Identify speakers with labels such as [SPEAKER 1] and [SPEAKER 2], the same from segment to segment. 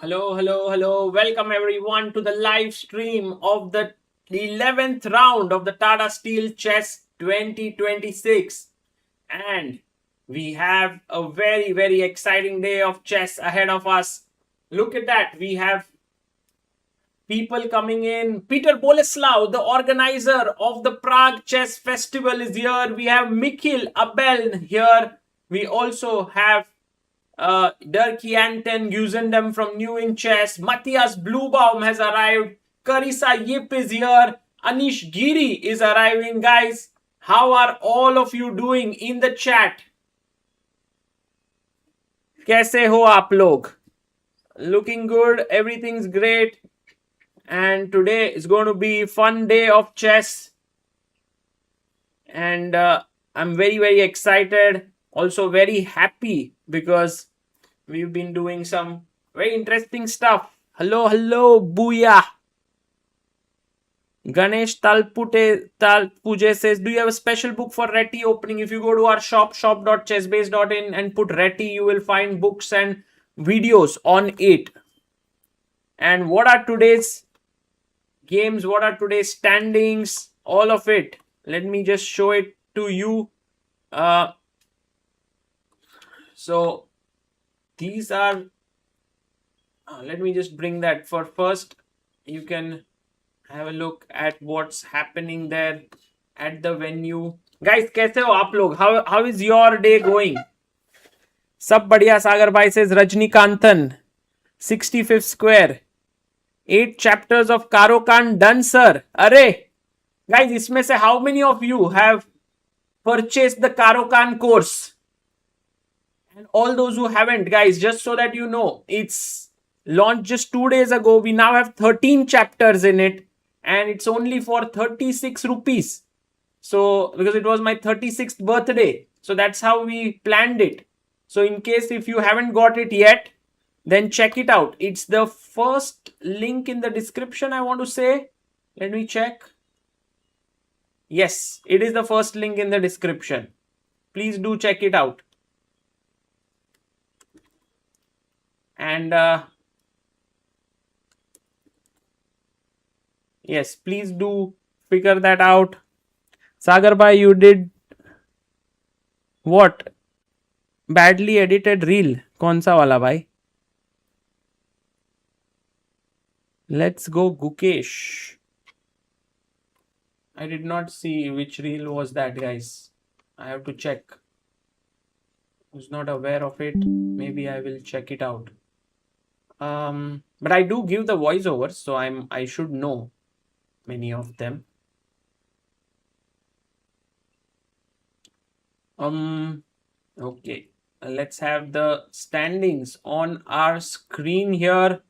[SPEAKER 1] Hello, hello, hello. Welcome everyone to the live stream of the 11th round of the Tata Steel Chess 2026. And we have a very, very exciting day of chess ahead of us. Look at that. We have people coming in. Peter Boleslav, the organizer of the Pragg Chess Festival, is here. We have Mikhail Abel here. We also have Dirk Janten Guzendam from Nguyen Chess. Matthias Bluebaum has arrived. Carissa Yip is here. Anish Giri is arriving. Guys, how are all of you doing in the chat? कैसे हो आप लोग? Looking good. Everything's great. And today is going to be a fun day of chess. And I'm very, very excited. Also very happy because we've been doing some very interesting stuff. Hello, hello, booyah. Ganesh Talpuje says, do you have a special book for Reti opening? If you go to our shop.chessbase.in and put Reti, you will find books and videos on it. And what are today's games? What are today's standings? All of it. Let me just show it to you. So these are, let me just bring that for first. You can have a look at what's happening there at the venue. Guys, kaise ho aap log? How is your day going? Sab badhiya. Sagar bhai says Rajnikanthan, 65th square. 8 chapters of Karo Kaan done, sir. Arey, guys, isme se how many of you have purchased the Karo Kaan course? And all those who haven't, guys, just so that you know, it's launched just 2 days ago. We now have 13 chapters in it, and it's only for 36 rupees. So, because it was my 36th birthday. So, that's how we planned it. So, in case if you haven't got it yet, then check it out. It's the first link in the description, I want to say. Let me check. Yes, it is the first link in the description. Please do check it out. And yes, please do figure that out. Sagar bhai, you did what? Badly edited reel. Kaun sa wala bhai? Let's go Gukesh. I did not see which reel was that, guys. I have to check. I was not aware of it. Maybe I will check it out. But I do give the voiceovers, so I should know many of them. Okay. Let's have the standings on our screen here.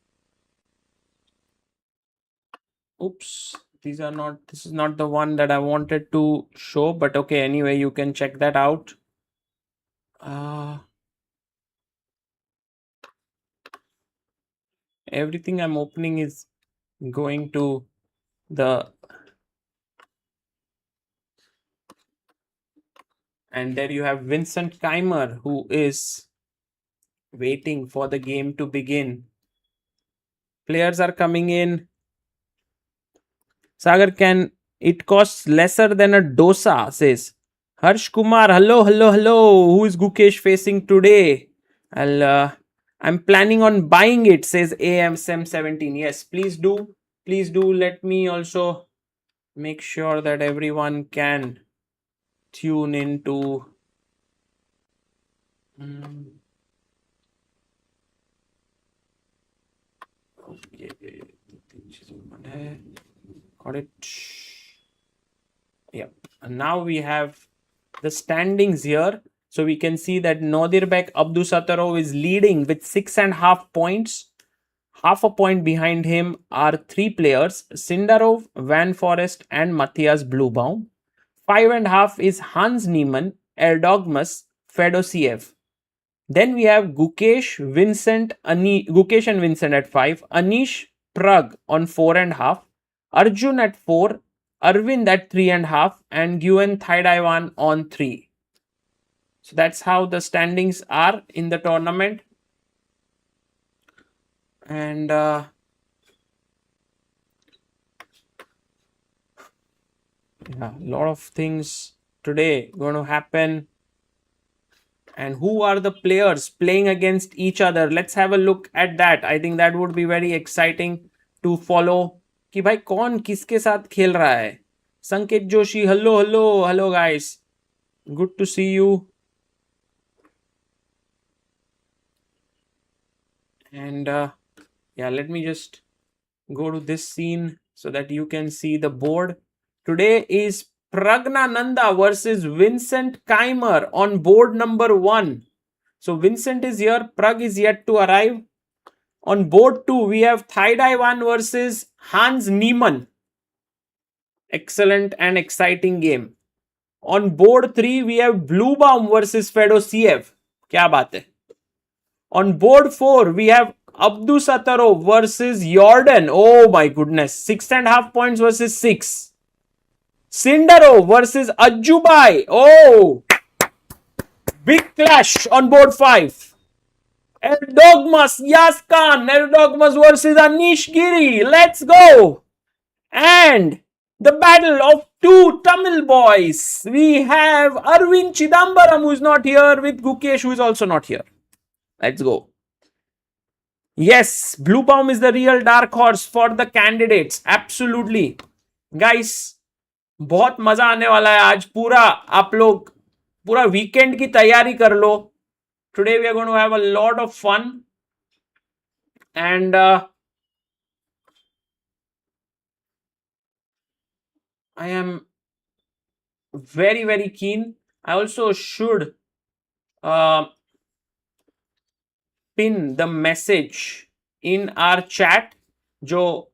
[SPEAKER 1] Oops. This is not the one that I wanted to show, but okay, anyway, you can check that out. Everything I'm opening is going to the, and there you have Vincent Keymer, who is waiting for the game to begin. Players are coming in. Sagar, can it costs lesser than a dosa, says Harsh Kumar. Hello, hello, hello. Who is Gukesh facing today? I'm planning on buying it, says AMSM17. Yes, please do. Please do. Let me also make sure that everyone can tune into. Okay. Got it. Yeah. And now we have the standings here. So we can see that Nodirbek Abdusattorov is leading with 6.5 points. Half a point behind him are 3 players, Sindarov, Van Foreest and Matthias Bluebaum. 5.5 is Hans Niemann, Erdogmus, Fedoseev. Then we have Gukesh and Vincent at 5, Anish Pragg on 4.5, Arjun at 4, Aravindh at 3.5, and Nguyen Thai Dai on 3. So that's how the standings are in the tournament. And yeah, a lot of things today going to happen. And who are the players playing against each other? Let's have a look at that. I think that would be very exciting to follow. कि भाई कौन किसके साथ खेल रहा है. संकेत Joshi, hello guys, good to see you. And yeah, let me just go to this scene so that you can see the board. Today is Praggnanandhaa versus Vincent Keymer on board number 1. So Vincent is here, Pragg is yet to arrive. On board 2, we have Thai Dai versus Hans Niemann. Excellent and exciting game. On board 3, we have Bluebaum versus Fedoseev. Kya baat hai? On board 4, we have Abdusattorov versus Jorden. Oh my goodness. 6.5 points versus 6. Sindarov versus Ajubai. Oh, big clash on board 5. Erdogmus, Kaan. Erdogmus versus Anish Giri. Let's go. And the battle of two Tamil boys. We have Arvind Chithambaram, who is not here, with Gukesh, who is also not here. Let's go. Yes, Bluebaum is the real dark horse for the candidates. Absolutely. Guys, बहुत मजा आने वाला है आज. पूरा आप लोग पूरा वीकेंड की तैयारी कर लो. Today we are going to have a lot of fun. And I am very, very keen. I also should pin the message in our chat, जो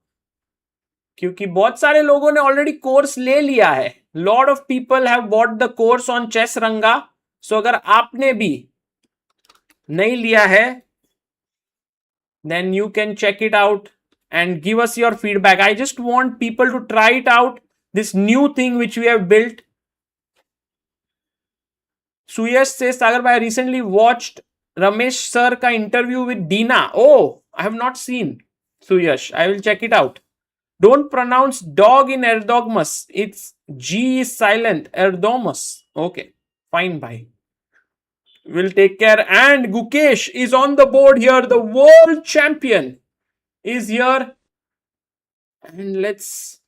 [SPEAKER 1] क्योंकि बहुत सारे लोगों ने ऑलरेडी कोर्स ले लिया है. Lot of people have bought the course on chess Ranga. So अगर आपने भी नहीं लिया है, then you can check it out and give us your feedback. I just want people to try it out, this new thing which we have built. Suyash says, Sagar bhai, I recently watched Ramesh sir ka interview with Dina. Oh, I have not seen. Suyash, I will check it out. Don't pronounce dog in Erdogmus. It's G is silent. Erdogmus. Okay, fine, bye. We'll take care. And Gukesh is on the board here. The world champion is here. And let's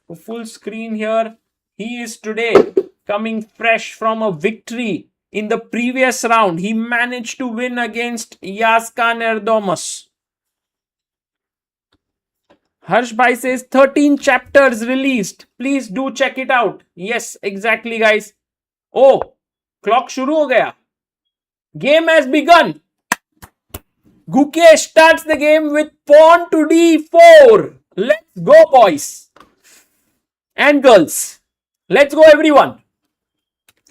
[SPEAKER 1] go full screen here. He is today coming fresh from a victory in the previous round. He managed to win against Yazkan Erdogmus. Harsh Bhai says 13 chapters released. Please do check it out. Yes, exactly, guys. Oh, clock shuru ho gaya. Game has begun. Gukesh starts the game with pawn to d4. Let's go, boys and girls. Let's go, everyone.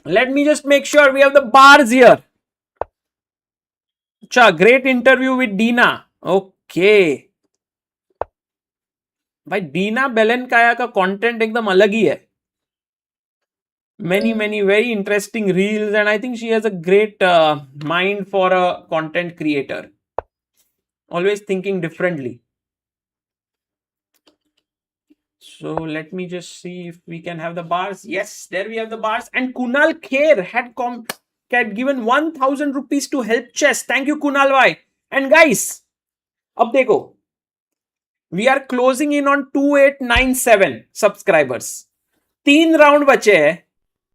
[SPEAKER 1] Let me just make sure we have the bars here. Acha, great interview with Dina. Okay. भाई डीना बेलेनकाया का content एकदम अलग ही है. Many very interesting reels, and I think she has a great mind for a content creator. Always thinking differently. So let me just see if we can have the bars. Yes, there we have the bars. And Kunal Kher had given 1,000 rupees to help chess. Thank you, Kunal bhai. And guys, ab dekho. We are closing in on 2897 subscribers. 3 round बचे हैं.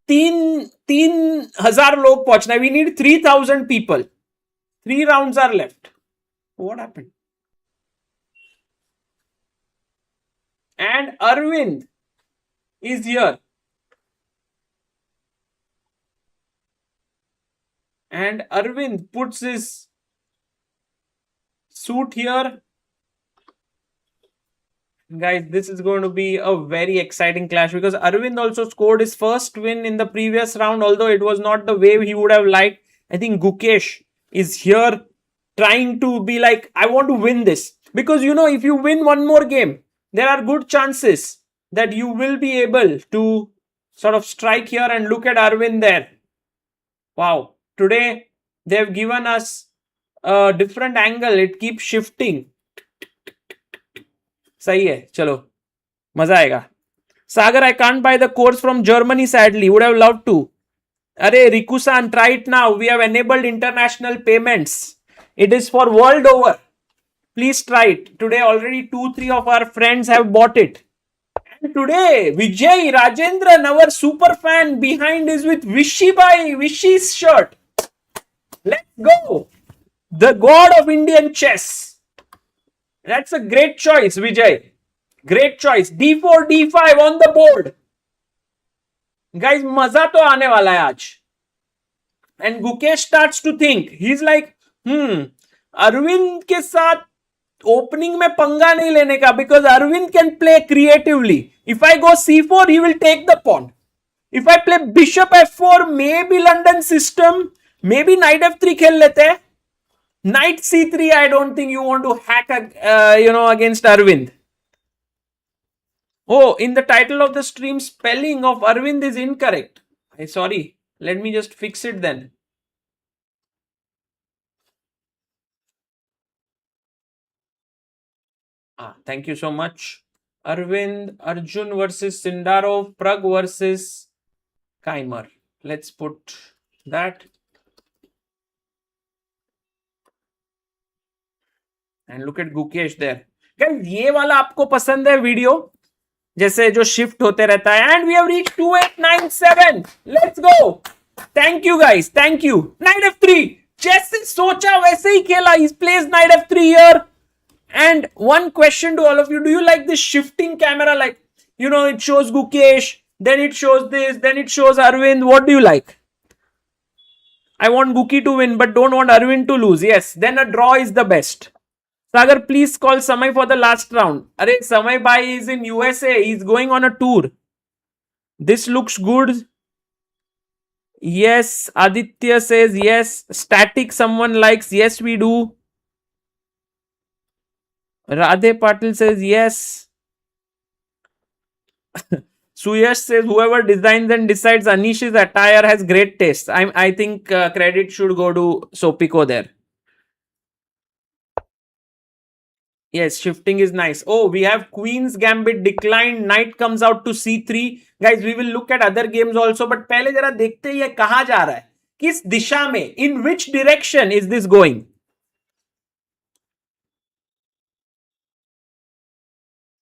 [SPEAKER 1] 3,000 लोग पहुंचना है. We need 3,000 people. 3 rounds are left. What happened? And Arvind is here. And Arvind puts his suit here. Guys, this is going to be a very exciting clash because Arvind also scored his first win in the previous round, although it was not the way he would have liked. I think Gukesh is here trying to be like, I want to win this. Because, you know, if you win one more game, there are good chances that you will be able to sort of strike here. And look at Arvind there. Wow. Today, they have given us different angle. It keeps shifting. सही है, चलो मजा आएगा. Sagar, I can't buy the course from Germany sadly. Would have loved to. Arey Rikusan, try it now. We have enabled international payments. It is for world over. Please try it. Today already 2-3 of our friends have bought it. And today Vijay Rajendran, our super fan behind, is with Vishy by Vishy's shirt. Let's go. The god of Indian chess. That's a great choice, Vijay. Great choice. D4, D5 on the board. Guys, मजा तो आने वाला है आज. And Gukesh starts to think. He's like, Arvind के साथ opening में पंगा नहीं लेने का, because Arvind can play creatively. If I go C4, he will take the pawn. If I play bishop F4, maybe London system, maybe knight F3 खेल लेते हैं. Knight C3, I don't think you want to hack, against Arvind. Oh, in the title of the stream, spelling of Arvind is incorrect. Sorry, let me just fix it then. Thank you so much. Arvind, Arjun versus Sindarov, Pragg versus Keymer. Let's put that. And look at Gukesh there. Guys, ये वाला आपको पसंद है video? जैसे जो shift होते रहता है. And we have reached 2897. Let's go. Thank you guys. Thank you. Knight F3. जैसे सोचा वैसे ही खेला. He plays Knight F3 here. And one question to all of you. Do you like this shifting camera? Like, it shows Gukesh, then it shows this, then it shows Arvind. What do you like? I want Guki to win, but don't want Arvind to lose. Yes, then a draw is the best. Sagar, please call Samay for the last round. Arey, Samay Bhai is in USA. He's going on a tour. This looks good. Yes, Aditya says yes. Static someone likes. Yes, we do. Radhe Patil says yes. Suyash says whoever designs and decides Anish's attire has great taste. I think credit should go to Sopiko there. Yes, shifting is nice. Oh, we have Queen's Gambit declined. Knight comes out to C3. Guys, we will look at other games also. But पहले जरा देखते हैं ये कहाँ जा रहा है. किस दिशा में? In which direction is this going?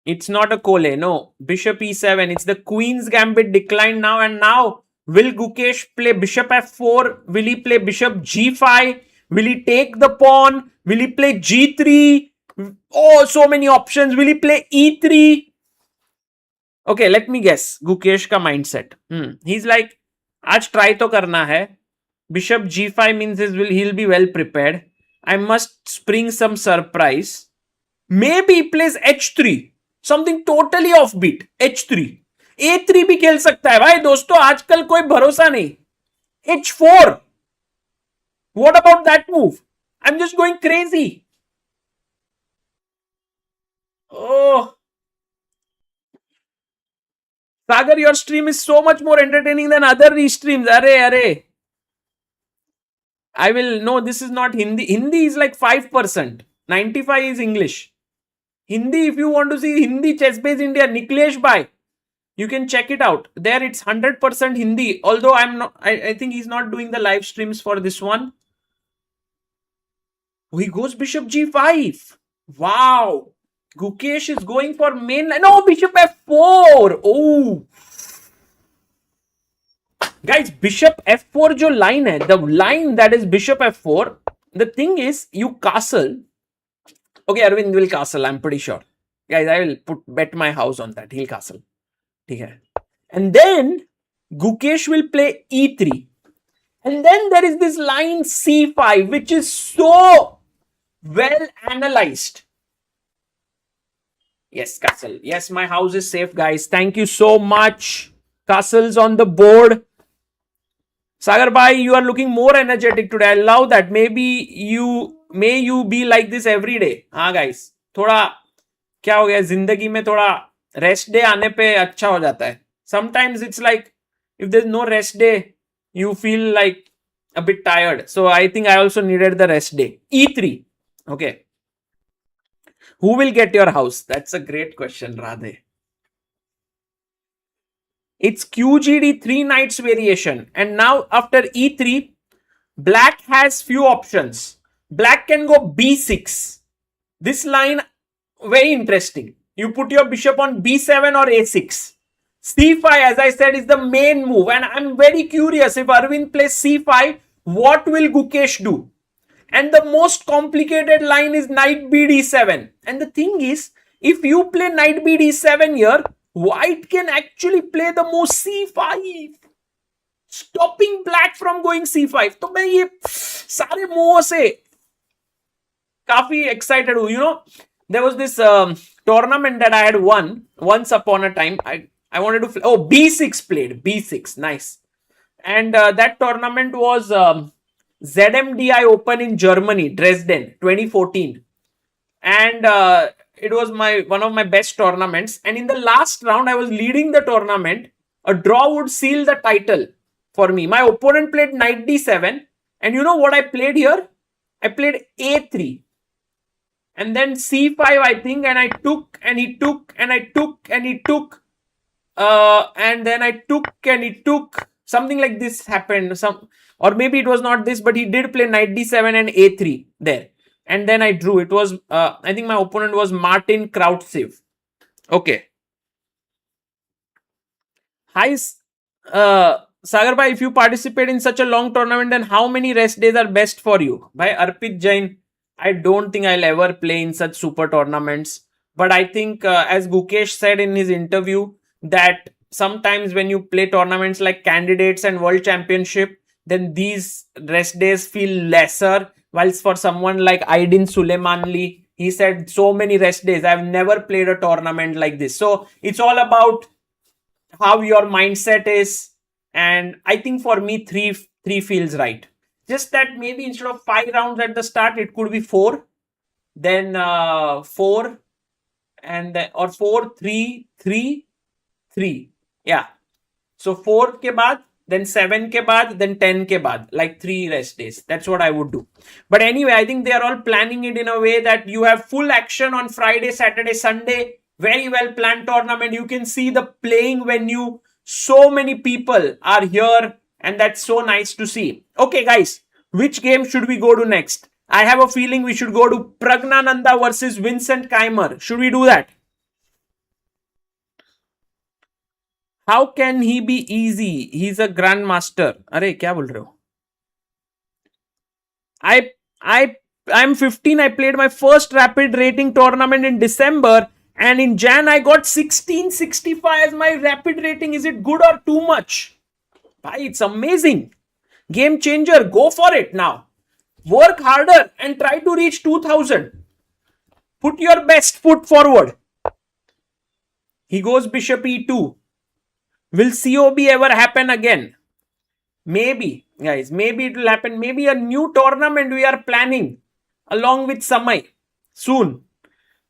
[SPEAKER 1] It's not a Kole, no. Bishop E7. It's the Queen's Gambit declined now. And now, will Gukesh play Bishop F4? Will he play Bishop G5? Will he take the pawn? Will he play G3? Oh, so many options. Will he play E3? Okay, let me guess. Gukesh ka mindset. He's like, आज try तो करना है. Bishop G5 means he'll be well prepared. I must spring some surprise. Maybe he plays H3. Something totally offbeat. H3. A3 भी खेल सकता है भाई दोस्तों, आजकल कोई भरोसा नहीं. H4. What about that move? I'm just going crazy. Oh. Sagar, your stream is so much more entertaining than other restreams. Arey. I will, no, this is not Hindi. Hindi is like 5%. 95 is English. Hindi, if you want to see Hindi Chess Base India, Niklesh Bhai, you can check it out. There it's 100% Hindi. Although I think he's not doing the live streams for this one. Oh, he goes Bishop G5. Wow. Gukesh is going for main line. No, Bishop F4. Oh. Guys, Bishop F4 jo line hai, the line that is Bishop F4, the thing is, you castle. Okay, Arvind will castle, I'm pretty sure. Guys, I will bet my house on that. He'll castle. Okay. And then, Gukesh will play E3. And then there is this line C5, which is so well analyzed. Yes, castle. Yes, my house is safe, guys. Thank you so much. Castles on the board. Sagar bhai, you are looking more energetic today. I love that. May you be like this every day. हाँ guys, थोड़ा क्या हो गया जिंदगी में, थोड़ा rest day आने पे अच्छा हो जाता है. Sometimes it's like if there's no rest day, you feel like a bit tired. So I think I also needed the rest day. E3. Okay. Who will get your house? That's a great question, Radhe. It's QGD 3 knights variation. And now after E3, Black has few options. Black can go B6. This line, very interesting. You put your bishop on B7 or A6. C5, as I said, is the main move. And I'm very curious, if Arvind plays C5, what will Gukesh do? And the most complicated line is knight BD7. And the thing is, if you play knight BD7 here, white can actually play the move C5. Stopping black from going C5. तो मैं ये सारे मोह से काफी excited हूँ. You know, there was this tournament that I had won once upon a time. I wanted to B6 played. B6, nice. And that tournament was ZMDI Open in Germany, Dresden, 2014. And it was one of my best tournaments. And in the last round, I was leading the tournament. A draw would seal the title for me. My opponent played knight d7. And you know what I played here? I played a3. And then c5, I think. And I took, and he took, and I took, and he took. And then I took, and he took. Something like this happened. Or maybe it was not this, but he did play knight d7 and a3 there. And then I drew. It was, I think my opponent was Martin Krautsev. Okay. Hi, Sagar bhai, if you participate in such a long tournament, then how many rest days are best for you? By Arpit Jain, I don't think I'll ever play in such super tournaments. But I think, as Gukesh said in his interview, that sometimes when you play tournaments like candidates and world championship, then these rest days feel lesser. Whilst for someone like Aydin Suleimanli, he said so many rest days. I've never played a tournament like this. So it's all about how your mindset is. And I think for me, three feels right. Just that maybe instead of 5 rounds at the start, it could be 4. Then 4 and then, or 4, 3, 3, 3. Yeah. So 4 ke baad, then 7 ke baad, then 10 ke baad, like 3 rest days. That's what I would do. But anyway, I think they are all planning it in a way that you have full action on Friday, Saturday, Sunday. Very well planned tournament. You can see the playing venue. So many people are here, and that's so nice to see. Okay, guys, which game should we go to next? I have a feeling we should go to Praggnanandhaa versus Vincent Keymer. Should we do that? How can he be easy? He's a grandmaster. Arey, kya bol rahe ho? I'm 15. I played my first rapid rating tournament in December. And in Jan, I got 1665 as my rapid rating. Is it good or too much? Bhai, it's amazing. Game changer. Go for it now. Work harder and try to reach 2000. Put your best foot forward. He goes bishop e2. Will COB ever happen again? Maybe, guys. Maybe it will happen. Maybe a new tournament we are planning along with Samay soon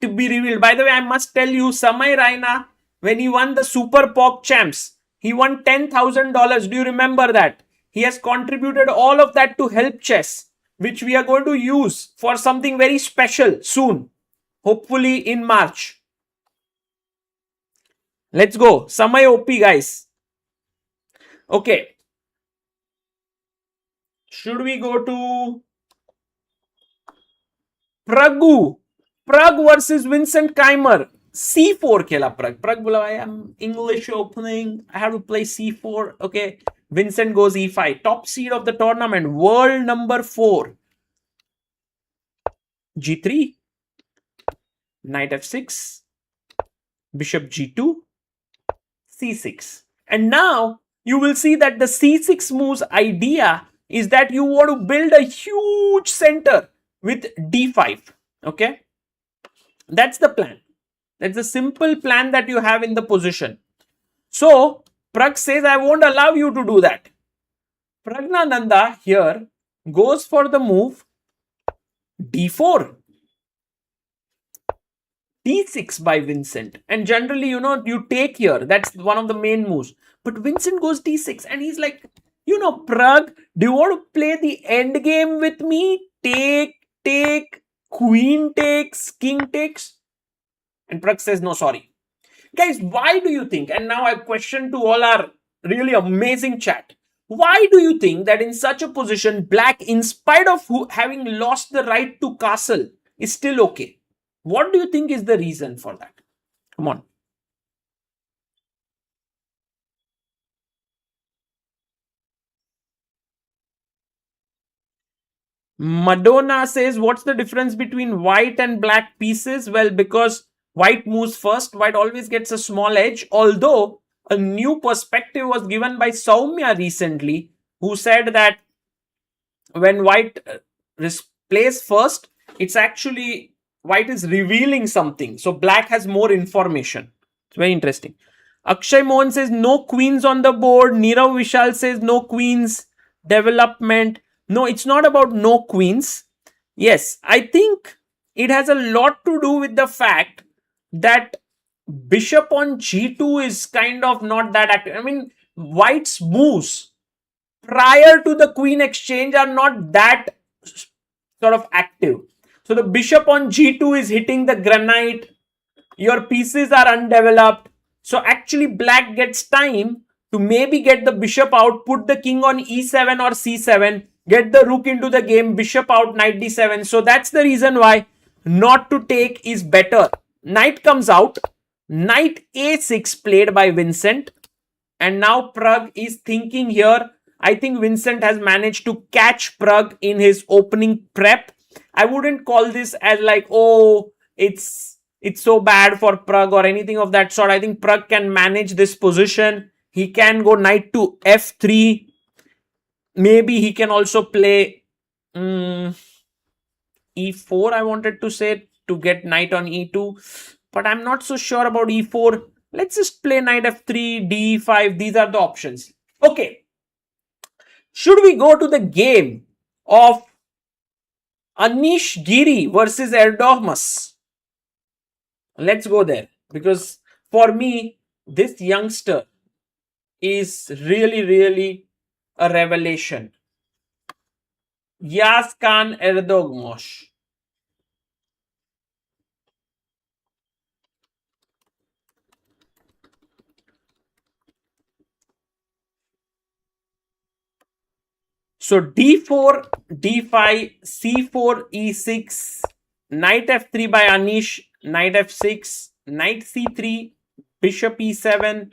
[SPEAKER 1] to be revealed. By the way, I must tell you, Samay Raina, when he won the Super Pog Champs, he won $10,000. Do you remember that? He has contributed all of that to Help Chess, which we are going to use for something very special soon. Hopefully in March. Let's go. Samay OP, guys. Okay. Should we go to Pragg versus Vincent Keymer. C4 khela Pragg. Pragg bola, I am English opening. I have to play C4. Okay. Vincent goes E5. Top seed of the tournament. World number 4. G3. Knight F6. Bishop G2. C6. And now you will see that the C6 move's idea is that you want to build a huge center with D5. Okay. That's the plan. That's the simple plan that you have in the position. So, Pragg says, I won't allow you to do that. Praggnanandhaa here goes for the move D4. D6 by Vincent. And generally, you know, you take here. That's one of the main moves. But Vincent goes D6 and he's like, Pragg, do you want to play the end game with me? Take, queen takes, king takes. And Pragg says, no, sorry. Guys, why do you think, and now I question to all our really amazing chat, why do you think that in such a position, black, in spite of having lost the right to castle, is still okay? What do you think is the reason for that? Come on. Madonna says, what's the difference between white and black pieces? Well, because white moves first, white always gets a small edge. Although a new perspective was given by Soumya recently, who said that when white plays first, it's actually white is revealing something. So black has more information. It's very interesting. Akshay Mohan says no queens on the board. Nirav Vishal says no queens. Development. No, it's not about no queens. Yes, I think it has a lot to do with the fact that bishop on g2 is kind of not that active. I mean, white's moves prior to the queen exchange are not that sort of active. So the bishop on g2 is hitting the granite. Your pieces are undeveloped. So actually black gets time to maybe get the bishop out, put the king on e7 or c7, get the rook into the game, bishop out, knight d7. So that's the reason why not to take is better. Knight comes out, knight a6 played by Vincent. And now Pragg is thinking here. I think Vincent has managed to catch Pragg in his opening prep. I wouldn't call this as like, oh, it's so bad for Pragg or anything of that sort. I think Pragg can manage this position. He can go knight to f3. Maybe he can also play e4, I wanted to say, to get knight on e2. But I'm not so sure about e4. Let's just play knight f3, d5. These are the options. Okay. Should we go to the game of Anish Giri versus Erdogmus? Let's go there. Because for me, this youngster is really, really a revelation. Yagiz Kaan Erdogmus. So d4, d5, c4, e6, knight f3 by Anish, knight f6, knight c3, bishop e7,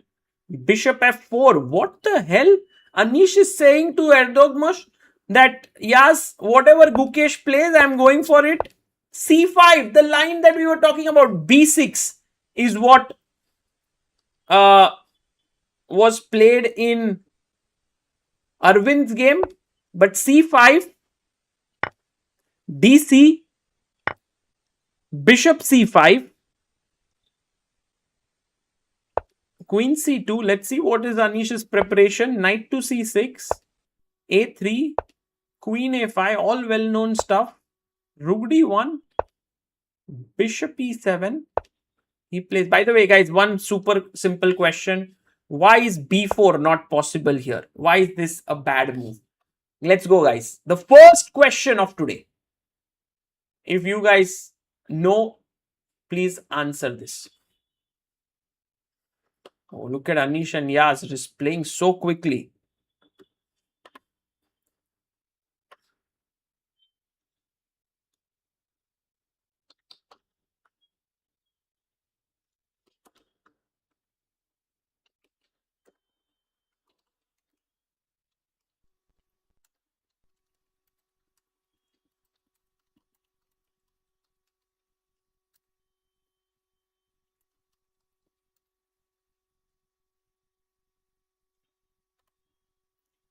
[SPEAKER 1] bishop f4. What the hell? Anish is saying to Erdogmus that, yes, whatever Gukesh plays, I'm going for it. c5, the line that we were talking about, b6 is what was played in Arvind's game. But c5, dc, bishop c5, queen c2. Let's see what is Anish's preparation. Knight to c6, a3, queen a5, all well-known stuff. Rook d1, bishop e7. He plays. By the way, guys, one super simple question. Why is b4 not possible here? Why is this a bad move? Let's go, guys. The first question of today. If you guys know, please answer this. Oh, look at Anish and Yaz just playing so quickly.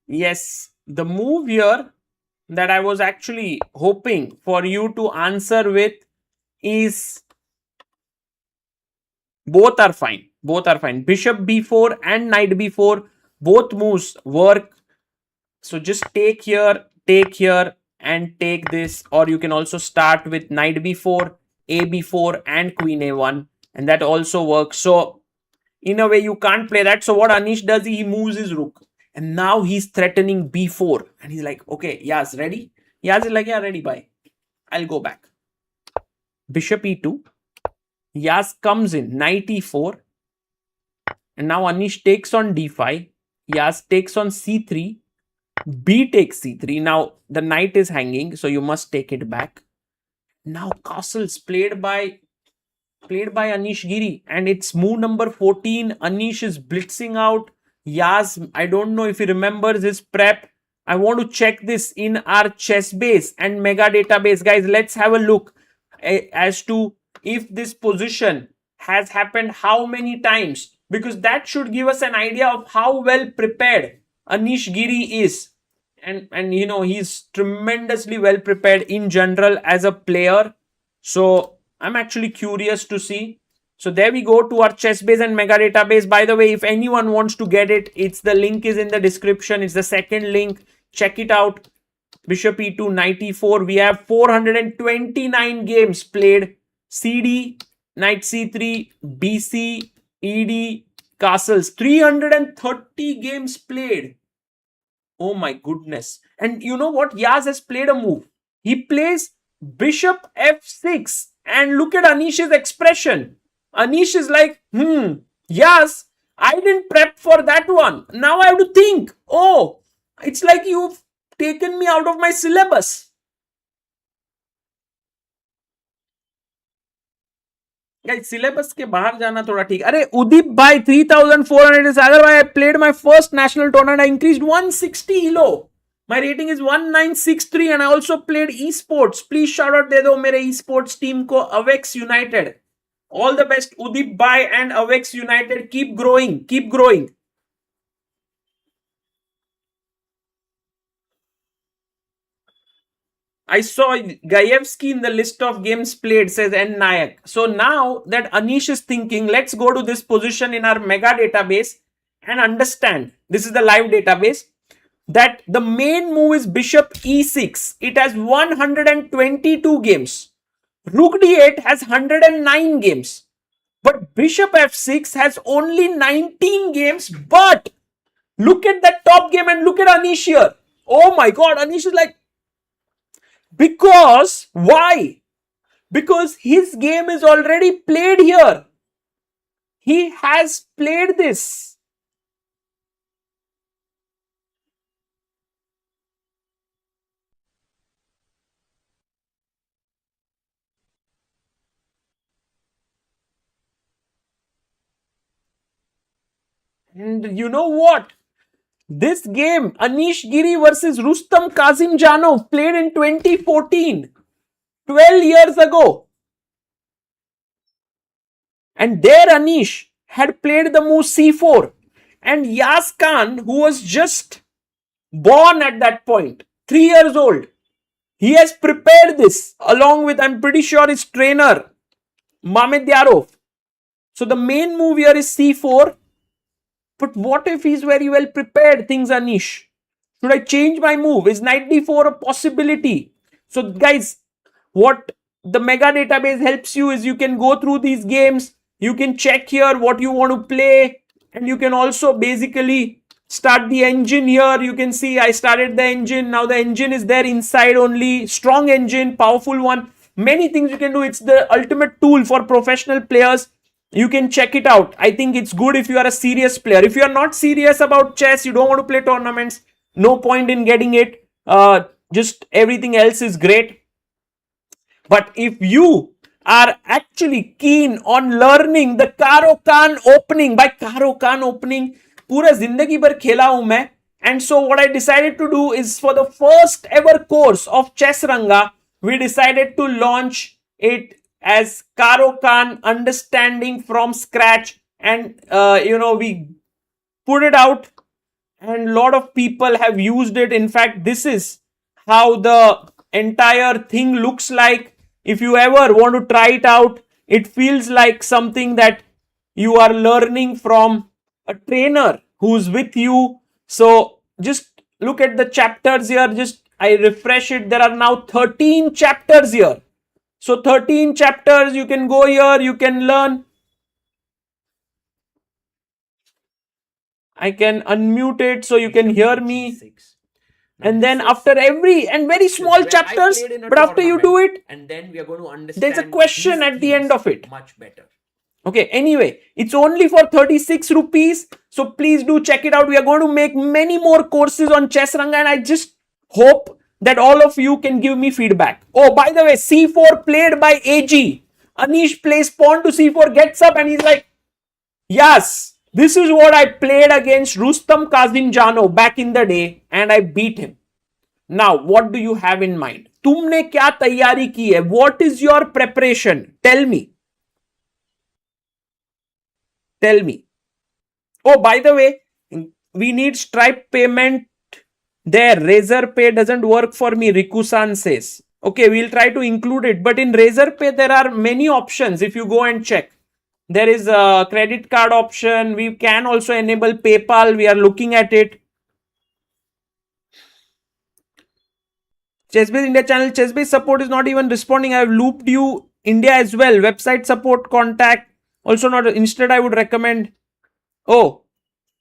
[SPEAKER 1] Yes, the move here that I was actually hoping for you to answer with is both are fine. Both are fine. Bishop b4 and knight b4, both moves work. So just take here, and take this. Or you can also start with knight b4, a b4 and queen a1. And that also works. So in a way, you can't play that. So what Anish does, he moves his rook. And now he's threatening b4. And he's like, okay, Yaz, ready? Yaz is like, yeah, ready, bye. I'll go back. Bishop e2. Yaz comes in, knight e4. And now Anish takes on d5. Yaz takes on c3. B takes c3. Now the knight is hanging, so you must take it back. Now castles played by Anish Giri, and it's move number 14. Anish is blitzing out. Yaz, I don't know if he remembers his prep. I want to check this in our chess base and mega database. Guys, let's have a look as to if this position has happened how many times, because that should give us an idea of how well prepared Anish Giri is. And you know, he's tremendously well prepared in general as a player. So I'm actually curious to see. So there we go to our chess base and mega database. By the way, if anyone wants to get it, it's the link is in the description. It's the second link. Check it out. Bishop e2, knight e4. We have 429 games played. CD, knight c3, bc, ed, castles. 330 games played. Oh my goodness. And you know what? Yaz has played a move. He plays bishop f6. And look at Anish's expression. Anish is like, Yaz, I didn't prep for that one. Now I have to think. Oh, it's like you've taken me out of my syllabus. Guys, syllabus के बाहर जाना थोड़ा ठीक. अरे उदीप भाई 3400 is Sagar bhai. I played my first national tournament. I increased 160 elo. My rating is 1963 and I also played esports. Please shout out दे दो मेरे esports team को Avex United. All the best Udip Bhai and Avex United. Keep growing. Keep growing. I saw Gayevsky in the list of games played, says N. Nayak. So now that Anish is thinking, let's go to this position in our mega database and understand. This is the live database. That the main move is bishop e6. It has 122 games. Rook d8 has 109 games. But bishop f6 has only 19 games. But look at that top game and look at Anish here. Oh my god, Anish is like, because, why? Because his game is already played here. He has played this. And you know what? This game, Anish Giri versus Rustam Kazimjanov, played in 2014, 12 years ago. And there Anish had played the move c4. And Yaz Kaan, who was just born at that point, 3 years old, he has prepared this along with, I'm pretty sure, his trainer, Mamedyarov. So the main move here is c4. But what if he's very well prepared, thinks Anish? Should I change my move? Is knight d4 a possibility? So guys, what the mega database helps you is you can go through these games. You can check here what you want to play. And you can also basically start the engine here. You can see I started the engine. Now the engine is there inside only. Strong engine, powerful one. Many things you can do. It's the ultimate tool for professional players. You can check it out. I think it's good if you are a serious player. If you are not serious about chess, you don't want to play tournaments, no point in getting it. Just everything else is great. But if you are actually keen on learning the Karo Kaan opening, by Karo Kaan opening, पूरा जिंदगी भर खेला हूं मैं. And so what I decided to do is, for the first ever course of Chess Ranga, we decided to launch it as Karo Kaan understanding from scratch. And we put it out and a lot of people have used it. In fact, this is how the entire thing looks like. If you ever want to try it out, it feels like something that you are learning from a trainer who's with you. So just look at the chapters here. Just I refresh it. There are now 13 chapters here. So 13 chapters, you can go here, you can learn. I can unmute it so you can hear me. And then after every and very small chapters, but after you do it,
[SPEAKER 2] and then we are going to understand
[SPEAKER 1] there's a question at the end of it.
[SPEAKER 2] Much better.
[SPEAKER 1] Okay, anyway, it's only for 36 rupees. So please do check it out. We are going to make many more courses on Chess Ranga, and I just hope that all of you can give me feedback. Oh, by the way, C4 played by AG. Anish plays pawn to C4, gets up, and he's like, yes, this is what I played against Rustam Kazimjanov back in the day, and I beat him. Now, what do you have in mind? तुमने क्या तैयारी की है? What is your preparation? Tell me. Tell me. Oh, by the way, we need Stripe payment there. Razorpay doesn't work for me, Rikusan says. Okay, we'll try to include it. But in Razorpay, there are many options if you go and check. There is a credit card option. We can also enable PayPal. We are looking at it. ChessBase India channel, ChessBase support is not even responding. I have looped you India as well. Website support contact. Also not. Instead, I would recommend. Oh,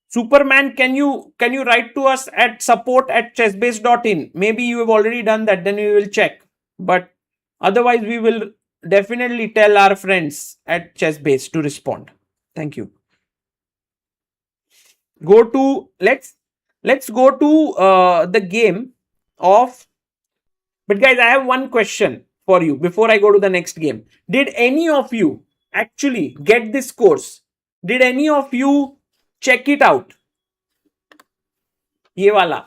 [SPEAKER 1] Superman, can you write to us at support@chessbase.in? Maybe you have already done that. Then we will check. But otherwise, we will definitely tell our friends at ChessBase to respond. Thank you. Go to let's go to the game of. But guys, I have one question for you before I go to the next game. Did any of you actually get this course? Did any of you check it out? Ye wala.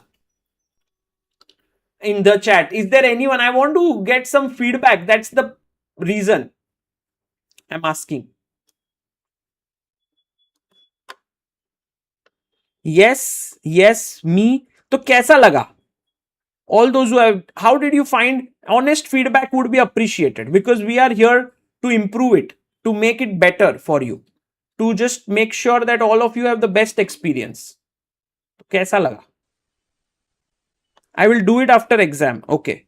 [SPEAKER 1] In the chat. Is there anyone? I want to get some feedback. That's the reason I'm asking. Yes, me. तो कैसा लगा? All those who have, how did you find? Honest feedback would be appreciated because we are here to improve it, to make it better for you, to just make sure that all of you have the best experience. कैसा लगा? I will do it after exam. Okay.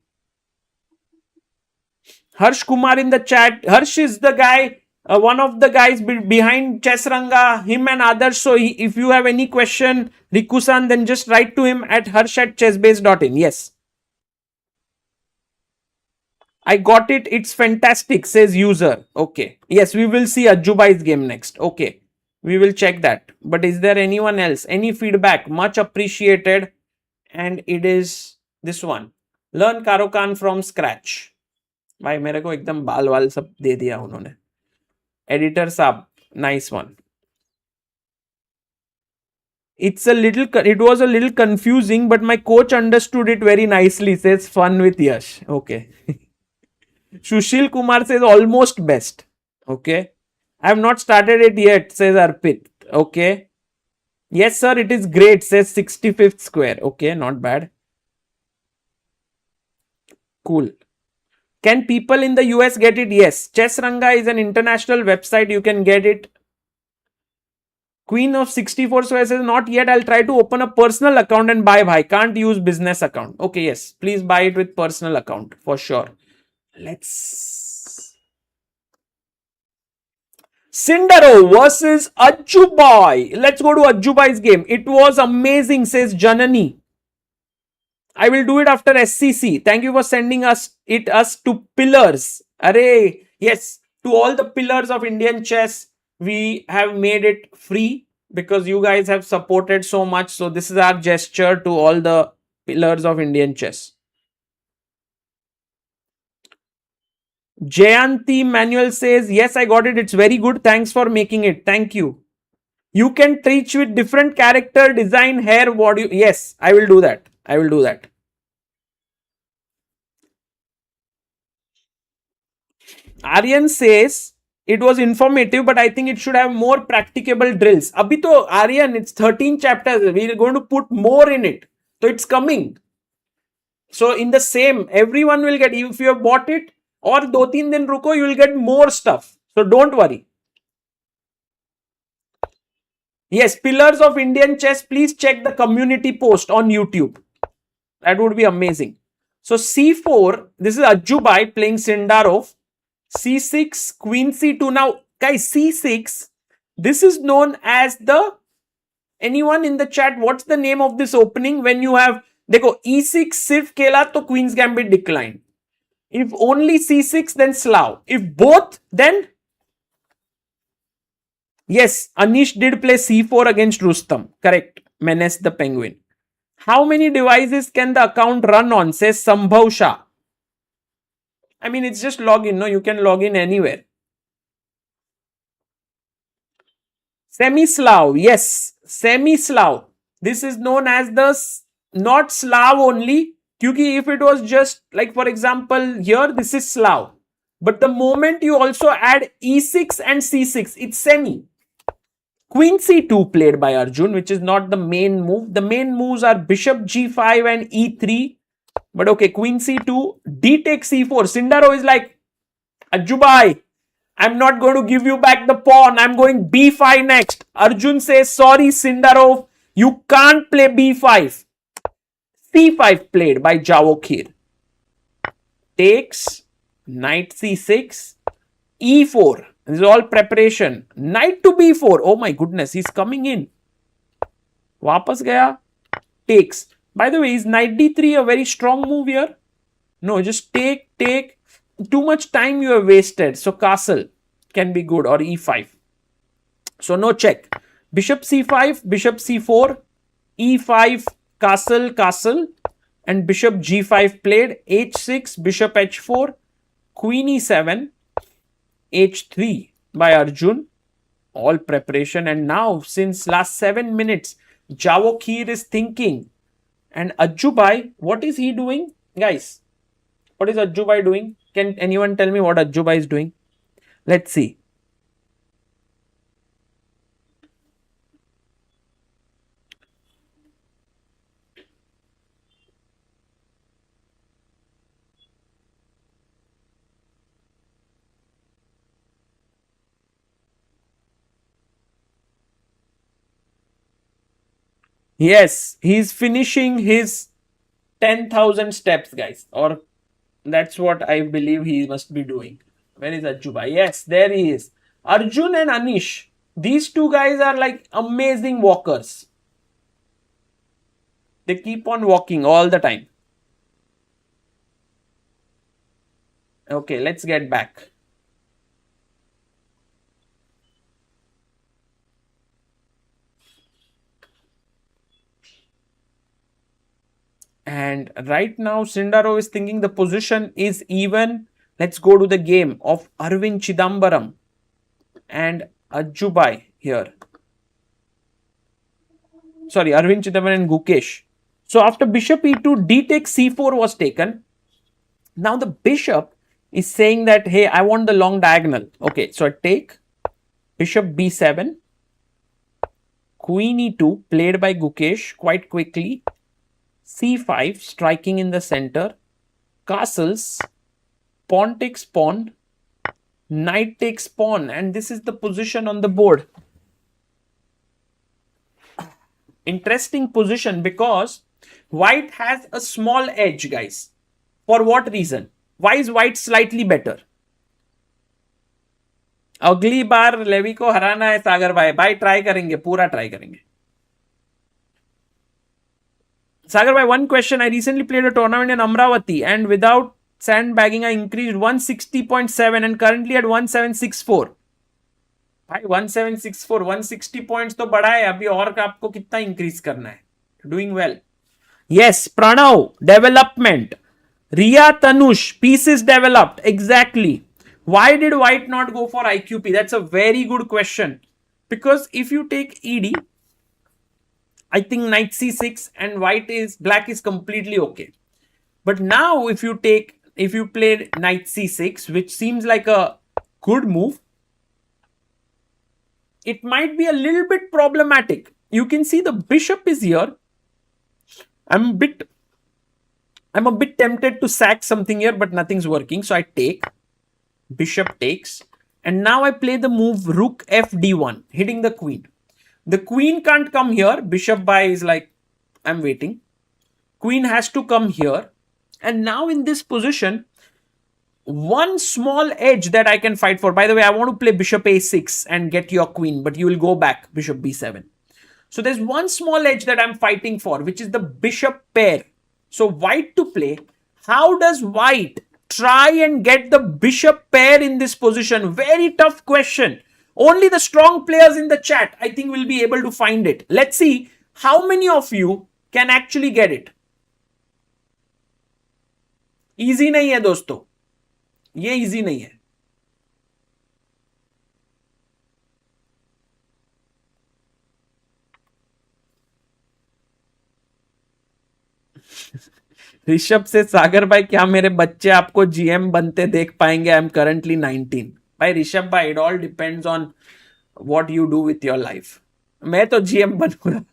[SPEAKER 1] Harsh Kumar in the chat. Harsh is the guy, one of the guys behind Chess Ranga, him and others. So if you have any question, Rikusan, then just write to him at harsh@chessbase.in. Yes. I got it. It's fantastic, says user. Okay. Yes, we will see Ajubai's game next. Okay. We will check that. But is there anyone else? Any feedback? Much appreciated. And it is this one. Learn Karokan from scratch. भाई मेरे को एकदम बाल वाल सब दे दिया उन्होंने. Editor साहब, nice one. It was a little confusing, but my coach understood it very nicely. Says fun with Yash. Okay. Sushil Kumar says almost best. Okay. I have not started it yet, says Arpit. Okay. Yes, sir, it is great, says 65th square. Okay, not bad. Cool. Can people in the US get it? Yes. Chess Ranga is an international website. You can get it. Queen of 64 says not yet. I'll try to open a personal account and buy. Bhai. Can't use business account. Okay, yes. Please buy it with personal account for sure. Let's. Sindarov versus Ajubai. Let's go to Ajubai's game. It was amazing, says Janani. I will do it after SCC. Thank you for sending us to pillars. Array. Yes, to all the pillars of Indian chess, we have made it free because you guys have supported so much. So this is our gesture to all the pillars of Indian chess. Jayanti Manuel says, yes, I got it. It's very good. Thanks for making it. Thank you. You can teach with different character, design, hair, what you... Yes, I will do that. I will do that. Aryan says, it was informative, but I think it should have more practicable drills. Abhi to, Aryan, it's 13 chapters. We are going to put more in it. So it's coming. So in the same, everyone will get, if you have bought it, or 2-3 din ruko, you will get more stuff. So don't worry. Yes, Pillars of Indian Chess, please check the community post on YouTube. That would be amazing. So C4, this is Ajubai playing Sindarov. C6, Queen C2. Now, guys, C6, this is known as the Anyone in the chat, what's the name of this opening when you have, देखो e6 सिर्फ खेला तो queen's gambit declined. If only c6 then Slav. If both then yes, Anish did play c4 against Rustam. Correct. Menace the Penguin. How many devices can the account run on, says Sambhav Shah. I mean, it's just login. No, you can log in anywhere. Semi-Slav. Yes, semi-Slav. This is known as the not Slav only. Kyuki if it was just like, for example, here this is Slav. But the moment you also add e6 and c6, it's semi. Queen c2 played by Arjun, which is not the main move. The main moves are bishop g5 and e3. But okay, queen c2, d takes c4. Sindarov is like, Ajubai, I'm not going to give you back the pawn. I'm going b5 next. Arjun says, sorry, Sindarov, you can't play b5. c5 played by Javokhir. Takes, knight c6, e4. This is all preparation. Knight to b4. Oh my goodness, he's coming in. Wapas gaya. Takes. By the way, is knight d3 a very strong move here? No, just take. Too much time you have wasted. So castle can be good, or e5. So no check. Bishop c5, bishop c4, e5, castle, and bishop g5 played. h6, bishop h4, queen e7, h3 by Arjun. All preparation. And now, since last 7 minutes, Javokhir is thinking. And Ajubai, what is he doing? Guys, what is Ajubai doing? Can anyone tell me what Ajubai is doing? Let's see. Yes, he's finishing his 10,000 steps, guys. Or that's what I believe he must be doing. Where is Ajubai? Yes, there he is. Arjun and Anish. These two guys are like amazing walkers. They keep on walking all the time. Okay, let's get back. And right now, Sindarov is thinking the position is even. Let's go to the game of Arvind Chithambaram and Ajubai here. Sorry, Arvind Chithambaram and Gukesh. So after bishop e2, d takes c4 was taken. Now the bishop is saying that, hey, I want the long diagonal. Okay, so I take bishop b7, queen e2 played by Gukesh quite quickly. c5 striking in the center, castles, pawn takes pawn, knight takes pawn, and this is the position on the board. Interesting position because white has a small edge, guys. For what reason? Why is white slightly better? अगली बार levy को हराना है सागर भाई try करेंगे, पूरा try करेंगे. Sagar bhai, one question. I recently played a tournament in Amravati and without sandbagging, I increased 160.7 and currently at 1764. भाई 1764, 160 points तो बड़ा है. अभी और आपको कितना increase करना है? Doing well. Yes, Pranav, development. Riya Tanush, pieces developed. Exactly. Why did white not go for IQP? That's a very good question. Because if you take ED, I think knight c6 and black is completely okay. But now if you play knight c6, which seems like a good move, it might be a little bit problematic. You can see the bishop is here. I'm a bit tempted to sack something here, but nothing's working. So I take, bishop takes, and now I play the move rook f d1, hitting the queen. The queen can't come here. Bishop by is like, I'm waiting. Queen has to come here. And now in this position, one small edge that I can fight for. By the way, I want to play bishop a6 and get your queen, but you will go back, bishop b7. So there's one small edge that I'm fighting for, which is the bishop pair. So white to play. How does white try and get the bishop pair in this position? Very tough question. Only the strong players in the chat, I think, will be able to find it. Let's see how many of you can actually get it. Easy नहीं है दोस्तों, ये easy नहीं है. ऋषभ से सागर भाई, क्या मेरे बच्चे आपको जीएम बनते देख पाएंगे? I am currently 19. भाई ऋषभ भाई, it all depends on what you do with your life. मैं तो जीएम बनूंगा.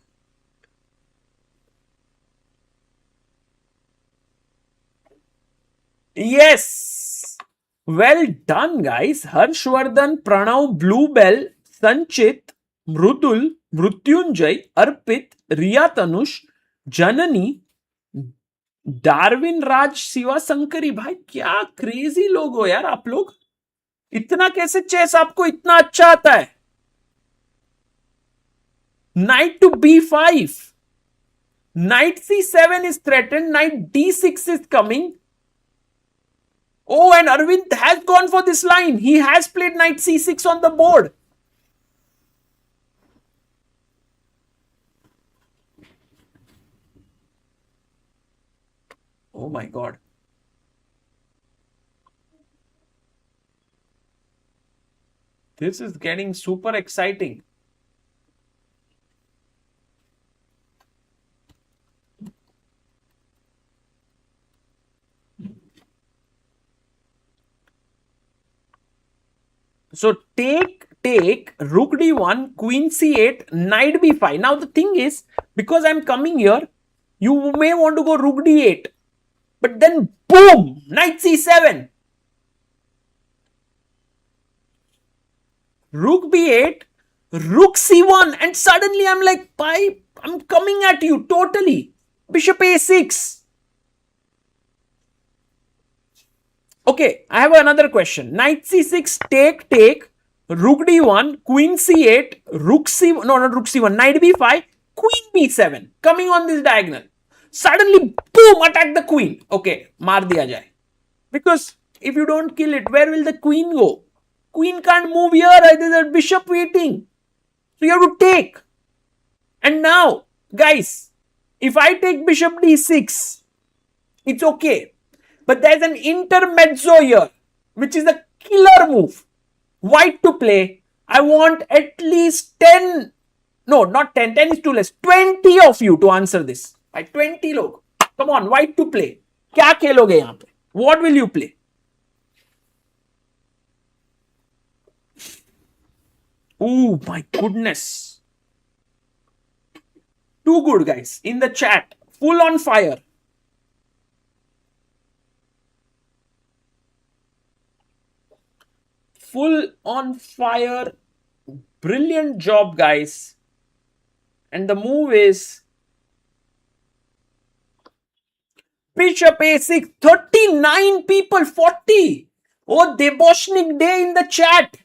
[SPEAKER 1] Yes, well done guys. Harshvardhan, Pranav, Bluebell, Sanchit, Mrudul, Mrutyunjay, Arpit, Riya Tanush, Janani, Darwin Raj, Shiva Shankari. भाई क्या क्रेजी लोग हो यार आप लोग. इतना कैसे चेस आपको इतना अच्छा आता है? Knight to B5, knight C7 is threatened, knight D6 is coming. Oh, and Arvind has gone for this line. He has played knight C6 on the board. Oh my God. This is getting super exciting. So take, rook d1, queen c8, knight b5. Now the thing is, because I'm coming here, you may want to go rook d8. But then boom, knight c7. Rook b8, rook c1, and suddenly I'm like, I'm coming at you totally. Bishop a6. Okay, I have another question. Knight c6, take, rook d1, queen c8, rook c1, no, not rook c1, knight b5, queen b7, coming on this diagonal. Suddenly, boom, attack the queen. Okay, maar diya jaye. Because if you don't kill it, where will the queen go? Queen can't move here, there's a bishop waiting. So you have to take. And now, guys, if I take bishop d6, it's okay. But there's an intermezzo here, which is the killer move. White to play. I want at least 10, no, not 10, 10 is too less, 20 of you to answer this. 20 log. Come on, white to play. क्या खेलोगे यहाँ पे? What will you play? Oh my goodness. Too good, guys. In the chat, full on fire. Full on fire. Brilliant job, guys. And the move is bishop a6. 39 people, 40. Oh, Deboshnik Day in the chat.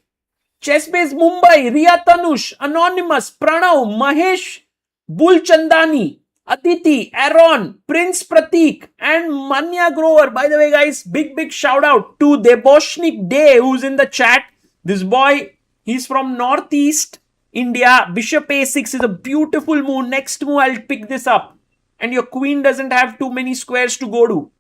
[SPEAKER 1] Chessbase Mumbai, Riya Tanush, Anonymous, Pranav, Mahesh, Bulchandani, Aditi, Aaron, Prince Pratik, and Manya Grover. By the way, guys, big shout out to Deboshnik Day, who's in the chat. This boy, he's from Northeast India. Bishop a6 is a beautiful move. Next move, I'll pick this up. And your queen doesn't have too many squares to go to.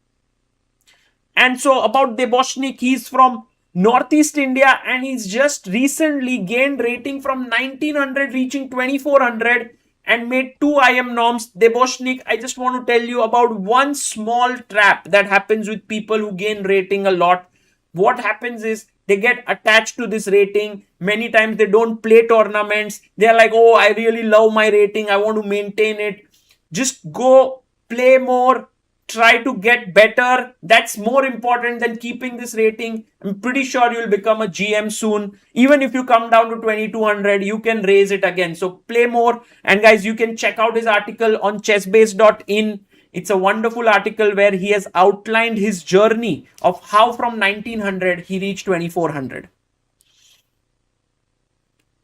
[SPEAKER 1] And so about Deboshnik, he's from Northeast India and he's just recently gained rating from 1900 reaching 2400 and made 2 IM norms. Deboshnik, I just want to tell you about one small trap that happens with people who gain rating a lot. What happens is they get attached to this rating. Many times they don't play tournaments. They're like, oh, I really love my rating. I want to maintain it. Just go play more. Try to get better. That's more important than keeping this rating. I'm pretty sure you'll become a GM soon. Even if you come down to 2200, you can raise it again. So play more. And guys, you can check out his article on chessbase.in. It's a wonderful article where he has outlined his journey of how from 1900 he reached 2400.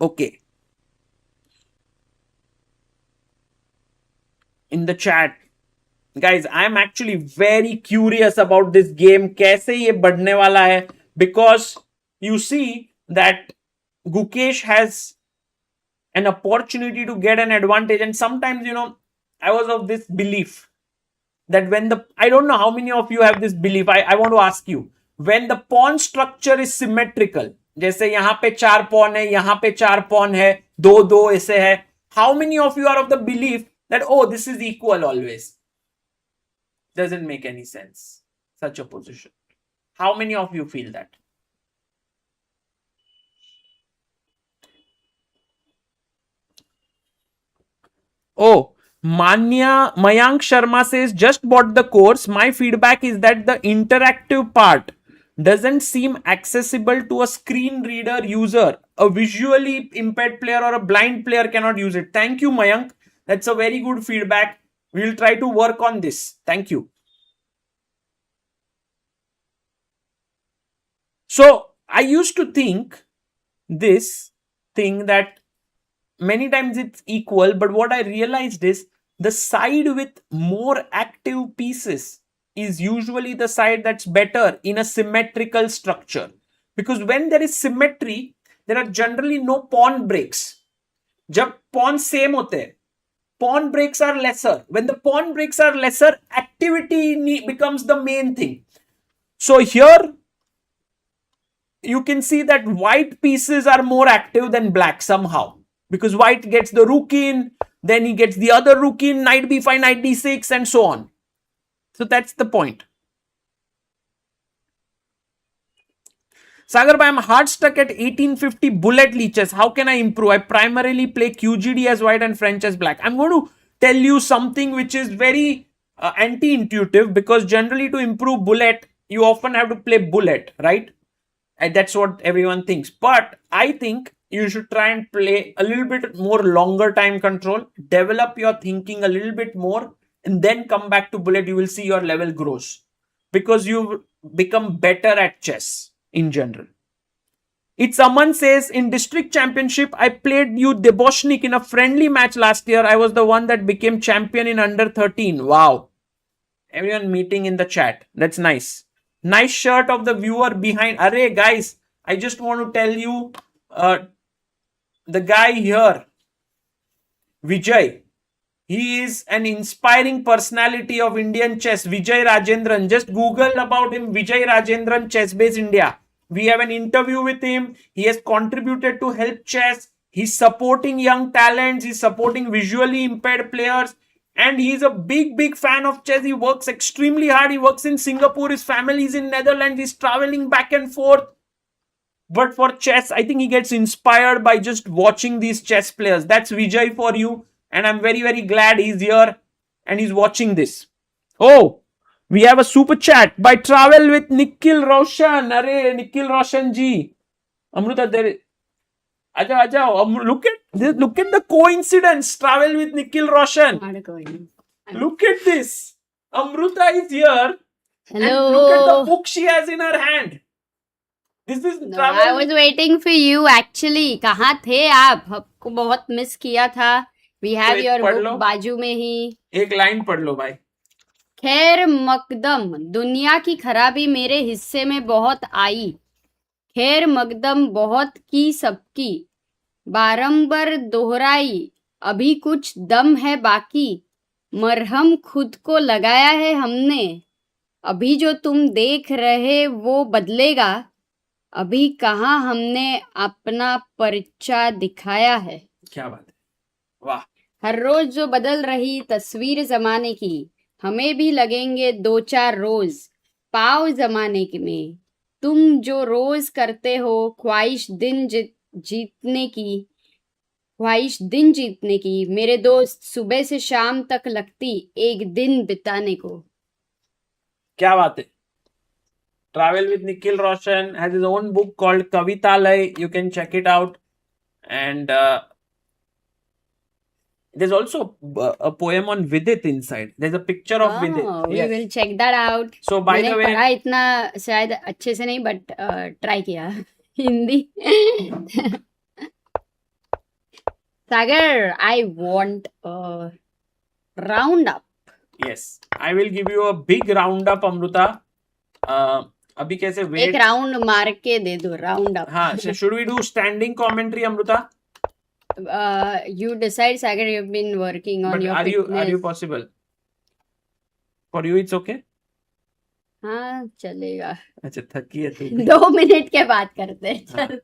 [SPEAKER 1] Okay. in the chat. Guys, I'm actually very curious about this game. कैसे ये बढ़ने वाला है? Because you see that Gukesh has an opportunity to get an advantage, and sometimes, I was of this belief that I don't know how many of you have this belief. I want to ask you, when the pawn structure is symmetrical, जैसे यहाँ पे 4 pawn है, यहाँ पे 4 pawn है, 2-2 ऐसे है, how many of you are of the belief that, oh, this is equal always? Doesn't make any sense, such a position. How many of you feel that? Oh, Mayank Sharma says, just bought the course. My feedback is that the interactive part doesn't seem accessible to a screen reader user. A visually impaired player or a blind player cannot use it. Thank you, Mayank. That's a very good feedback. We'll try to work on this. Thank you. So, I used to think this thing that many times it's equal, but what I realized is the side with more active pieces is usually the side that's better in a symmetrical structure. Because when there is symmetry, there are generally no pawn breaks. जब pawn same होते हैं, pawn breaks are lesser. When the pawn breaks are lesser, activity becomes the main thing. So here, you can see that white pieces are more active than black somehow. Because white gets the rook in, then he gets the other rook in, knight b5, knight d6, and so on. So that's the point. Sagar bhai, I'm hard stuck at 1850 bullet leeches. How can I improve? I primarily play QGD as white and French as black. I'm going to tell you something which is very anti-intuitive, because generally to improve bullet, you often have to play bullet, right? And that's what everyone thinks. But I think you should try and play a little bit more longer time control, develop your thinking a little bit more, and then come back to bullet. You will see your level grows because you become better at chess in general. It's Aman says, in district championship, I played you Deboshnik in a friendly match last year. I was the one that became champion in under 13. Wow. Everyone meeting in the chat. That's nice. Nice shirt of the viewer behind. Array, guys, I just want to tell you, the guy here, Vijay, he is an inspiring personality of Indian chess. Vijay Rajendran. Just Google about him. Vijay Rajendran, Chess Base India. We have an interview with him. He has contributed to help chess. He's supporting young talents. He's supporting visually impaired players. And he's a big fan of chess. He works extremely hard. He works in Singapore. His family is in Netherlands. He's traveling back and forth. But for chess, I think he gets inspired by just watching these chess players. That's Vijay for you. And I'm very glad he's here and he's watching this. Oh, we have a super chat by Travel with Nikhil Roshan. Arey, Nikhil Roshan ji. Amruta, there. Aja. Look at the coincidence. Travel with Nikhil Roshan. Look at this. Amruta is here.
[SPEAKER 2] Hello.
[SPEAKER 1] And look at the book she has in her hand. This is
[SPEAKER 2] No,
[SPEAKER 1] Travel.
[SPEAKER 2] I was waiting for you actually. कहाँ थे आप? आपको बहुत miss किया था. We have your book बाजू में ही.
[SPEAKER 1] एक लाइन पढ़ लो भाई.
[SPEAKER 2] खैर मकदम, दुनिया की खराबी मेरे हिस्से में बहुत आई. खैर मकदम बहुत की सबकी, बारंबार दोहराई, अभी कुछ दम है बाकी. मरहम खुद को लगाया है हमने, अभी जो तुम देख रहे वो बदलेगा. अभी कहाँ हमने अपना परिचय दिखाया है.
[SPEAKER 1] क्या बात है, वाह.
[SPEAKER 2] हर रोज जो बदल रही तस्वीर जमाने की, हमें भी लगेंगे 2-4 रोज पाव जमाने में. तुम जो रोज करते हो ख्वाहिश दिन जीतने की, मेरे दोस्त सुबह से शाम तक लगती एक दिन बिताने को.
[SPEAKER 1] क्या बात है. Travel with Nikhil Roshan has his own book called Kavitalay. You can check it out. And there's also a poem on Vidit inside. There's a picture of Vidit.
[SPEAKER 2] We will check that out.
[SPEAKER 1] So by the way,
[SPEAKER 2] मैंने पढ़ा इतना शायद अच्छे से नहीं, but try किया Hindi. Sagar, I want Roundup.
[SPEAKER 1] Yes, I will give you a big roundup, Amruta. अभी कैसे
[SPEAKER 2] एक
[SPEAKER 1] wait?
[SPEAKER 2] राउंड मार के दे दो roundup.
[SPEAKER 1] हाँ, should we do standing commentary, Amruta?
[SPEAKER 2] You decide, Sagar. You've been working on
[SPEAKER 1] But
[SPEAKER 2] your
[SPEAKER 1] are
[SPEAKER 2] fitness.
[SPEAKER 1] you possible? For you, it's okay.
[SPEAKER 2] हाँ चलेगा.
[SPEAKER 1] अच्छा, थकी है तू.
[SPEAKER 2] 2 मिनट के बाद करते हैं. चल.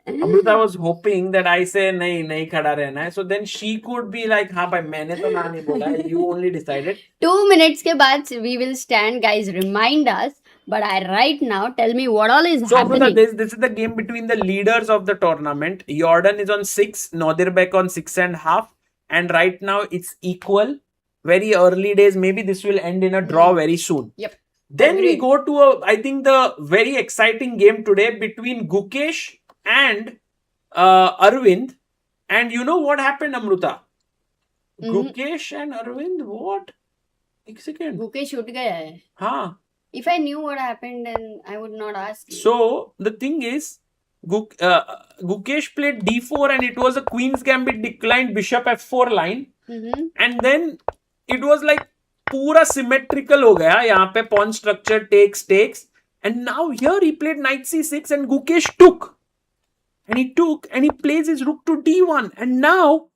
[SPEAKER 1] Amruta was hoping that I say नहीं खड़ा रहना है. So then she could be like, हाँ भाई मैंने तो ना नहीं बोला. You only decided.
[SPEAKER 2] 2 minutes के बाद we will stand, guys. Remind us. But right now, tell me what all is happening.
[SPEAKER 1] So Amruta, this is the game between the leaders of the tournament. Jorden is on 6, Nodirbek on 6.5, and right now it's equal. Very early days. Maybe this will end in a draw very soon.
[SPEAKER 2] Yep.
[SPEAKER 1] Then we go to I think the very exciting game today between Gukesh and Arvind. And you know what happened, Amruta? Gukesh and Arvind, what? एक second.
[SPEAKER 2] Gukesh उठ गया है.
[SPEAKER 1] हाँ.
[SPEAKER 2] If I knew what happened, then I would not ask you.
[SPEAKER 1] So the thing is, Gukesh played d4 and it was a queen's gambit declined bishop f4 line. And then it was like पूरा symmetrical हो गया. यहाँ पे pawn structure takes. And now here he played knight c6 and Gukesh took. And he took and he plays his rook to d1. And now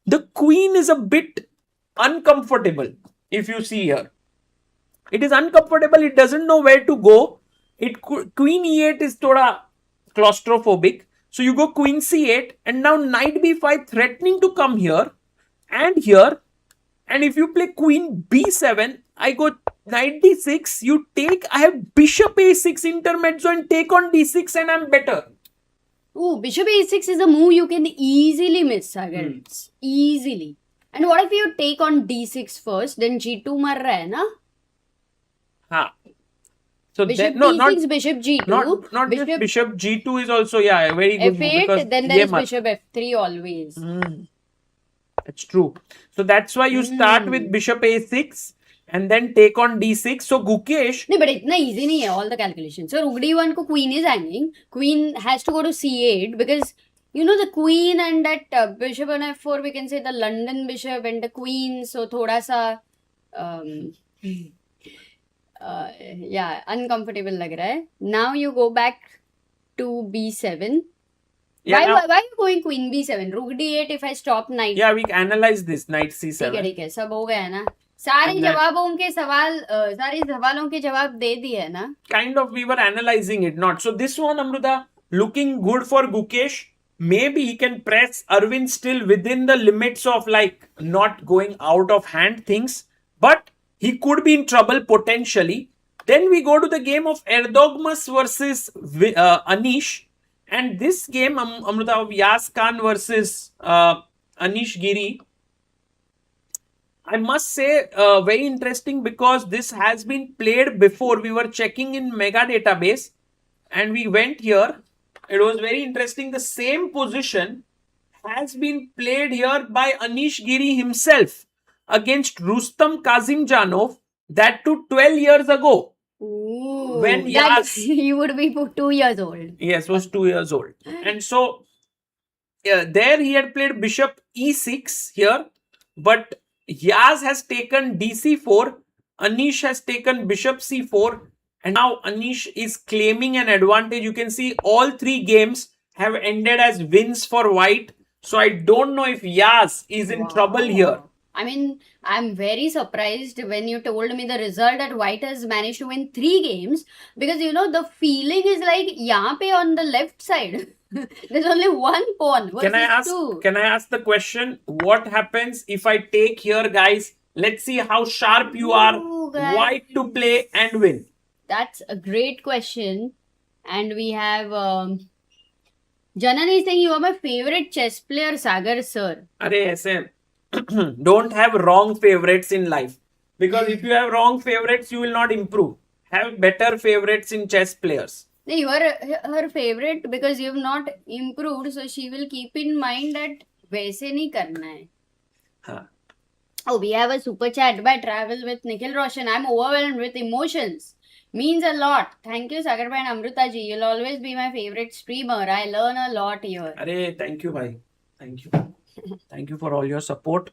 [SPEAKER 1] the queen is a bit uncomfortable. If you see here. It is uncomfortable. It doesn't know where to go. Queen e8 is thoda claustrophobic. So you go queen c8 and now knight b5 threatening to come here and here. And if you play queen b7, I go knight d6. You take. I have bishop a6 intermezzo and take on d6 and I'm better.
[SPEAKER 2] Ooh, bishop a6 is a move you can easily miss, Sagar. Easily. And what if you take on d6 first, then g2 mar raha hai na?
[SPEAKER 1] हाँ. So
[SPEAKER 2] bishop
[SPEAKER 1] then, no,
[SPEAKER 2] d6,
[SPEAKER 1] not
[SPEAKER 2] bishop g2.
[SPEAKER 1] Not
[SPEAKER 2] bishop,
[SPEAKER 1] just bishop g2 is also a very good move because
[SPEAKER 2] f8, then there is bishop f3 always.
[SPEAKER 1] That's true. So that's why you start with bishop a6 and then take on d6. So Gukesh.
[SPEAKER 2] No, but इतना easy नहीं है all the calculations. So rook d1 को queen is hanging. Queen has to go to c8 because you know the queen and that bishop on f4 we can say the London bishop and the queen. So थोड़ा सा yeah uncomfortable लग रहा है. Now you go back to b7.
[SPEAKER 1] Yeah,
[SPEAKER 2] why are you going queen b7? Rook d8 if I stop knight.
[SPEAKER 1] Yeah, we analyze this knight c7.
[SPEAKER 2] ठीक है सब हो गया ना. सारे सवालों के जवाब दे दिए ना.
[SPEAKER 1] Kind of we were analyzing it, not. So this one, Amruta, looking good for Gukesh. Maybe he can press Arvind still within the limits of like not going out of hand things. But he could be in trouble potentially. Then we go to the game of Erdogmus versus Anish. And this game, Amruta, of Yas Kaan versus Anish Giri, I must say very interesting because this has been played before. We were checking in Mega Database and we went here. It was very interesting. The same position has been played here by Anish Giri himself against Rustam Kazimjanov, that too 12 years ago.
[SPEAKER 2] Ooh,
[SPEAKER 1] when
[SPEAKER 2] he would be 2 years old.
[SPEAKER 1] Yes, was 2 years old. And so there he had played bishop e6 here, but Yaz has taken dc4, Anish has taken bishop c4, and now Anish is claiming an advantage. You can see all 3 games have ended as wins for white. So I don't know if Yaz is in trouble here.
[SPEAKER 2] I mean, I'm very surprised when you told me the result that white has managed to win 3 games because you know the feeling is like यहाँ पे on the left side there's only one pawn versus
[SPEAKER 1] Can I ask the question? What happens if I take here, guys? Let's see how sharp you are. White to play and win.
[SPEAKER 2] That's a great question. And we have Janan is saying you are my favorite chess player, Sagar sir.
[SPEAKER 1] Arey aise don't have wrong favorites in life. Because if you have wrong favorites, you will not improve. Have better favorites in chess players.
[SPEAKER 2] You are her favorite because you have not improved. So she will keep in mind that वैसे नहीं करना है.
[SPEAKER 1] हाँ.
[SPEAKER 2] Oh, we have a super chat by Travel with Nikhil Roshan. I'm overwhelmed with emotions. Means a lot. Thank you, Sagar bhai and Amruta ji. You'll always be my favorite streamer. I learn a lot here.
[SPEAKER 1] Arey, thank you, bhai. Thank you. Thank you for all your support.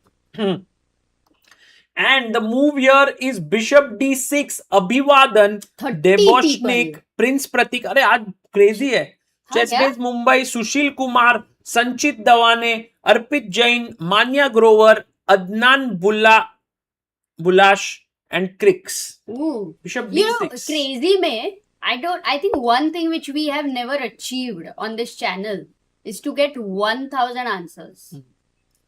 [SPEAKER 1] And the move here is Bishop D6, Abhivadan,
[SPEAKER 2] 30
[SPEAKER 1] Deboshnik,
[SPEAKER 2] people.
[SPEAKER 1] Prince Pratik. अरे आज crazy है.
[SPEAKER 2] हाँ,
[SPEAKER 1] Chess
[SPEAKER 2] क्या?
[SPEAKER 1] Base Mumbai, Sushil Kumar, Sanchit Dawane, Arpit Jain, Manya Grover, Adnan Bulash, and Crix.
[SPEAKER 2] Ooh.
[SPEAKER 1] Bishop
[SPEAKER 2] You know,
[SPEAKER 1] D6.
[SPEAKER 2] crazy mein, I think one thing which we have never achieved on this channel is to get 1000 answers.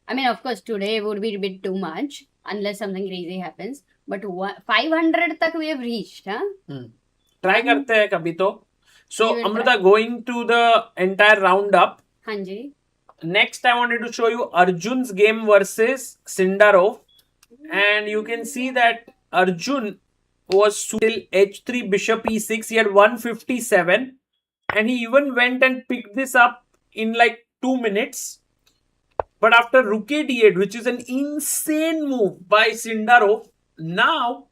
[SPEAKER 2] I mean, of course, today would be a bit too much unless something crazy happens. But 500 tak we have reached, huh?
[SPEAKER 1] Try करते हैं कभी तो. So,
[SPEAKER 2] We will
[SPEAKER 1] Amrita, going to the entire roundup.
[SPEAKER 2] हाँ जी.
[SPEAKER 1] Next, I wanted to show you Arjun's game versus Sindarov. And you can see that Arjun was till h3, bishop e6. He had 157. And he even went and picked this up in like 2 minutes. But after rook a d8, which is an insane move by Sindarov, now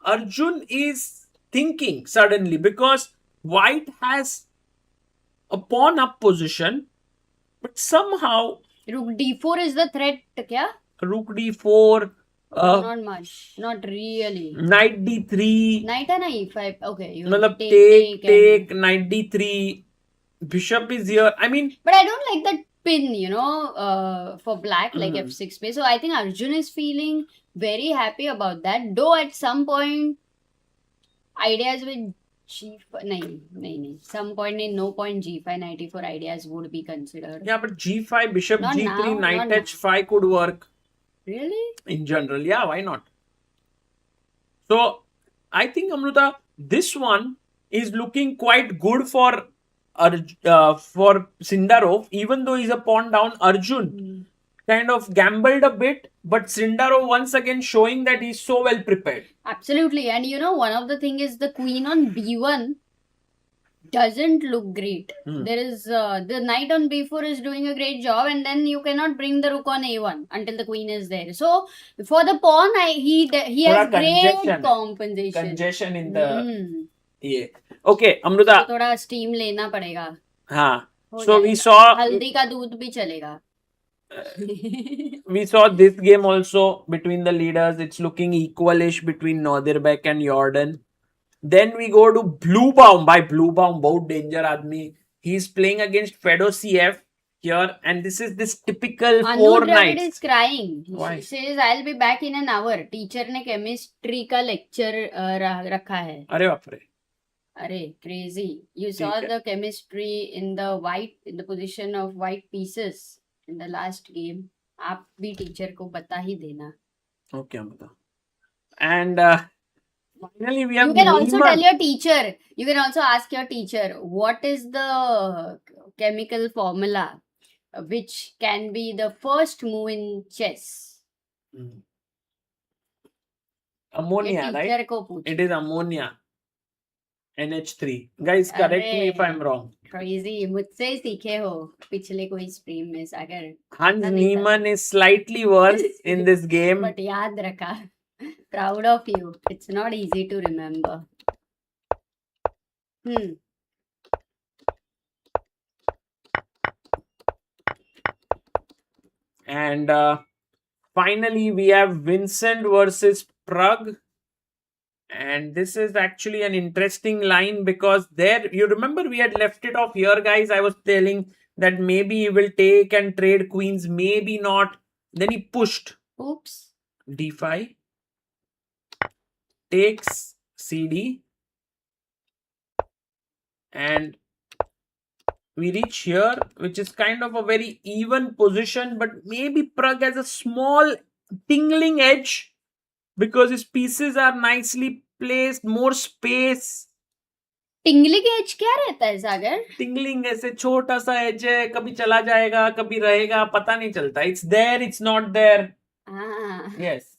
[SPEAKER 1] Arjun is thinking suddenly because white has a pawn up position, but somehow
[SPEAKER 2] Rook d4 is the threat, kya?
[SPEAKER 1] rook d4,
[SPEAKER 2] Not much. Not really.
[SPEAKER 1] knight d3,
[SPEAKER 2] Knight and e5. Okay. You
[SPEAKER 1] मतलब
[SPEAKER 2] take,
[SPEAKER 1] take, knight d3, bishop is here. I mean,
[SPEAKER 2] But I don't like that pin, for black, like f6 space. So I think Arjun is feeling very happy about that. Though at some point, ideas with g5, nahin. Some point in no point g5, knight e4 ideas would be considered.
[SPEAKER 1] yeah, but g5, bishop
[SPEAKER 2] Not
[SPEAKER 1] g3,
[SPEAKER 2] now,
[SPEAKER 1] knight
[SPEAKER 2] not
[SPEAKER 1] h5 could work.
[SPEAKER 2] Really?
[SPEAKER 1] In general, yeah, why not? So, I think, Amruta, this one is looking quite good for Sindarov, even though he's a pawn down. Arjun kind of gambled a bit, but Sindarov once again showing that he's so well prepared.
[SPEAKER 2] Absolutely. And one of the thing is the queen on b1 doesn't look great. There is the knight on b4 is doing a great job, and then you cannot bring the rook on a1 until the queen is there. So for the pawn, he has great compensation.
[SPEAKER 1] Congestion in the yeah. Okay, Amruta.
[SPEAKER 2] तो थोड़ा steam लेना पड़ेगा.
[SPEAKER 1] हाँ. So we saw
[SPEAKER 2] हल्दी का दूध भी चलेगा.
[SPEAKER 1] We saw this game also between the leaders. It's looking equalish between Nodirbek and Jorden. Then we go to Bluebaum. By Bluebaum, बहुत danger आदमी. He's playing against Fedoseev here, and this is this typical four knights.
[SPEAKER 2] is crying.
[SPEAKER 1] Why?
[SPEAKER 2] He says, "I'll be back in an hour." Teacher ने chemistry का lecture रखा है.
[SPEAKER 1] अरे बाप रे.
[SPEAKER 2] अरे crazy. You saw the chemistry in the position of white pieces in the last game. आप भी teacher को बता ही देना.
[SPEAKER 1] Okay, Amrita. And finally, we have.
[SPEAKER 2] You can also
[SPEAKER 1] Niemann.
[SPEAKER 2] tell your teacher. You can also ask your teacher what is the chemical formula which can be the first move in chess.
[SPEAKER 1] Ammonia, right?
[SPEAKER 2] teacher को पूछ.
[SPEAKER 1] It is ammonia. NH3. Guys, correct me if I'm wrong.
[SPEAKER 2] Crazy. मुझसे ही सीखे हो पिछले कोई stream में सागर.
[SPEAKER 1] Hans Niemann is slightly worse in this game.
[SPEAKER 2] But याद रखा. Proud of you. It's not easy to remember.
[SPEAKER 1] And finally, we have Vincent versus Pragg. And this is actually an interesting line because there, you remember we had left it off here, guys. I was telling that maybe he will take and trade queens, maybe not. Then he pushed.
[SPEAKER 2] Oops.
[SPEAKER 1] D5. Takes CD. And we reach here, which is kind of a very even position, but maybe Pragg has a small tingling edge because his pieces are nicely placed, more space.
[SPEAKER 2] tingling edge क्या रहता है सागर?
[SPEAKER 1] Tingling ऐसे छोटा सा edge है, कभी चला जाएगा, कभी रहेगा, पता नहीं चलता. It's there, it's not there. Yes.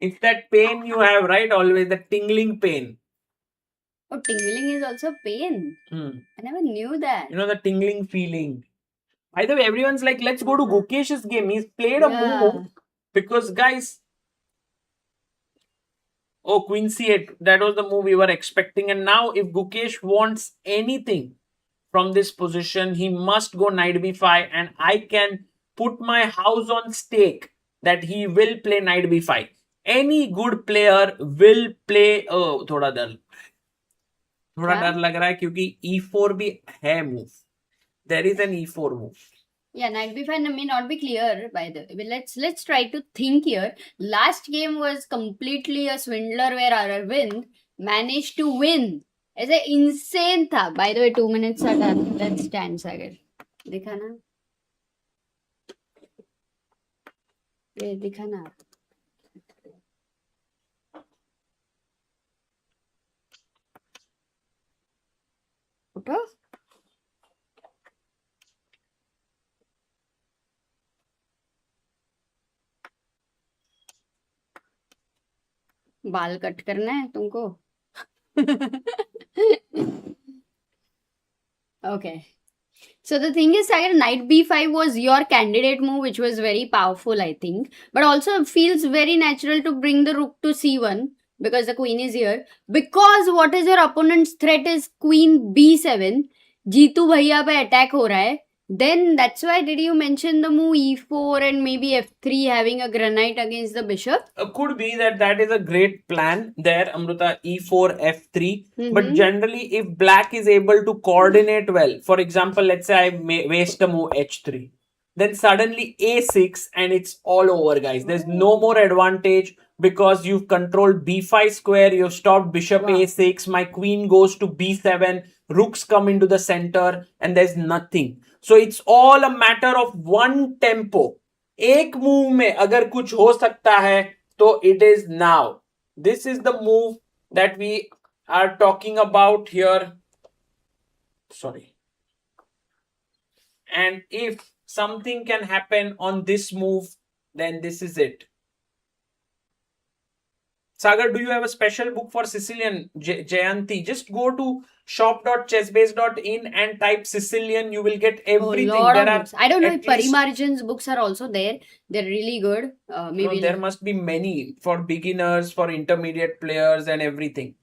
[SPEAKER 1] It's that pain you have, right? Always the tingling pain.
[SPEAKER 2] Oh, tingling is also pain. I never knew that.
[SPEAKER 1] You know, the tingling feeling. By the way, everyone's like, let's go to Gukesh's game. He's played a move because, guys, Queen C8, that was the move we were expecting. And now, if Gukesh wants anything from this position, he must go knight b5, and I can put my house on stake that he will play knight b5. Any good player will play. थोड़ा डर लग रहा है क्योंकि e4 भी है move. There is an e4 move.
[SPEAKER 2] Yeah, knight b5 may not be clear by the way. Let's try to think here. Last game was completely a swindler where Aravindh managed to win. ऐसे insane था. By the way, 2 minutes are done. Let's stand Sagar. दिखा ना? ये दिखा ना? उठो. बाल cut करना है तुमको. Okay. So the thing is, Sagar, knight b5 was your candidate move, which was very powerful, I think. But also feels very natural to bring the rook to c1 because the queen is here. Because what is your opponent's threat is queen b7. Jitu भैया पे attack हो रहा है. Then that's why did you mention the move e4 and maybe f3 having a granite against the bishop?
[SPEAKER 1] Could be that is a great plan there, Amruta. E4, f3. But generally, if black is able to coordinate well, for example, let's say I waste a move h3, then suddenly a6 and it's all over, guys. There's no more advantage because you've controlled b5 square, you've stopped bishop a6, my queen goes to b7, rooks come into the center and there's nothing. So it's all a matter of one tempo. एक move में अगर कुछ हो सकता है तो it is now. This is the move that we are talking about here. Sorry. And if something can happen on this move, then this is it. Sagar, do you have a special book for Sicilian? Jayanti, just go to shop.chessbase.in and type Sicilian. You will get everything.
[SPEAKER 2] There are books. I don't know if Parimarjan's books are also there. They're really good. Maybe
[SPEAKER 1] no, there must be many for beginners, for intermediate players and everything.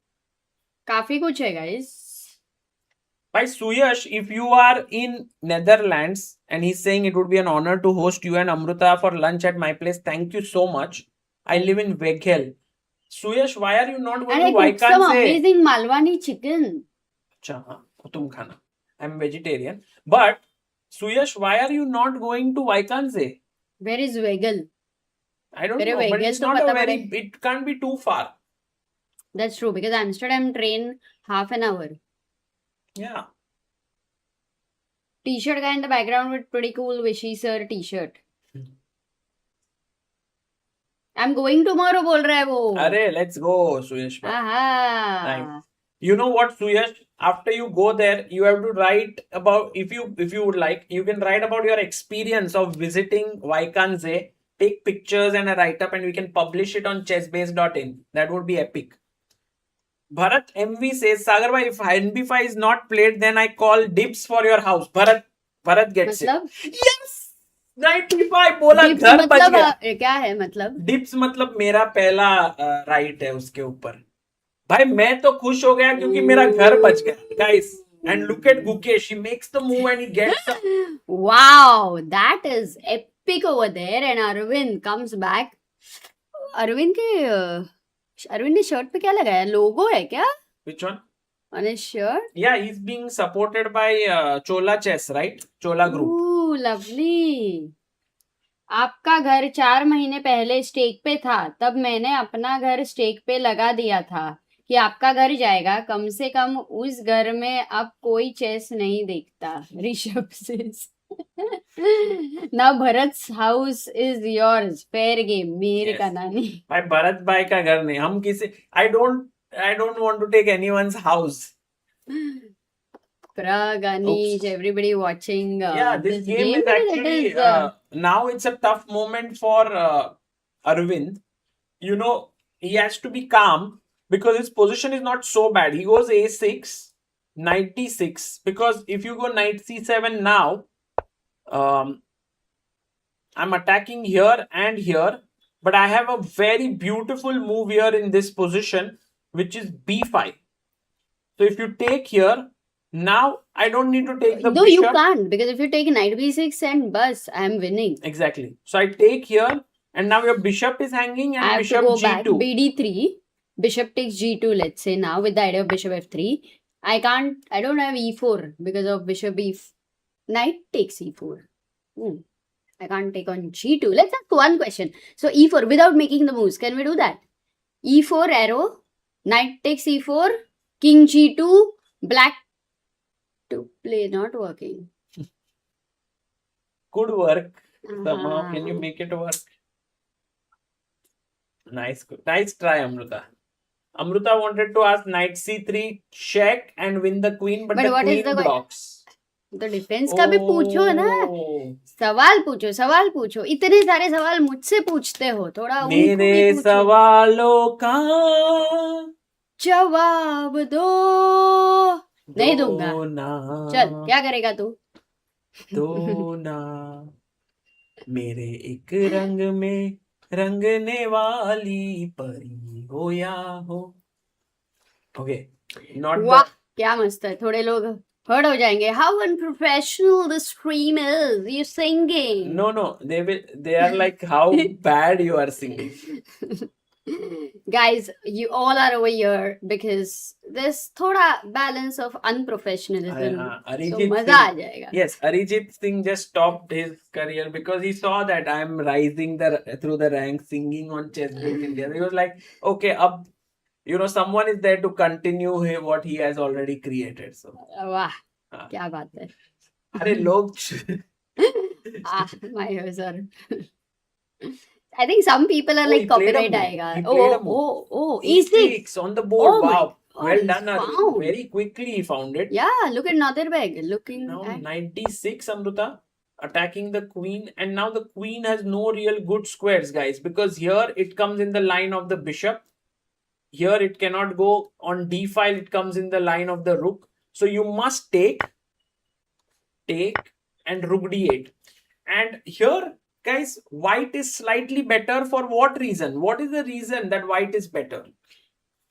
[SPEAKER 2] काफी कुछ है, guys.
[SPEAKER 1] By Suyash, if you are in Netherlands and he's saying it would be an honor to host you and Amruta for lunch at my place, thank you so much. I live in Wijk. Suyash, why are you not going to Wijk?
[SPEAKER 2] I cooked some amazing Malwani chicken.
[SPEAKER 1] Tum khana. I'm vegetarian. But Suyash, why are you not going to Wijk?
[SPEAKER 2] Where is Weigel?
[SPEAKER 1] I don't know, but it's not a very. It can't be too far.
[SPEAKER 2] That's true because Amsterdam train half an hour.
[SPEAKER 1] Yeah.
[SPEAKER 2] T-shirt guy in the background with pretty cool Vishy sir T-shirt. I'm going tomorrow, बोल रहा है वो.
[SPEAKER 1] अरे, let's go, Suyash.
[SPEAKER 2] Nice.
[SPEAKER 1] You know what, Suyash? After you go there, you have to write about, if you would like, you can write about your experience of visiting Wijk. Take pictures and a write-up and we can publish it on chessbase.in. That would be epic. Bharat MV says, Sagar bhai, if NB5 is not played, then I call dibs for your house. Bharat gets it. Yes! 95 बोला घर बच गया.
[SPEAKER 2] क्या है मतलब?
[SPEAKER 1] Dips मतलब मेरा पहला राइट है उसके ऊपर. भाई मैं तो खुश हो गया क्योंकि मेरा घर बच गया. Guys, and look at Gukesh. He makes the move and he gets up.
[SPEAKER 2] Wow, that is epic over there. And Arvind comes back. Arvind ने शर्ट पे क्या लगाया? लोगो है क्या?
[SPEAKER 1] Which one?
[SPEAKER 2] On his shirt?
[SPEAKER 1] Yeah, he's being supported by Chola Chess, right? Chola Group.
[SPEAKER 2] Ooh, lovely. आपका घर 4 महीने पहले स्टेक पे था, तब मैंने अपना घर स्टेक पे लगा दिया था कि आपका घर जाएगा. कम से कम उस घर में अब कोई चेस नहीं देखता. Rishabh says. Now Bharat's house is yours. Fair game. मेरे का नानी.
[SPEAKER 1] भाई भरत भाई का घर नहीं. हम किसी I don't want to take anyone's house.
[SPEAKER 2] Pragg, Anish, everybody watching.
[SPEAKER 1] This game is actually now it's a tough moment for Arvind. You know, he has to be calm because his position is not so bad. He goes a6, knight d6. Because if you go knight c7 now, I'm attacking here and here. But I have a very beautiful move here in this position, which is b5. So if you take here, now I don't need to take the bishop.
[SPEAKER 2] You can't, because if you take knight b6 and bus, I am winning.
[SPEAKER 1] Exactly. So I take here And now your bishop is hanging and
[SPEAKER 2] I have
[SPEAKER 1] bishop
[SPEAKER 2] to go
[SPEAKER 1] g2.
[SPEAKER 2] back. BD3. Bishop takes g2, let's say now, with the idea of bishop f3. I don't have e4 because of bishop e4. Knight takes e4. I can't take on g2. Let's ask one question. So e4 without making the moves. Can we do that? e4 arrow. Knight takes e4. King g2. Black to play. Not working.
[SPEAKER 1] Could work. Somehow. Can you make it work? Nice try, Amruta. Amruta wanted to ask knight c3 check and win the queen, but the queen blocks.
[SPEAKER 2] तो defence का भी पूछो ना, सवाल पूछो. इतने सारे सवाल मुझसे पूछते हो, थोड़ा
[SPEAKER 1] मेरे सवालों का
[SPEAKER 2] जवाब दो. नहीं दूंगा. चल, क्या करेगा तू?
[SPEAKER 1] दो ना मेरे एक रंग में रंगने वाली परी हो या हो. Okay, not.
[SPEAKER 2] वाह, क्या मस्त है. थोड़े लोग hurt हो जाएंगे. How unprofessional the stream is. You're singing.
[SPEAKER 1] No. They are like how bad you are singing.
[SPEAKER 2] Guys, you all are over here because there's thoda balance of unprofessionalism. So मजा आ जाएगा.
[SPEAKER 1] Yes, Arijit Singh just stopped his career because he saw that I'm rising through the ranks, singing on Chess Break India. He was like, okay, someone is there to continue what he has already created. So
[SPEAKER 2] वाह, क्या बात है.
[SPEAKER 1] अरे लोग
[SPEAKER 2] my ears are. I think some people are like copyright aayega. Oh, E6
[SPEAKER 1] on the board.
[SPEAKER 2] Oh
[SPEAKER 1] wow,
[SPEAKER 2] God,
[SPEAKER 1] well done.
[SPEAKER 2] found.
[SPEAKER 1] Very quickly he found it.
[SPEAKER 2] Yeah, look at Nodirbek looking
[SPEAKER 1] Now
[SPEAKER 2] at
[SPEAKER 1] 96, Amruta, attacking the queen, and now the queen has no real good squares, guys, because here it comes in the line of the bishop. Here it cannot go on d file, it comes in the line of the rook. So you must take, and rook d8. And here, guys, white is slightly better for what reason? What is the reason that white is better?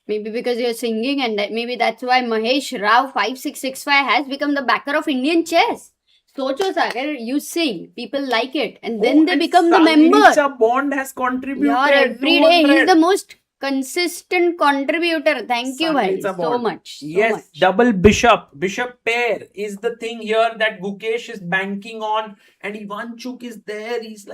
[SPEAKER 2] Maybe because you're singing, and maybe that's why Mahesh Rao 5665 has become the backer of Indian chess. Socho Sagar, you sing, people like it, and then they become the member.
[SPEAKER 1] Sangeeta Bond has contributed.
[SPEAKER 2] Yeah, every day he's the most consistent contributor. Thank you, bhai, so much.
[SPEAKER 1] Yes, double bishop pair is the thing here that Gukesh is banking on, and Ivanchuk is there. He's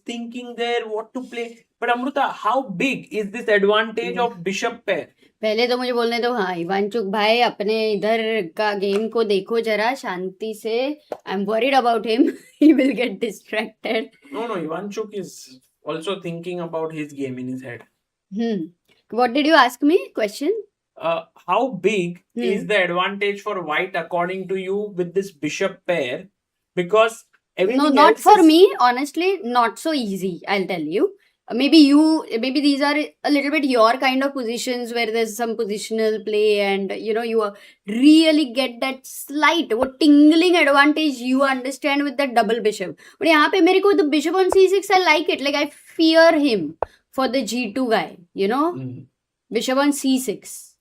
[SPEAKER 1] thinking there what to play. But Amruta, how big is this advantage of bishop pair?
[SPEAKER 2] पहले तो मुझे बोलने दो. हाँ, इवांचुक भाई, अपने इधर का गेम को देखो जरा शांति से. I'm worried about him. He will get distracted.
[SPEAKER 1] No, Ivanchuk is also thinking about his game in his head.
[SPEAKER 2] What did you ask me? Question?
[SPEAKER 1] How big is the advantage for white according to you with this bishop pair? Because
[SPEAKER 2] no, not for me. Honestly, not so easy. I'll tell you. Maybe these are a little bit your kind of positions where there's some positional play, and you really get that slight, what tingling advantage you understand with that double bishop. But यहाँ पे मेरे को the bishop on c6, I like it. Like I fear him for the g2 guy. Bishop on c6.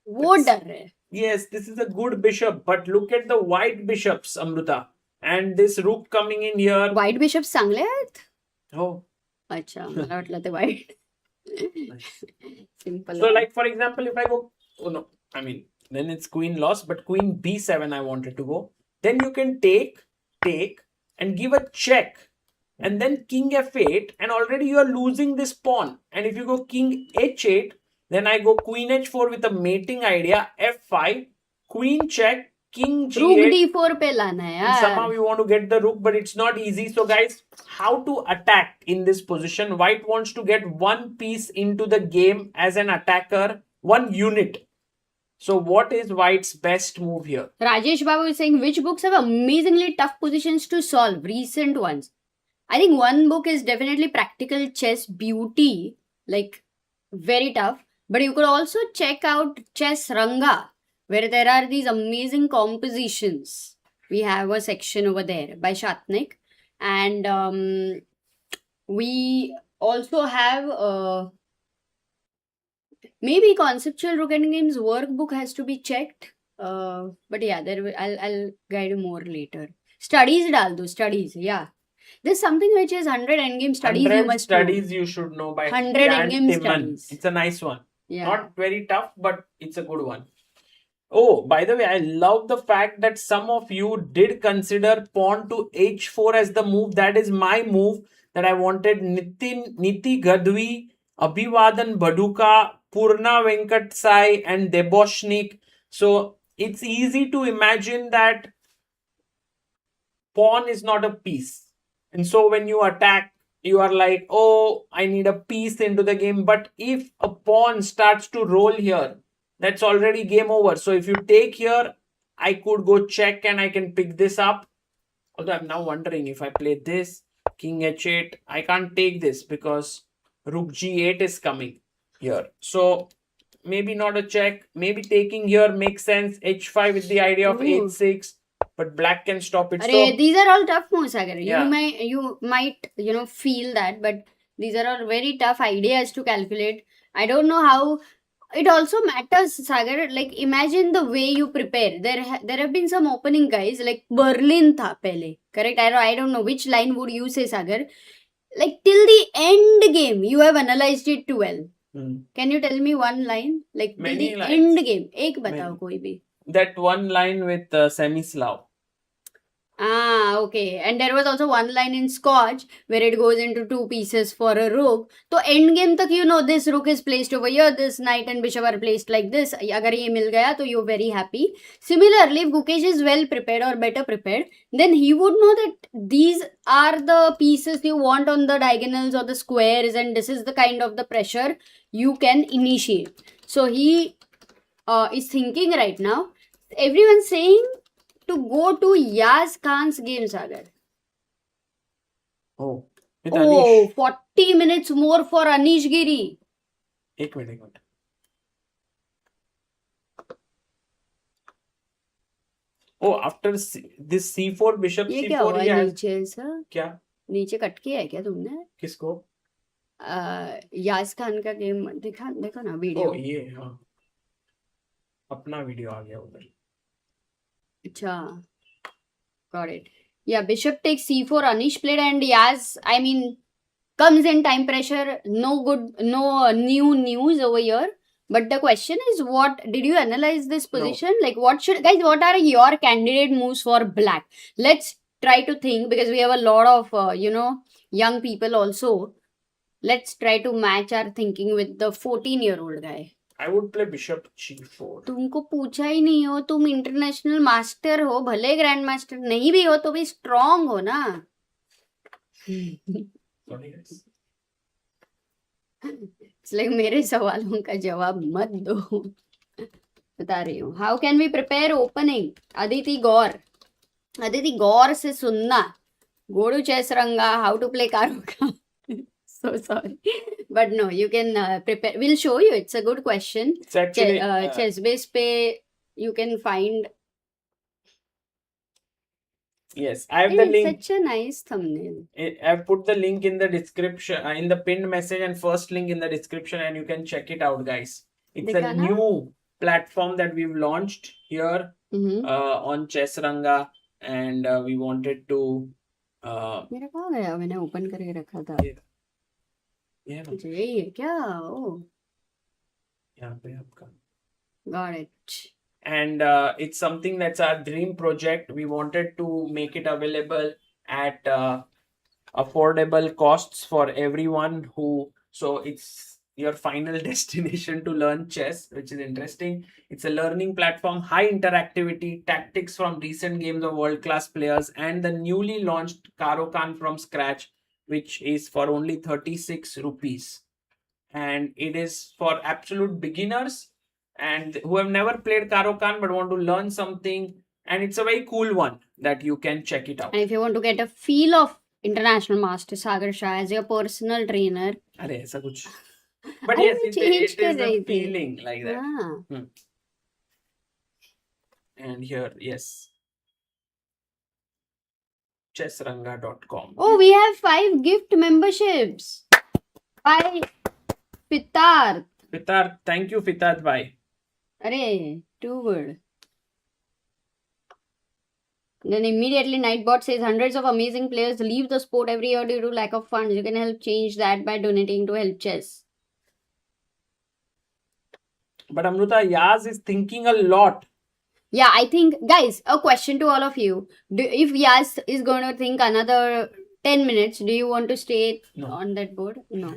[SPEAKER 2] वो डर है.
[SPEAKER 1] Yes, this is a good bishop, but look at the white bishops, Amruta, and this rook coming in here.
[SPEAKER 2] White bishops चांगले आहेत.
[SPEAKER 1] Oh.
[SPEAKER 2] अच्छा, मला वाटलं ते white. Simple.
[SPEAKER 1] So like for example, if I go, then it's queen lost, but queen b7 I wanted to go. Then you can take and give a check, and then king f8, and already you are losing this pawn. And if you go king h8, then I go queen h4 with a mating idea, f5, queen check, king g8.
[SPEAKER 2] Rook d4 पे लाना है यार.
[SPEAKER 1] Somehow you want to get the rook, but it's not easy. So guys, how to attack in this position? White wants to get one piece into the game as an attacker, one unit. So what is white's best move here?
[SPEAKER 2] Rajesh Babu is saying, which books have amazingly tough positions to solve? Recent ones. I think one book is definitely Practical Chess Beauty. Like, very tough. But you could also check out Chess Ranga, where there are these amazing compositions. We have a section over there by Shatnik. And we also have maybe Conceptual Rook Endgame's workbook has to be checked. But yeah, I'll guide you more later. Studies डाल दो, studies, yeah. There's something which is 100 endgame studies
[SPEAKER 1] 100
[SPEAKER 2] you must
[SPEAKER 1] studies you should know by
[SPEAKER 2] 100
[SPEAKER 1] Jan
[SPEAKER 2] endgame
[SPEAKER 1] Timman.
[SPEAKER 2] studies.
[SPEAKER 1] It's a nice one.
[SPEAKER 2] Yeah.
[SPEAKER 1] Not very tough, but it's a good one. Oh, by the way, I love the fact that some of you did consider pawn to h4 as the move. That is my move that I wanted. Niti Gadvi, Abhivadan Baduka, Purna Venkat Sai, and Deboshnik. So it's easy to imagine that pawn is not a piece. And so when you attack, you are like, oh, I need a piece into the game. But if a pawn starts to roll here, that's already game over. So if you take here, I could go check and I can pick this up. Although I'm now wondering if I play this, king h8, I can't take this because rook g8 is coming here. So maybe not a check. Maybe taking here makes sense. h5 with the idea of
[SPEAKER 2] Ooh.
[SPEAKER 1] h6. But black can stop it.
[SPEAKER 2] Arey,
[SPEAKER 1] So
[SPEAKER 2] these are all tough moves, Sagar.
[SPEAKER 1] Yeah.
[SPEAKER 2] You might feel that, but these are all very tough ideas to calculate. I don't know how. It also matters, Sagar. Like, imagine the way you prepare. There have been some opening guys like Berlin tha pehle. Correct? I don't know which line would you say, Sagar. Like till the end game, you have analyzed it too well. Can you tell me one line? Like till
[SPEAKER 1] Many
[SPEAKER 2] the
[SPEAKER 1] lines.
[SPEAKER 2] end game. Ek batao
[SPEAKER 1] Many.
[SPEAKER 2] koi bhi.
[SPEAKER 1] that one line with Semislav.
[SPEAKER 2] Ah, okay. And there was also one line in Scotch where it goes into two pieces for a rook. So end game tak this rook is placed over here, this knight and bishop are placed like this. Agar ye mil gaya, to you're very happy. Similarly, if Gukesh is well prepared or better prepared, then he would know that these are the pieces you want on the diagonals or the squares, and this is the kind of the pressure you can initiate. So he is thinking right now. Everyone's saying to go to Yaz Khan's game, Sagar.
[SPEAKER 1] Oh, with
[SPEAKER 2] Oh,
[SPEAKER 1] Anish.
[SPEAKER 2] 40 minutes more for Anish Giri.
[SPEAKER 1] एक minute. Oh, after this c4 bishop
[SPEAKER 2] ये
[SPEAKER 1] c4
[SPEAKER 2] क्या हुआ
[SPEAKER 1] he has
[SPEAKER 2] नीचे ऐसा?
[SPEAKER 1] क्या?
[SPEAKER 2] नीचे cut किया है क्या तुमने?
[SPEAKER 1] किसको?
[SPEAKER 2] याज खान का गेम देखो ना वीडियो.
[SPEAKER 1] Oh, ये हाँ. अपना वीडियो आ गया उधर.
[SPEAKER 2] अच्छा. Got it. Yeah, bishop takes c4. Anish played and Yaz, I mean, comes in time pressure. No new news over here. But the question is, what did you analyze this position? Like, what are your candidate moves for black? Let's try to think, because we have a lot of young people also. Let's try to match our thinking with the 14-year-old guy.
[SPEAKER 1] I would play bishop g4.
[SPEAKER 2] तुमको पूछा ही नहीं हो, तुम international master हो, भले grand master नहीं भी हो तो भी स्ट्रांग हो ना.
[SPEAKER 1] Sorry guys.
[SPEAKER 2] It's like मेरे सवालों का जवाब मत दो. बता रही हूँ. How can we prepare opening? Aditi Gaur से सुनना. Go to Chess Ranga. How to play Karuka. So sorry, but no, you can prepare. We'll show you. It's a good question.
[SPEAKER 1] It's actually
[SPEAKER 2] Chessbase pe you can find.
[SPEAKER 1] Yes, I have the
[SPEAKER 2] It's
[SPEAKER 1] link.
[SPEAKER 2] such a nice thumbnail.
[SPEAKER 1] I've put the link in the description, in the pinned message and first link in the description, and you can check it out, guys. It's a new platform that we've launched here on Chess Ranga, and we wanted to.
[SPEAKER 2] मेरा कहाँ गया? मैंने open करके रखा था.
[SPEAKER 1] Yeah.
[SPEAKER 2] यही है क्या? Oh.
[SPEAKER 1] यहाँ पे आपका.
[SPEAKER 2] Got it.
[SPEAKER 1] And it's something that's our dream project. We wanted to make it available at affordable costs for everyone who. So it's your final destination to learn chess, which is interesting. It's a learning platform, high interactivity, tactics from recent games of world-class players, and the newly launched Kaan from scratch, which is for only 36 rupees. And it is for absolute beginners and who have never played Kaan but want to learn something. And it's a very cool one that you can check it out.
[SPEAKER 2] And if you want to get a feel of international master Sagar Shah as your personal trainer.
[SPEAKER 1] अरे ऐसा कुछ. But yes, it is a feeling like that. And here, yes. chessranga.com.
[SPEAKER 2] Oh, we have 5 gift memberships by Pitarth.
[SPEAKER 1] Pitarth, thank you, Pitarth bhai.
[SPEAKER 2] Arey, too good. Then immediately Nightbot says hundreds of amazing players leave the sport every year due to lack of funds. You can help change that by donating to Help Chess.
[SPEAKER 1] But Amruta, Yaz is thinking a lot.
[SPEAKER 2] Yeah, I think, guys, a question to all of you. If Yaz is going to think another 10 minutes, do you want to stay on that board? No.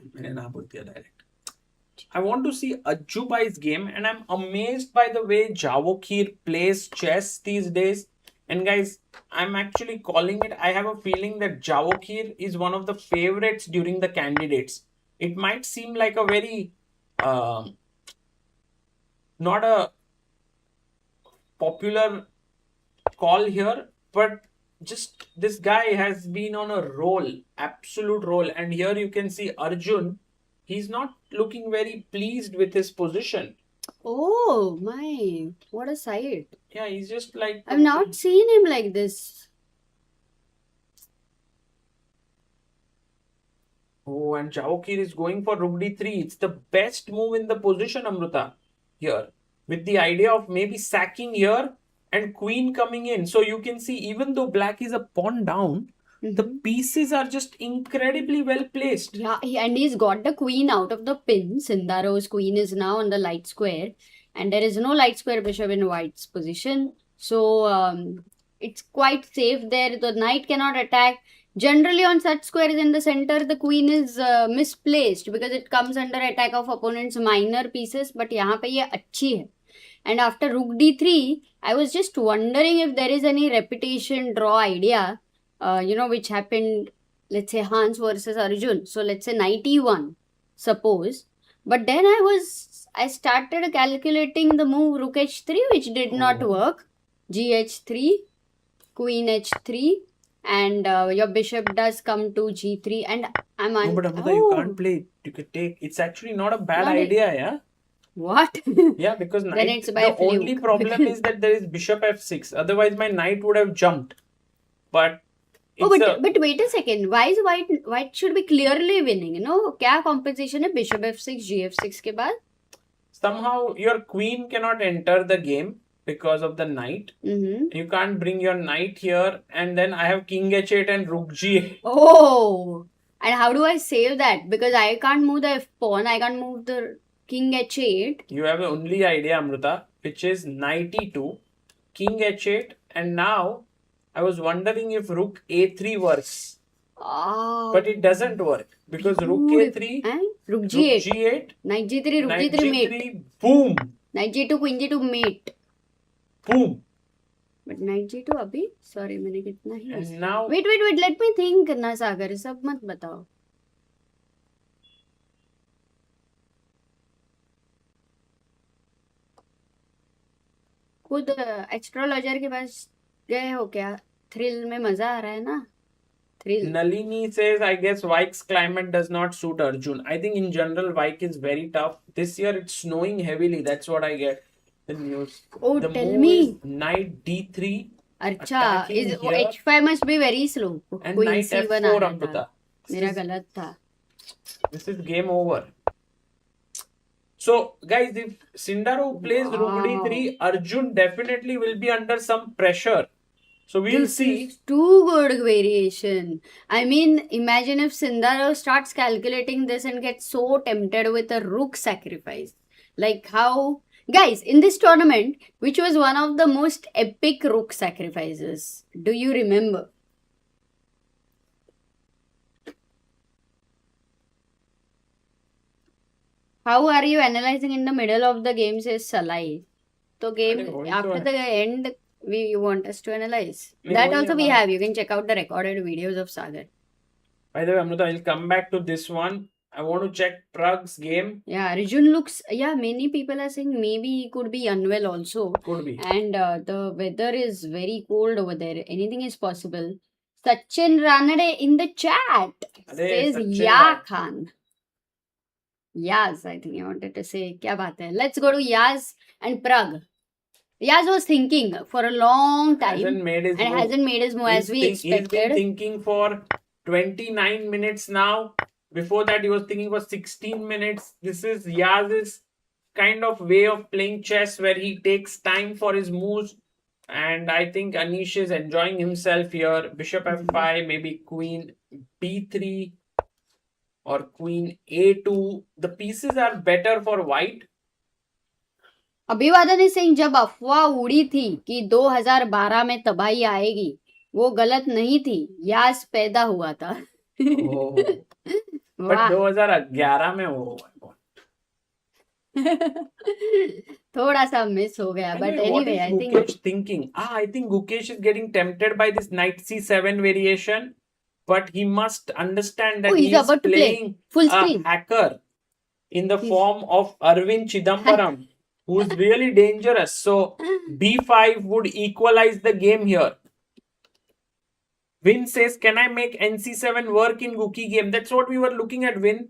[SPEAKER 1] I want to see Ajubai's game, and I'm amazed by the way Javokhir plays chess these days. And guys, I'm actually calling it. I have a feeling that Javokhir is one of the favorites during the candidates. It might seem like a very not a popular call here, but just this guy has been on a roll, absolute roll. And here you can see Arjun. He's not looking very pleased with his position.
[SPEAKER 2] Oh my, what a sight.
[SPEAKER 1] Yeah, he's just like...
[SPEAKER 2] I've not seen him like this.
[SPEAKER 1] Oh, and Javokhir is going for Rook D3. It's the best move in the position, Amruta, here. With the idea of maybe sacking here and queen coming in. So you can see, even though black is a pawn down, the pieces are just incredibly well placed.
[SPEAKER 2] Yeah, and he's got the queen out of the pin. Sindarov's queen is now on the light square. And there is no light square bishop in white's position. So it's quite safe there. The knight cannot attack. Generally on such squares in the center, the queen is misplaced because it comes under attack of opponent's minor pieces. But यहाँ पे ये अच्छी है. And after Rook D3, I was just wondering if there is any repetition draw idea, which happened, let's say, Hans versus Arjun. So let's say Knight E1, suppose. But then I started calculating the move Rook H3, which did not work. GH3, Queen H3, and your bishop does come to G3. And I'm
[SPEAKER 1] No, but Amruta, you can't play it. You could take... It's actually not a bad idea, yeah?
[SPEAKER 2] What?
[SPEAKER 1] Yeah, because
[SPEAKER 2] Then it's by
[SPEAKER 1] the only problem is that there is bishop f6. Otherwise, my knight would have jumped. But
[SPEAKER 2] but wait a second. Why is white should be clearly winning? क्या compensation है bishop f6 gf6 के बाद?
[SPEAKER 1] Somehow your queen cannot enter the game because of the knight. You can't bring your knight here, and then I have king h8 and rook g8.
[SPEAKER 2] Oh, and how do I save that? Because I can't move the f pawn. I can't move the king h8.
[SPEAKER 1] You have the only idea, Amruta, which is knight e2, king h8, and now I was wondering if rook a3 works.
[SPEAKER 2] Oh.
[SPEAKER 1] But it doesn't work because rook a3,
[SPEAKER 2] rook g8,
[SPEAKER 1] g8,
[SPEAKER 2] knight g3, rook
[SPEAKER 1] knight
[SPEAKER 2] g3
[SPEAKER 1] g3,
[SPEAKER 2] mate.
[SPEAKER 1] boom.
[SPEAKER 2] Knight g2, queen g2 mate.
[SPEAKER 1] Boom.
[SPEAKER 2] But knight g2 अभी, sorry मैंने कितना ही.
[SPEAKER 1] And now...
[SPEAKER 2] Wait, let me think ना सागर, सब मत बताओ. खुद astrologer के पास गए हो क्या? थ्रिल में मजा आ रहा है ना? Thrill.
[SPEAKER 1] Nalini says, I guess Wike's climate does not suit Arjun. I think in general Wike is very tough. This year it's snowing heavily. That's what I get the news.
[SPEAKER 2] Oh,
[SPEAKER 1] the
[SPEAKER 2] tell
[SPEAKER 1] move
[SPEAKER 2] me.
[SPEAKER 1] Is knight d3.
[SPEAKER 2] अच्छा, h5 must be very slow.
[SPEAKER 1] And knight f4, Amruta.
[SPEAKER 2] मेरा गलत था.
[SPEAKER 1] This is game over. So, guys, if Sindarov plays rook d3, Arjun definitely will be under some pressure. So, we'll see.
[SPEAKER 2] Too good variation. I mean, imagine if Sindarov starts calculating this and gets so tempted with a rook sacrifice. Like how... Guys, in this tournament, which was one of the most epic rook sacrifices, do you remember? How are you analyzing in the middle of the game, says Salai. So game, after the end, you want us to analyze. That also we have. You can check out the recorded videos of Sagar.
[SPEAKER 1] By the way, Amruta, I'll come back to this one. I want to check Pragg's game.
[SPEAKER 2] Yeah, Arjun looks... Yeah, many people are saying maybe he could be unwell also.
[SPEAKER 1] Could be.
[SPEAKER 2] And the weather is very cold over there. Anything is possible. Sachin Ranade in the chat says, yeah, Kaan. Yaz, I think I wanted to say. Kya baat hai? Let's go to Yaz and Pragg. Yaz was thinking for a long time. Hasn't made his move as we expected.
[SPEAKER 1] He's been thinking for 29 minutes now. Before that, he was thinking for 16 minutes. This is Yaz's kind of way of playing chess where he takes time for his moves. And I think Anish is enjoying himself here. Bishop f5, maybe queen b3 or queen a2. The pieces are better for white.
[SPEAKER 2] अभिवादन सिंह, जब अफवाह उड़ी थी कि 2012 में तबाही आएगी, वो गलत नहीं थी, यास पैदा हुआ था.
[SPEAKER 1] बट 2011 में वो
[SPEAKER 2] थोड़ा सा मिस हो गया. But
[SPEAKER 1] anyway,
[SPEAKER 2] anyway,
[SPEAKER 1] what is Gukesh thinking? I think Gukesh is getting tempted by this knight c7 variation, but he must understand that he is playing
[SPEAKER 2] full
[SPEAKER 1] a
[SPEAKER 2] screen
[SPEAKER 1] hacker in the form of Arvind Chithambaram, who is really dangerous. So b5 would equalize the game here. Vin says, can I make nc7 work in Guki game? That's what we were looking at, Vin.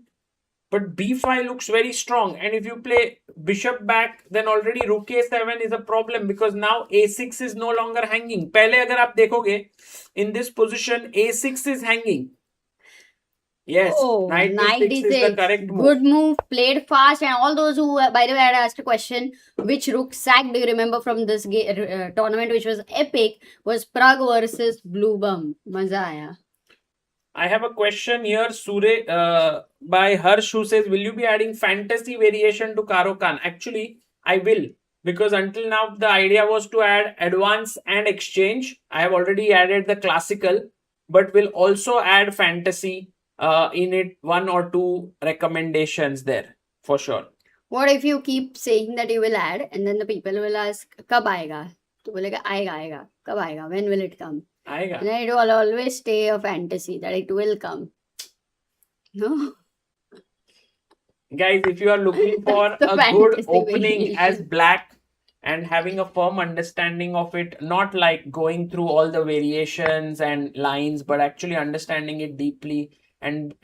[SPEAKER 1] But b5 looks very strong. And if you play bishop back, then already rook a7 is a problem because now a6 is no longer hanging. Pehle agar aap dekhoge, in this position, a6 is hanging. Yes, knight d6 is the correct move.
[SPEAKER 2] Good move, played fast. And all those who, by the way, had asked a question, which rook sack do you remember from this tournament, which was epic, was Pragg versus Bluebaum. Maza aaya.
[SPEAKER 1] I have a question here, by Harsh, who says, will you be adding fantasy variation to Karo Kaan? Actually, I will, because until now the idea was to add advance and exchange. I have already added the classical, but will also add fantasy in it, 1 or 2 recommendations there for sure.
[SPEAKER 2] What if you keep saying that you will add and then the people will ask, कब आएगा? तो बोलेगा आएगा. कब आएगा? When will it come?
[SPEAKER 1] आएगा.
[SPEAKER 2] And then it will always stay a fantasy that it will come. No?
[SPEAKER 1] Guys, if you are looking for a good opening as black and having a firm understanding of it, not like going through all the variations and lines, but actually understanding it deeply and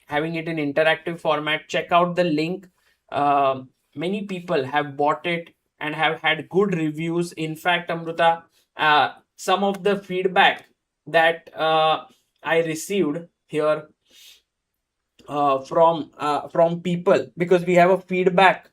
[SPEAKER 1] having it in interactive format, check out the link. Many people have bought it and have had good reviews. In fact, Amruta, some of the feedback that I received here from people, because we have a feedback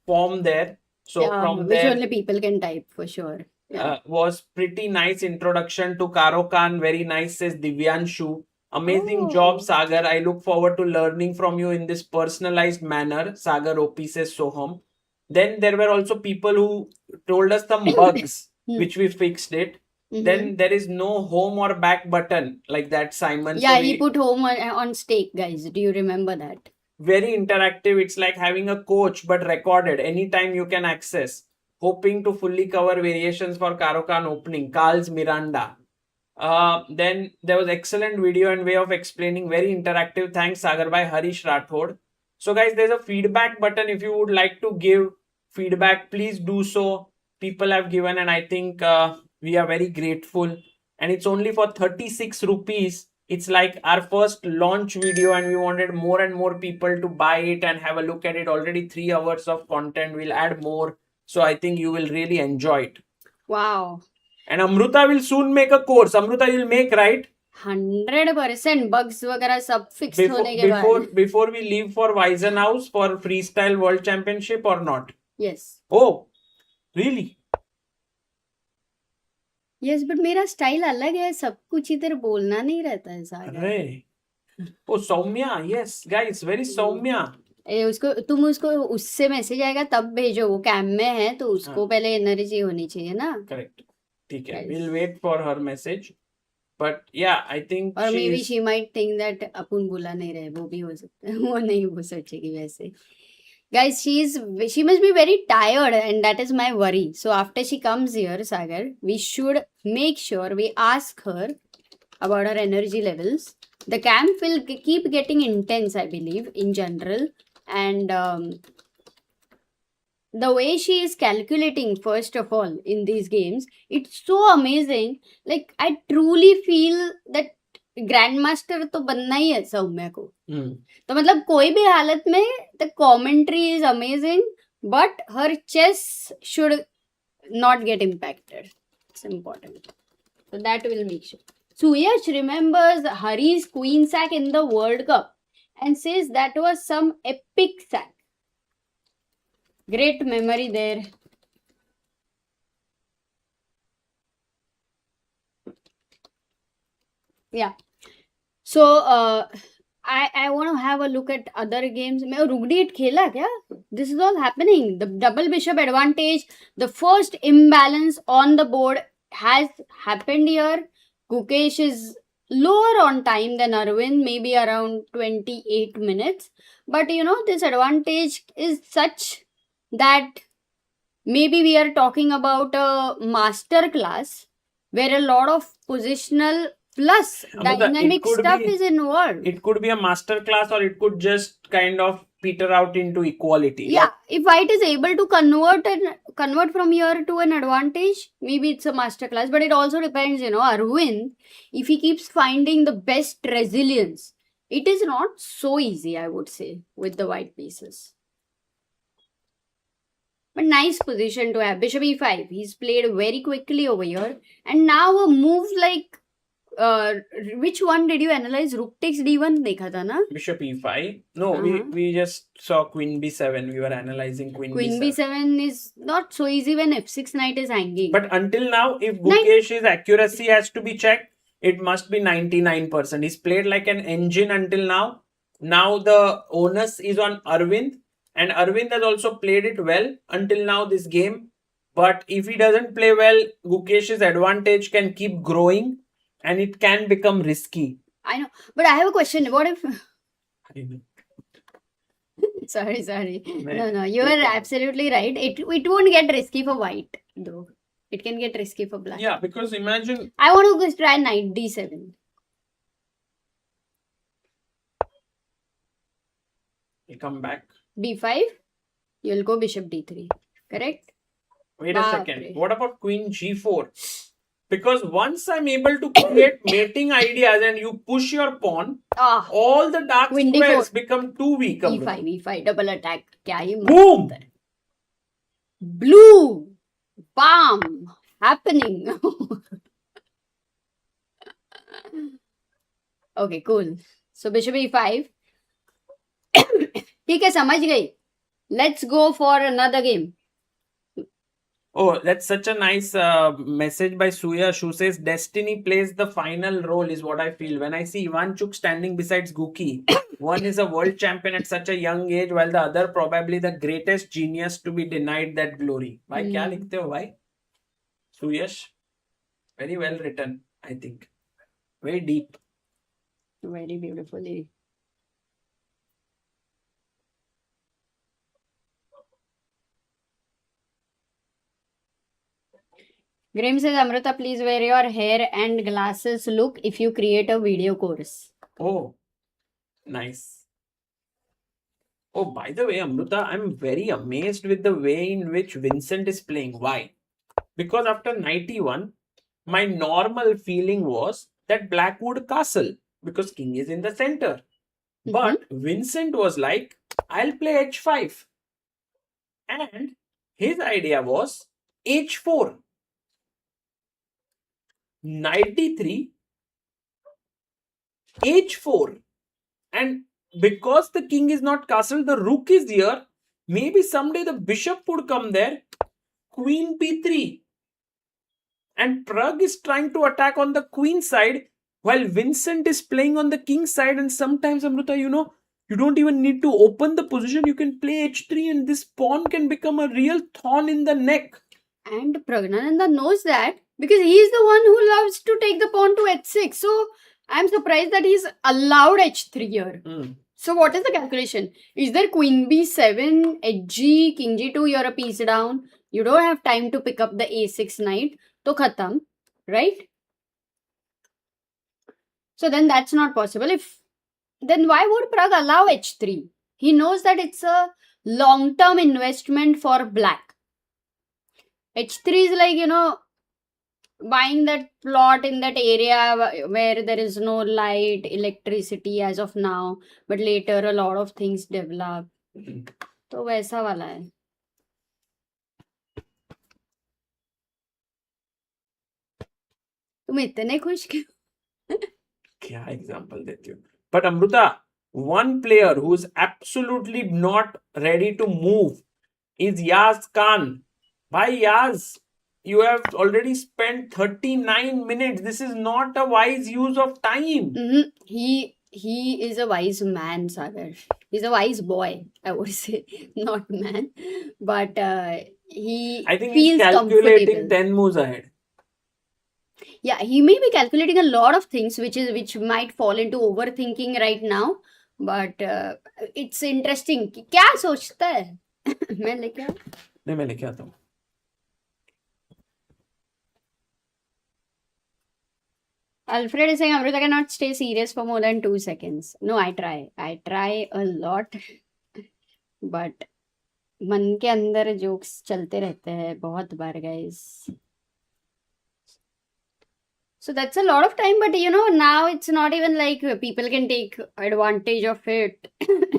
[SPEAKER 1] form there. So
[SPEAKER 2] yeah,
[SPEAKER 1] from
[SPEAKER 2] which
[SPEAKER 1] there,
[SPEAKER 2] only people can type for sure. Yeah.
[SPEAKER 1] Was pretty nice introduction to Karo Kaan. Very nice, says Divyanshu. Amazing job, Sagar. I look forward to learning from you in this personalized manner. Sagar OP says Soham. Then there were also people who told us some bugs, which we fixed it. Then there is no home or back button like that, Simon.
[SPEAKER 2] Yeah, so he put home on stake, guys. Do you remember that?
[SPEAKER 1] Very interactive. It's like having a coach but recorded. Anytime you can access. Hoping to fully cover variations for Karo Kaan opening. Carl's Miranda. Then there was excellent video and way of explaining. Very interactive. Thanks, Sagar, by Harish Rathod. So guys, there's a feedback button. If you would like to give feedback, please do so. People have given and I think we are very grateful. And it's only for 36 rupees. It's like our first launch video and we wanted more and more people to buy it and have a look at it. Already 3 hours of content. We'll add more. So I think you will really enjoy it.
[SPEAKER 2] Wow.
[SPEAKER 1] And Amruta will soon make a course. Amruta, you'll make, right?
[SPEAKER 2] 100% bugs वगैरह सब fix होने के बाद.
[SPEAKER 1] Before we leave for Weisenhaus for Freestyle World Championship or not?
[SPEAKER 2] Yes.
[SPEAKER 1] Oh, really?
[SPEAKER 2] Yes, but मेरा style अलग है. सब कुछ इधर बोलना नहीं रहता है सागर.
[SPEAKER 1] अरे, oh Saumya, yes, guys, very Saumya.
[SPEAKER 2] तुम उसको उससे मैसेज आएगा तब भेजो. वो कैम में है तो उसको पहले एनर्जी होनी चाहिए ना.
[SPEAKER 1] करेक्ट. ठीक है. We'll wait for her message. But yeah, I think.
[SPEAKER 2] Or maybe she might think that अपन बुला नहीं रहे. वो भी हो सकता है. वो नहीं वो सोचेगी वैसे. Guys, she must be very tired and that is my worry. So after she comes here, Sagar, we should make sure we ask her about her energy levels. The camp will keep getting intense, I believe, in general. And the way she is calculating, first of all, in these games, it's so amazing. Like, I truly feel that grand master तो बनना ही है सौम्या को. तो मतलब कोई भी हालत में the commentary is amazing but हर chess should not get impacted. It's important. So that will make sure. Suyash remembers Hari's queen sack in the World Cup and says that was some epic sack. Great memory there. Yeah. So I want to have a look at other games. मैं रुगडीट खेला क्या? This is all happening. The double bishop advantage, the first imbalance on the board has happened here. Gukesh is lower on time than Arvind, maybe around 28 minutes. But this advantage is such that maybe we are talking about a master class where a lot of positional plus dynamic stuff is involved.
[SPEAKER 1] It could be a master class, or it could just kind of peter out into equality.
[SPEAKER 2] Yeah, if White is able to convert from here to an advantage, maybe it's a master class. But it also depends, Arvind, if he keeps finding the best resilience, it is not so easy, I would say, with the white pieces. But nice position to have. Bishop e5. He's played very quickly over here. And now a move like which one did you analyze? Rook takes d1 dekha tha na?
[SPEAKER 1] Bishop e5. No, we just saw queen b7. We were analyzing queen
[SPEAKER 2] b7 is not so easy when f6 knight is hanging.
[SPEAKER 1] But until now, if Gukesh's accuracy has to be checked, it must be 99%. He's played like an engine until now. Now the onus is on Arvind. And Arvind has also played it well until now this game. But if he doesn't play well, Gukesh's advantage can keep growing and it can become risky.
[SPEAKER 2] I know. But I have a question. What if... sorry. No. You are absolutely right. It won't get risky for white though. It can get risky for black.
[SPEAKER 1] Yeah, because imagine...
[SPEAKER 2] I want to try knight d7.
[SPEAKER 1] You come back.
[SPEAKER 2] d5, you'll go bishop d3, correct?
[SPEAKER 1] Wait a second. What about queen g4? Because once I'm able to create mating ideas and you push your pawn, all the dark squares become too weak.
[SPEAKER 2] e5, double attack.
[SPEAKER 1] Boom!
[SPEAKER 2] Blue! Bam! Happening. Okay, cool. So bishop e5. ठीक है समझ गई. Let's go for another game.
[SPEAKER 1] Oh, that's such a nice message by Suyash, who says destiny plays the final role is what I feel. When I see Ivanchuk standing besides Guki, one is a world champion at such a young age, while the other probably the greatest genius to be denied that glory. Bhai, kya likhte ho, bhai? Suyash, very well written, I think. Very deep.
[SPEAKER 2] Very beautifully. Grim says, Amrita, please wear your hair and glasses look if you create a video course.
[SPEAKER 1] Oh, nice. Oh, by the way, Amrita, I'm very amazed with the way in which Vincent is playing. Why? Because after 91, my normal feeling was that black would castle because king is in the center. But Vincent was like, I'll play h5. And his idea was h4. Knight d3, h4, and because the king is not castled, the rook is here. Maybe someday the bishop would come there. Queen b3, and Pragg is trying to attack on the queen side while Vincent is playing on the king side. And sometimes, Amrita, you don't even need to open the position. You can play h3 and this pawn can become a real thorn in the neck.
[SPEAKER 2] And Praggnanandhaa knows that because he is the one who loves to take the pawn to h6. So I'm surprised that he's allowed h3 here. So what is the calculation? Is there queen b7, hg, king g2, you're a piece down. You don't have time to pick up the a6 knight. To khatam, right? So then that's not possible. Then why would Pragg allow h3? He knows that it's a long-term investment for black. h3 is like, buying that plot in that area where there is no light, electricity as of now, but later a lot of things develop. तो वैसा वाला है. तुम इतने खुश क्यों?
[SPEAKER 1] क्या example देती हो? But Amrita, one player who is absolutely not ready to move is Yaz Kaan. Bhai Yaz, you have already spent 39 minutes. This is not a wise use of time.
[SPEAKER 2] He is a wise man, Sagar. He's a wise boy, I would say, not man. But he
[SPEAKER 1] I think he's
[SPEAKER 2] feels
[SPEAKER 1] calculating
[SPEAKER 2] comfortable.
[SPEAKER 1] 10 moves ahead.
[SPEAKER 2] Yeah, he may be calculating a lot of things, which might fall into overthinking right now. But it's interesting. क्या सोचता है? मैं लेके आऊं?
[SPEAKER 1] नहीं, मैं लेके आता हूँ.
[SPEAKER 2] Alfred is saying Amrita cannot stay serious for more than 2 seconds. No, I try. I try a lot. But मन के अंदर जोक्स चलते रहते हैं बहुत बार, guys. So that's a lot of time, but now it's not even like people can take advantage of it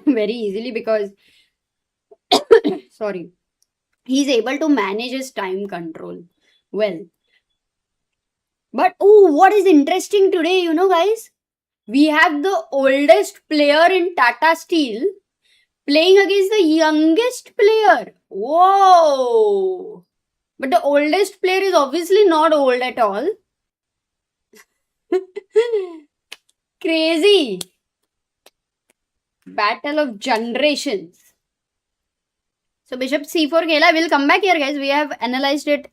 [SPEAKER 2] very easily because sorry, he's able to manage his time control well. But what is interesting today, guys? We have the oldest player in Tata Steel playing against the youngest player. Whoa! But the oldest player is obviously not old at all. Crazy. Battle of generations. So Bishop C4 खेला. We'll come back here, guys. We have analyzed it,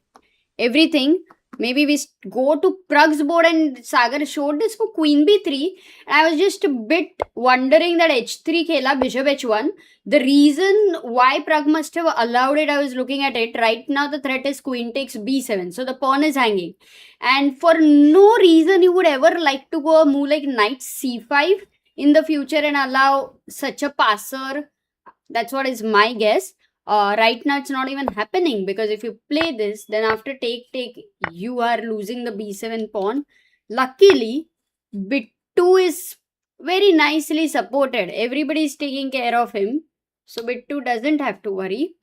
[SPEAKER 2] everything. Maybe we go to Pragg's board, and Sagar showed this for Queen B3. And I was just a bit wondering that H3 खेला, Bishop H1. The reason why Pragg must have allowed it, I was looking at it. Right now the threat is Queen takes B7. So the pawn is hanging. And for no reason you would ever like to go a move like Knight C5 in the future and allow such a passer. That's what is my guess. Right now it's not even happening, because if you play this, then after take, you are losing the b7 pawn. Luckily, bit 2 is very nicely supported. Everybody is taking care of him. So bit 2 doesn't have to worry.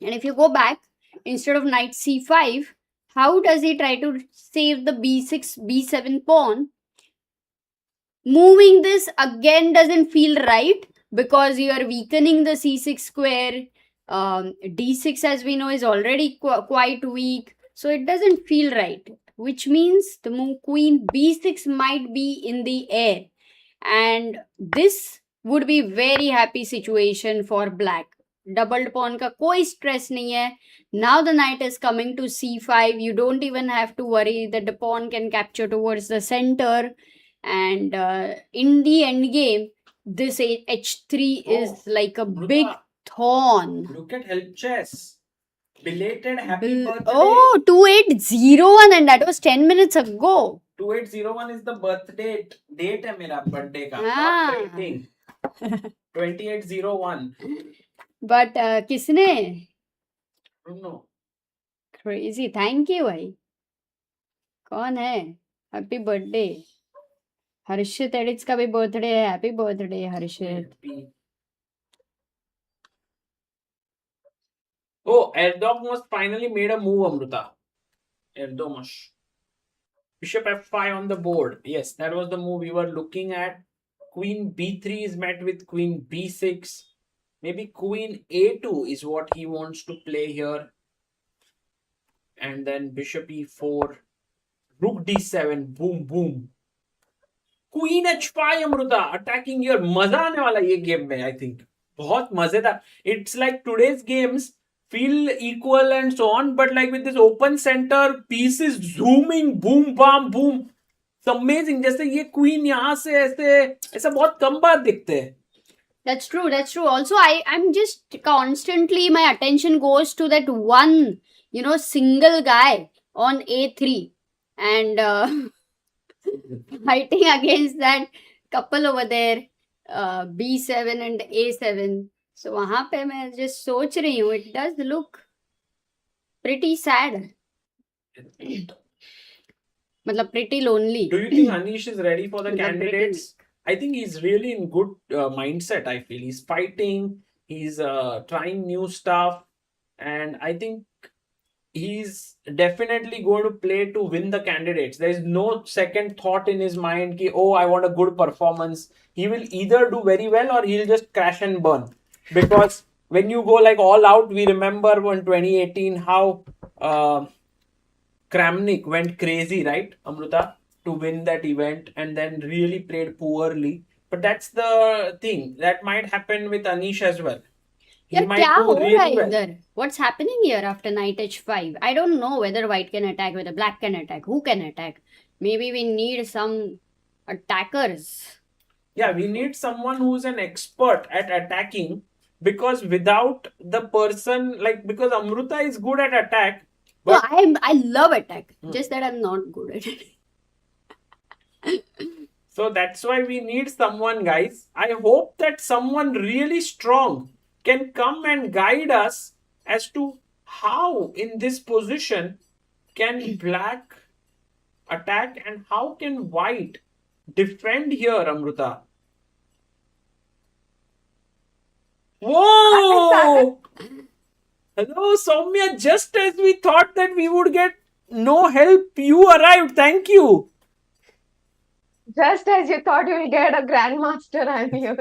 [SPEAKER 2] And if you go back, instead of knight c5, how does he try to save the b6, b7 pawn? Moving this again doesn't feel right, because you are weakening the c6 square. D6, as we know, is already quite weak, so it doesn't feel right, which means the move queen b6 might be in the air, and this would be very happy situation for black. Doubled pawn ka koi stress nahi hai. Now the knight is coming to c5. You don't even have to worry that the pawn can capture towards the center, and in the end game, this h3 is like a big thorn.
[SPEAKER 1] Look at Help Chess. Belated happy birthday.
[SPEAKER 2] Oh, 2801, and that was 10 minutes ago.
[SPEAKER 1] 2801 is the birth date. Date है मेरा birthday का.
[SPEAKER 2] Ah.
[SPEAKER 1] Not dating. 2801.
[SPEAKER 2] But किसने?
[SPEAKER 1] I don't know.
[SPEAKER 2] Crazy. Thank you भाई. कौन है? Happy birthday. हर्षित edits का भी birthday है. Happy birthday Harshit.
[SPEAKER 1] Oh, Erdogmus finally made a move, Amrita. Erdogmus. Bishop f5 on the board. Yes, that was the move we were looking at. Queen b3 is met with queen b6. Maybe queen a2 is what he wants to play here. And then bishop e4. Rook d7. Boom, boom. Queen h5, Amrita. Attacking here. Maza aane wala ye game mein, I think. बहुत मजेदार. It's like today's games feel equal and so on, but like with this open center, pieces zooming, boom, bam, boom. It's amazing. जैसे ये queen यहाँ से ऐसा बहुत कम बार दिखते हैं.
[SPEAKER 2] That's true. Also, I'm just constantly, my attention goes to that one, single guy on a3, and fighting against that couple over there, b7 and a7. So वहाँ पे मैं just सोच रही हूँ, it does look pretty sad. मतलब pretty lonely.
[SPEAKER 1] Do you think Anish is ready for the candidates? I think he's really in good mindset, I feel. He's fighting, he's trying new stuff, and I think he's definitely going to play to win the candidates. There is no second thought in his mind ki, oh, I want a good performance. He will either do very well or he'll just crash and burn. Because when you go like all out, we remember in 2018 how Kramnik went crazy, right, Amruta, to win that event and then really played poorly. But that's the thing. That might happen with Anish as well. He
[SPEAKER 2] यार क्या
[SPEAKER 1] might do
[SPEAKER 2] हो रहा है
[SPEAKER 1] really well.
[SPEAKER 2] इधर? What's happening here after knight h5? I don't know whether white can attack, whether black can attack. Who can attack? Maybe we need some attackers.
[SPEAKER 1] Yeah, we need someone who's an expert at attacking, because without the person, like, because Amruta is good at attack,
[SPEAKER 2] So
[SPEAKER 1] but
[SPEAKER 2] I love attack, just that I'm not good at it.
[SPEAKER 1] so that's why we need someone, guys. I hope that someone really strong can come and guide us as to how in this position can black attack and how can white defend here, Amruta. Whoa! Hello, Soumya. Just as we thought that we would get no help, you arrived. Thank you.
[SPEAKER 3] Just as you thought you will get a grandmaster, I'm here.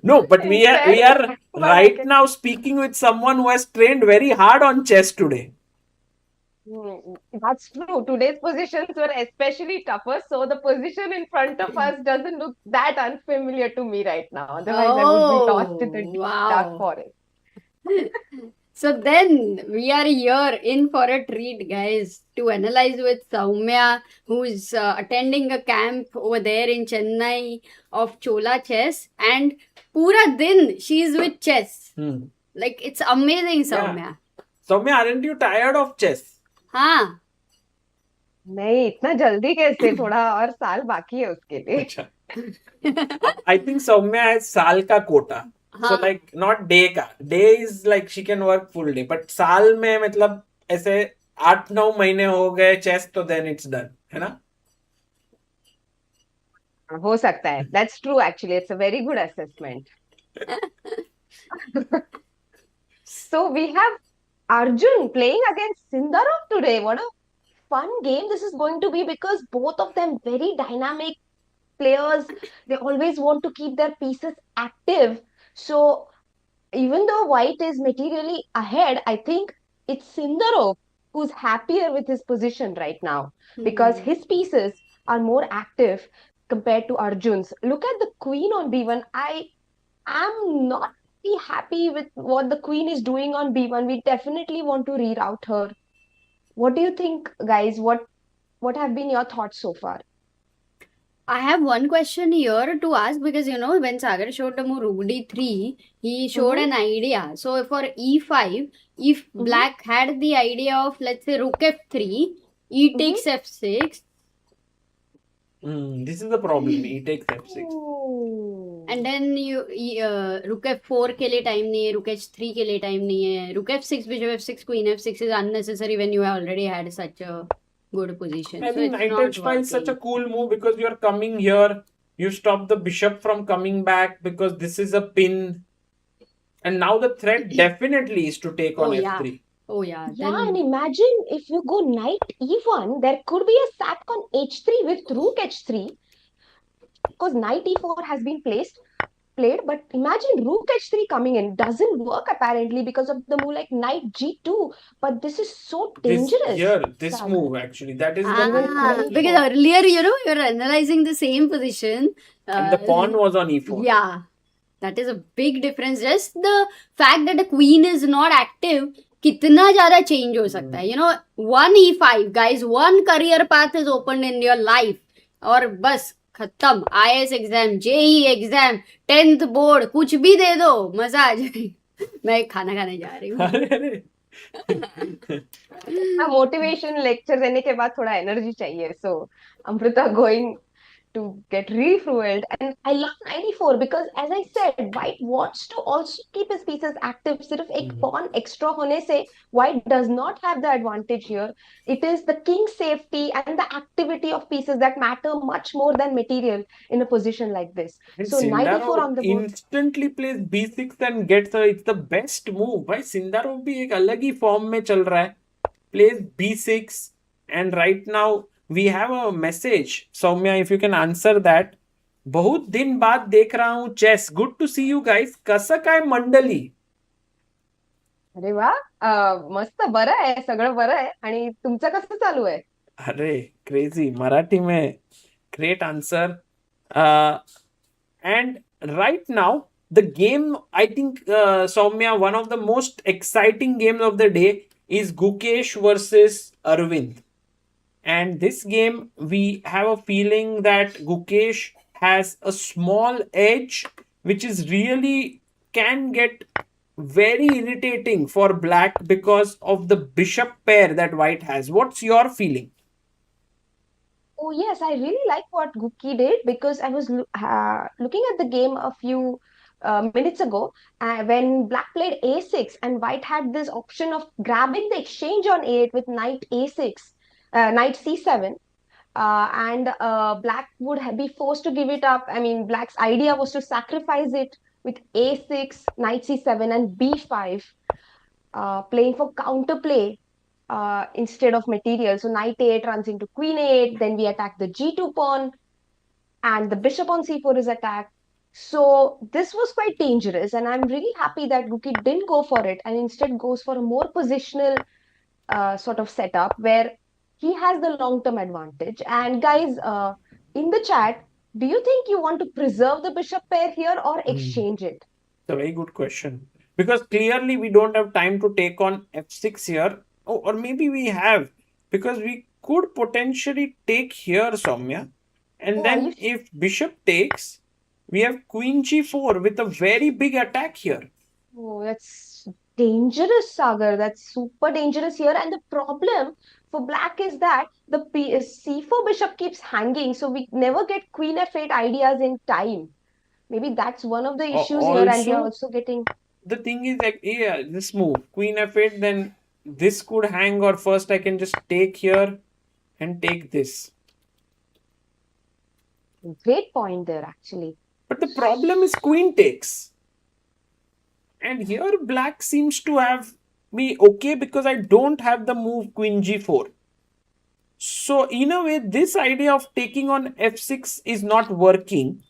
[SPEAKER 1] No, but we are
[SPEAKER 3] But
[SPEAKER 1] right
[SPEAKER 3] okay.
[SPEAKER 1] now speaking with someone who has trained very hard on chess today.
[SPEAKER 3] That's true. Today's positions were especially tougher, so the position in front of us doesn't look that unfamiliar to me right now. Otherwise, I would be lost in the deep dark
[SPEAKER 2] wow.
[SPEAKER 3] forest.
[SPEAKER 2] So then we are here in for a treat, guys, to analyze with Soumya, who's attending a camp over there in Chennai of Chola Chess, and pura din she's with chess. Like, it's amazing, Soumya.
[SPEAKER 1] Soumya, aren't you tired of chess?
[SPEAKER 2] हाँ.
[SPEAKER 3] नहीं इतना जल्दी कैसे थोड़ा और साल बाकी है उसके लिए
[SPEAKER 1] अच्छा. I think Soumya has साल का quota. So like not day का. Day is like she can work full day. But साल में मतलब ऐसे 8-9 महीने हो गए chess तो then it's done. है ना?
[SPEAKER 3] हो सकता है. That's true actually. It's a very good assessment. So we have Arjun playing against Sindarov today. What a fun game this is going to be, because both of them very dynamic players. They always want to keep their pieces active. So even though white is materially ahead, I think it's Sindarov who's happier with his position right now, because his pieces are more active compared to Arjun's. Look at the queen on b1. I am not really happy with what the queen is doing on b1. We definitely want to reroute her. What do you think, guys? What have been your thoughts so far?
[SPEAKER 2] I have one question here to ask, because when Sagar showed the move rook d3, he showed an idea. So for e5, if black had the idea of, let's say, rook f3, e takes f6.
[SPEAKER 1] This is the problem. E takes f6.
[SPEAKER 2] And then rook f4 के लिए time नहीं है, rook h3 के लिए time नहीं है, rook f6, bishop f6, queen f6 is unnecessary when you already had such a good position.
[SPEAKER 1] I
[SPEAKER 2] So
[SPEAKER 1] think
[SPEAKER 2] it's
[SPEAKER 1] knight
[SPEAKER 2] not
[SPEAKER 1] h5 is such a
[SPEAKER 2] working.
[SPEAKER 1] cool move, because you are coming here, you stop the bishop from coming back because this is a pin, and now the threat definitely is to take on f3.
[SPEAKER 2] Oh yeah.
[SPEAKER 3] Yeah,
[SPEAKER 2] Then
[SPEAKER 3] and imagine if you go knight e1, there could be a sack on h3 with rook h3, because knight e4 has been played, but imagine rook h3 coming in. Doesn't work apparently because of the move like knight g2, but this is so dangerous.
[SPEAKER 1] This move actually, that is
[SPEAKER 2] because earlier, you're analyzing the same position.
[SPEAKER 1] And the pawn was on e4.
[SPEAKER 2] Yeah, that is a big difference. Just the fact that the queen is not active, कितना ज़्यादा change हो सकता है. One e5, guys, one career path is opened in your life. और बस खत्म. IAS exam, JEE exam, 10th board, कुछ भी दे दो, मजा आ जाए. मैं खाना खाने जा रही हूँ.
[SPEAKER 3] मोटिवेशन लेक्चर देने के बाद थोड़ा एनर्जी चाहिए. So Amrita going to get refueled. And I love 94 because, as I said, white wants to also keep his pieces active. सिर्फ एक pawn extra होने से white does not have the advantage here. It is the king's safety and the activity of pieces that matter much more than material in a position like this.
[SPEAKER 1] And
[SPEAKER 3] So 94 on the board.
[SPEAKER 1] instantly plays b6 and gets it's the best move. भाई Sindarov भी एक अलग ही form में चल रहा है. Plays b6, and right now we have a message. Soumya, if you can answer that. बहुत दिन बाद देख रहा हूँ chess. Good to see you guys. कसं काय मंडली?
[SPEAKER 3] अरे वा. मस्त, बरं आहे, सगळं बरं आहे. आणि तुमचं कसं चालू आहे?
[SPEAKER 1] अरे क्रेजी मराठी में great answer. And right now the game, I think, Soumya, one of the most exciting games of the day is Gukesh versus Arvind. And this game, we have a feeling that Gukesh has a small edge, which is really can get very irritating for black because of the bishop pair that white has. What's your feeling?
[SPEAKER 3] Oh, yes, I really like what Guki did because I was looking at the game a few minutes ago when Black played A6 and White had this option of grabbing the exchange on A8 with Knight A6, Knight C7. And Black would be forced to give it up. I mean, Black's idea was to sacrifice it with A6, Knight C7, and B5, playing for counterplay instead of material. So knight a8 runs into queen a8, then we attack the g2 pawn, and the bishop on c4 is attacked. So this was quite dangerous, and I'm really happy that Guki didn't go for it and instead goes for a more positional sort of setup where he has the long-term advantage. And guys, in the chat, do you think you want to preserve the bishop pair here or exchange it?
[SPEAKER 1] It's a very good question. Because clearly we don't have time to take on f6 here. Oh, or maybe we have. Because we could potentially take here, Soumya. And
[SPEAKER 3] Oh, are you
[SPEAKER 1] then if bishop takes, we have queen g4 with a very big attack here.
[SPEAKER 3] Oh, that's dangerous, Sagar. That's super dangerous here. And the problem for black is that the c4 bishop keeps hanging, so we never get queen f8 ideas in time. Maybe that's one of the issues here, and we are
[SPEAKER 1] Also,
[SPEAKER 3] also getting.
[SPEAKER 1] the thing is like, yeah, this move, queen f8, then this could hang, or first I can just take here and take this.
[SPEAKER 3] Great point there, actually.
[SPEAKER 1] But the problem is queen takes. And here black seems to have me okay because I don't have the move queen g4. So in a way, this idea of taking on f6 is not working.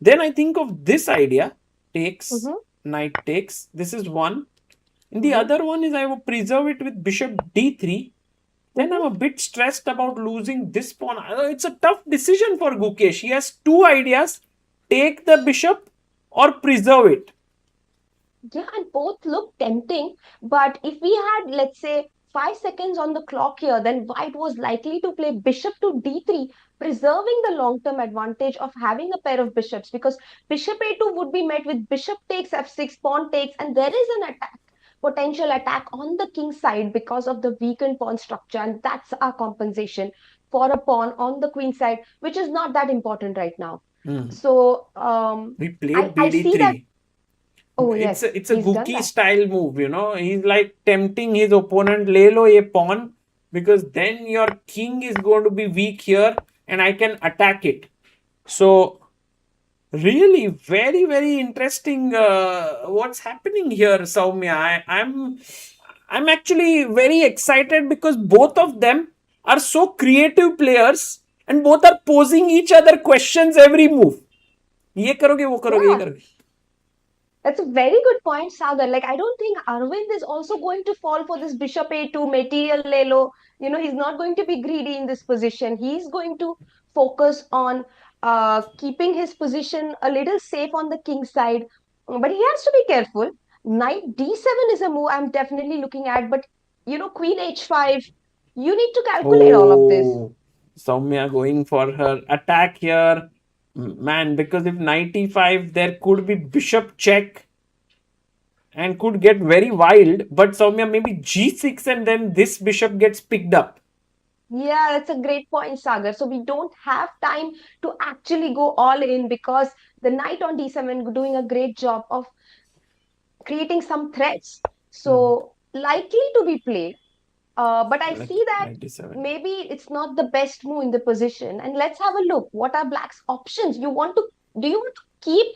[SPEAKER 1] Then I think of this idea, takes,
[SPEAKER 3] Mhm,
[SPEAKER 1] knight takes. This is one. And the
[SPEAKER 3] mhm,
[SPEAKER 1] other one is I will preserve it with bishop d3. Then I'm
[SPEAKER 3] mhm.
[SPEAKER 1] a bit stressed about losing this pawn. It's a tough decision for Gukesh. He has two ideas: take the bishop or preserve it.
[SPEAKER 3] Yeah, and both look tempting. But if we had, let's say, 5 seconds on the clock here, then white was likely to play bishop to d3, preserving the long-term advantage of having a pair of bishops, because bishop a2 would be met with bishop takes f6, pawn takes, and there is an attack, potential attack on the king side because of the weakened pawn structure, and that's our compensation for a pawn on the queen side, which is not that important right now. So
[SPEAKER 1] We
[SPEAKER 3] I,
[SPEAKER 1] played
[SPEAKER 3] I see that.
[SPEAKER 1] bd3.
[SPEAKER 3] Oh,
[SPEAKER 1] It's
[SPEAKER 3] yes,
[SPEAKER 1] a
[SPEAKER 3] he's done
[SPEAKER 1] Gookie
[SPEAKER 3] that.
[SPEAKER 1] style move, you know. He's like tempting his opponent, le lo ye pawn, because then your king is going to be weak here and I can attack it. So really very interesting what's happening here, Soumya. I'm actually very excited because both of them are so creative players and both are posing each other questions every move. ये करोगे वो करोगे ये
[SPEAKER 3] Yeah,
[SPEAKER 1] करोगे.
[SPEAKER 3] that's a very good point, Sagar. Like, I don't think Arvind is also going to fall for this bishop a2 material lelo. He's not going to be greedy in this position. He's going to focus on keeping his position a little safe on the king side. But he has to be careful. Knight d7 is a move I'm definitely looking at. But, queen h5, you need to calculate all of this.
[SPEAKER 1] Oh, Soumya going for her attack here. Man, because if knight e5, there could be bishop check and could get very wild. But Soumya, maybe g6 and then this bishop gets picked up.
[SPEAKER 3] Yeah, that's a great point, Sagar. So we don't have time to actually go all in because the knight on d7 doing a great job of creating some threats. So likely to be played. But I
[SPEAKER 1] Like
[SPEAKER 3] see that
[SPEAKER 1] knight d7.
[SPEAKER 3] maybe it's not the best move in the position. And let's have a look. What are Black's options? Do you want to keep,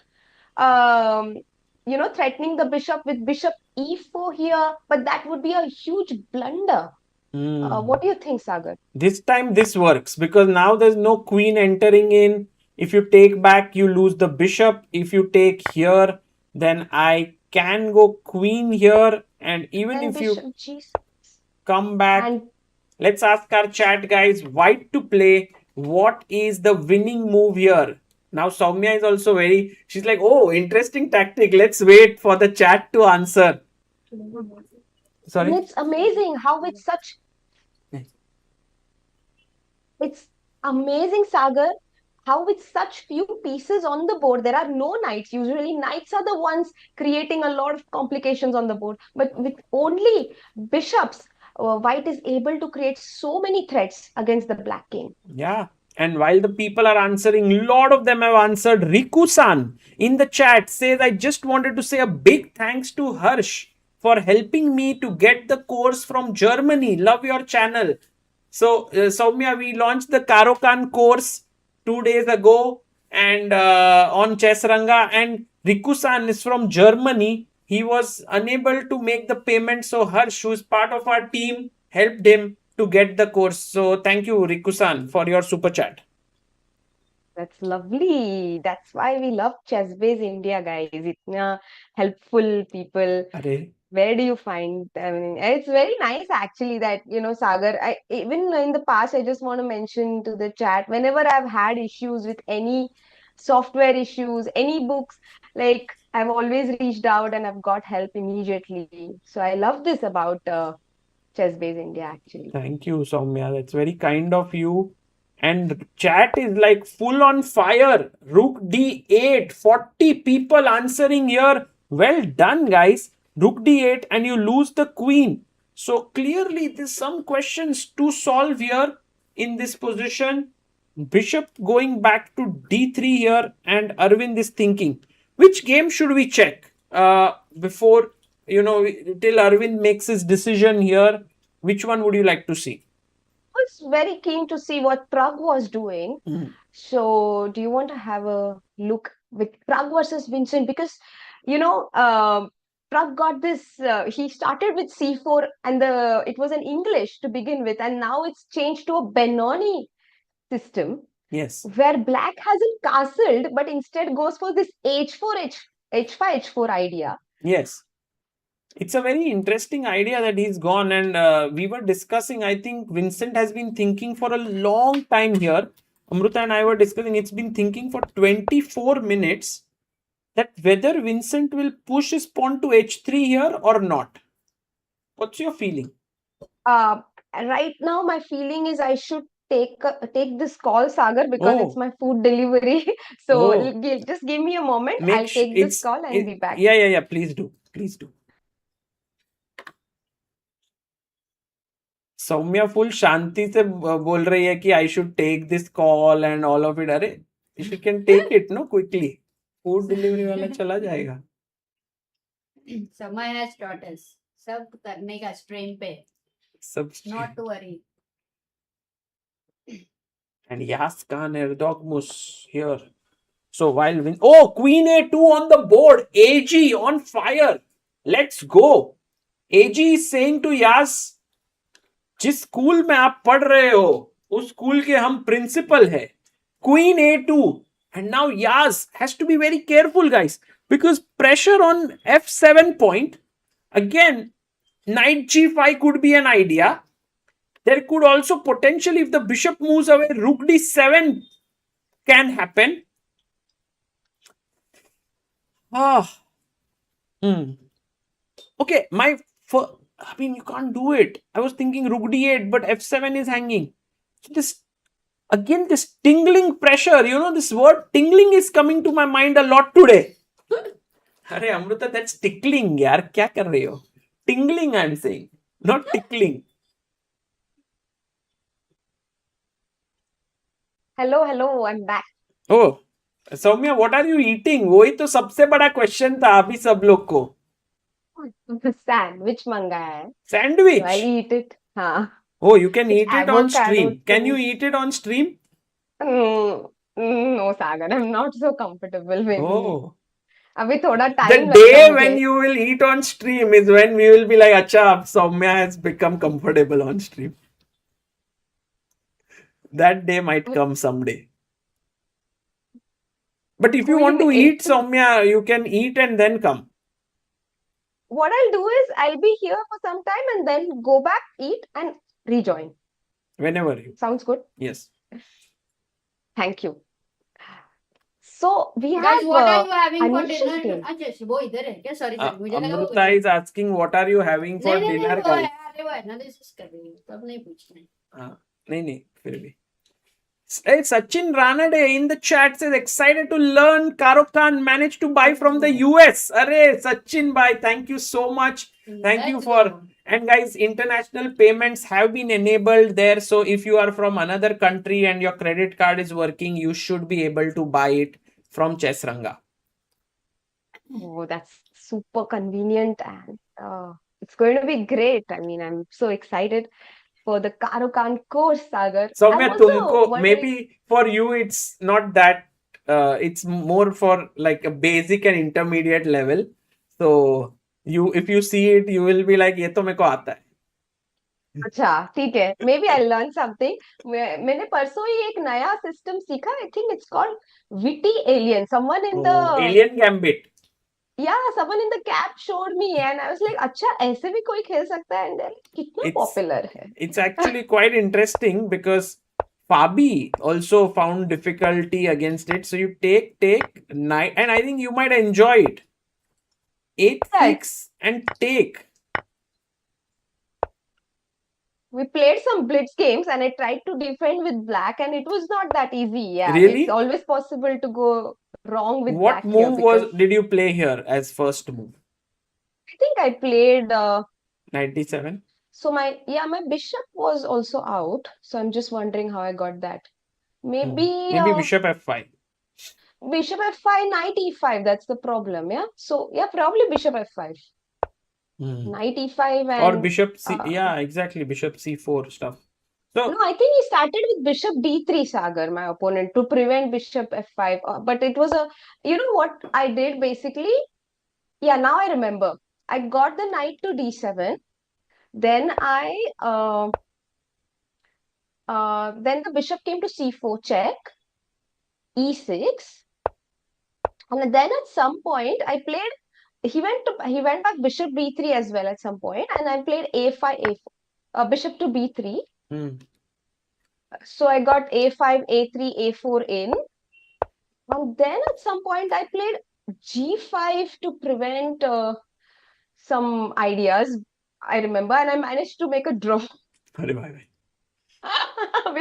[SPEAKER 3] threatening the bishop with bishop e4 here? But that would be a huge blunder. What do you think, Sagar?
[SPEAKER 1] This time this works because now there's no queen entering in. If you take back, you lose the bishop. If you take here, then I can go queen here, and even
[SPEAKER 3] And
[SPEAKER 1] if you
[SPEAKER 3] bishop g6.
[SPEAKER 1] come back,
[SPEAKER 3] And
[SPEAKER 1] let's ask our chat guys, white to play. What is the winning move here? Now Soumya is also she's like, oh, interesting tactic. Let's wait for the chat to answer.
[SPEAKER 3] and
[SPEAKER 1] Sorry?
[SPEAKER 3] it's amazing how it's amazing, Sagar, how with such few pieces on the board, there are no knights. Usually, knights are the ones creating a lot of complications on the board. But with only bishops, white is able to create so many threats against the black king.
[SPEAKER 1] Yeah. And while the people are answering, a lot of them have answered. Riku-san in the chat says, I just wanted to say a big thanks to Harsh for helping me to get the course from Germany. Love your channel. So, Soumya, we launched the Karokan course 2 days ago and on Chessranga. And Riku-san is from Germany. He was unable to make the payment. So, Harsh, who is part of our team, helped him to get the course. So, thank you, Riku-san, for your super chat.
[SPEAKER 3] That's lovely. That's why we love Chess Base India, guys. Itna helpful people.
[SPEAKER 1] Arey.
[SPEAKER 3] Where do you find? I mean, it's very nice actually that, Sagar, even in the past, I just want to mention to the chat, whenever I've had issues with any software issues, any books, like I've always reached out and I've got help immediately. So I love this about Chess Base India actually.
[SPEAKER 1] Thank you, Soumya. That's very kind of you. And chat is like full on fire. Rook d8, 40 people answering here. Well done, guys. Rook d8, and you lose the queen. So clearly, there's some questions to solve here in this position. Bishop going back to d3 here, and Arvind is thinking, which game should we check before, till Arvind makes his decision here? Which one would you like to see?
[SPEAKER 3] I was very keen to see what Pragg was doing. So, do you want to have a look with Pragg versus Vincent? Because, Pragg got this, he started with c4 and it was an English to begin with, and now it's changed to a Benoni system.
[SPEAKER 1] Yes.
[SPEAKER 3] Where black hasn't castled, but instead goes for this h4, h5, h4 idea.
[SPEAKER 1] Yes. It's a very interesting idea that he's gone, and we were discussing, I think Vincent has been thinking for a long time here. Amruta and I were discussing, it's been thinking for 24 minutes that whether Vincent will push his pawn to h3 here or not. What's your feeling?
[SPEAKER 3] Right now, my feeling is I should take this call, Sagar, because it's my food delivery. So just give me a moment. I'll take this call and be back.
[SPEAKER 1] Yeah. Please do. Saumya full शांति से बोल रही है कि I should take this call and all of it. अरे if you can take it no quickly, food delivery वाला चला जाएगा.
[SPEAKER 2] समय है स्टार्टर्स सब करने का स्ट्रीम पे,
[SPEAKER 1] सब
[SPEAKER 2] not to worry.
[SPEAKER 1] And Yas Kaan Erdogmus here. So while Queen A2 on the board, AG on fire. Let's go. AG is saying to Yas, जिस स्कूल में आप पढ़ रहे हो उस स्कूल के हम प्रिंसिपल है. Queen A2, and now Yas has to be very careful, guys, because pressure on F7 point. Again, Knight G5 could be an idea. There could also potentially, if the bishop moves away, Rook D7 can happen. Okay, I mean, you can't do it. I was thinking Rook D8, but F7 is hanging. So this tingling pressure, this word tingling is coming to my mind a lot today. Arey Amruta, that's tickling, yaar. Kya kar rahe ho? Tingling, I'm saying, not tickling.
[SPEAKER 3] Hello, I'm back.
[SPEAKER 1] Oh, Saumya, what are you eating? वही तो सबसे बड़ा question था अभी सब लोग को.
[SPEAKER 3] Sandwich मंगाया है.
[SPEAKER 1] Sandwich?
[SPEAKER 3] So I'll eat it. हाँ.
[SPEAKER 1] Oh, you can eat it on stream. Can you eat it on stream?
[SPEAKER 3] No, Sagar, I'm not so comfortable with it.
[SPEAKER 1] Oh.
[SPEAKER 3] अभी थोड़ा
[SPEAKER 1] The
[SPEAKER 3] time
[SPEAKER 1] day when you will eat on stream is when we will be like, अच्छा, अब Soumya has become comfortable on stream. That day might come someday. But if you want to eat, Soumya, you can eat and then come.
[SPEAKER 3] what I'll do is I'll be here for some time and then go back, eat, and rejoin.
[SPEAKER 1] Whenever you.
[SPEAKER 3] Sounds good.
[SPEAKER 1] Yes.
[SPEAKER 3] Thank you. So we
[SPEAKER 2] Guys,
[SPEAKER 3] have
[SPEAKER 2] what are you having for
[SPEAKER 3] Anish's
[SPEAKER 2] dinner?
[SPEAKER 3] game.
[SPEAKER 2] अच्छा वो इधर है क्या? Sorry sorry, मुझे लगा वो
[SPEAKER 1] Amruta is asking, what are you having for
[SPEAKER 2] नहीं
[SPEAKER 1] dinner,
[SPEAKER 2] वो
[SPEAKER 1] guys?
[SPEAKER 2] है, अरे वो एनालिसिस कर रही हूँ, तब नहीं पूछना है.
[SPEAKER 1] नहीं, फिर भी. Hey, Sachin Ranade in the chat says excited to learn Karo Khan managed to buy from the US. Arey, Sachin bhai, thank you so much. Thank you for. And guys, international payments have been enabled there. So if you are from another country and your credit card is working, you should be able to buy it from Chessranga.
[SPEAKER 3] Oh, that's super convenient and it's going to be great. I mean, I'm so excited for the Karo Khan course, Sagar.
[SPEAKER 1] Soumya,
[SPEAKER 3] I'm also
[SPEAKER 1] tumko,
[SPEAKER 3] wondering,
[SPEAKER 1] maybe for you it's not that, it's more for like a basic and intermediate level. So if you see it, you will be like, ये तो मेरे को आता है.
[SPEAKER 3] अच्छा ठीक है, maybe I learn something. मैंने परसों ही एक नया सिस्टम सीखा. I think it's called witty alien. Someone in the
[SPEAKER 1] Alien Gambit.
[SPEAKER 3] someone in the cap showed me and I was like, अच्छा ऐसे भी कोई खेल सकता है. And कितना पॉपुलर है.
[SPEAKER 1] It's actually quite interesting because Fabi also found difficulty against it. So you take knight, and I think you might enjoy it. 8-6 and take.
[SPEAKER 3] We played some blitz games and I tried to defend with black and it was not that easy. Yeah,
[SPEAKER 1] Really?
[SPEAKER 3] it's always possible to go wrong with
[SPEAKER 1] What
[SPEAKER 3] black here
[SPEAKER 1] move did you play here as first move?
[SPEAKER 3] I think I played
[SPEAKER 1] 97.
[SPEAKER 3] so my bishop was also out, so I'm just wondering how I got that. Maybe
[SPEAKER 1] Bishop f5.
[SPEAKER 3] bishop f5, knight e5, that's the problem. Yeah, so yeah, probably bishop f5. Knight e5 and
[SPEAKER 1] or bishop c. Yeah, exactly, bishop c4 stuff. So
[SPEAKER 3] no, I think he started with bishop d3, Sagar, my opponent, to prevent bishop f5. But it was you know what I did basically? Yeah, now I remember. I got the knight to d7. Then then the bishop came to c4 check, e6. And then at some point I played, he went back bishop b3 as well at some point, and I played a5, a4, bishop to b3. So I got a5, a3, a4 in. And then at some point I played g5 to prevent some ideas, I remember, and I managed to make a draw with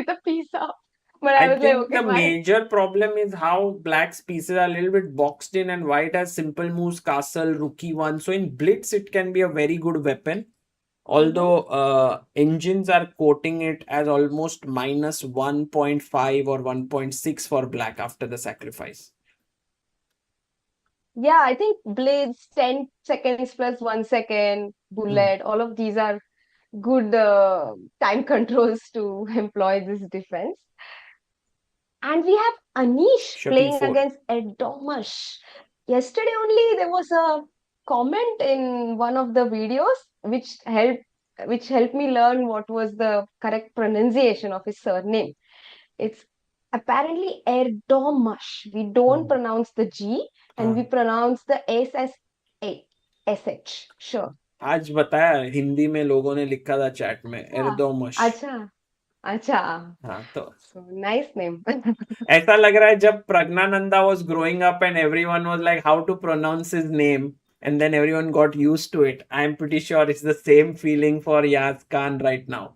[SPEAKER 3] a piece up. But I was
[SPEAKER 1] think
[SPEAKER 3] like, okay,
[SPEAKER 1] the major problem is how black's pieces are a little bit boxed in and white has simple moves, castle, rook e1. So in blitz, it can be a very good weapon. Although engines are quoting it as almost minus 1.5 or 1.6 for black after the sacrifice.
[SPEAKER 3] Yeah, I think blades 10 seconds plus 1 second, bullet, all of these are good time controls to employ this defense. And we have Anish
[SPEAKER 1] Bishop
[SPEAKER 3] playing
[SPEAKER 1] e4.
[SPEAKER 3] against Erdogmus. Yesterday only there was a comment in one of the videos which helped me learn what was the correct pronunciation of his surname. It's apparently Erdogmus. We don't pronounce the G and we pronounce the S as SH. Sure.
[SPEAKER 1] आज बताया हिंदी में लोगों ने लिखा था chat में एर्दोमश.
[SPEAKER 3] अच्छा
[SPEAKER 1] हाँ तो
[SPEAKER 3] so nice name.
[SPEAKER 1] ऐसा लग रहा है जब Praggnanandhaa was growing up and everyone was like how to pronounce his name and then everyone got used to it. I'm pretty sure it's the same feeling for Yaz Kaan right now.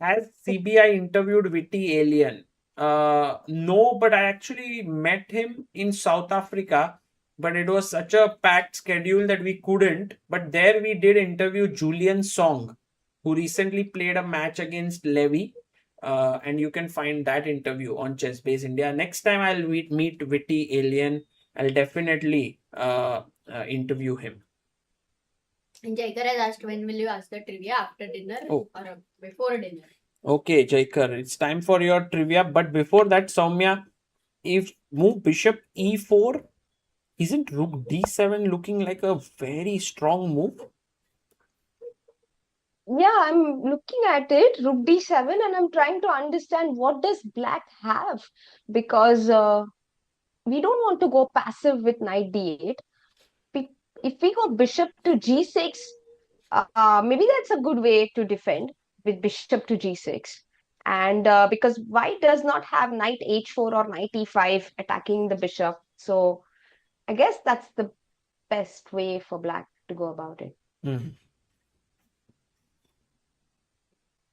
[SPEAKER 1] Has CBI interviewed Witty Alien? No, but I actually met him in South Africa, but it was such a packed schedule that we couldn't. But there we did interview Julian Song, who recently played a match against Levy. And you can find that interview on ChessBase India. Next time I'll meet Witty Alien, I'll definitely interview him.
[SPEAKER 2] Jaikar has asked when will you ask the trivia, after dinner or before dinner? Okay,
[SPEAKER 1] Jaikar, it's time for your trivia. But before that, Soumya, if move bishop e4, isn't rook d7 looking like a very strong move?
[SPEAKER 3] Yeah, I'm looking at it, rook d7, and I'm trying to understand what does black have, because we don't want to go passive with knight d8. If we go bishop to g6, maybe that's a good way to defend with bishop to g6. And because white does not have knight h4 or knight e5 attacking the bishop. So I guess that's the best way for black to go about it.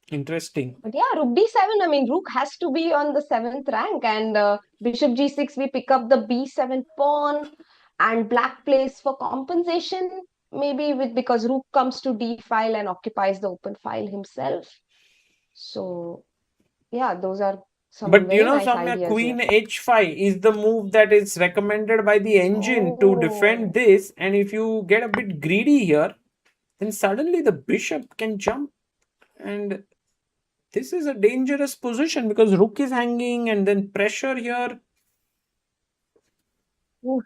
[SPEAKER 1] Interesting.
[SPEAKER 3] But yeah, rook d7, I mean, rook has to be on the 7th rank. And bishop g6, we pick up the b7 pawn. And black plays for compensation, maybe because rook comes to d file and occupies the open file himself. So yeah, those are some
[SPEAKER 1] But
[SPEAKER 3] very nice
[SPEAKER 1] Soumya,
[SPEAKER 3] ideas
[SPEAKER 1] Queen
[SPEAKER 3] here.
[SPEAKER 1] h5 is the move that is recommended by the engine to defend
[SPEAKER 3] Oh,
[SPEAKER 1] this. And if you get a bit greedy here, then suddenly the bishop can jump. And this is a dangerous position because rook is hanging and then pressure here
[SPEAKER 3] oof.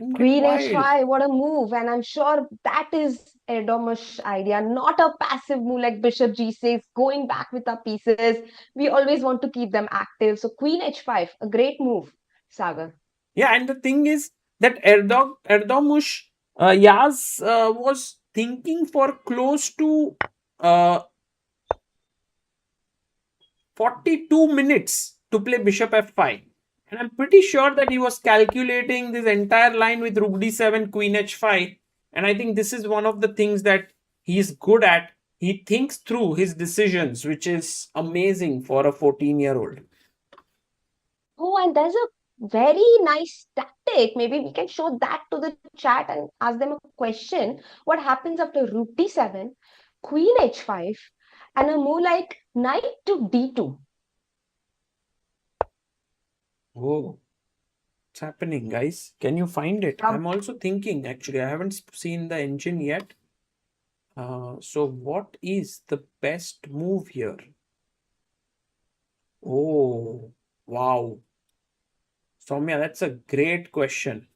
[SPEAKER 1] can get
[SPEAKER 3] Queen
[SPEAKER 1] wild.
[SPEAKER 3] h5, what a move. And I'm sure that is Erdogmus' idea, not a passive move like bishop g6, going back with our pieces. We always want to keep them active. So queen h5, a great move, Sagar.
[SPEAKER 1] Yeah, and the thing is that Erdogmus Yaz was thinking for close to uh, 42 minutes to play bishop f5. And I'm pretty sure that he was calculating this entire line with rook d7, queen h5. And I think this is one of the things that he's good at. He thinks through his decisions, which is amazing for a 14-year-old.
[SPEAKER 3] Oh, and there's a very nice tactic. Maybe we can show that to the chat and ask them a question. What happens after rook d7, queen h5, and a move like knight to d2?
[SPEAKER 1] Oh, what's happening, guys? Can you find it? I'm also thinking, actually, I haven't seen the engine yet. So what is the best move here? Oh, wow. Soumya, that's a great question.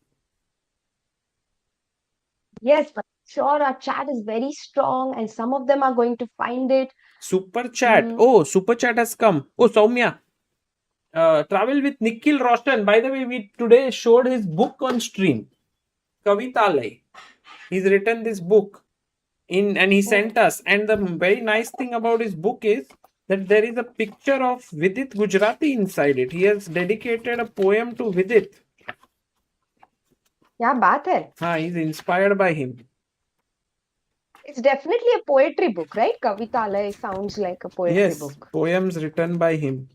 [SPEAKER 3] Yes, but sure, our chat is very strong and some of them are going to find it.
[SPEAKER 1] Super chat. Oh, super chat has come. Oh, Soumya. Travel with Nikhil Roshan. By the way, we today showed his book on stream. Kavitalay. He's written this book and he sent us. And the very nice thing about his book is that there is a picture of Vidit Gujarati inside it. He has dedicated a poem to Vidit.
[SPEAKER 3] क्या बात है?
[SPEAKER 1] He's inspired by him.
[SPEAKER 3] It's definitely a poetry book, right? Kavitalay sounds like a poetry book.
[SPEAKER 1] Yes, poems written by him.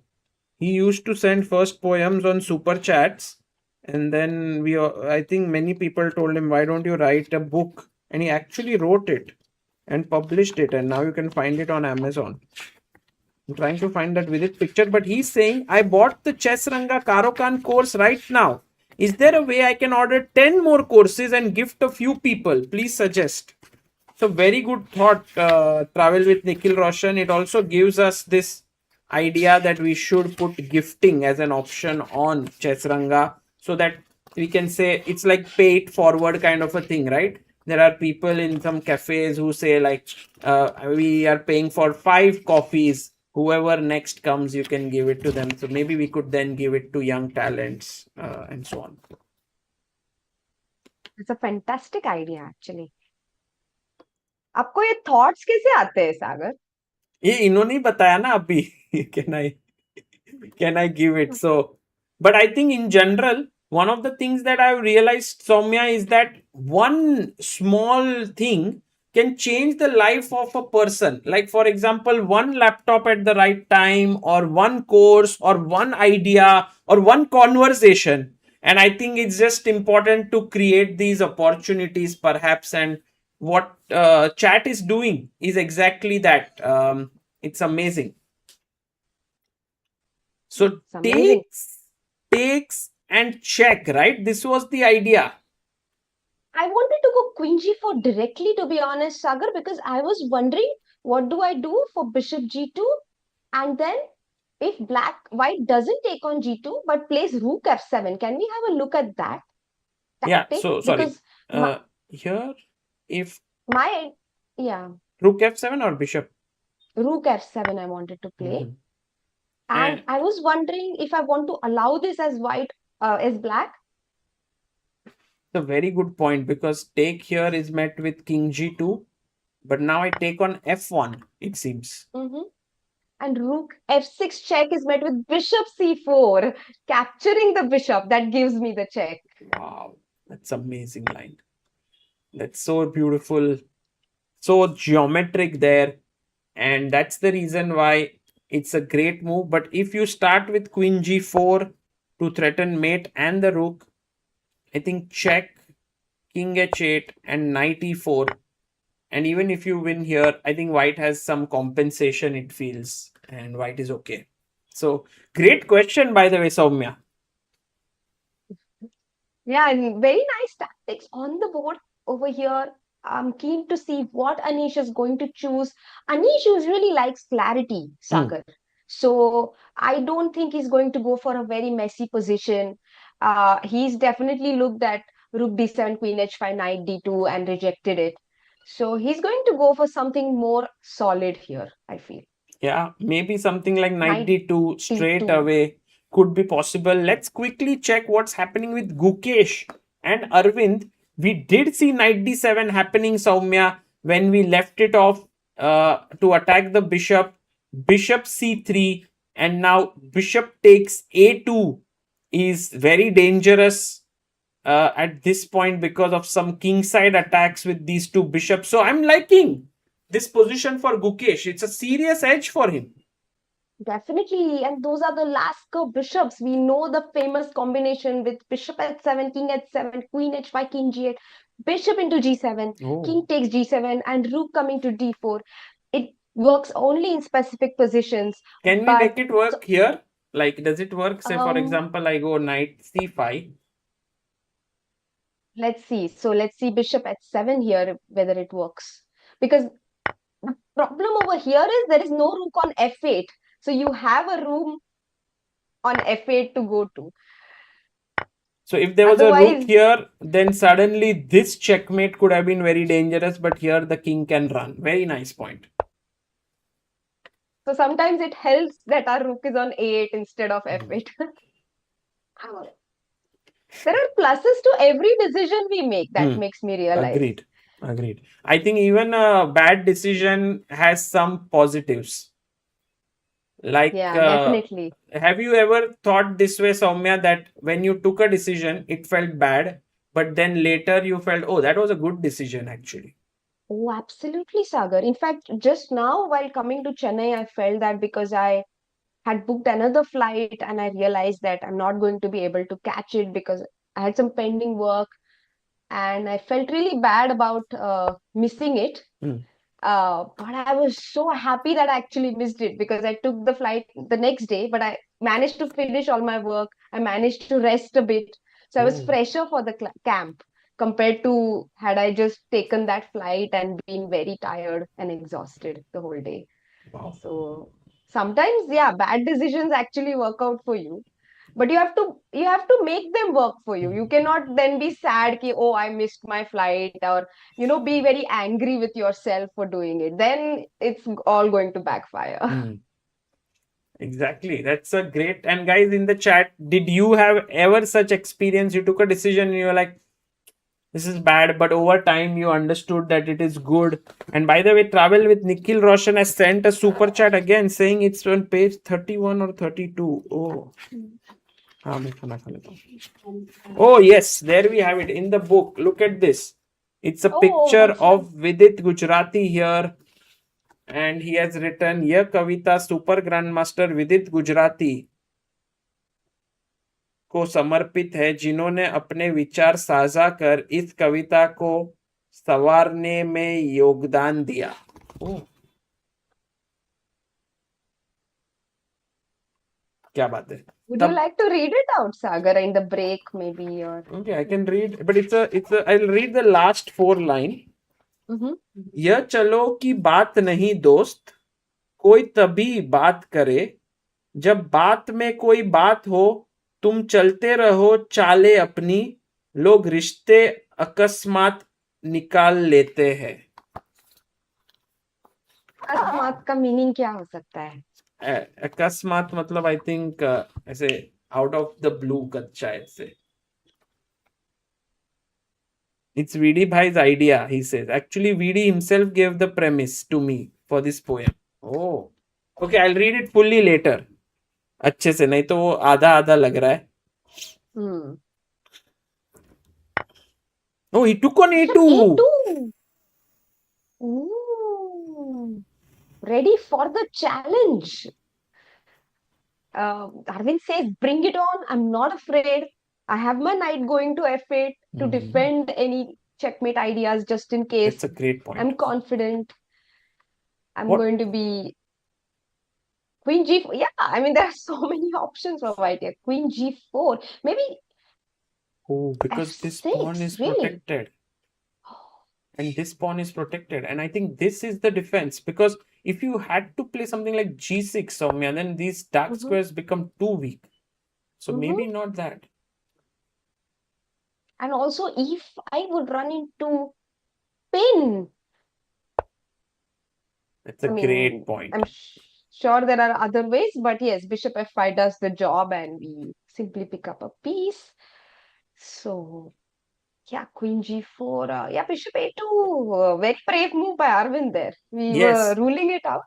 [SPEAKER 1] He used to send first poems on super chats, and then I think many people told him, why don't you write a book? And he actually wrote it and published it, and now you can find it on Amazon. I'm trying to find that with it picture, but he's saying, I bought the Chess Ranga Karokan course right now. Is there a way I can order 10 more courses and gift a few people? Please suggest. So very good thought, Travel with Nikhil Roshan. It also gives us this idea that we should put gifting as an option on Chess Ranga so that we can say it's like pay it forward kind of a thing, right? There are people in some cafes who say like, we are paying for 5 coffees. Whoever next comes, you can give it to them. So maybe we could then give it to young talents and so on.
[SPEAKER 3] It's a fantastic idea, actually. आपको ये thoughts कैसे आते हैं, सागर?
[SPEAKER 1] ये इन्होंने बताया ना अभी. Can I give it? So, but I think in general, one of the things that I've realized, Soumya, is that one small thing can change the life of a person. Like, for example, one laptop at the right time, or one course, or one idea, or one conversation. And I think it's just important to create these opportunities, perhaps. And what chat is doing is exactly that. It's amazing. So takes and check, right? This was the idea.
[SPEAKER 3] I wanted to go queen g4 directly, to be honest, Sagar, because I was wondering what do I do for bishop g2, and then if white doesn't take on g2 but plays rook f7, can we have a look at that tactic?
[SPEAKER 1] Yeah, so sorry.
[SPEAKER 3] Because
[SPEAKER 1] here, if
[SPEAKER 3] yeah,
[SPEAKER 1] rook f7 or bishop?
[SPEAKER 3] Rook f7 I wanted to play. And I was wondering if I want to allow this as white is black.
[SPEAKER 1] It's a very good point because take here is met with king g2, but now I take on f1, it seems.
[SPEAKER 3] Mm-hmm. And rook f6 check is met with bishop c4, capturing the bishop. That gives me the check.
[SPEAKER 1] Wow, that's amazing line. That's so beautiful, so geometric there, and that's the reason why it's a great move. But if you start with queen g4 to threaten mate and the rook, I think check, king h8 and knight e4, and even if you win here, I think white has some compensation, it feels, and white is okay. So great question, by the way, Soumya.
[SPEAKER 3] Yeah, and very nice tactics on the board over here. I'm keen to see what Anish is going to choose. Anish usually likes clarity, Sagar. So I don't think he's going to go for a very messy position. He's definitely looked at rook d7, queen h5, knight d2 and rejected it. So he's going to go for something more solid here, I feel.
[SPEAKER 1] Yeah, maybe something like knight
[SPEAKER 3] Knight
[SPEAKER 1] d2 straight
[SPEAKER 3] d2.
[SPEAKER 1] away could be possible. Let's quickly check what's happening with Gukesh and Arvind. We did see knight d7 happening, Soumya, when we left it off to attack the bishop. Bishop c3, and now bishop takes a2 is very dangerous at this point because of some kingside attacks with these two bishops. So I'm liking this position for Gukesh. It's a serious edge for him.
[SPEAKER 3] Definitely, and those are the last curve bishops. We know the famous combination with bishop h7, king h7, queen h5, king g8, bishop into g7, king takes g7, and rook coming to d4. It works only in specific positions.
[SPEAKER 1] Can we
[SPEAKER 3] but
[SPEAKER 1] make it work here? Like, does it work? Say, for
[SPEAKER 3] um,
[SPEAKER 1] example, I go knight c5.
[SPEAKER 3] let's see. So let's see bishop h7 here, whether it works. Because the problem over here is there is no rook on f8. So you have a room on f8 to go to.
[SPEAKER 1] So if there was a rook
[SPEAKER 3] Otherwise,
[SPEAKER 1] here, then suddenly this checkmate could have been very dangerous, but here the king can run. Very nice point.
[SPEAKER 3] so sometimes it helps that our rook is on a8 instead of f8. There are pluses to every decision we make. That makes me realize.
[SPEAKER 1] Agreed. I think even a bad decision has some positives. Like,
[SPEAKER 3] Yeah, definitely.
[SPEAKER 1] have you ever thought this way, Soumya, that when you took a decision, it felt bad, but then later you felt, oh, that was a good decision actually?
[SPEAKER 3] Oh, absolutely, Sagar. In fact, just now while coming to Chennai, I felt that because I had booked another flight and I realized that I'm not going to be able to catch it because I had some pending work and I felt really bad about missing it. But I was so happy that I actually missed it because I took the flight the next day, but I managed to finish all my work. I managed to rest a bit. So I was fresher for the camp compared to had I just taken that flight and been very tired and exhausted the whole day.
[SPEAKER 1] Wow.
[SPEAKER 3] So sometimes, yeah, bad decisions actually work out for you. But you have to make them work for you. You cannot then be sad ki, oh, I missed my flight, or be very angry with yourself for doing it. Then it's all going to backfire.
[SPEAKER 1] Exactly. That's a great. And guys in the chat, did you have ever such experience? You took a decision and you were like, this is bad, but over time you understood that it is good. And by the way, Travel with Nikhil Roshan has sent a super chat again saying it's on page 31 or 32. Oh, yes, there we have it in the book. Look at this. It's a picture of Vidit Gujarati here. And he has written, "Yeh kavita super grandmaster Vidit Gujarati को समर्पित है, जिन्होंने अपने विचार साझा कर इस कविता को संवारने में योगदान दिया." क्या बात है.
[SPEAKER 3] Would you like to read it out, Sagar, in the break maybe? Or
[SPEAKER 1] Okay, I can read, but I'll read the last 4 line. यह चलो की बात नहीं दोस्त, कोई तभी बात करे, जब बात में कोई बात हो, तुम चलते रहो चाले अपनी, लोग रिश्ते अकस्मात निकाल लेते हैं.
[SPEAKER 3] अकस्मात का मीनिंग क्या हो सकता है?
[SPEAKER 1] अकस्मात मतलब आई थिंक ऐसे out of the blue, शायद से. It's VD Bhai's idea, he says. Actually, VD himself gave the premise to me for this poem. Oh. Okay, I'll read it fully later. अच्छे से, नहीं तो वो आधा आधा लग रहा है. Oh, he took on A2.
[SPEAKER 3] A2. Ooh. Ready for the challenge. Arvind says, bring it on. I'm not afraid. I have my knight going to F8 to defend any checkmate ideas just in case.
[SPEAKER 1] That's a great point.
[SPEAKER 3] I'm confident. I'm going to be Queen G4. Yeah, I mean, there are so many options for white here. Queen G4. Maybe.
[SPEAKER 1] Oh, because
[SPEAKER 3] F6,
[SPEAKER 1] this pawn is
[SPEAKER 3] really?
[SPEAKER 1] protected. And this pawn is protected. And I think this is the defense. Because if you had to play something like G6, Soumya, then these dark squares become too weak. So maybe not that.
[SPEAKER 3] And also, if I would run into pin.
[SPEAKER 1] That's a great point.
[SPEAKER 3] I'm sure there are other ways, but yes, bishop f5 does the job and we simply pick up a piece. So, yeah, queen g4. Yeah, bishop a2. Very brave move by Arvind there. We were ruling it out.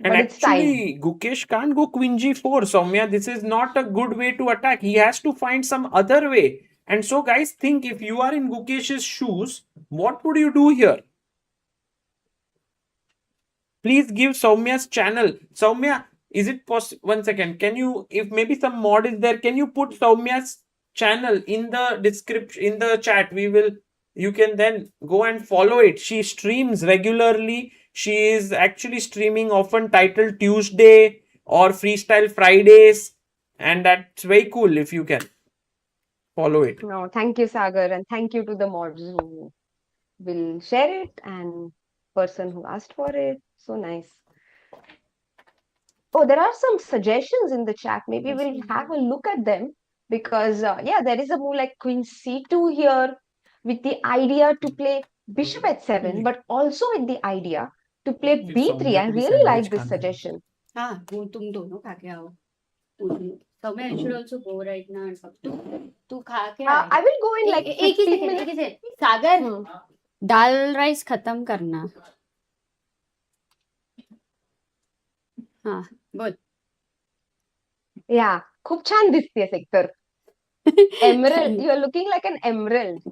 [SPEAKER 1] And
[SPEAKER 3] but
[SPEAKER 1] actually, Gukesh can't go queen g4, Soumya. This is not a good way to attack. He has to find some other way. And so, guys, think if you are in Gukesh's shoes, what would you do here? Please give Soumya's channel. Soumya, is it possible? 1 second. Can you, if maybe some mod is there, can you put Soumya's channel in the description, in the chat? You can then go and follow it. She streams regularly. She is actually streaming often titled Tuesday or Freestyle Fridays. And that's very cool if you can follow it.
[SPEAKER 3] No, thank you, Sagar. And thank you to the mods who will share it and person who asked for it. So nice. Oh, there are some suggestions in the chat. Maybe we'll have a look at them because, yeah, there is a move like queen c2 here with the idea to play bishop h7, but also with the idea to play b3. I really like this suggestion.
[SPEAKER 2] हाँ, वो तुम दोनों खा के आओ. Soumya, you should also go right now and तू खा के आ.
[SPEAKER 3] I will go in like 15 minutes.
[SPEAKER 2] Sagar, dal rice खत्म करना. हाँ, बोल.
[SPEAKER 3] Yeah, खूप छान दिसते sector. Emerald, you are looking like an emerald.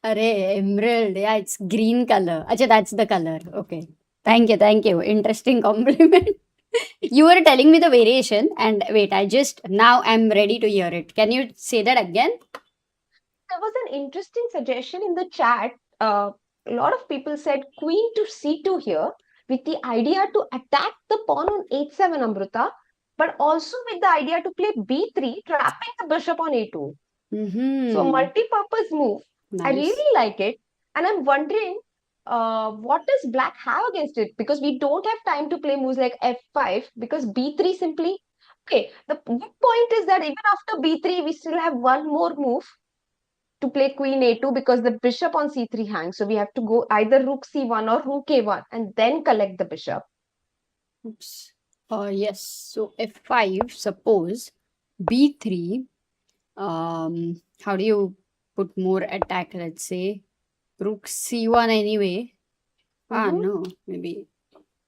[SPEAKER 2] अरे emerald, yeah, it's green color. अच्छा, that's the color. Okay, thank you. Interesting compliment. You were telling me the variation, and wait, now I'm ready to hear it. Can you say that again?
[SPEAKER 3] There was an interesting suggestion in the chat. A lot of people said queen to c2 here with the idea to attack the pawn on h7, Amruta, but also with the idea to play b3, trapping the bishop on a2. So multi-purpose move. Nice. I really like it. And I'm wondering, what does black have against it? Because we don't have time to play moves like f5 because b3 simply... Okay, the good point is that even after b3, we still have one more move to play queen a2 because the bishop on c3 hangs. So we have to go either rook c1 or rook a1 and then collect the bishop.
[SPEAKER 2] Oops. Yes. So f5, suppose b3. How do you put more attack? Let's say rook c1 anyway. No, maybe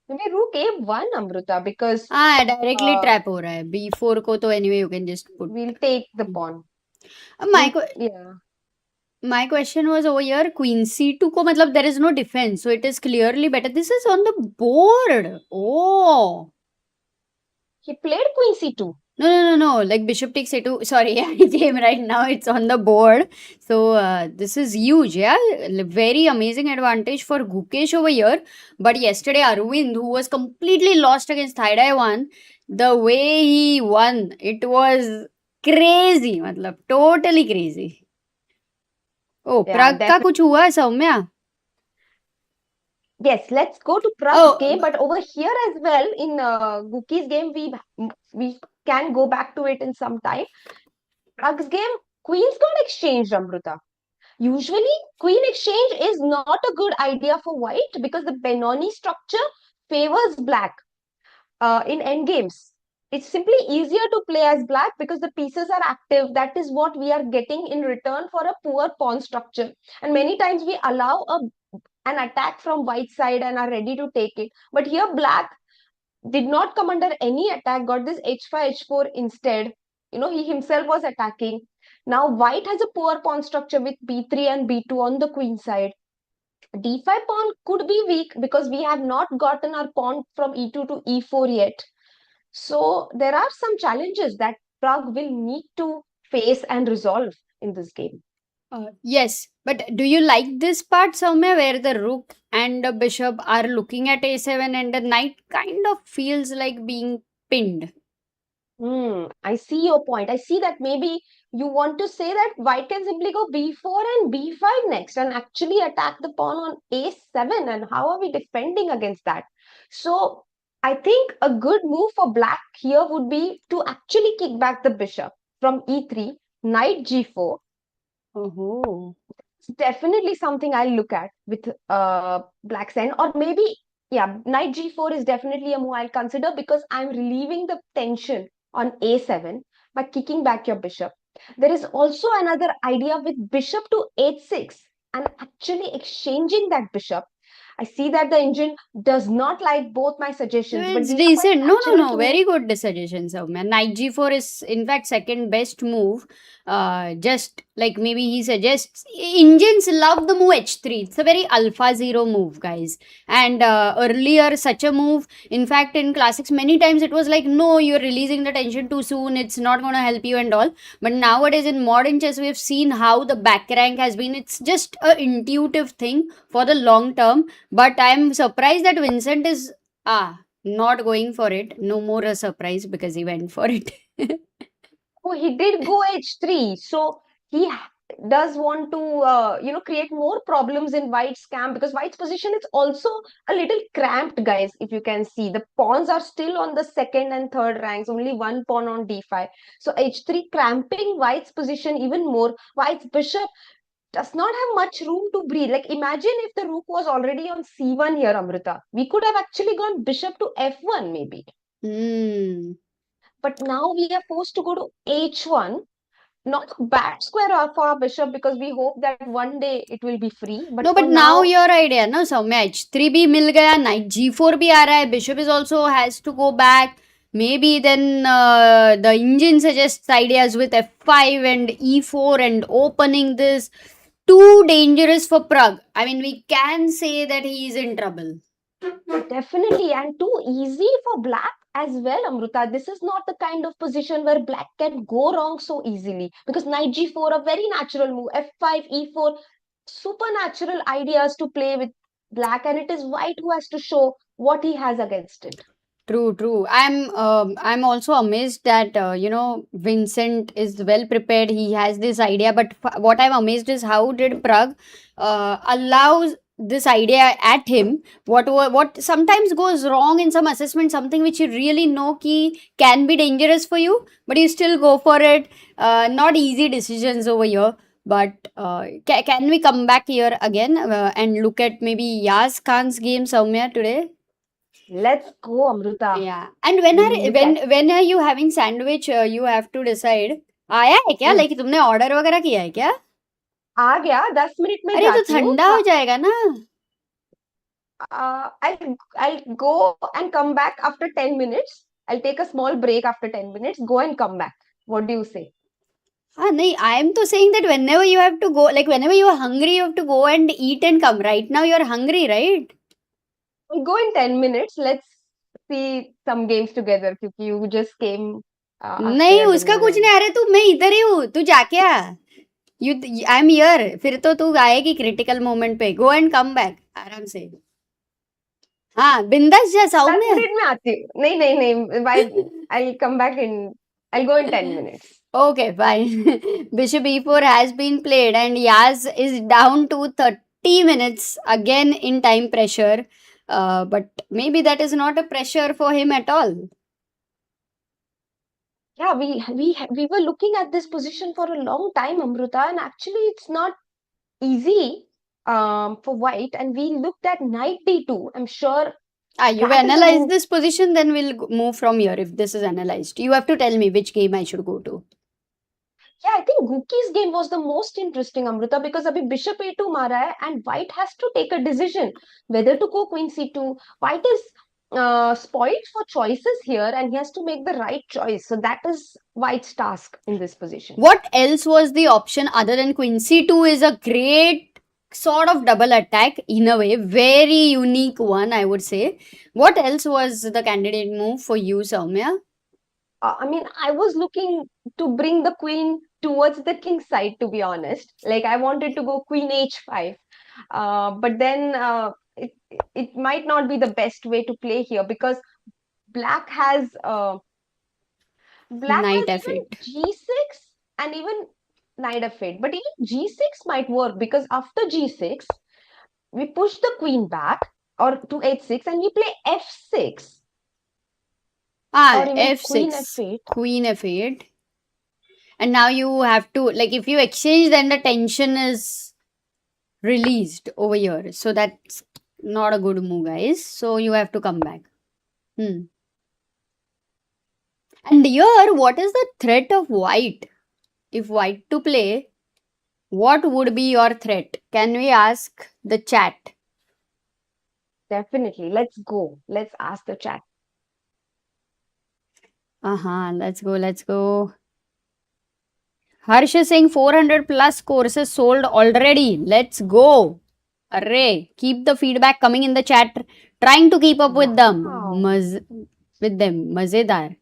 [SPEAKER 3] rook a1, Amruta, because
[SPEAKER 2] directly trap हो रहा है. b4 को तो anyway you can just put.
[SPEAKER 3] We'll take the pawn.
[SPEAKER 2] My question was over here, queen c2 को मतलब there is no defense, so it is clearly better. This is on the board. Oh,
[SPEAKER 3] he played queen c2.
[SPEAKER 2] No. Like bishop takes a2. Sorry, I came right now. It's on the board. So this is huge. Yeah, very amazing advantage for Gukesh over here. But yesterday, Arvind, who was completely lost against Thai Dai, won. The way he won, it was crazy. मतलब totally crazy. Oh, yeah, Pragg का कुछ हुआ Soumya?
[SPEAKER 3] Yes, let's go to Pragg's game. But over here as well, in Guki's game, we can go back to it in some time. Pragg's game, queens got exchanged, Amruta. Usually, queen exchange is not a good idea for white because the Benoni structure favors black in endgames. it's simply easier to play as black because the pieces are active. That is what we are getting in return for a poor pawn structure. And many times we allow an attack from white side and are ready to take it. But here black did not come under any attack, got this h5, h4 instead. He himself was attacking. Now white has a poor pawn structure with b3 and b2 on the queen side. d5 pawn could be weak because we have not gotten our pawn from e2 to e4 yet. So there are some challenges that Pragg will need to face and resolve in this game.
[SPEAKER 2] Yes, but do you like this part, Soumya, where the rook and the bishop are looking at a7 and the knight kind of feels like being pinned?
[SPEAKER 3] I see your point. I see that maybe you want to say that white can simply go b4 and b5 next and actually attack the pawn on a7. And how are we defending against that? So I think a good move for black here would be to actually kick back the bishop from e3, knight g4.
[SPEAKER 2] Oh.
[SPEAKER 3] It's definitely something I'll look at with black's end. Or maybe, yeah, knight g4 is definitely a move I'll consider because I'm relieving the tension on a7 by kicking back your bishop. There is also another idea with bishop to h6 and actually exchanging that bishop. I see that the engine does not like both my suggestions, but
[SPEAKER 2] It's
[SPEAKER 3] these are quite
[SPEAKER 2] decent. No,
[SPEAKER 3] natural to me.
[SPEAKER 2] Very good suggestion, Soumya. Knight g4 is, in fact, second best move. Just like maybe he suggests. Indians love the move h3. It's a very alpha zero move, guys. And earlier, such a move, in fact, in classics, many times it was like, no, you're releasing the tension too soon. It's not going to help you and all. But nowadays, in modern chess, we have seen how the back rank has been. It's just a intuitive thing for the long term. But I'm surprised that Vincent is not going for it. No more a surprise because he went for it.
[SPEAKER 3] Oh, he did go h3. So he does want to, create more problems in White's camp because White's position is also a little cramped, guys. If you can see, the pawns are still on the second and third ranks, only one pawn on d5. So h3 cramping White's position even more. White's bishop does not have much room to breathe. Like, imagine if the rook was already on c1 here, Amrita. We could have actually gone bishop to f1, maybe. But now we are forced to go to h1. Not a bad square for our bishop because we hope that one day it will be free. But
[SPEAKER 2] No,
[SPEAKER 3] for
[SPEAKER 2] but now
[SPEAKER 3] now,
[SPEAKER 2] your idea, no, Soumya, h3 bhi mil gaya, knight g4 bhi aa raha hai, bishop is also has to go back. Maybe then the engine suggests ideas with f5 and e4 and opening this. Too dangerous for Pragg. I mean, we can say that he is in trouble.
[SPEAKER 3] definitely, and too easy for black as well, Amrita. This is not the kind of position where black can go wrong so easily because knight g4, a very natural move, f5, e4, supernatural ideas to play with black, and it is white who has to show what he has against it.
[SPEAKER 2] True. I'm also amazed that Vincent is well prepared. He has this idea, but what I'm amazed is how did Pragg allows this idea at him. What sometimes goes wrong in some assessment, something which you really know ki can be dangerous for you, but you still go for it. Not easy decisions over here. But can we come back here again and look at maybe Yas Khan's game, Soumya, today?
[SPEAKER 3] Let's go, Amrita.
[SPEAKER 2] Yeah. And when are you having sandwich? You have to decide. आया है क्या? Like तुमने order वगैरह किया है क्या?
[SPEAKER 3] आ गया 10 minute में
[SPEAKER 2] अरे तो
[SPEAKER 3] जाती हूँ.
[SPEAKER 2] ठंडा हो जाएगा ना.
[SPEAKER 3] I'll go and come back after 10 minutes. I'll take a small break after 10 minutes. Go and come back. What do you say?
[SPEAKER 2] नहीं, I am to saying that whenever you have to go, like whenever you are hungry, you have to go and eat and come. Right now you are hungry, right?
[SPEAKER 3] We'll go in 10 minutes. Let's see some games together क्योंकि you just came
[SPEAKER 2] नहीं,
[SPEAKER 3] after
[SPEAKER 2] उसका
[SPEAKER 3] dinner
[SPEAKER 2] कुछ
[SPEAKER 3] and-
[SPEAKER 2] नहीं. अरे तू मैं इधर ही हूँ. तू जाके आ. I am here. फिर तो तू आएगी क्रिटिकल मोमेंट पे. गो एंड कम बैक आराम से. हाँ, बिंदास जा
[SPEAKER 3] 10
[SPEAKER 2] सौम्य.
[SPEAKER 3] मिनट में आती हूँ. नहीं. I'll come back in. I'll go in 10 minutes.
[SPEAKER 2] Okay, fine. Bishop e4 has been played and Yaz is down to 30 minutes again in time pressure. But maybe that is not a pressure for him at all.
[SPEAKER 3] Yeah, we were looking at this position for a long time, Amrita, and actually it's not easy for white. And we looked at knight d2. I'm sure
[SPEAKER 2] You've
[SPEAKER 3] That is a
[SPEAKER 2] analyzed
[SPEAKER 3] move.
[SPEAKER 2] this position, then we'll move from here if this is analyzed. You have to tell me which game I should go to.
[SPEAKER 3] Yeah, I think Guki's game was the most interesting, Amrita, because abhi bishop a2 mara hai and white has to take a decision whether to go queen c2. White is spoiled for choices here and he has to make the right choice. So that is white's task in this position.
[SPEAKER 2] What else was the option other than queen c2 is a great sort of double attack in a way, very unique one, I would say. What else was the candidate move for you, Soumya?
[SPEAKER 3] I mean, I was looking to bring the queen towards the king side, to be honest. Like, I wanted to go queen h5. But then it might not be the best way to play here because black has
[SPEAKER 2] Knight
[SPEAKER 3] even
[SPEAKER 2] f8.
[SPEAKER 3] g6 and even knight f8. But even g6 might work because after g6, we push the queen back or to h6 and we play f6 or even queen
[SPEAKER 2] f6,
[SPEAKER 3] f8.
[SPEAKER 2] queen f8. And now you have to, like, if you exchange, then the tension is released over here. So that's not a good move, guys. So you have to come back. And here, what is the threat of white? If white to play, what would be your threat? Can we ask the chat?
[SPEAKER 3] Definitely. Let's go. Let's ask the chat.
[SPEAKER 2] Let's go. Harsh is saying 400 plus courses sold already. Let's go. Array. Keep the feedback coming in the chat. Trying to keep up with them.
[SPEAKER 3] Wow.
[SPEAKER 2] Mazedar.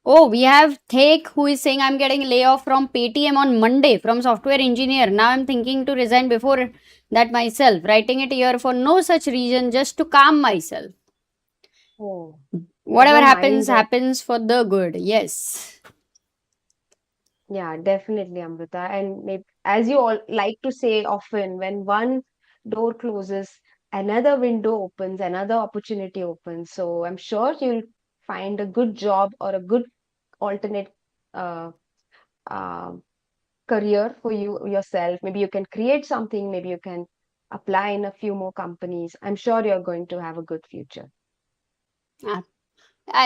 [SPEAKER 2] Oh, we have Thek who is saying I'm getting layoff from Paytm on Monday from software engineer. Now I'm thinking to resign before that myself. Writing it here for no such reason, just to calm myself.
[SPEAKER 3] Oh,
[SPEAKER 2] Whatever
[SPEAKER 3] never
[SPEAKER 2] happens,
[SPEAKER 3] mind that.
[SPEAKER 2] happens for the good. Yes.
[SPEAKER 3] Yeah, definitely, Amrita. And maybe, as you all like to say often, when one door closes, another window opens, another opportunity opens. So I'm sure you'll find a good job or a good alternate uh, uh, career for you yourself. Maybe you can create something, maybe you can apply in a few more companies. I'm sure you're going to have a good future.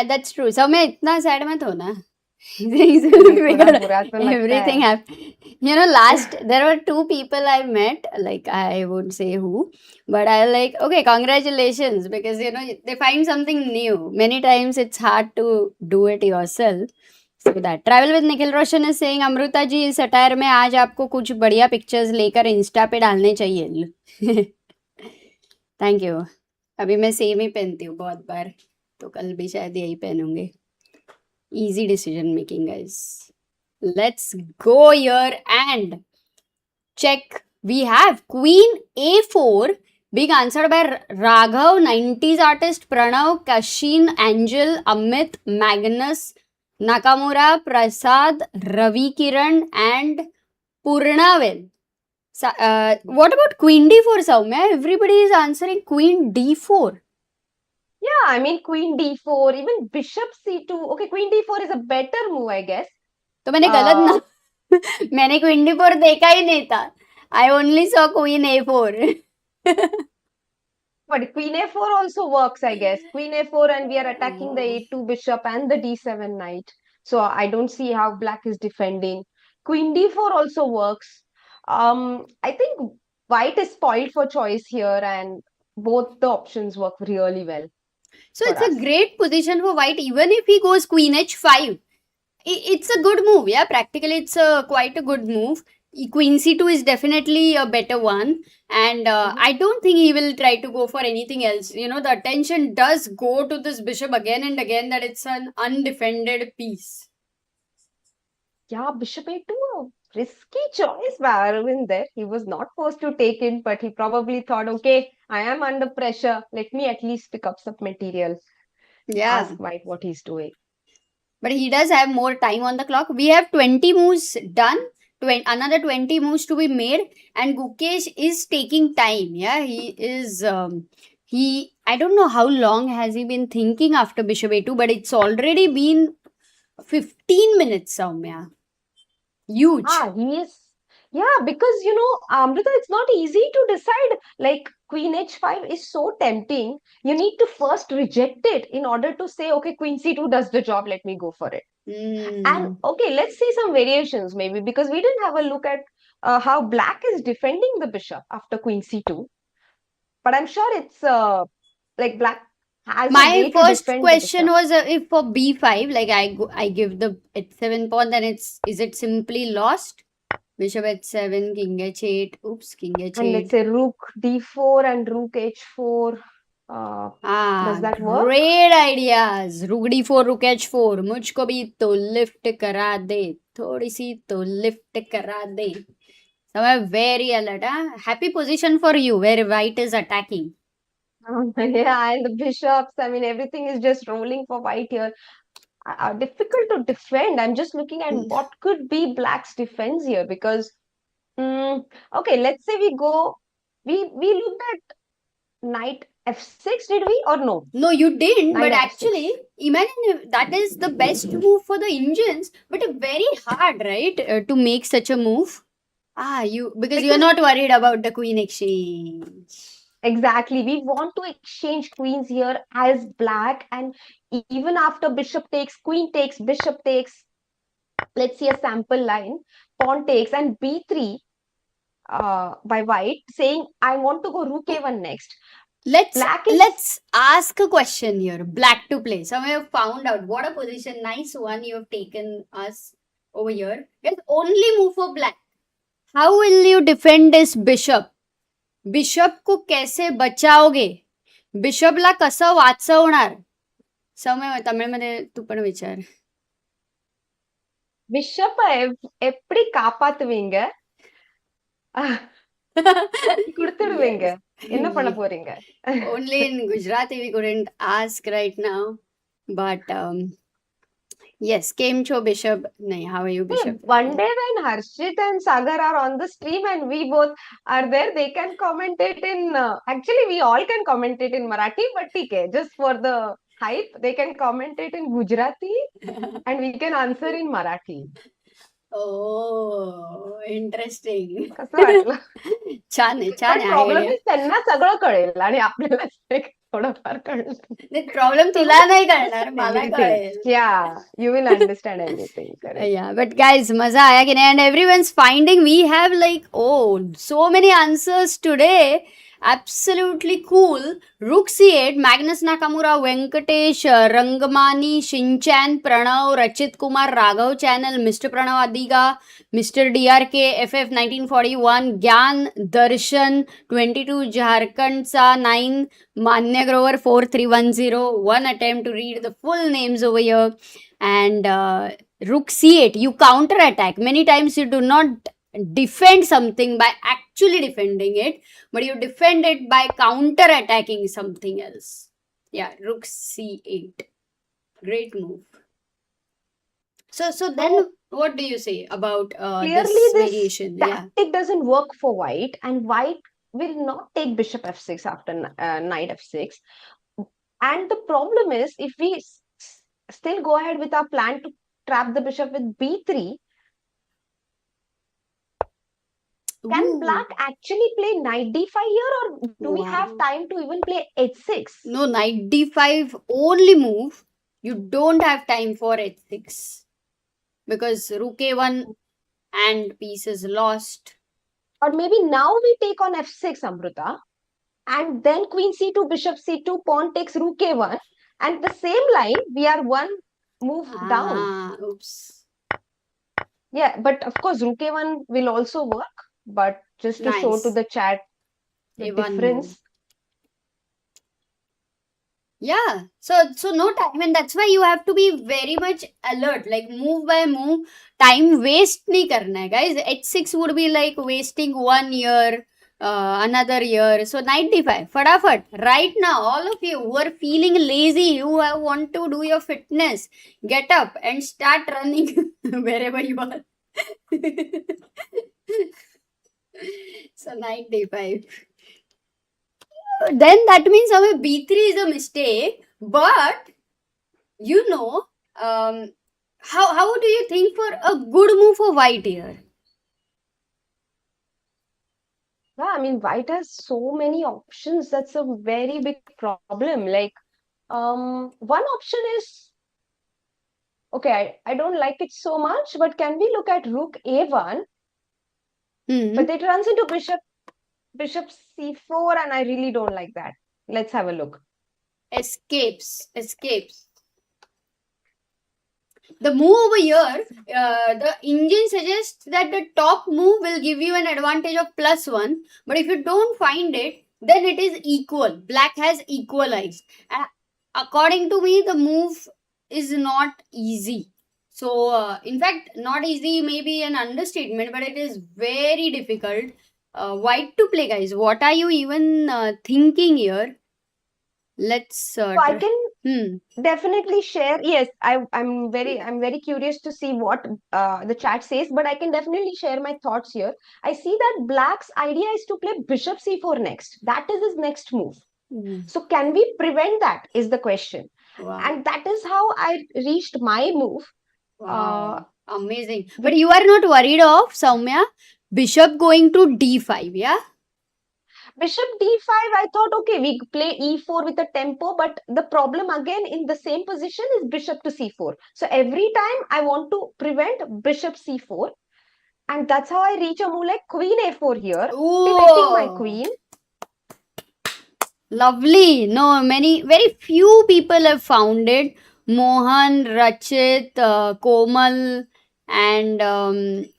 [SPEAKER 2] That's true. समय इतना sad मत हो ना.
[SPEAKER 3] थोड़ा बुरा तो लगता
[SPEAKER 2] Everything
[SPEAKER 3] है.
[SPEAKER 2] happened. You know, last there were two people I met, like I won't say who, but I like, okay, congratulations, because you know they find something new. Many times it's hard to do it yourself. So that Travel with Nikhil Roshan is saying, Amrita ji इस attire में आज आपको कुछ बढ़िया pictures लेकर Insta पे डालने चाहिए. Thank you. अभी मैं सेम ही पहनती हूँ बहुत बार, तो कल भी शायद यही पहनूंगे. Easy decision making, guys. Let's go here and check. We have Queen A4, being answered by Raghav, 90s artist, Pranav, Kashin, Angel, Amit, Magnus, Nakamura, Prasad, Ravi Kiran, and Purnavel. What about Queen D4, Soumya? Everybody is answering Queen D4.
[SPEAKER 3] Yeah, I mean Queen D4, even Bishop C2. Okay, Queen D4 is a better move, I guess.
[SPEAKER 2] तो मैंने गलत ना मैंने queen D4 देखा ही नहीं था. I only saw Queen A4.
[SPEAKER 3] But Queen A4 also works, I guess. Queen A4 and we are attacking the A2 bishop and the D7 knight. So I don't see how black is defending. Queen D4 also works. I think white is spoiled for choice here and both the options work really well.
[SPEAKER 2] So
[SPEAKER 3] for
[SPEAKER 2] it's
[SPEAKER 3] us.
[SPEAKER 2] a great position for white. Even if he goes Queen H5, it's a good move. Yeah, practically it's quite a good move. Queen C2 is definitely a better one, and I don't think he will try to go for anything else. You know, the attention does go to this bishop again and again, that it's an undefended piece.
[SPEAKER 3] Yeah, Bishop A2, a risky choice by Arvind there. He was not forced to take it, but he probably thought, okay, I am under pressure. Let me at least pick up some material.
[SPEAKER 2] Yeah.
[SPEAKER 3] Ask White what he's doing.
[SPEAKER 2] But he does have more time on the clock. We have 20 moves done. Another 20 moves to be made, and Gukesh is taking time. Yeah, he is. I don't know how long has he been thinking after Bishop A2, but it's already been 15 minutes, Soumya. Huge.
[SPEAKER 3] He is. Yeah, because Amrita, it's not easy to decide. Like Queen H5 is so tempting. You need to first reject it in order to say, okay, Queen C2 does the job. Let me go for it. And okay, let's see some variations maybe because we didn't have a look at how Black is defending the bishop after Queen C2. But I'm sure it's like Black has a
[SPEAKER 2] My
[SPEAKER 3] way to
[SPEAKER 2] first
[SPEAKER 3] defend the
[SPEAKER 2] question
[SPEAKER 3] bishop.
[SPEAKER 2] was if for b5, like I give the h7 pawn, then is it simply lost? Bishop h7, king h8. Oops, king
[SPEAKER 3] And let's
[SPEAKER 2] h8.
[SPEAKER 3] say Rook D4 and Rook H4. Uh, does that work?
[SPEAKER 2] Great ideas. रूक d4, rook h4. मुझको भी तो lift करा दे, थोड़ी सी तो lift करा दे. Somewhere very alert, huh? Happy position for you where white is attacking.
[SPEAKER 3] Yeah, and the bishops, I mean, everything is just rolling for white here. Difficult to defend. I'm just looking at what could be Black's defense here because, okay, let's say we looked at knight f6, did we or no?
[SPEAKER 2] No, you didn't,
[SPEAKER 3] Knight
[SPEAKER 2] but
[SPEAKER 3] f6.
[SPEAKER 2] actually, imagine if that is the best move for the Indians, but very hard, right, to make such a move. Because you're not worried about the queen exchange.
[SPEAKER 3] Exactly. We want to exchange queens here as Black, and even after bishop takes, queen takes, bishop takes. Let's see a sample line. Pawn takes and b3 by white, saying I want to go rook a1 next.
[SPEAKER 2] Let's ask a question here. Black to play. So we have found out what a position. Nice one you have taken us over here. It's only move for black. How will you defend this bishop? Bishop को कैसे बचाओगे? बिशपला कसं वाचवणार? समय तमिळमध्ये तू पण विचार.
[SPEAKER 3] பிஷப்ப எப்படி காப்பாத்துவீங்க? கொடுத்துடுவீங்க. என்ன பண்ண போறீங்க?
[SPEAKER 2] Only in Gujarati we couldn't ask right now, but yes, came to bishop. Nahi, how are you, bishop?
[SPEAKER 3] One day when Harshit and Sagar are on the stream and we both are there, they can comment it in. Actually, we all can comment it in Marathi, but okay, just for the hype, they can comment it in Gujarati and we can answer in Marathi.
[SPEAKER 2] Oh, interesting.
[SPEAKER 3] कसं वाटलं?
[SPEAKER 2] छान आहे, छान आहे.
[SPEAKER 3] Problem is त्यांना सगळं कळेल आणि आपल्याला थोडंफार कळलं.
[SPEAKER 2] प्रॉब्लेम तुला नाही कळणार, मला कळेल.
[SPEAKER 3] Yeah, you will understand everything. Correct.
[SPEAKER 2] Yeah, but guys, मजा आया की नाही? And everyone's finding we have like so many answers today. Absolutely cool. Rook C8, Magnus Nakamura, Venkatesh, Rangamani, Shinchan, Pranav, Rachit Kumar, Raghav Channel, Mr. Pranav Adiga, Mr. DRK, FF 1941, Gyan, Darshan, 22, Jharkhand Sa 9, Manya Grover 4310. One attempt to read the full names over here. And Rook C8, you counter attack. Many times you do not defend something by actually defending it, but you defend it by counter attacking something else. Yeah, Rook C8. Great move. So then what do you say about this variation?
[SPEAKER 3] Tactic doesn't work for white, and white will not take bishop f6 after knight f6. And the problem is, if we still go ahead with our plan to trap the bishop with b3, can Black actually play knight d5 here, or do we have time to even play h6?
[SPEAKER 2] No, knight d5 only move. You don't have time for h6 because rook a1 and piece is lost.
[SPEAKER 3] Or maybe now we take on f6, Amrita, and then queen c2, bishop c2, pawn takes rook a1, and the same line we are one move down.
[SPEAKER 2] Oops.
[SPEAKER 3] Yeah, but of course rook a1 will also work. But just to show to the chat the difference.
[SPEAKER 2] Yeah, so no time, and that's why you have to be very much alert, like move by move. Time waste nahi karna hai, guys. h6 would be like wasting 1 year, another year. So knight d5, fadafat. Right now, all of you who are feeling lazy, who want to do your fitness, get up and start running wherever you are. So knight d5. Then that means our b3 is a mistake. But how do you think for a good move for white here?
[SPEAKER 3] Yeah, I mean, white has so many options. That's a very big problem. Like, one option is okay, I don't like it so much, but can we look at rook a1?
[SPEAKER 2] Hmm.
[SPEAKER 3] But it runs into bishop c4, and I really don't like that. Let's have a look.
[SPEAKER 2] Escapes. The move over here, the engine suggests that the top move will give you an advantage of +1, but if you don't find it, then it is equal. Black has equalized. And according to me, the move is not easy. So, in fact, not easy may be an understatement, but it is very difficult. White to play, guys. What are you even thinking here? Let's
[SPEAKER 3] So I can
[SPEAKER 2] Hmm.
[SPEAKER 3] definitely share. Yes, I'm very curious to see what the chat says, but I can definitely share my thoughts here. I see that Black's idea is to play bishop c4 next. That is his next move. So can we prevent that is the question.
[SPEAKER 2] Wow.
[SPEAKER 3] And that is how I reached my move.
[SPEAKER 2] Wow. Amazing. But you are not worried of Soumya bishop going to d5, yeah?
[SPEAKER 3] Bishop d5, I thought, okay, we play e4 with a tempo, but the problem again in the same position is bishop to c4. So every time I want to prevent bishop c4, and that's how I reach a move like queen a4 here, pivoting my queen.
[SPEAKER 2] Lovely. No, very few people have found it. Mohan, Rachit, Komal, and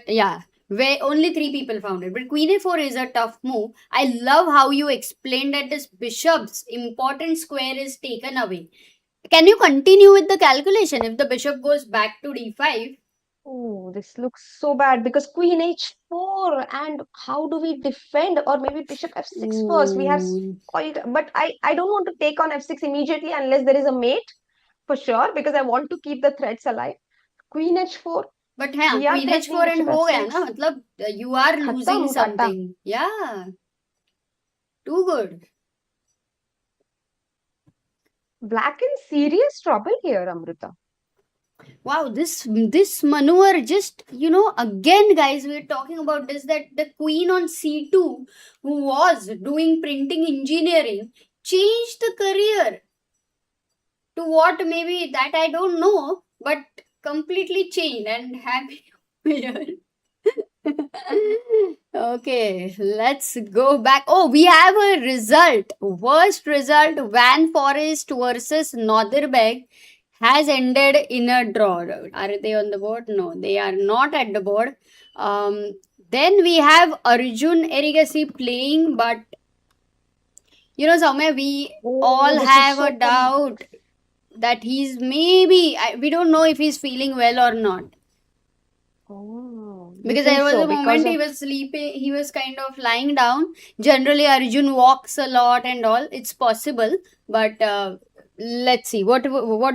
[SPEAKER 2] yeah, where only 3 people found it. But Queen A4 is a tough move. I love how you explained that this bishop's important square is taken away. Can you continue with the calculation? If the bishop goes back to d5,
[SPEAKER 3] Oh, this looks so bad because queen h4, and how do we defend? Or maybe bishop f6 first. We have quite, but I don't want to take on f6 immediately unless there is a mate for sure, because I want to keep the threats alive. Queen h4.
[SPEAKER 2] but हाँ
[SPEAKER 3] We are
[SPEAKER 2] queen
[SPEAKER 3] threatening
[SPEAKER 2] h4 and
[SPEAKER 3] bishop
[SPEAKER 2] हो गया
[SPEAKER 3] f6.
[SPEAKER 2] ना मतलब you are losing
[SPEAKER 3] Khatam, Tata.
[SPEAKER 2] something. Yeah, too good.
[SPEAKER 3] Black in serious trouble here, Amrita.
[SPEAKER 2] Wow, this maneuver just again, guys, we're talking about this, that the queen on c2 who was doing printing engineering changed the career to what maybe that I don't know, but completely changed and happy here. Okay, let's go back. Oh, we have a result. Worst result, Van Foreest versus Nodirbek has ended in a draw. Are they on the board? No, they are not at the board. Then we have Arjun Erigaisi playing, but Soumya, we all
[SPEAKER 3] this is
[SPEAKER 2] have
[SPEAKER 3] so
[SPEAKER 2] a doubt that he's maybe, we don't know if he's feeling well or not.
[SPEAKER 3] Oh, you
[SPEAKER 2] Because
[SPEAKER 3] think
[SPEAKER 2] there was
[SPEAKER 3] so?
[SPEAKER 2] a moment he was sleeping, he was kind of lying down. Generally, Arjun walks a lot and all. It's possible, but let's see. What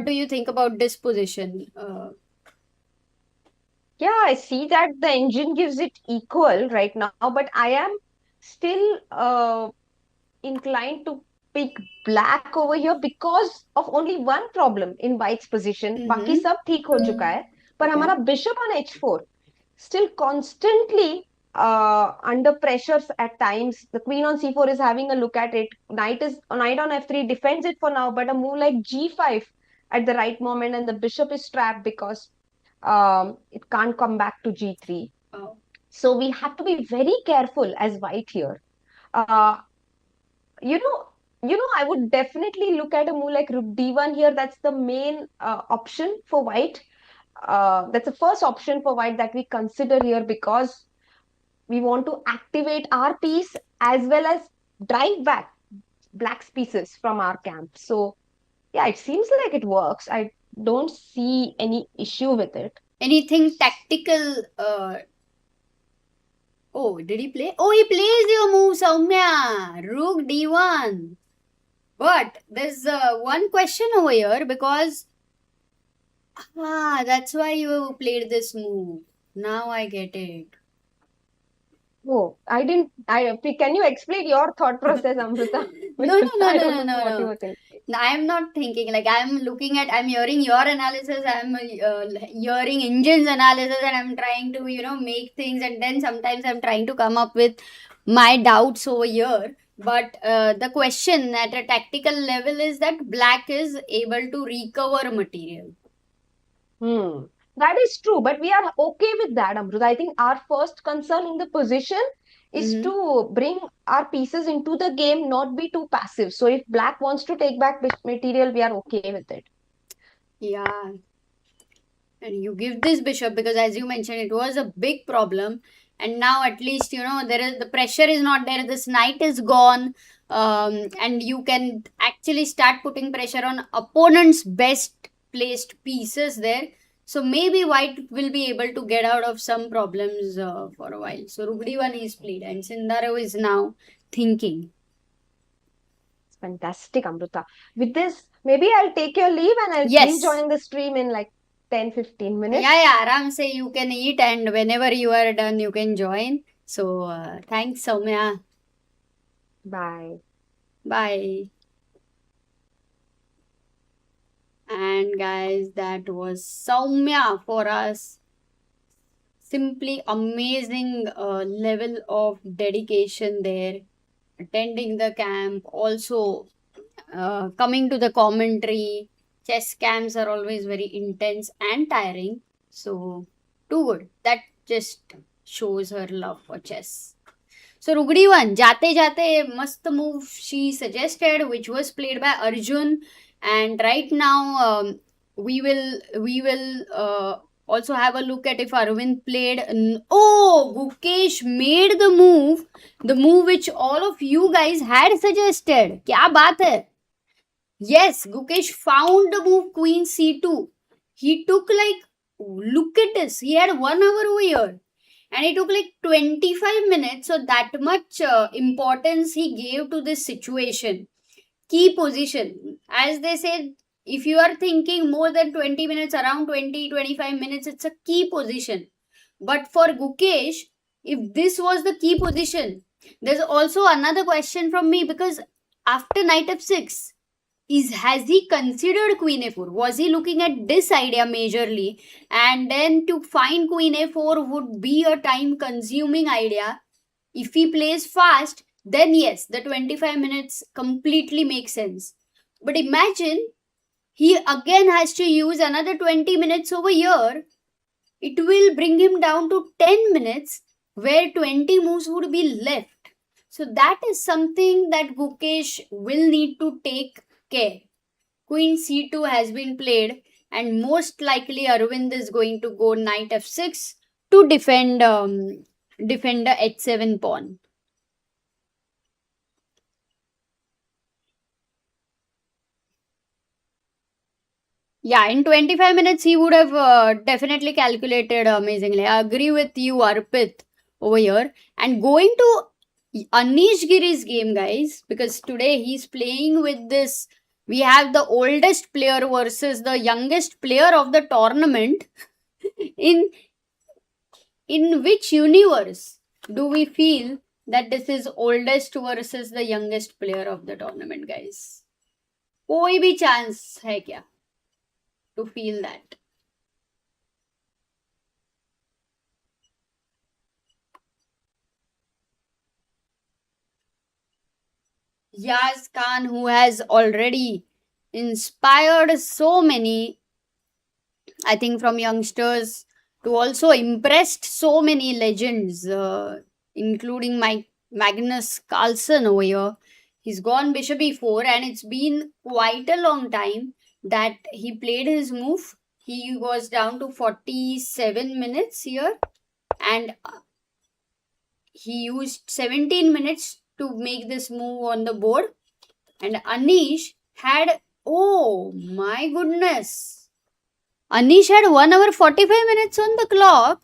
[SPEAKER 2] do you think about this position?
[SPEAKER 3] Yeah, I see that the engine gives it equal right now, but I am still inclined to pick black over here because of only one problem in white's position. बाकी सब ठीक हो चुका है, पर हमारा bishop on h4 still constantly under pressures at times. The queen on c4 is having a look at it. Knight on f3 defends it for now, but a move like g5 at the right moment, and the bishop is trapped because it can't come back to g3.
[SPEAKER 2] Oh.
[SPEAKER 3] So we have to be very careful as white here. Uh, you know, I would definitely look at a move like rook d1 here. That's the main option for white. That's the first option for white that we consider here, because we want to activate our piece as well as drive back black's pieces from our camp. So yeah, it seems like it works. I don't see any issue with it.
[SPEAKER 2] Anything tactical? Oh, did he play? Oh, he plays your move, Soumya. Rook d1. But there's one question over here, because that's why you played this move. Now I get it.
[SPEAKER 3] Oh, I didn't. Can you explain your thought process, Amrita?
[SPEAKER 2] No.
[SPEAKER 3] I don't know what you were thinking.
[SPEAKER 2] I'm not thinking, like, I'm hearing your analysis, I'm hearing engine's analysis, and I'm trying to, make things, and then sometimes I'm trying to come up with my doubts over here. But the question at a tactical level is that black is able to recover material.
[SPEAKER 3] That is true, but we are okay with that, Amrut. I think our first concern in the position is to bring our pieces into the game, not be too passive. So if black wants to take back material, we are okay with it.
[SPEAKER 2] Yeah. And you give this bishop because, as you mentioned, it was a big problem. And now at least, there is the pressure is not there. This knight is gone. And you can actually start putting pressure on opponent's best placed pieces there. So maybe white will be able to get out of some problems for a while. So Rugdi 1 is played and Sindarov is now thinking.
[SPEAKER 3] It's fantastic, Amruta. With this, maybe I'll take your leave and I'll rejoin the stream in like 10-15 minutes.
[SPEAKER 2] Yeah, Aram say you can eat and whenever you are done, you can join. So thanks, Soumya.
[SPEAKER 3] Bye.
[SPEAKER 2] Bye. And guys, that was Soumya for us. Simply amazing level of dedication there. Attending the camp, also coming to the commentary. Chess camps are always very intense and tiring. So, too good. That just shows her love for chess. So, Rugdi 1, Jate Jate, mast move she suggested, which was played by Arjun. And right now, we will also have a look at if Aravind played. Gukesh made the move which all of you guys had suggested. Kya baat hai? Yes, Gukesh found the move Queen C2. He took look at this. He had 1 hour over here. And he took 25 minutes. So that much importance he gave to this situation. Key position. As they said, if you are thinking more than 20 minutes, around 20-25 minutes, it's a key position. But for Gukesh, if this was the key position, there's also another question from me because after knight f6, has he considered queen a4? Was he looking at this idea majorly? And then to find queen a4 would be a time consuming idea. If he plays fast, then yes, the 25 minutes completely makes sense. But imagine he again has to use another 20 minutes over here. It will bring him down to 10 minutes where 20 moves would be left. So that is something that Gukesh will need to take care. Queen c2 has been played and most likely Aravind is going to go knight f6 to defend the h7 pawn. Yeah, in 25 minutes, he would have definitely calculated amazingly. I agree with you, Arpit, over here. And going to Anish Giri's game, guys, because today he's playing with this. We have the oldest player versus the youngest player of the tournament. In which universe do we feel that this is oldest versus the youngest player of the tournament, guys? कोई भी chance है क्या? To feel that. Yagiz Kaan, who has already inspired so many, I think from youngsters, to also impressed so many legends, including Magnus Carlsen over here. He's gone bishop e4 and it's been quite a long time that he played his move. He was down to 47 minutes here and he used 17 minutes to make this move on the board. And Anish had, oh my goodness, Anish had 1 hour 45 minutes on the clock.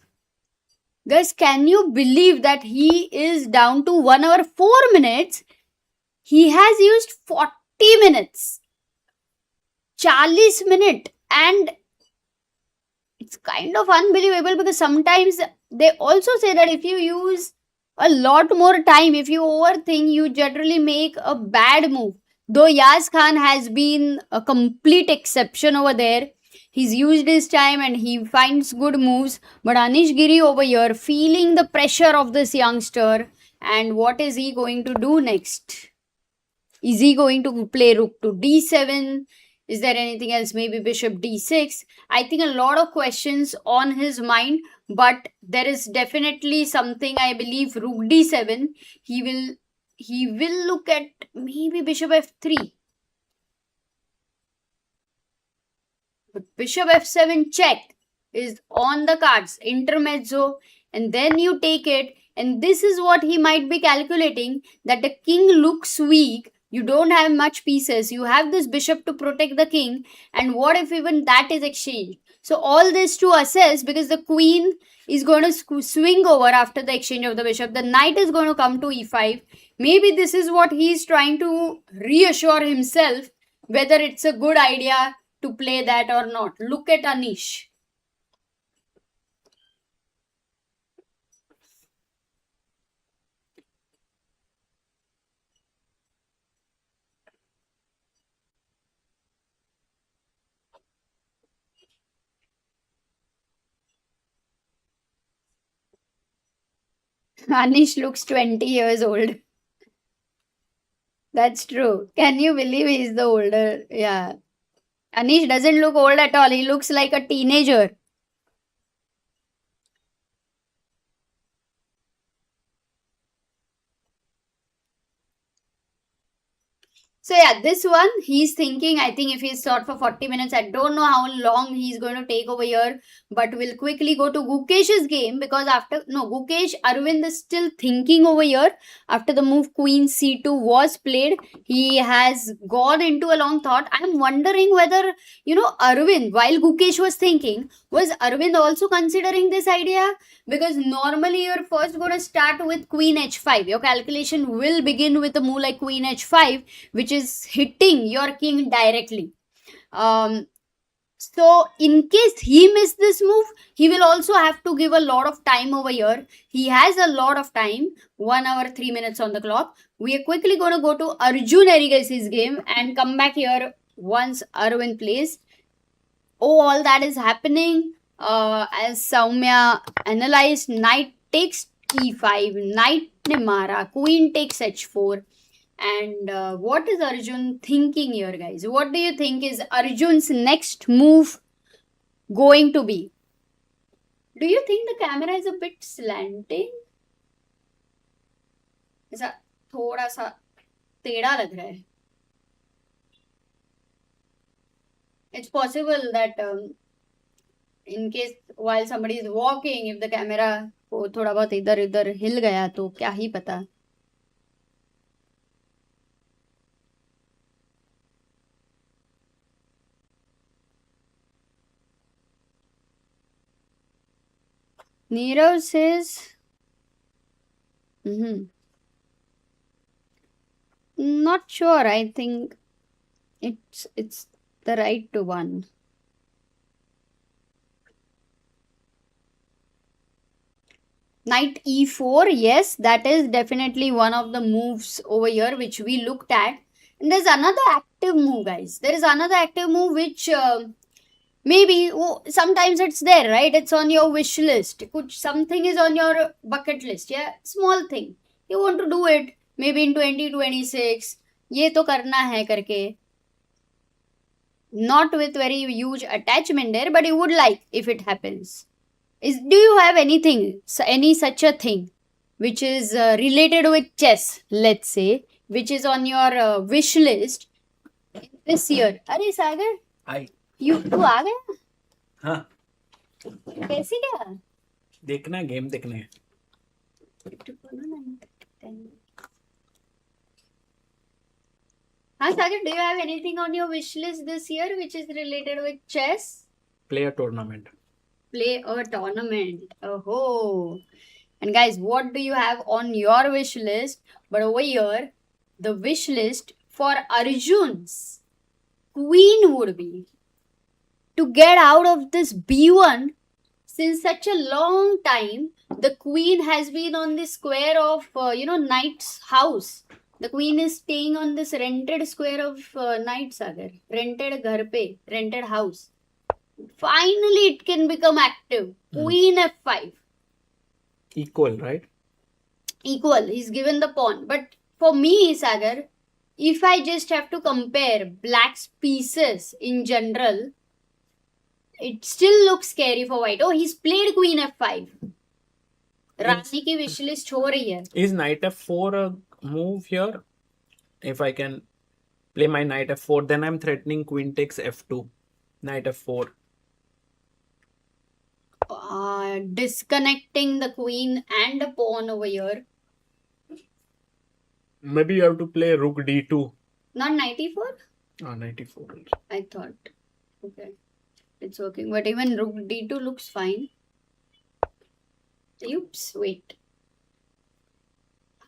[SPEAKER 2] Guys, can you believe that he is down to 1 hour 4 minutes? He has used 40 minutes. 40 minutes. And it's kind of unbelievable because sometimes they also say that if you use a lot more time, if you overthink, you generally make a bad move. Though Yagiz Kaan has been a complete exception over there. He's used his time and he finds good moves. But Anish Giri over here, feeling the pressure of this youngster And what is he going to do next? Is he going to play rook to d7? Is there anything else? Maybe bishop d6. I think a lot of questions on his mind, but there is definitely something. I believe rook d7. He will look at maybe bishop f3. But bishop f7 check is on the cards, intermezzo, and then you take it. And this is what he might be calculating, that the king looks weak. You don't have much pieces. You have this bishop to protect the king. And what if even that is exchanged? So all this to assess, because the queen is going to swing over after the exchange of the bishop. The knight is going to come to e5. Maybe this is what he is trying to reassure himself, whether it's a good idea to play that or not. Look at Anish. Anish looks 20 years old. That's true. Can you believe he's the older? Yeah. Anish doesn't look old at all. He looks like a teenager. So yeah, this one, he's thinking, I think if he's short for 40 minutes, I don't know how long he's going to take over here, but we'll quickly go to Gukesh's game, because Gukesh, Arvind is still thinking over here. After the move queen c2 was played, he has gone into a long thought. I'm wondering whether, Arvind, while Gukesh was thinking, was Arvind also considering this idea? Because normally you're first going to start with queen h5. Your calculation will begin with a move like queen h5, which is hitting your king directly. So in case he missed this move, he will also have to give a lot of time over here. He has a lot of time, 1 hour 3 minutes on the clock. We are quickly going to go to Arjun Erigaisi's game and come back here once Arvind plays. Oh, all that is happening. As Soumya analyzed, knight takes e5, knight ne mara, queen takes h4. And what is Arjun thinking here, guys? What do you think is Arjun's next move going to be? Do you think the camera is a bit slanting? ऐसा थोड़ा सा टेढ़ा लग रहा है. It's possible that in case while somebody is walking, if the camera को थोड़ा बहुत इधर उधर हिल गया तो क्या ही पता. Nirav says, not sure. I think it's the right one. Knight e4, yes, that is definitely one of the moves over here which we looked at. And there's another active move, guys. There is another active move which maybe sometimes it's there, right? It's on your wish list. Something is on your bucket list, yeah? Small thing. You want to do it maybe in 2026. ये तो करना है करके. Not with very huge attachment there, but you would like if it happens. Do you have any such a thing which is related with chess, let's say, which is on your wish list this year? अरे सागर, तू आ गया?
[SPEAKER 1] हाँ.
[SPEAKER 2] कैसे क्या?
[SPEAKER 1] देखना है, game देखना है.
[SPEAKER 2] हाँ सागर, do you have anything on your wish list this year which is related with chess?
[SPEAKER 1] Play a tournament.
[SPEAKER 2] Play a tournament. Oh. And guys, what do you have on your wish list? But over here, the wish list for Arjun's queen would be to get out of this b1. Since such a long time, the queen has been on the square of, knight's house. The queen is staying on this rented square of knight, Sagar. Rented ghar pe, rented house. Finally, it can become active. Queen f5.
[SPEAKER 1] Equal, right?
[SPEAKER 2] equal. He's given the pawn. But for me, Sagar, if I just have to compare black's pieces in general, it still looks scary for white. Oh, he's played queen f5. रानी की wish list हो रही है.
[SPEAKER 1] Is knight f4 a move here? If I can play my knight f4, then I'm threatening queen takes f2. Knight f4.
[SPEAKER 2] Disconnecting the queen and the pawn over here.
[SPEAKER 1] Maybe you have to play rook d2.
[SPEAKER 2] Not knight e4?
[SPEAKER 1] Knight e4 also.
[SPEAKER 2] I thought. Okay. It's working. But even rook d2 looks fine. Oops, wait.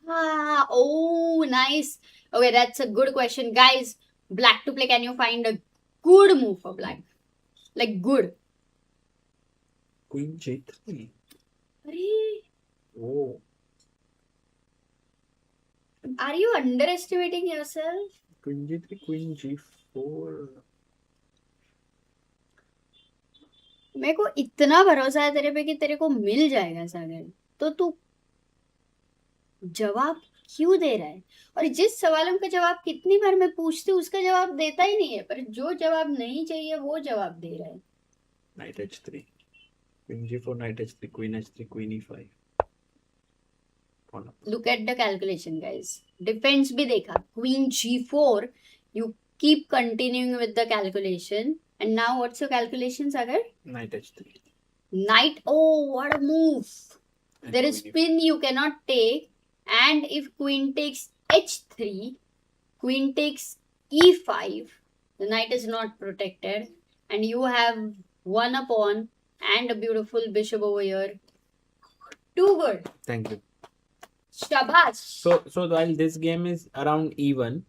[SPEAKER 2] Oh, nice. Okay, that's a good question. Guys, black to play, can you find a good move for black? Like good.
[SPEAKER 1] Queen g3.
[SPEAKER 2] Arey,
[SPEAKER 1] Oh.
[SPEAKER 2] are you underestimating yourself?
[SPEAKER 1] Queen g3, queen g4.
[SPEAKER 2] मेरे को इतना भरोसा है तेरे पे कि तेरे को मिल जाएगा सागर. तो तू जवाब क्यों दे रहा है? और जिस सवालों का जवाब कितनी बार मैं पूछती हूँ उसका जवाब देता ही नहीं है. पर जो जवाब नहीं चाहिए वो जवाब दे रहा है.
[SPEAKER 1] Knight h3. Queen g4, knight h3, queen h3, queen e5.
[SPEAKER 2] Look at the calculation, guys. Defense भी देखा. Queen g4. You keep continuing with the calculation. And now what's your calculation, Sagar?
[SPEAKER 1] Knight h3.
[SPEAKER 2] Knight. Oh, what a move.
[SPEAKER 1] And
[SPEAKER 2] There is
[SPEAKER 1] queen
[SPEAKER 2] pin you cannot take. And if queen takes h3, queen takes e5, the knight is not protected. And you have won a pawn and a beautiful bishop over here. Too good.
[SPEAKER 1] Thank you.
[SPEAKER 2] Shabash.
[SPEAKER 1] So while this game is around even,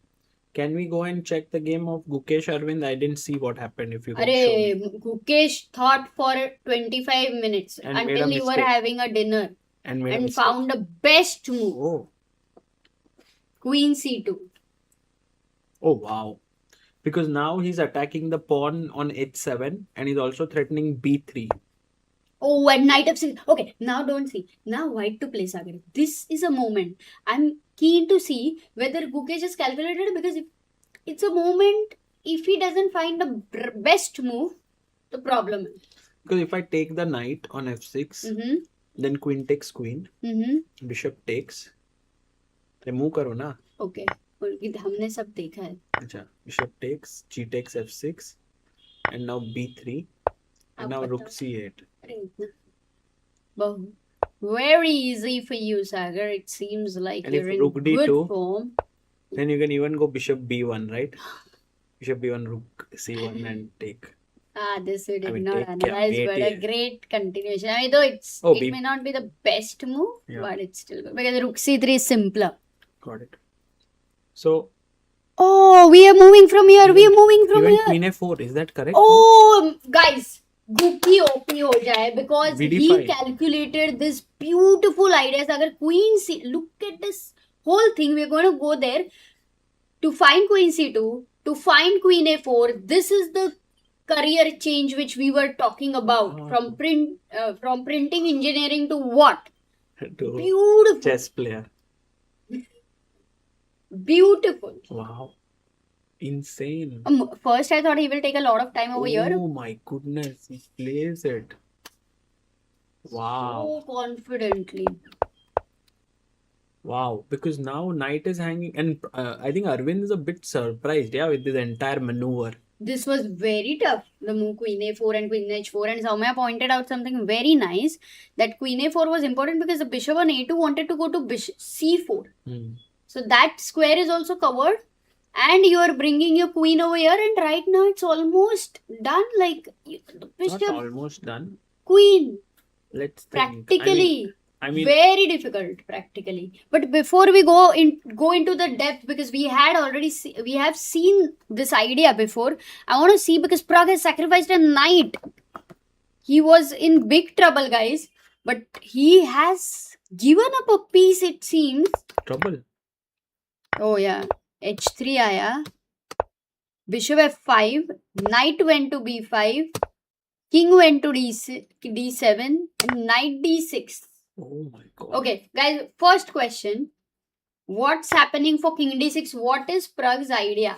[SPEAKER 1] can we go and check the game of Gukesh Arvind? I didn't see what happened. If you can show me.
[SPEAKER 2] Arey, Gukesh thought for 25 minutes
[SPEAKER 1] And made
[SPEAKER 2] until
[SPEAKER 1] a
[SPEAKER 2] you were
[SPEAKER 1] mistake.
[SPEAKER 2] having a dinner
[SPEAKER 1] And made a
[SPEAKER 2] and
[SPEAKER 1] mistake.
[SPEAKER 2] found the best move.
[SPEAKER 1] Oh.
[SPEAKER 2] Queen c2.
[SPEAKER 1] Oh wow. Because now he's attacking the pawn on h7 and he's also threatening b3.
[SPEAKER 2] Oh, and knight f6. Okay, now don't see. Now white to play, Sagar. This is a moment. I'm keen to see whether Gukesh is calculated, because if it's a moment, if he doesn't find the best move, the problem is.
[SPEAKER 1] Because if I take the knight on f6,
[SPEAKER 2] Mm-hmm.
[SPEAKER 1] then queen takes queen,
[SPEAKER 2] Mm-hmm.
[SPEAKER 1] bishop takes. Remove karo na.
[SPEAKER 2] Okay. हमने सब देखा है.
[SPEAKER 1] Acha, bishop takes, g takes f6, and now b3, and now rook c8.
[SPEAKER 2] Very easy for you, Sagar. It seems like
[SPEAKER 1] And
[SPEAKER 2] you're
[SPEAKER 1] if
[SPEAKER 2] in
[SPEAKER 1] rook
[SPEAKER 2] good
[SPEAKER 1] d2,
[SPEAKER 2] form.
[SPEAKER 1] Then you can even go bishop b1, right? Bishop b1, rook c1 and take.
[SPEAKER 2] This we did
[SPEAKER 1] I mean,
[SPEAKER 2] not
[SPEAKER 1] take care,
[SPEAKER 2] analyze, but a
[SPEAKER 1] mate.
[SPEAKER 2] great continuation. I mean, though
[SPEAKER 1] Oh,
[SPEAKER 2] it may not be the best move,
[SPEAKER 1] Yeah.
[SPEAKER 2] but it's still good. Because rook c3 is simpler.
[SPEAKER 1] Got it. So,
[SPEAKER 2] Oh, we are moving from here. We are moving from
[SPEAKER 1] even
[SPEAKER 2] here.
[SPEAKER 1] queen f4, is that correct?
[SPEAKER 2] Oh, guys, Guki OP ho jaye, because he
[SPEAKER 1] VD5.
[SPEAKER 2] calculated this beautiful idea. Agar queen c, look at this whole thing. We're going to go there to find queen c2, to find queen a4. This is the career change which we were talking about,
[SPEAKER 1] Oh.
[SPEAKER 2] from printing engineering to what?
[SPEAKER 1] To
[SPEAKER 2] Beautiful.
[SPEAKER 1] chess player.
[SPEAKER 2] Beautiful.
[SPEAKER 1] Wow. Insane.
[SPEAKER 2] First, I thought he will take a lot of time over here.
[SPEAKER 1] Oh my goodness. He plays it. Wow.
[SPEAKER 2] So confidently.
[SPEAKER 1] Wow. Because now knight is hanging. And I think Arvind is a bit surprised, yeah, with this entire maneuver.
[SPEAKER 2] This was very tough. The move queen a4 and queen h4. And Soumya pointed out something very nice, that queen a4 was important because the bishop on a2 wanted to go to bishop c4.
[SPEAKER 1] Hmm.
[SPEAKER 2] So that square is also covered. And you are bringing your queen over here. And right now it's almost done. Like the
[SPEAKER 1] Not
[SPEAKER 2] bishop,
[SPEAKER 1] almost done.
[SPEAKER 2] queen.
[SPEAKER 1] Let's think.
[SPEAKER 2] Practically.
[SPEAKER 1] I mean,
[SPEAKER 2] Very difficult practically. But before we go into the depth, because we have seen this idea before, I want to see, because Pragg has sacrificed a knight. He was in big trouble, guys, but he has given up a piece, it seems.
[SPEAKER 1] trouble.
[SPEAKER 2] Oh yeah, h3 aaya, bishop f5, knight went to b5, king went to d7, and knight d6.
[SPEAKER 1] Oh my god.
[SPEAKER 2] Okay, guys, first question. What's happening for King D6? What is Pragg's idea?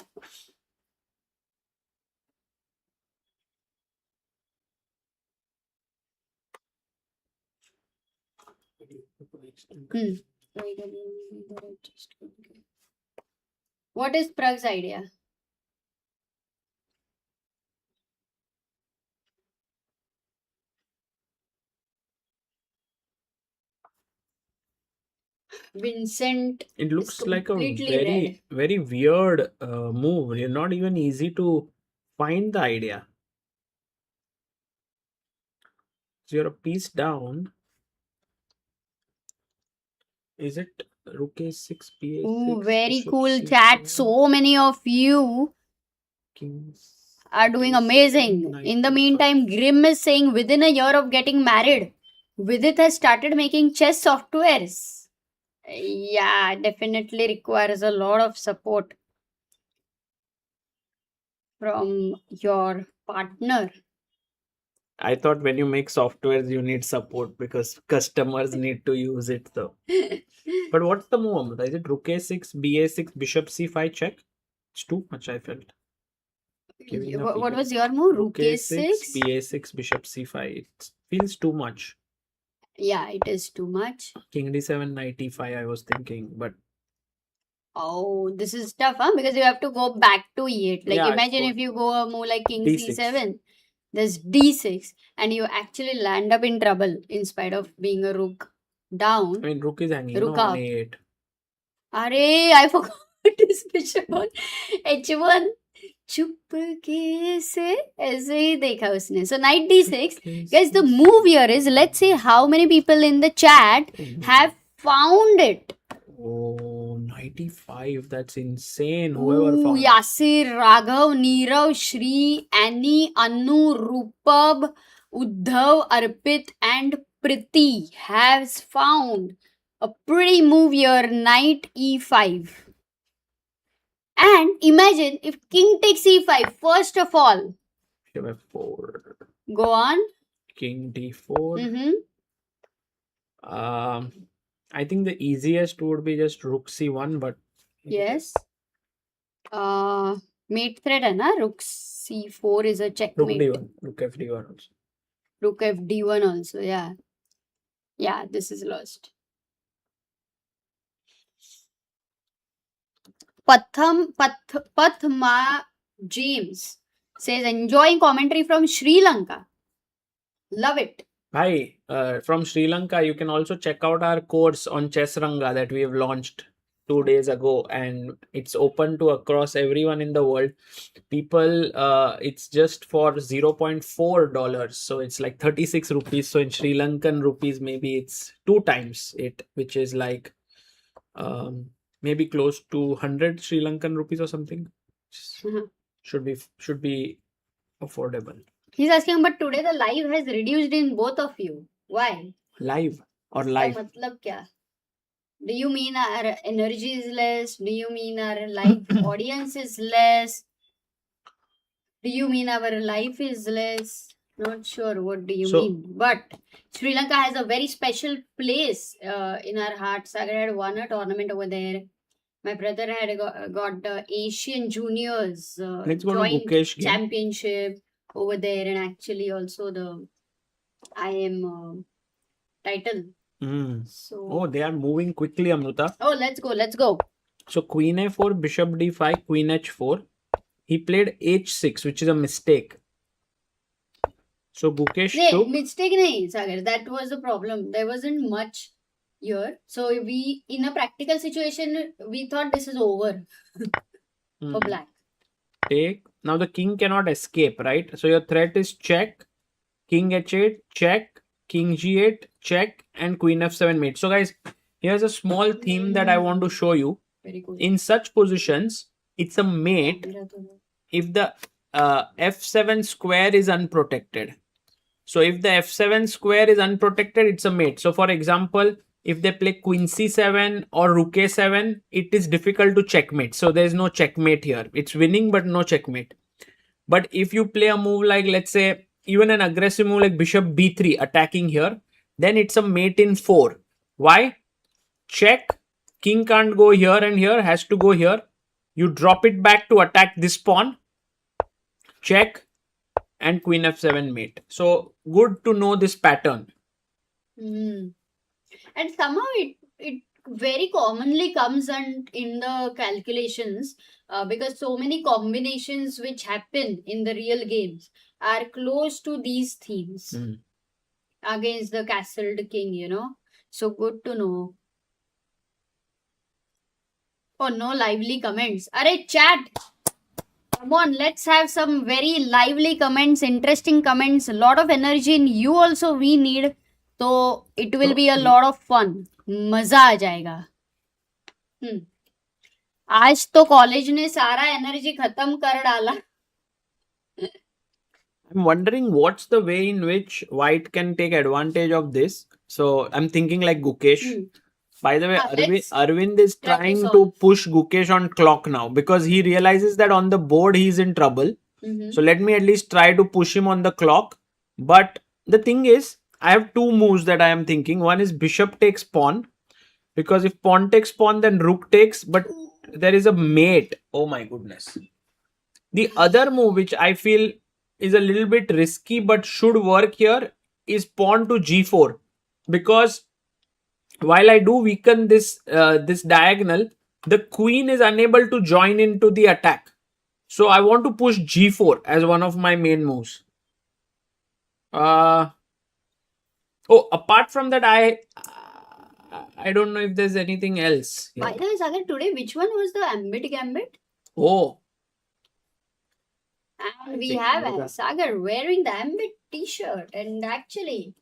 [SPEAKER 2] What is Pragg's idea? Vincent.
[SPEAKER 1] It looks like a
[SPEAKER 2] completely
[SPEAKER 1] very weird move. It's not even easy to find the idea. So you're a piece down. Is it Rook A6, B8?
[SPEAKER 2] Ooh, very cool chat. So many of you are doing amazing. In the meantime, Grim is saying within a year of getting married, Vidit has started making chess softwares. Yeah, definitely requires a lot of support from your partner.
[SPEAKER 1] I thought when you make softwares, you need support because customers need to use it though. But what's the move, Amrita? Is it Rook A6, BA6, Bishop C5 check? It's too much, I felt.
[SPEAKER 2] What was your move? Rook A6?
[SPEAKER 1] BA6, Bishop C5. It feels too much.
[SPEAKER 2] Yeah, it is too much.
[SPEAKER 1] King D7, Knight E5, I was thinking, but
[SPEAKER 2] oh, this is tough, huh? Because you have to go back to E8. Like,
[SPEAKER 1] Yeah,
[SPEAKER 2] imagine
[SPEAKER 1] it's
[SPEAKER 2] if you go a move like King
[SPEAKER 1] D6.
[SPEAKER 2] C7, there's D6, and you actually land up in trouble in spite of being a rook down.
[SPEAKER 1] I mean, Rook is hanging
[SPEAKER 2] Rook
[SPEAKER 1] on
[SPEAKER 2] up.
[SPEAKER 1] A8.
[SPEAKER 2] Arey, I forgot his bishop on H1. चुपके से ऐसे ही देखा उसने. So knight d6. Guys, the move here is, let's see how many people in the chat have found it.
[SPEAKER 1] Oh, 95. That's insane. Whoever found it.
[SPEAKER 2] Yasir, Raghav, Neerav, Shri, Annie, Anu, Rupab, Uddhav, Arpit, and Priti has found a pretty move here, knight e5. And imagine if king takes e5, first of all.
[SPEAKER 1] F4.
[SPEAKER 2] Go on.
[SPEAKER 1] King D4.
[SPEAKER 2] Mm-hmm.
[SPEAKER 1] I think the easiest would be just Rook C1, but
[SPEAKER 2] Yes. Mate threat है ना? Rook C4 is a
[SPEAKER 1] Rook
[SPEAKER 2] checkmate.
[SPEAKER 1] D1, Rook FD1 also.
[SPEAKER 2] Rook FD1 also, yeah. Yeah, this is lost. Pathma James says, enjoying commentary from Sri Lanka. Love it.
[SPEAKER 1] Hi, from Sri Lanka, you can also check out our course on Chess Ranga that we have launched 2 days ago, and it's open to across everyone in the world. People, it's just for $0.4, so it's like 36 rupees. So in Sri Lankan rupees, maybe it's 2 times it, which is like maybe close to 100 Sri Lankan rupees or something. Should be affordable.
[SPEAKER 2] He's asking, but today the live has reduced in both of you. Why?
[SPEAKER 1] Live or
[SPEAKER 2] इसका
[SPEAKER 1] live?
[SPEAKER 2] मतलब क्या? Do you mean our energy is less? Do you mean our live audience is less? Do you mean our life is less? Not sure what do you mean. But Sri Lanka has a very special place in our hearts. Sagar had won a tournament over there. My brother had got the Asian Juniors
[SPEAKER 1] Let's go to
[SPEAKER 2] joint
[SPEAKER 1] Gukesh game.
[SPEAKER 2] championship over there, and actually also the IM title. So
[SPEAKER 1] Oh, they are moving quickly, Amruta.
[SPEAKER 2] oh, let's go.
[SPEAKER 1] So Queen A4, Bishop D5, Queen H4. He played H6, which is a mistake. So Gukesh took.
[SPEAKER 2] Mistake nahi, Sagar. That was the problem. There wasn't much here. So we, in a practical situation, we thought this is over for black.
[SPEAKER 1] Take. Now the king cannot escape, right? So your threat is check, King H8, check, King G8, check, and Queen F7 mate. So guys, here's a small theme that I want to show you.
[SPEAKER 2] Very cool.
[SPEAKER 1] In such positions, it's a mate if the F7 square is unprotected. So if the F7 square is unprotected, it's a mate. So for example, if they play Queen C7 or Rook A7, it is difficult to checkmate. So there's no checkmate here. It's winning, but no checkmate. But if you play a move like, let's say, even an aggressive move like Bishop B3 attacking here, then it's a mate in 4. Why? Check. King can't go here and here, has to go here. You drop it back to attack this pawn. Check. And queen f7 mate. So good to know this pattern.
[SPEAKER 2] And somehow it very commonly comes in the calculations, because so many combinations which happen in the real games are close to these themes against the castled king. So good to know. Oh, no lively comments. Arey, chat! Come on, let's have some very lively comments, interesting comments, a lot of energy in you also we need. So it will be a lot of fun. मजा आ जाएगा. आज तो college ने सारा energy खत्म कर डाला.
[SPEAKER 1] I'm wondering what's the way in which White can take advantage of this. So I'm thinking like Gukesh. By the way, Arvind is trying to push Gukesh on clock now because he realizes that on the board he is in trouble. So let me at least try to push him on the clock. But the thing is, I have two moves that I am thinking. One is bishop takes pawn. Because if pawn takes pawn, then rook takes. But there is a mate. Oh my goodness. The other move which I feel is a little bit risky but should work here is pawn to g4. Because while I do weaken this diagonal, the queen is unable to join into the attack. So I want to push g4 as one of my main moves. Apart from that, I don't know if there's anything else.
[SPEAKER 2] By the way, Sagar, today which one was the ambit gambit?
[SPEAKER 1] Oh.
[SPEAKER 2] And we have Sagar wearing the ambit t-shirt and actually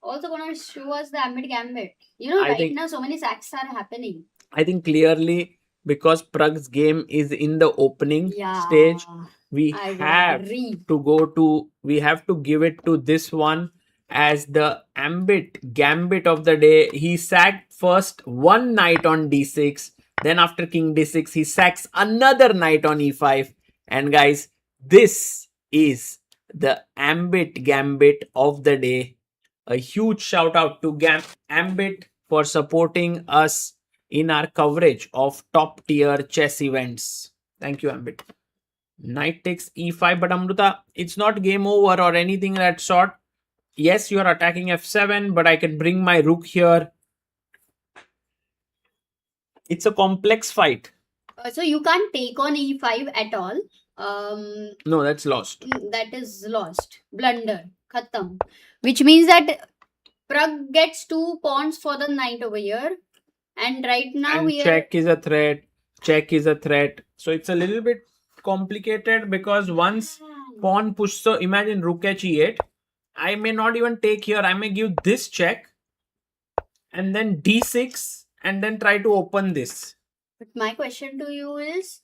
[SPEAKER 2] also gonna show us the ambit gambit. Right now so many sacks are happening.
[SPEAKER 1] I think clearly because Pragg's game is in the opening stage, we have to give it to this one as the ambit gambit of the day. He sacked first one knight on d6, then after king d6 he sacks another knight on e5, and guys, this is the ambit gambit of the day. A huge shout out to Ambit for supporting us in our coverage of top tier chess events. Thank you, Ambit. Knight takes e5, but Amruta, it's not game over or anything that sort. Yes, you are attacking f7, but I can bring my rook here. It's a complex fight.
[SPEAKER 2] So you can't take on e5 at all.
[SPEAKER 1] No, that's lost.
[SPEAKER 2] That is lost. Blunder. Khatam. Which means that Pragg gets 2 pawns for the knight over here. And right now
[SPEAKER 1] check is a threat. Check is a threat. So it's a little bit complicated because once pawn push, so imagine rook h8. I may not even take here. I may give this check and then d6 and then try to open this.
[SPEAKER 2] But my question to you is,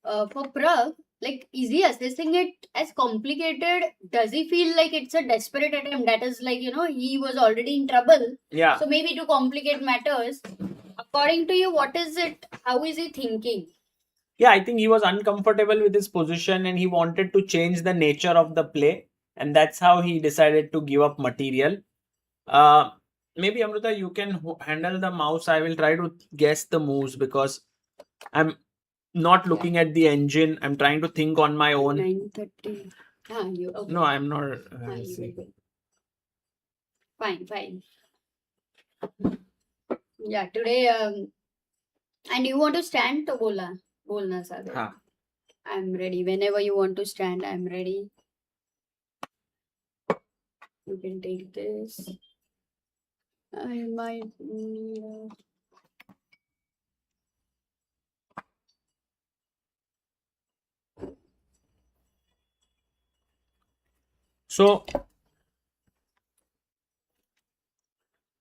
[SPEAKER 2] for Pragg, like, is he assessing it as complicated? Does he feel like it's a desperate attempt? That is like, he was already in trouble.
[SPEAKER 1] Yeah.
[SPEAKER 2] So maybe to complicate matters. According to you, what is it? How is he thinking?
[SPEAKER 1] Yeah, I think he was uncomfortable with his position and he wanted to change the nature of the play. And that's how he decided to give up material. Maybe Amrita, you can handle the mouse. I will try to guess the moves because I'm not looking at the engine. I'm trying to think on my own.
[SPEAKER 2] 9:30. Okay.
[SPEAKER 1] No, I'm not.
[SPEAKER 2] Fine. Yeah, today. And you want to stand to bolna Sagar.
[SPEAKER 1] Haan.
[SPEAKER 2] I'm ready. Whenever you want to stand, I'm ready. You can take this. I might.
[SPEAKER 1] So,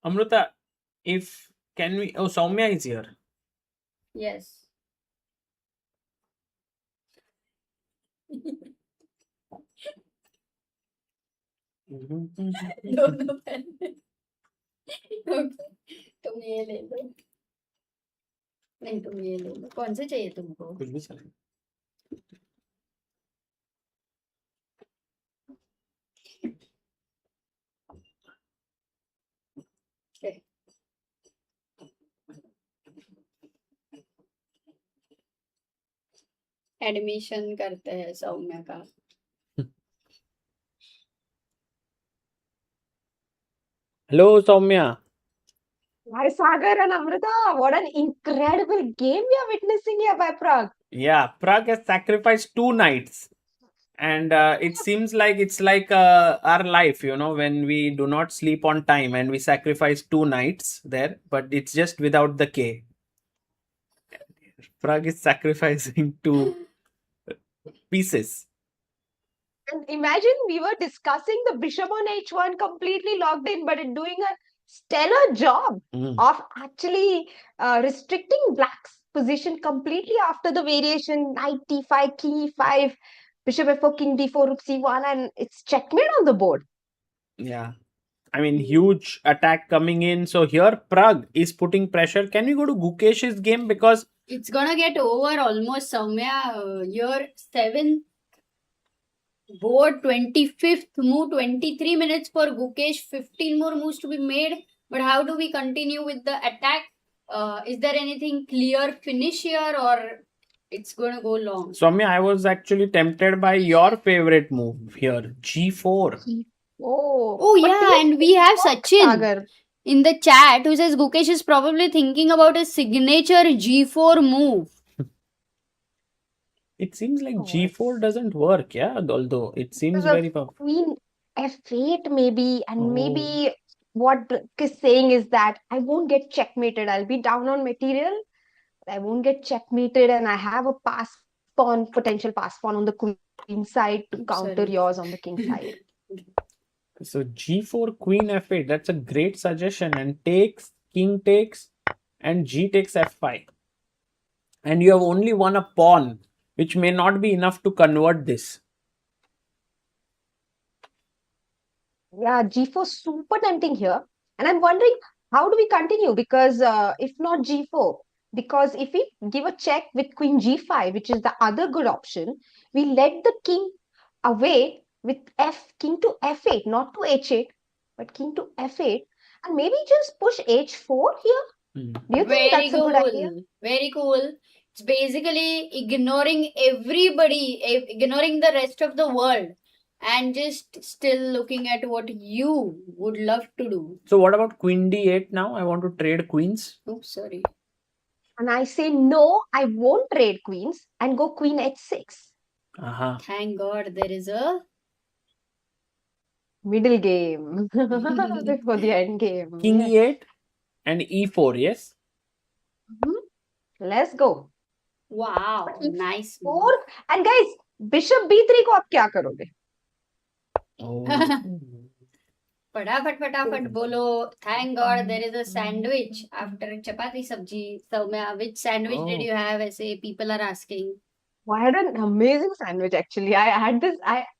[SPEAKER 1] Amrita, Soumya is here.
[SPEAKER 2] Yes. दोनों पहले तुम ये ले लो नहीं तुम ये ले लो कौन से चाहिए तुमको
[SPEAKER 1] कुछ भी चलेगा
[SPEAKER 2] है. एडमिशन करते हैं सौम्या का.
[SPEAKER 1] Hello, Soumya.
[SPEAKER 3] Hi, Sagar and Amrita. What an incredible game we are witnessing here by Pragg.
[SPEAKER 1] Yeah, Pragg has sacrificed 2 knights. And it seems like it's like our life, when we do not sleep on time and we sacrifice 2 knights there, but it's just without the K. Pragg is sacrificing 2 pieces.
[SPEAKER 3] And imagine we were discussing the bishop on h1 completely locked in, but it's doing a stellar job of actually restricting black's position completely after the variation knight d5, king e5, bishop f4, king d4, rook c1, and it's checkmate on the board.
[SPEAKER 1] Yeah. I mean, huge attack coming in. So here Pragg is putting pressure. Can we go to Gukesh's game? Because
[SPEAKER 2] it's gonna get over almost, Soumya. Your 7th board, 25th move, 23 minutes for Gukesh, 15 more moves to be made. But how do we continue with the attack? Is there anything clear finish here, or it's gonna go long?
[SPEAKER 1] Soumya, I was actually tempted by your favorite move here, G4.
[SPEAKER 2] Oh yeah, and we have Sachin
[SPEAKER 3] Sagar
[SPEAKER 2] in the chat who says Gukesh is probably thinking about a signature G4 move.
[SPEAKER 1] It seems like G4 doesn't work, yeah, although it seems very powerful.
[SPEAKER 3] Queen f8 maybe, and maybe what Pragg is saying is that I won't get checkmated. I'll be down on material, I won't get checkmated, and I have a potential pass pawn on the queen side to counter yours on the king side.
[SPEAKER 1] So G4, Queen F8, that's a great suggestion. And takes, King takes, and G takes F5. And you have only won a pawn, which may not be enough to convert this.
[SPEAKER 3] Yeah, G4 super tempting here. And I'm wondering, how do we continue? Because if not G4, because if we give a check with Queen G5, which is the other good option, we let the king away with king to F8, not to H8, but king to F8, and maybe just push H4 here. Do you think that's a good idea?
[SPEAKER 2] Very cool. It's basically ignoring everybody, ignoring the rest of the world, and just still looking at what you would love to do.
[SPEAKER 1] So what about Queen D8 now? I want to trade queens.
[SPEAKER 2] Oh, sorry.
[SPEAKER 3] And I say, no, I won't trade queens and go Queen H6.
[SPEAKER 2] Thank God there is a
[SPEAKER 3] middle game before the end game.
[SPEAKER 1] King E8 and E4, yes?
[SPEAKER 3] Let's go.
[SPEAKER 2] Wow, nice.
[SPEAKER 3] 4. And guys, Bishop B3 को आप क्या करोगे?
[SPEAKER 2] फटाफट बोलो. Thank God there is a sandwich after chapati sabji. Soumya, which sandwich did you have? ऐसे people are asking.
[SPEAKER 3] I had an amazing sandwich actually. I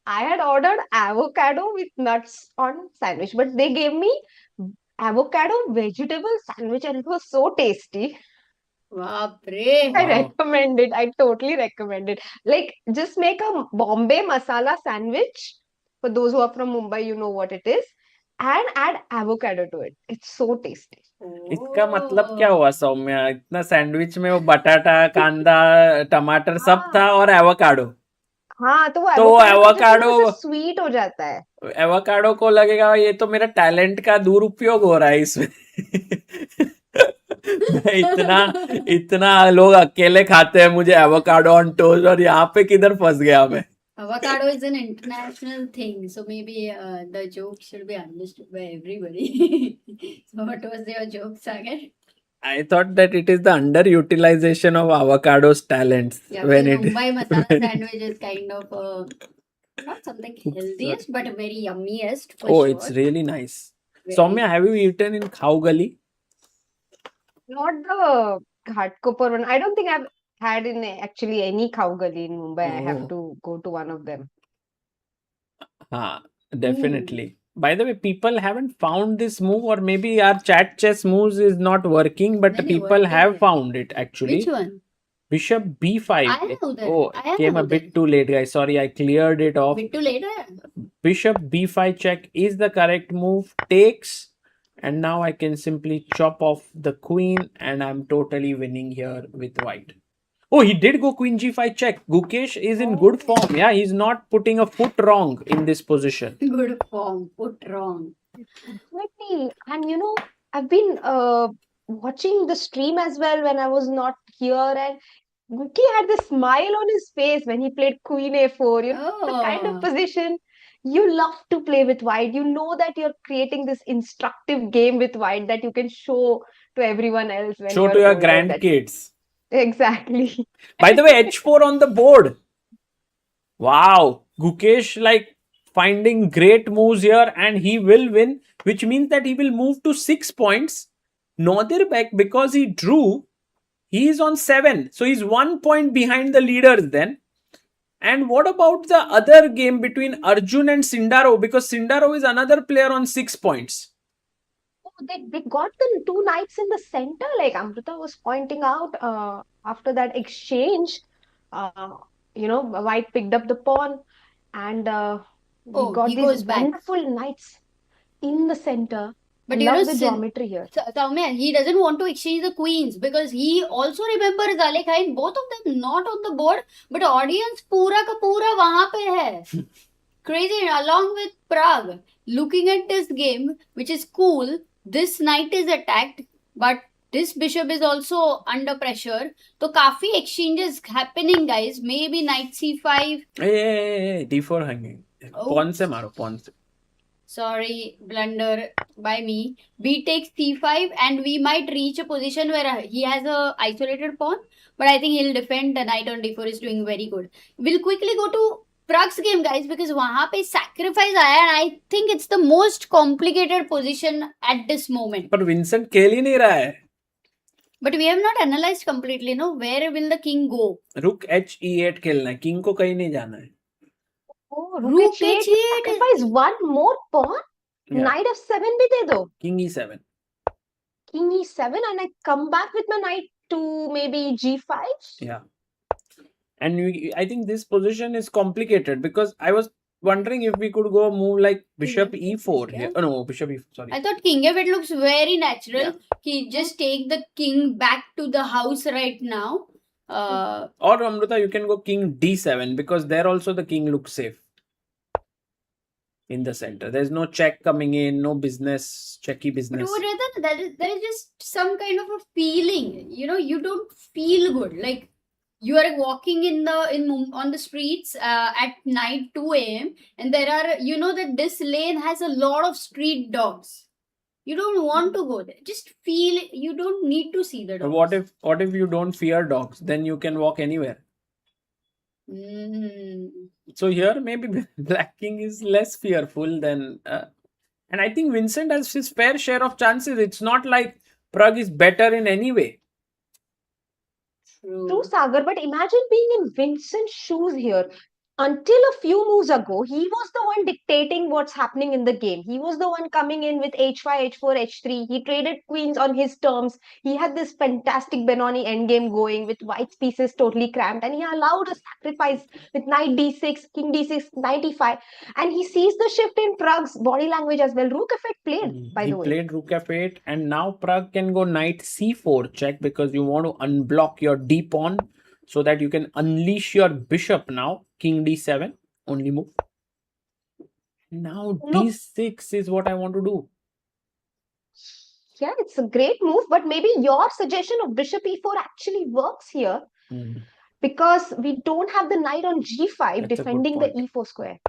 [SPEAKER 3] had ordered avocado with nuts on sandwich, but they gave me avocado vegetable sandwich and it was so tasty. I recommend it. I totally recommend it. Like, just make a Bombay masala sandwich. For those who are from Mumbai, you know what it is. And add avocado to it. It's so tasty.
[SPEAKER 1] इसका मतलब क्या हुआ सौम्या? इतना sandwich में वो बटाटा, कांदा, टमाटर सब था और एवोकाडो.
[SPEAKER 3] हाँ, तो वो एवोकाडो स्वीट हो जाता है.
[SPEAKER 1] एवोकाडो को लगेगा ये तो मेरा टैलेंट का दुरुपयोग हो रहा है इसमें. इतना लोग अकेले खाते हैं मुझे एवोकाडो ऑन टोस्ट और यहाँ पे किधर फंस गया मैं.
[SPEAKER 2] Avocado is an international thing, so maybe the joke should be understood by everybody. So what was your joke, Sagar?
[SPEAKER 1] I thought that it is the underutilization of avocado's talents.
[SPEAKER 2] Yeah, when Mumbai masala sandwich is kind of not something healthiest, but very yummiest.
[SPEAKER 1] Sure. It's really nice. Soumya, have you eaten in Khao Gali?
[SPEAKER 3] Not the Ghatkopar one. I don't think I've had in actually any Khao Gali in Mumbai. I have to go to one of them.
[SPEAKER 1] Definitely. By the way, people haven't found this move, or maybe our chat chess moves is not working, but people have found it actually.
[SPEAKER 2] Which one?
[SPEAKER 1] Bishop B5.
[SPEAKER 2] I know that.
[SPEAKER 1] Came a bit too late, guys. Sorry, I cleared it off.
[SPEAKER 2] Bit too late.
[SPEAKER 1] Bishop B5 check is the correct move. Takes, And now I can simply chop off the queen and I'm totally winning here with white. Oh, he did go queen g5 check. Gukesh is in good form. Yeah, he's not putting a foot wrong in this position.
[SPEAKER 2] Good form, put wrong.
[SPEAKER 3] Definitely. And I've been watching the stream as well when I was not here, and Guki had this smile on his face when he played Queen A4. The kind of
[SPEAKER 2] Oh,
[SPEAKER 3] position you love to play with white. You know that you're creating this instructive game with white that you can show to everyone else when
[SPEAKER 1] Show
[SPEAKER 3] you're
[SPEAKER 1] to your
[SPEAKER 3] older.
[SPEAKER 1] grandkids.
[SPEAKER 3] Exactly.
[SPEAKER 1] By the way, h4 on the board. Wow. Gukesh like finding great moves here and he will win, which means that he will move to 6 points. Nodirbek, because he drew, he is on 7. So he's 1 point behind the leaders then. And what about the other game between Arjun and Sindarov? Because Sindarov is another player on 6 points.
[SPEAKER 3] Oh, they got the two knights in the center, like Amrita was pointing out. After that exchange, White picked up the pawn, and we
[SPEAKER 2] oh,
[SPEAKER 3] got
[SPEAKER 2] he
[SPEAKER 3] these
[SPEAKER 2] goes back.
[SPEAKER 3] wonderful knights in the center.
[SPEAKER 2] But
[SPEAKER 3] Love the geometry here.
[SPEAKER 2] Soumya, he doesn't want to exchange the queens because he also remembers Alekhine, both of them not on the board, but audience पूरा का पूरा वहां पे है. Crazy, along with Pragg. Looking at this game, which is cool, this knight is attacked, but this bishop is also under pressure. So काफी exchanges happening, guys. Maybe knight c5.
[SPEAKER 1] Hey, d4 hanging.
[SPEAKER 2] Oh.
[SPEAKER 1] Pawn se maro, pawn se.
[SPEAKER 2] Sorry, blunder by me. B takes c5 and we might reach a position where he has a isolated pawn. But I think he'll defend. The knight on d4 is doing very good. We'll quickly go to Pragg's game, guys, because वहाँ पे sacrifice आया and I think it's the most complicated position at this moment.
[SPEAKER 1] पर Vincent खेल ही नहीं रहा है.
[SPEAKER 2] But we have not analyzed completely, no? Where will the king go?
[SPEAKER 1] Rook h e8 खेलना है. King को कहीं नहीं जाना है.
[SPEAKER 3] Oh,
[SPEAKER 2] Rook
[SPEAKER 3] h8,
[SPEAKER 2] h8.
[SPEAKER 3] sacrifice one more pawn.
[SPEAKER 1] Yeah.
[SPEAKER 3] Knight f7 भी दे दो.
[SPEAKER 1] King e7.
[SPEAKER 3] King e7 and I come back with my knight to maybe g5.
[SPEAKER 1] Yeah. And I think this position is complicated because I was wondering if we could go move like bishop e4 here. Oh no, bishop e4, sorry.
[SPEAKER 2] I thought king f8 looks very natural.
[SPEAKER 1] Yeah.
[SPEAKER 2] He just take the king back to the house right now.
[SPEAKER 1] Or Amrita, you can go king d7 because there also the king looks safe in the center. There's no check coming in, no business, checky business.
[SPEAKER 2] But there is just some kind of a feeling. You don't feel good. Like you are walking on the streets at night 2 a.m. and there are that this lane has a lot of street dogs. You don't want to go there. Just feel it. You don't need to see the dogs.
[SPEAKER 1] What if you don't fear dogs? Then you can walk anywhere. So here maybe Black King is less fearful than and I think Vincent has his fair share of chances. It's not like Pragg is better in any way.
[SPEAKER 3] True, Sagar, but imagine being in Vincent's shoes here. Until a few moves ago, he was the one dictating what's happening in the game. He was the one coming in with h5, h4, h3. He traded queens on his terms. He had this fantastic Benoni endgame going with White's pieces totally cramped. And he allowed a sacrifice with knight d6, king d6, knight e5. And he sees the shift in Pragg's body language as well. Rook f8 played, by the way.
[SPEAKER 1] He played rook f8 and now Pragg can go knight c4 check because you want to unblock your d pawn so that you can unleash your bishop now. King d7, only move. Now d6 is what I want to do.
[SPEAKER 3] Yeah, it's a great move, but maybe your suggestion of bishop e4 actually works here because we don't have the knight on g5 defending the e4 square.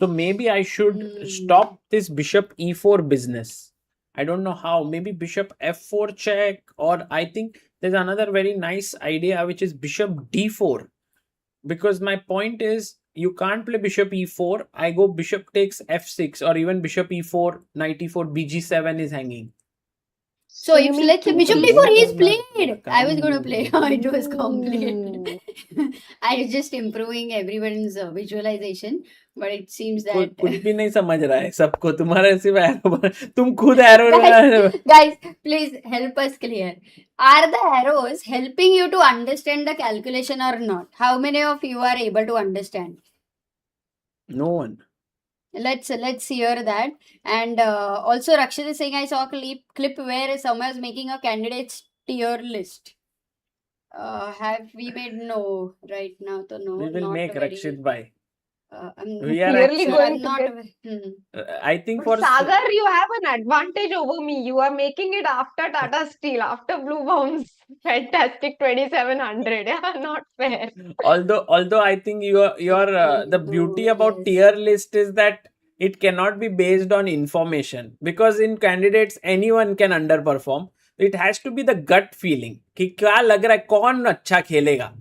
[SPEAKER 1] So maybe I should stop this bishop e4 business. I don't know how. Maybe bishop f4 check, or I think there's another very nice idea which is bishop d4. Because my point is you can't play bishop e4. I go bishop takes f6 or even bishop e4, knight e4, bg7 is hanging.
[SPEAKER 2] So if let's say bishop d4 he's played. I was going to play. It was complicated. I was just improving everyone's visualization. But it seems that
[SPEAKER 1] कुछ भी नहीं समझ रहा है सबको तुम्हारे सिर्फ arrow तुम खुद arrow
[SPEAKER 2] guys please help us clear. Are the arrows helping you to understand the calculation or not? How many of you are able to understand?
[SPEAKER 1] No one.
[SPEAKER 2] Let's hear that. And also Rakshit is saying I saw a clip where someone is making a candidates tier list. Have we made no right now? So no,
[SPEAKER 1] We will
[SPEAKER 2] not
[SPEAKER 1] make
[SPEAKER 2] very.
[SPEAKER 1] Rakshit bhai.
[SPEAKER 2] I'm
[SPEAKER 1] We are
[SPEAKER 3] Clearly
[SPEAKER 1] actually,
[SPEAKER 3] going
[SPEAKER 2] I'm
[SPEAKER 3] to
[SPEAKER 2] not.
[SPEAKER 3] get.
[SPEAKER 1] I think
[SPEAKER 3] But
[SPEAKER 1] for
[SPEAKER 3] Sagar, you have an advantage over me. You are making it after Tata Steel, after Bluebaum's fantastic 2700. Yeah, not fair.
[SPEAKER 1] although I think your the beauty about
[SPEAKER 2] Yes.
[SPEAKER 1] tier list is that it cannot be based on information, because in candidates anyone can underperform. It has to be the gut feeling कि क्या लग रहा है कौन अच्छा खेलेगा.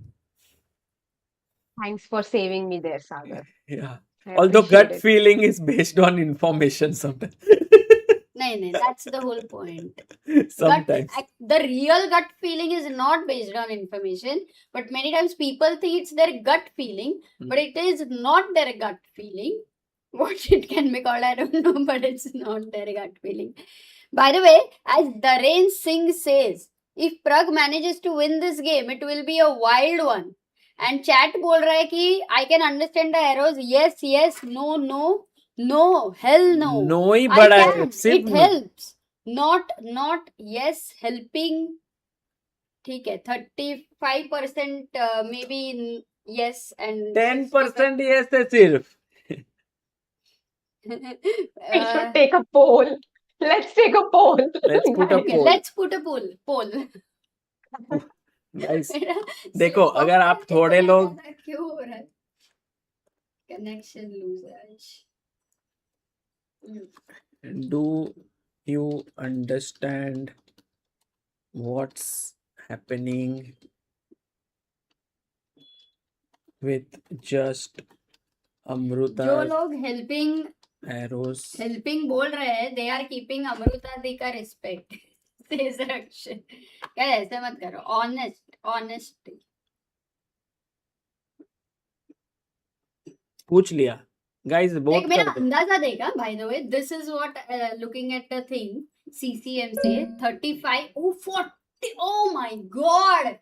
[SPEAKER 3] Thanks for saving me there, Sagar.
[SPEAKER 1] Yeah.
[SPEAKER 3] I
[SPEAKER 1] Although
[SPEAKER 3] appreciate
[SPEAKER 1] gut
[SPEAKER 3] it.
[SPEAKER 1] feeling is based on information sometimes.
[SPEAKER 2] No, that's the whole point.
[SPEAKER 1] Sometimes.
[SPEAKER 2] The real gut feeling is not based on information, but many times people think it's their gut feeling, but it is not their gut feeling. What it can be called, I don't know, but it's not their gut feeling. By the way, as Darren Singh says, if Pragg manages to win this game, it will be a wild one. And chat बोल रहा है कि I can understand the arrows. Yes, yes, no, no, no, hell no.
[SPEAKER 1] No he
[SPEAKER 2] I
[SPEAKER 1] बड़ा है,
[SPEAKER 2] can.
[SPEAKER 1] सिर्फ
[SPEAKER 2] It
[SPEAKER 1] no.
[SPEAKER 2] helps. Not yes, helping. ठीक है, 35% maybe yes and
[SPEAKER 1] 10% yes है सिर्फ.
[SPEAKER 3] We should take a poll. Let's take a poll.
[SPEAKER 1] Let's put a
[SPEAKER 3] Guys.
[SPEAKER 1] poll.
[SPEAKER 2] Let's put a poll.
[SPEAKER 1] Guys,
[SPEAKER 2] मेरा
[SPEAKER 1] देखो
[SPEAKER 2] सिर्फ
[SPEAKER 1] अगर आप
[SPEAKER 2] poll
[SPEAKER 1] थोड़े
[SPEAKER 2] देखो
[SPEAKER 1] लोग
[SPEAKER 2] ऐसा क्यों हो रहा है? Connection losers.
[SPEAKER 1] do you understand what's happening with just
[SPEAKER 2] जो
[SPEAKER 1] Amruta's
[SPEAKER 2] लोग
[SPEAKER 1] arrows?
[SPEAKER 2] helping बोल रहे हैं, they are keeping अमृता दी का respect. Says Rakshit. क्या ऐसे मत करो. Honest.
[SPEAKER 1] पूछ लिया. Guys,
[SPEAKER 2] Like
[SPEAKER 1] vote
[SPEAKER 2] मेरा
[SPEAKER 1] कर दो.
[SPEAKER 2] अंदाजा देगा. By the way, this is what looking at the thing. CCM say 35. Oh, 40. Oh my god.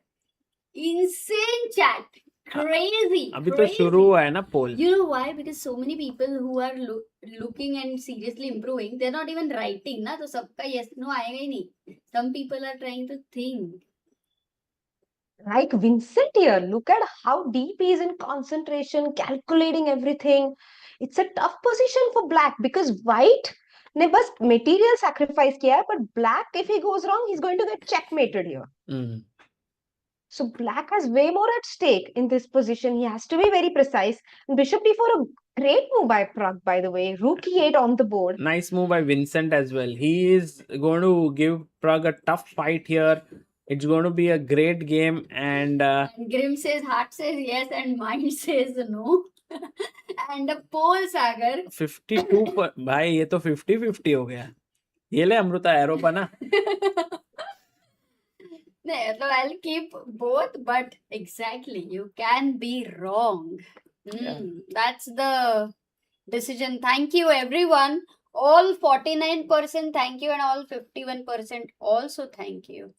[SPEAKER 2] Insane chat. Crazy.
[SPEAKER 1] अभी तो
[SPEAKER 2] Crazy.
[SPEAKER 1] शुरू हुआ है ना poll.
[SPEAKER 2] You know why? Because so many people who are looking and seriously improving, they're not even writing, ना तो सबका yes no आएगा ही नहीं. Some people are trying to think.
[SPEAKER 3] Like Vincent here, look at how deep he is in concentration, calculating everything. It's a tough position for black because white ने बस material sacrifice किया है, but black, if he goes wrong, he's going to get checkmated here. So black has way more at stake in this position. He has to be very precise. And bishop d4, a great move by Pragg, by the way. Rook e8 on the board.
[SPEAKER 1] Nice move by Vincent as well. He is going to give Pragg a tough fight here. It's going to be a great game. And
[SPEAKER 2] And Grim says, heart says yes, and mind says no. And a poll, Sagar.
[SPEAKER 1] 52 पर भाई ये तो 50-50 हो गया. ये ले Amrita arrow बना.
[SPEAKER 2] No, so I'll keep both, but exactly, you can be wrong. That's the decision. Thank you, everyone. All 49% thank you, and all 51% also thank you.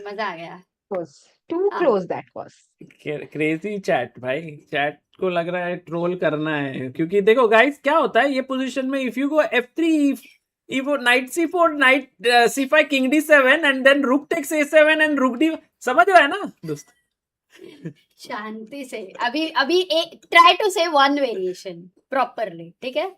[SPEAKER 2] मजा आ गया.
[SPEAKER 3] Was too close, that was.
[SPEAKER 1] Crazy chat भाई. Chat को लग रहा है troll करना है, क्योंकि देखो गाइस क्या होता है ये पोजीशन में. If you go f3 e4 knight c4 knight c5 king d7 and then rook takes a7 and rook d, समझ रहा है ना दोस्त.
[SPEAKER 2] शांति से अभी try to say one variation properly, ठीक है?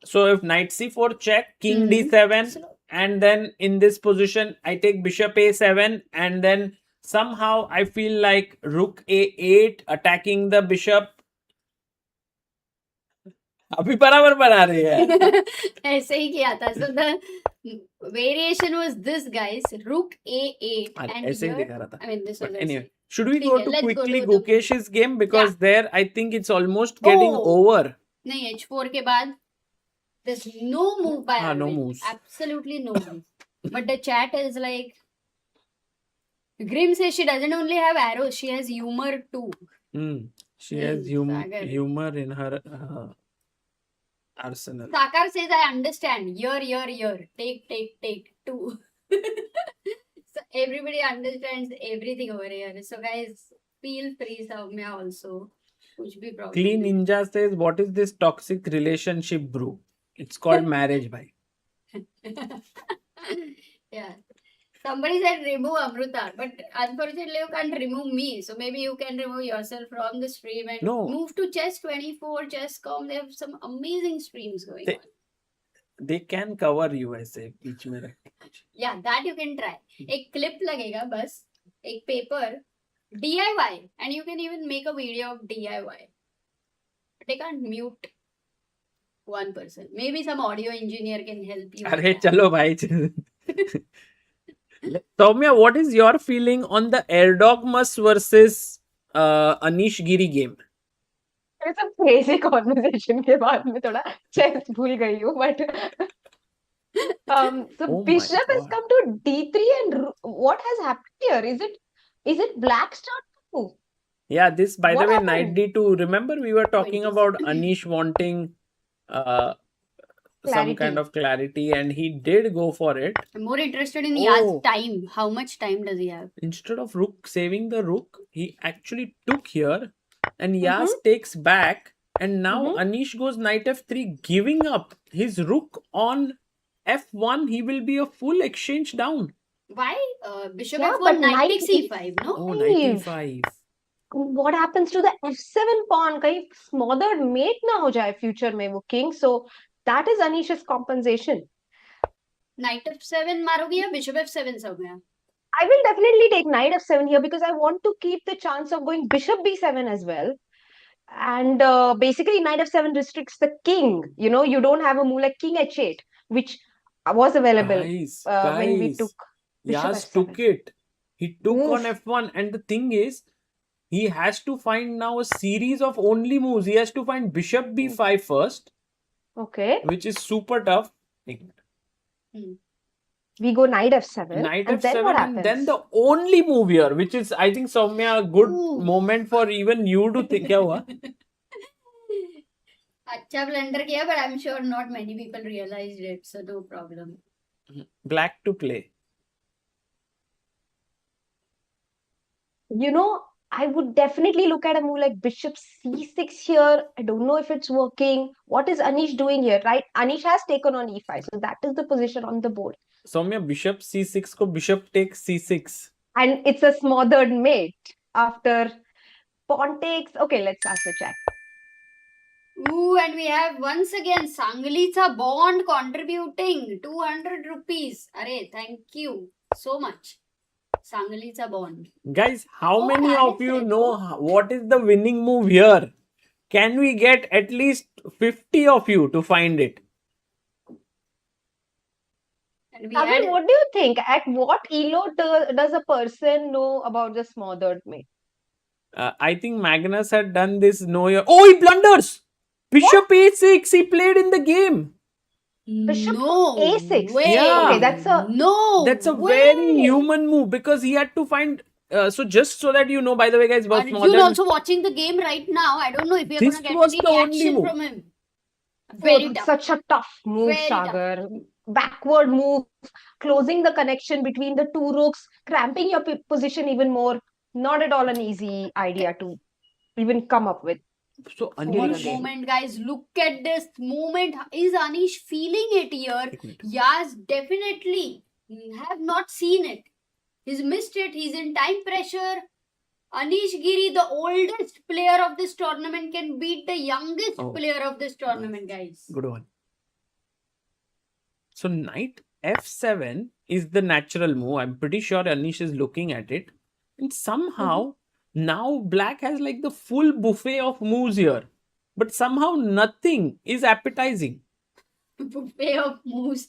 [SPEAKER 1] So if knight c4 check, king d7, and then in this position I take bishop a7, and then somehow I feel like rook a8 attacking the bishop. अभी बराबर बना रही है.
[SPEAKER 2] ऐसे ही किया था. So the variation was this, guys. Rook a8 and
[SPEAKER 1] ऐसे ही
[SPEAKER 2] here,
[SPEAKER 1] दिखा रहा था.
[SPEAKER 2] I mean this was
[SPEAKER 1] But
[SPEAKER 2] ऐसे.
[SPEAKER 1] anyway, should we
[SPEAKER 2] ठीक
[SPEAKER 1] go
[SPEAKER 2] है,
[SPEAKER 1] to
[SPEAKER 2] let's go
[SPEAKER 1] quickly
[SPEAKER 2] to the-
[SPEAKER 1] Gukesh's game, because
[SPEAKER 2] Yeah.
[SPEAKER 1] there I think it's almost getting
[SPEAKER 2] Oh.
[SPEAKER 1] over.
[SPEAKER 2] नहीं, h4 के बाद there's no move by
[SPEAKER 1] No
[SPEAKER 2] Arvind.
[SPEAKER 1] moves.
[SPEAKER 2] Absolutely no move. But the chat is like, Grim says she doesn't only have arrows, she has humor too.
[SPEAKER 1] She has
[SPEAKER 2] Sagar.
[SPEAKER 1] humor in her arsenal.
[SPEAKER 2] Sakar says, I understand. Year. Take. Two. So everybody understands everything over here. So guys, feel free, Soumya also. कुछ भी problem
[SPEAKER 1] Clean
[SPEAKER 2] नहीं.
[SPEAKER 1] Ninja says, what is this toxic relationship brew? It's called marriage, bhai.
[SPEAKER 2] Yeah. Somebody said remove Amruta, but unfortunately you can't remove me. So maybe you can remove yourself from the stream and
[SPEAKER 1] No.
[SPEAKER 2] move to Chess24, Chess.com. They have some amazing streams going on.
[SPEAKER 1] They can cover you ऐसे बीच में रख के.
[SPEAKER 2] Yeah, that you can try. एक clip लगेगा बस, एक paper, DIY, and you can even make a video of DIY. But they can't mute one person. Maybe some audio engineer can help you.
[SPEAKER 1] अरे चलो भाई. Soumya, what is your feeling on the Erdogmus versus Anish Giri game?
[SPEAKER 3] It's a crazy conversation के बाद में थोड़ा chess भूल गई हूँ, but so
[SPEAKER 1] Oh my
[SPEAKER 3] bishop has
[SPEAKER 1] God.
[SPEAKER 3] come to d3 and what has happened here? Is it black's turn to move?
[SPEAKER 1] Yeah, this by
[SPEAKER 3] What
[SPEAKER 1] the way,
[SPEAKER 3] happened?
[SPEAKER 1] knight d2. Remember we were talking
[SPEAKER 2] 20s.
[SPEAKER 1] about Anish wanting some
[SPEAKER 3] Clarity.
[SPEAKER 1] kind of clarity, and he did go for it.
[SPEAKER 2] I'm more interested in
[SPEAKER 1] Oh.
[SPEAKER 2] Yaz's time. How much time does he have?
[SPEAKER 1] Instead of rook saving the rook, he actually took here, and Yaz takes back, and now Anish goes knight f3, giving up his rook on f1. He will be a full exchange down.
[SPEAKER 2] Why? Bishop
[SPEAKER 3] Yeah,
[SPEAKER 2] f1,
[SPEAKER 3] but
[SPEAKER 2] knight
[SPEAKER 3] knight
[SPEAKER 2] takes c5, no?
[SPEAKER 1] Oh, knight e5.
[SPEAKER 3] What happens to the f7 pawn? कहीं smothered mate ना हो जाए future में वो king. So that is Anish's compensation.
[SPEAKER 2] Knight f7 मारोगे या bishop f7 Soumya?
[SPEAKER 3] I will definitely take knight f7 here because I want to keep the chance of going bishop b7 as well. And basically, knight f7 restricts the king. You know, you don't have a move like king h8, which was available
[SPEAKER 1] Guys,
[SPEAKER 3] when we took bishop
[SPEAKER 1] Yaz
[SPEAKER 3] f7.
[SPEAKER 1] took it. He took on
[SPEAKER 3] Oof.
[SPEAKER 1] f1, and the thing is, he has to find now a series of only moves. He has to find bishop b5 first,
[SPEAKER 3] Okay,
[SPEAKER 1] which is super tough.
[SPEAKER 3] we go knight f7.
[SPEAKER 1] Knight
[SPEAKER 3] and then what
[SPEAKER 1] f7, and
[SPEAKER 3] happens?
[SPEAKER 1] then the only move here, which is, I think, Soumya, a good
[SPEAKER 2] Ooh.
[SPEAKER 1] moment for even you to think. क्या हुआ?
[SPEAKER 2] अच्छा blunder किया, but I'm sure not many people realized it, so no problem.
[SPEAKER 1] Black to play.
[SPEAKER 3] You know, I would definitely look at a move like bishop c6 here. I don't know if it's working. What is Anish doing here, right? Anish has taken on e5, so that is the position on the board.
[SPEAKER 1] Soumya, bishop c6 ko bishop takes c6.
[SPEAKER 3] And it's a smothered mate after pawn takes. Okay, let's ask the chat.
[SPEAKER 2] Ooh, and we have once again Sanglitsa Bond contributing 200 rupees. Arey, thank you so much. Sanglitsa Bond.
[SPEAKER 1] Guys, how
[SPEAKER 2] Oh,
[SPEAKER 1] many
[SPEAKER 2] Anish
[SPEAKER 1] of you
[SPEAKER 2] said
[SPEAKER 1] know what is the winning move here? Can we get at least 50 of you to find it?
[SPEAKER 2] And we
[SPEAKER 3] Sagar,
[SPEAKER 2] had
[SPEAKER 3] what do you think? At what elo does a person know about the smothered mate?
[SPEAKER 1] I think Magnus had done this. Oh, he blunders! Bishop a6, he played in the game.
[SPEAKER 3] Bishop
[SPEAKER 2] no
[SPEAKER 3] a6.
[SPEAKER 2] way.
[SPEAKER 1] Yeah.
[SPEAKER 3] Okay, that's a
[SPEAKER 2] no
[SPEAKER 1] That's a
[SPEAKER 2] way.
[SPEAKER 1] very human move because he had to find. So just so that you know, by the way, guys, about
[SPEAKER 2] Arjun
[SPEAKER 1] modern.
[SPEAKER 2] also watching the game right now. I don't know if we are
[SPEAKER 1] This
[SPEAKER 2] going to get
[SPEAKER 1] was
[SPEAKER 2] any
[SPEAKER 1] the only
[SPEAKER 2] reaction
[SPEAKER 1] move.
[SPEAKER 2] from him. Very
[SPEAKER 3] Oh,
[SPEAKER 2] tough.
[SPEAKER 3] such a tough move,
[SPEAKER 2] Very tough.
[SPEAKER 3] Sagar. Backward move, closing the connection between the two rooks, cramping your position even more. Not at all an easy idea to even come up with.
[SPEAKER 1] So
[SPEAKER 3] During
[SPEAKER 2] One
[SPEAKER 3] a
[SPEAKER 1] Anish.
[SPEAKER 3] game.
[SPEAKER 2] moment, guys. Look at this moment. Is Anish feeling it here?
[SPEAKER 1] एक minute.
[SPEAKER 2] Yes, definitely. Have not seen it. He's missed it. He's in time pressure. Anish Giri, the oldest player of this tournament, can beat the youngest
[SPEAKER 1] Oh.
[SPEAKER 2] player of this tournament, guys.
[SPEAKER 1] Good one. So knight f7 is the natural move. I'm pretty sure Anish is looking at it. And somehow now black has like the full buffet of moves here. But somehow nothing is appetizing.
[SPEAKER 2] Buffet of moves.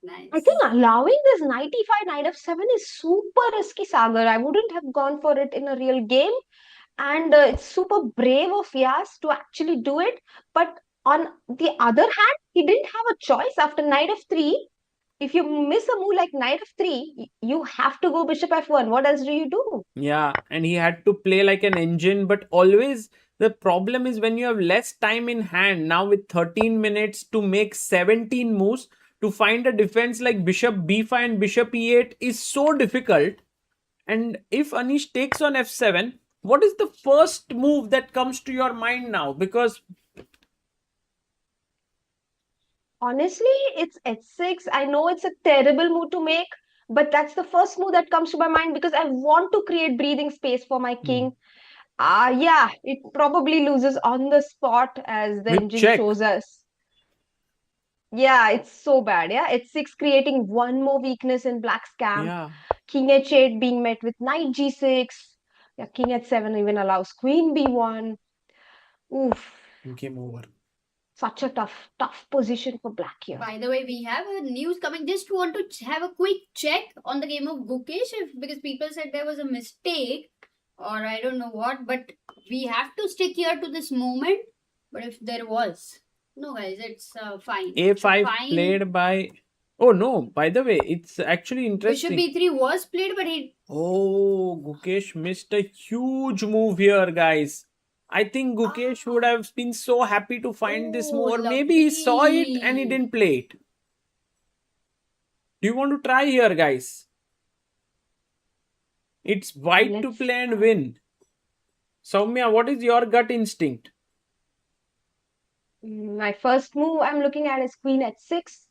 [SPEAKER 2] Nice.
[SPEAKER 3] I think allowing this knight e5, knight f7 is super risky, Sagar. I wouldn't have gone for it in a real game. And it's super brave of Yas to actually do it. But on the other hand, he didn't have a choice after knight f3. If you miss a move like knight f3, you have to go bishop f1. What else do you do?
[SPEAKER 1] Yeah, and he had to play like an engine, but always the problem is when you have less time in hand, now with 13 minutes to make 17 moves, to find a defense like bishop b5 and bishop e8 is so difficult. And if Anish takes on f7, what is the first move that comes to your mind now? Because
[SPEAKER 3] Honestly, it's h6. I know it's a terrible move to make, but that's the first move that comes to my mind because I want to create breathing space for my king. Yeah, it probably loses on the spot as the
[SPEAKER 1] with
[SPEAKER 3] engine
[SPEAKER 1] check.
[SPEAKER 3] shows us. Yeah, it's so bad. Yeah, h6 creating one more weakness in black's camp.
[SPEAKER 1] Yeah.
[SPEAKER 3] King h8 being met with knight g6. Yeah, king h7 even allows queen b1. Oof,
[SPEAKER 1] Game over.
[SPEAKER 3] such a tough position for black here.
[SPEAKER 2] By the way, we have a news coming. Just want to have a quick check on the game of Gukesh because people said there was a mistake or I don't know what, but we have to stick here to this moment. But if there was, no guys, it's fine.
[SPEAKER 1] A5
[SPEAKER 2] Fine.
[SPEAKER 1] played by. Oh no! By the way, it's actually
[SPEAKER 2] Bishop
[SPEAKER 1] interesting.
[SPEAKER 2] b3 was played, but he.
[SPEAKER 1] Oh, Gukesh missed a huge move here, guys. I think Gukesh would have been so happy to find this move, or maybe he saw it and he
[SPEAKER 2] lovely.
[SPEAKER 1] didn't play it. Do you want to try here, guys? It's white to
[SPEAKER 3] Let's
[SPEAKER 1] play and win. Soumya, what is your gut instinct?
[SPEAKER 3] My first move I'm looking at is queen h6.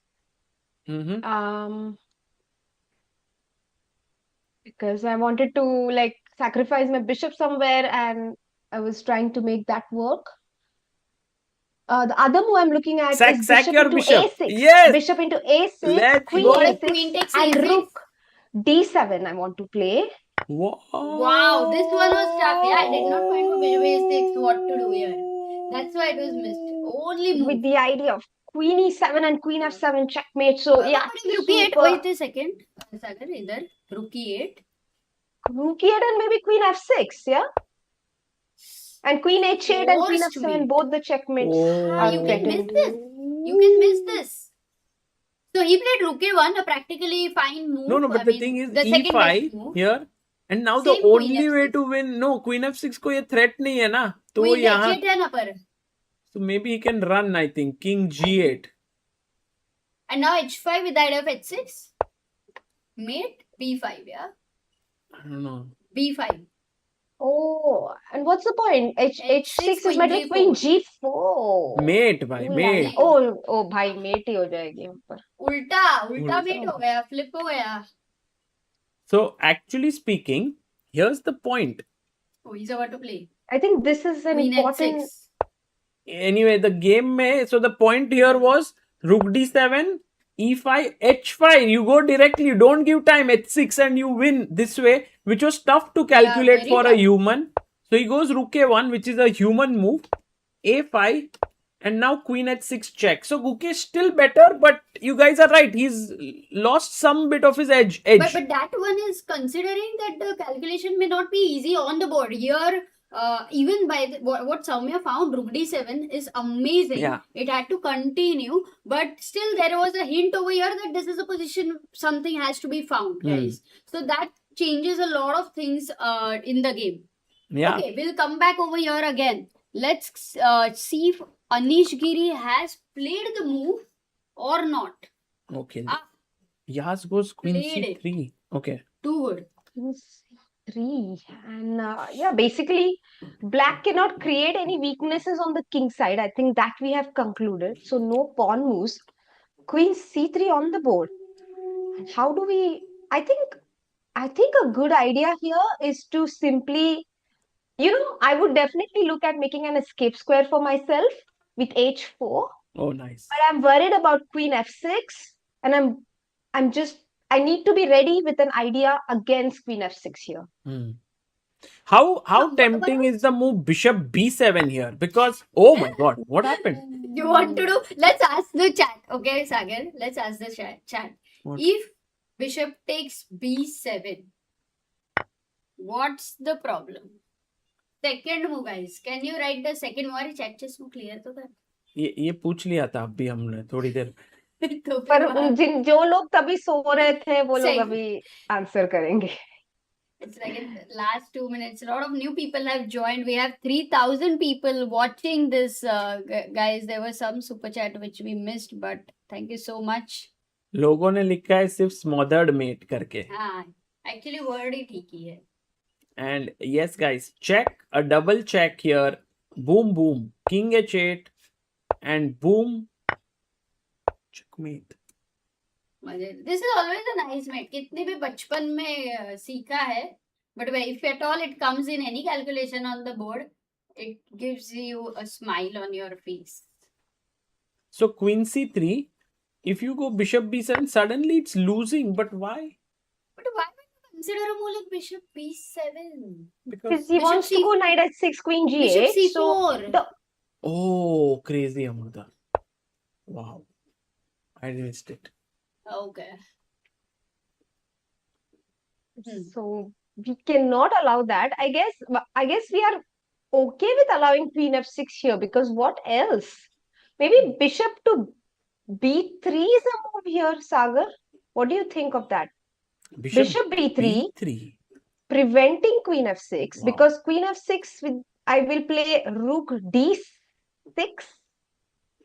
[SPEAKER 1] Mm-hmm.
[SPEAKER 3] Because I wanted to like sacrifice my bishop somewhere and I was trying to make that work. The other move I'm looking at
[SPEAKER 1] Sack
[SPEAKER 3] is bishop
[SPEAKER 1] your
[SPEAKER 3] into
[SPEAKER 1] bishop.
[SPEAKER 3] a6.
[SPEAKER 1] Yes.
[SPEAKER 3] Bishop into a6,
[SPEAKER 1] Let's
[SPEAKER 3] queen
[SPEAKER 1] go.
[SPEAKER 3] a6,
[SPEAKER 2] Queen takes
[SPEAKER 3] and
[SPEAKER 2] a6.
[SPEAKER 3] rook d7 I want to play.
[SPEAKER 2] Wow, this one was tough. Yeah, I did not find for bishop a6 what to do here. That's why it was missed. Only move.
[SPEAKER 3] With the idea of queen e7 and queen f7 checkmate. So yeah,
[SPEAKER 2] But if rook e8,
[SPEAKER 3] super.
[SPEAKER 2] wait a second. Sagar, either rook e8.
[SPEAKER 3] Rook e8 and maybe queen f6, yeah? And queen h8 and queen
[SPEAKER 2] Forced
[SPEAKER 3] f7,
[SPEAKER 2] mate.
[SPEAKER 3] both the checkmates
[SPEAKER 1] Oh.
[SPEAKER 3] are
[SPEAKER 2] You can
[SPEAKER 3] threatened.
[SPEAKER 2] miss this. You can miss this. So he played rook a1, a practically fine move.
[SPEAKER 1] No, but
[SPEAKER 2] I
[SPEAKER 1] the
[SPEAKER 2] mean,
[SPEAKER 1] thing is
[SPEAKER 2] the second best
[SPEAKER 1] e5
[SPEAKER 2] move.
[SPEAKER 1] here. And now
[SPEAKER 2] Same
[SPEAKER 1] the
[SPEAKER 2] queen
[SPEAKER 1] only way
[SPEAKER 2] f6.
[SPEAKER 1] to win. No, queen f6 को ये threat नहीं है ना. तो
[SPEAKER 2] Queen
[SPEAKER 1] यहाँ.
[SPEAKER 2] h8 है ना पर.
[SPEAKER 1] So maybe he can run, I think. King g8.
[SPEAKER 2] And now h5 with the idea of h6. Mate b5, yeah?
[SPEAKER 1] I don't know.
[SPEAKER 2] b5.
[SPEAKER 3] Oh, and what's the point? H6 is met with queen g4.
[SPEAKER 1] Mate भाई, mate.
[SPEAKER 3] Oh भाई mate ही हो जाएगी यहाँ पर.
[SPEAKER 2] उल्टा mate हो गया, flip हो गया.
[SPEAKER 1] So actually speaking, here's the point.
[SPEAKER 2] Oh, he's about to play.
[SPEAKER 3] I think this is an
[SPEAKER 2] Queen
[SPEAKER 3] important.
[SPEAKER 2] h6.
[SPEAKER 1] Anyway, the game में, so the point here was rook d7, e5, h5. You go directly, you don't give time, h6 and you win this way, which was tough to calculate
[SPEAKER 2] very
[SPEAKER 1] for
[SPEAKER 2] tough.
[SPEAKER 1] a human. So he goes rook a1, which is a human move, a5, and now queen h6 check. So Gukesh still better, but you guys are right. He's lost some bit of his edge.
[SPEAKER 2] But that one is considering that the calculation may not be easy on the board. Here, even by what Soumya found, rook d7 is amazing.
[SPEAKER 1] Yeah.
[SPEAKER 2] It had to continue, but still there was a hint over here that this is a position something has to be found, guys. So that changes a lot of things in the game.
[SPEAKER 1] Yeah.
[SPEAKER 2] Okay, we'll come back over here again. Let's see if Anish Giri has played the move or not.
[SPEAKER 1] Okay. Yas goes queen
[SPEAKER 2] Played
[SPEAKER 1] c3. Okay.
[SPEAKER 2] Too good.
[SPEAKER 3] Queen c3 and yeah, basically black cannot create any weaknesses on the king side. I think that we have concluded. So no pawn moves. Queen c3 on the board. How do we? I think a good idea here is to simply, I would definitely look at making an escape square for myself with h4.
[SPEAKER 1] Oh, nice.
[SPEAKER 3] But I'm worried about queen f6, and I need to be ready with an idea against queen f6 here.
[SPEAKER 1] How tempting is the move bishop b7 here? Because, oh my god, what happened?
[SPEAKER 2] You want to do? Let's ask the chat. Okay, Sagar, let's ask the chat.
[SPEAKER 1] What?
[SPEAKER 2] If bishop takes b7, what's the problem? Second move, guys. Can you write the second move? Chat chess में clear तो कर.
[SPEAKER 1] ये पूछ लिया था अभी हमने थोड़ी देर.
[SPEAKER 2] तो
[SPEAKER 3] पर
[SPEAKER 2] फिर
[SPEAKER 3] जो लोग तभी सो रहे थे वो लोग
[SPEAKER 2] Same.
[SPEAKER 3] अभी आंसर करेंगे.
[SPEAKER 2] it's like in the last 2 minutes. A lot of new people have joined. We have 3,000 people watching this, guys. There was some super chat which we missed, but thank you so much.
[SPEAKER 1] लोगों ने लिखा है सिर्फ smothered mate करके.
[SPEAKER 2] हाँ, actually word ही ठीक ही है.
[SPEAKER 1] And yes, guys, check, a double check here. Boom, boom. King h8 and boom. Checkmate.
[SPEAKER 2] This is always a nice mate. कितने भी बचपन में सीखा है, but if at all it comes in any calculation on the board, it gives you a smile on your face.
[SPEAKER 1] So queen c3. If you go bishop b7, suddenly it's losing. But why?
[SPEAKER 2] But why would you consider a move like bishop b7?
[SPEAKER 3] Because he
[SPEAKER 2] Bishop
[SPEAKER 3] wants to go knight h6, queen g8.
[SPEAKER 2] Bishop c4.
[SPEAKER 3] So the
[SPEAKER 1] Oh, crazy, Amruta. Wow. I missed it.
[SPEAKER 2] Okay.
[SPEAKER 3] So we cannot allow that. I guess we are okay with allowing queen f6 here, because what else? Maybe bishop to b3 is a move here, Sagar. What do you think of that? Bishop b3,
[SPEAKER 1] b3.
[SPEAKER 3] preventing queen f6,
[SPEAKER 1] Wow.
[SPEAKER 3] because queen f6 with I will play rook d6.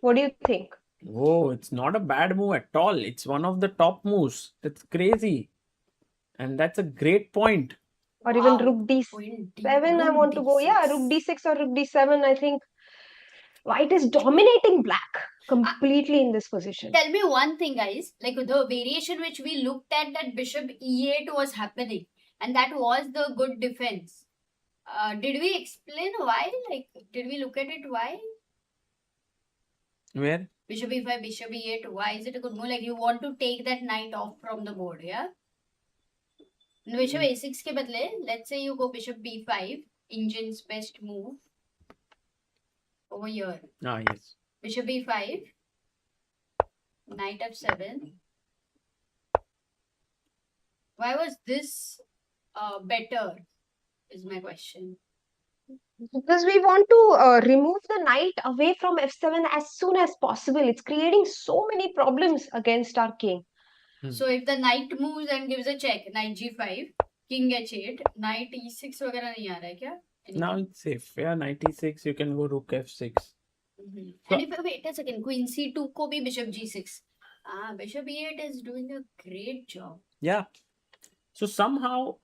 [SPEAKER 3] What do you think?
[SPEAKER 1] Oh, it's not a bad move at all. It's one of the top moves. That's crazy. And that's a great point.
[SPEAKER 3] Or even
[SPEAKER 2] Wow.
[SPEAKER 3] rook d7, I
[SPEAKER 2] Rook
[SPEAKER 3] want to go. Yeah, rook d6 or rook d7. I think white is dominating black completely in this position.
[SPEAKER 2] Tell me one thing, guys. Like the variation which we looked at, that bishop e8 was happening, and that was the good defense. Did we explain why? Like, did we look at it why?
[SPEAKER 1] Where?
[SPEAKER 2] Bishop e5, bishop e8. Why is it a good move? Like, you want to take that knight off from the board, yeah? No, bishop a6 ke badle, let's say you go bishop b5, engine's best move. Over here.
[SPEAKER 1] Ah, yes.
[SPEAKER 2] Bishop b5, knight f7. Why was this better? Is my question.
[SPEAKER 3] Because we want to remove the knight away from f7 as soon as possible. It's creating so many problems against our king.
[SPEAKER 2] So if the knight moves and gives a check, knight g5, king h8, knight e6 वगैरह नहीं आ रहा है क्या?
[SPEAKER 1] Now it's safe. Yeah, 96. You can go rook f6.
[SPEAKER 2] And if wait a second, queen c2 को भी bishop g6. Bishop e8 is doing a great job.
[SPEAKER 1] Yeah. So somehow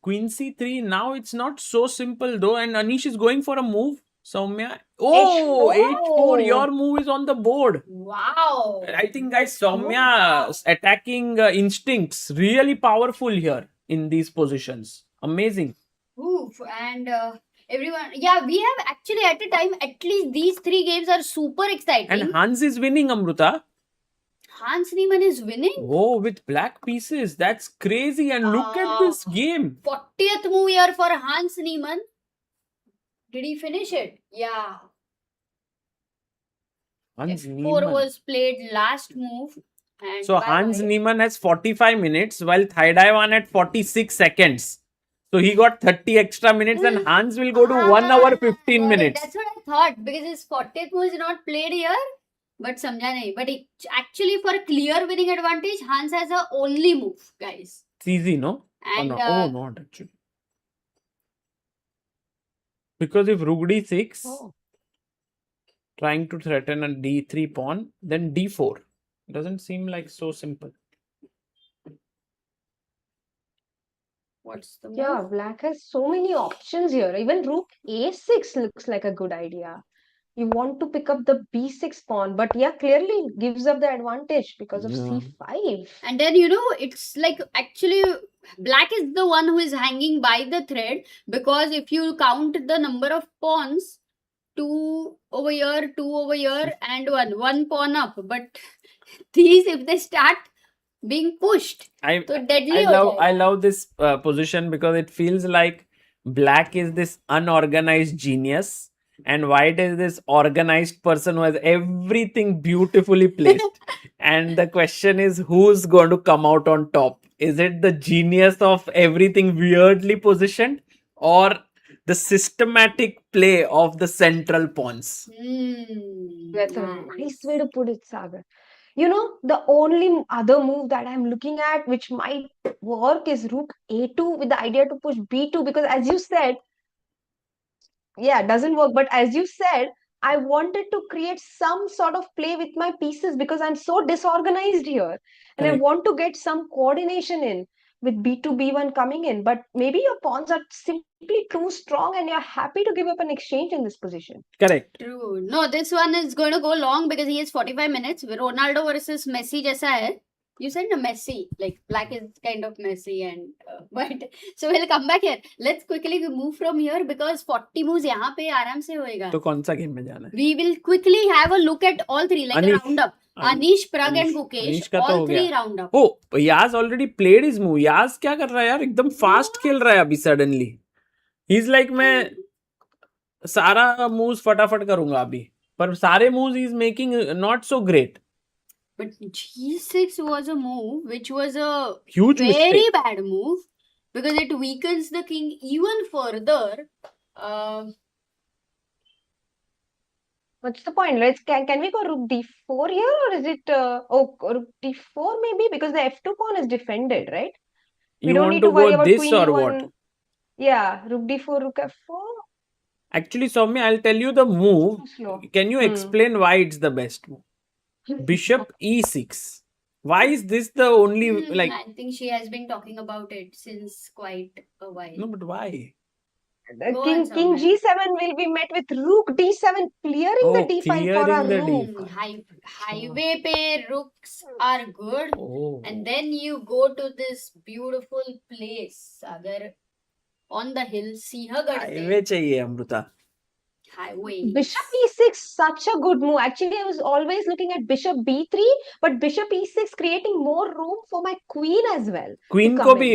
[SPEAKER 1] queen c3. Now it's not so simple though. And Anish is going for a move. Soumya. Oh, h4. Your move is on the board.
[SPEAKER 2] Wow.
[SPEAKER 1] I think, guys, Soumya's attacking instincts really powerful here in these positions. Amazing.
[SPEAKER 2] Oof. And everyone, yeah, we have actually at a time, at least these three games are super exciting.
[SPEAKER 1] And Hans is winning, Amruta.
[SPEAKER 2] Hans Niemann is winning.
[SPEAKER 1] Oh, with black pieces. That's crazy. And look at this game.
[SPEAKER 2] 40th move here for Hans Niemann. Did he finish it? Yeah.
[SPEAKER 1] Hans
[SPEAKER 2] F4
[SPEAKER 1] Niemann.
[SPEAKER 2] was played last move. And
[SPEAKER 1] So Hans Niemann has 45 minutes while Thai Dai won at 46 seconds. So he got 30 extra minutes and Hans will go to 1 hour 15 minutes.
[SPEAKER 2] That's what I thought, because his 40th move is not played here. But samjha nahi. But it, actually for clear winning advantage, Hans has a only move, guys.
[SPEAKER 1] It's easy, no?
[SPEAKER 2] And
[SPEAKER 1] Oh, not actually. Because if rook d6, trying to threaten a d3 pawn, then d4. Doesn't seem like so simple.
[SPEAKER 2] what's the move?
[SPEAKER 3] Yeah, black has so many options here. Even rook a6 looks like a good idea. You want to pick up the b6 pawn, but yeah, clearly gives up the advantage because of c5.
[SPEAKER 2] And then, it's like actually black is the one who is hanging by the thread, because if you count the number of pawns, 2 over here, 2 over here, and 1 pawn up. But these, if they start being pushed, so deadly.
[SPEAKER 1] I love this position because it feels like black is this unorganized genius and white is this organized person who has everything beautifully placed. And the question is, who's going to come out on top? Is it the genius of everything weirdly positioned, or the systematic play of the central pawns?
[SPEAKER 3] That's a nice way to put it, Sagar. The only other move that I'm looking at which might work is rook a2 with the idea to push b2, because as you said, yeah, it doesn't work. But as you said, I wanted to create some sort of play with my pieces because I'm so disorganized here. And I
[SPEAKER 1] Correct.
[SPEAKER 3] want to get some coordination in. with b2, b1 coming in. But maybe your pawns are simply too strong and you're happy to give up an exchange in this position.
[SPEAKER 1] Correct.
[SPEAKER 2] True. No, this one is going to go long because he has 45 minutes. Ronaldo versus Messi जैसा है. You said no Messi, like black is kind of messy and but so we'll come back here. Let's quickly move from here because 40 moves यहाँ पे आराम से होएगा.
[SPEAKER 1] तो कौन सा गेम में जाना है?
[SPEAKER 2] We will quickly have a look at all three like a roundup. Anish, Pragg and Gukesh, all three roundup.
[SPEAKER 1] Oh, Yaz already played his move. Yaz क्या कर रहा है यार? एकदम fast खेल रहा है अभी suddenly. He's like मैं सारा moves फटाफट करूँगा अभी. पर सारे moves he's making not so great.
[SPEAKER 2] But G6 was a move which was a
[SPEAKER 1] Huge
[SPEAKER 2] very
[SPEAKER 1] mistake.
[SPEAKER 2] bad move because it weakens the king even further.
[SPEAKER 3] What's the point? Can we go rook d4 here, or is it rook d4 maybe, because the f2 pawn is defended, right?
[SPEAKER 1] You want to go this
[SPEAKER 3] queen
[SPEAKER 1] or
[SPEAKER 3] e1.
[SPEAKER 1] what?
[SPEAKER 3] Yeah, rook d4, rook f4.
[SPEAKER 1] Actually, Soumya, I'll tell you the move.
[SPEAKER 3] Too slow.
[SPEAKER 1] Can you explain why it's the best move? Bishop e6. Why is this the only like?
[SPEAKER 2] I think she has been talking about it since quite a while.
[SPEAKER 1] No, but why?
[SPEAKER 3] King g7 will be met with rook d7, clearing the d5 for our rook.
[SPEAKER 2] Highway pe rooks are good, and then you go to this beautiful place. Agar on the hill, Sinhagad.
[SPEAKER 1] Highway चाहिए Amrita.
[SPEAKER 2] Highway.
[SPEAKER 3] Bishop e6, such a good move. Actually, I was always looking at bishop b3, but bishop e6 creating more room for my queen as well.
[SPEAKER 1] Queen को भी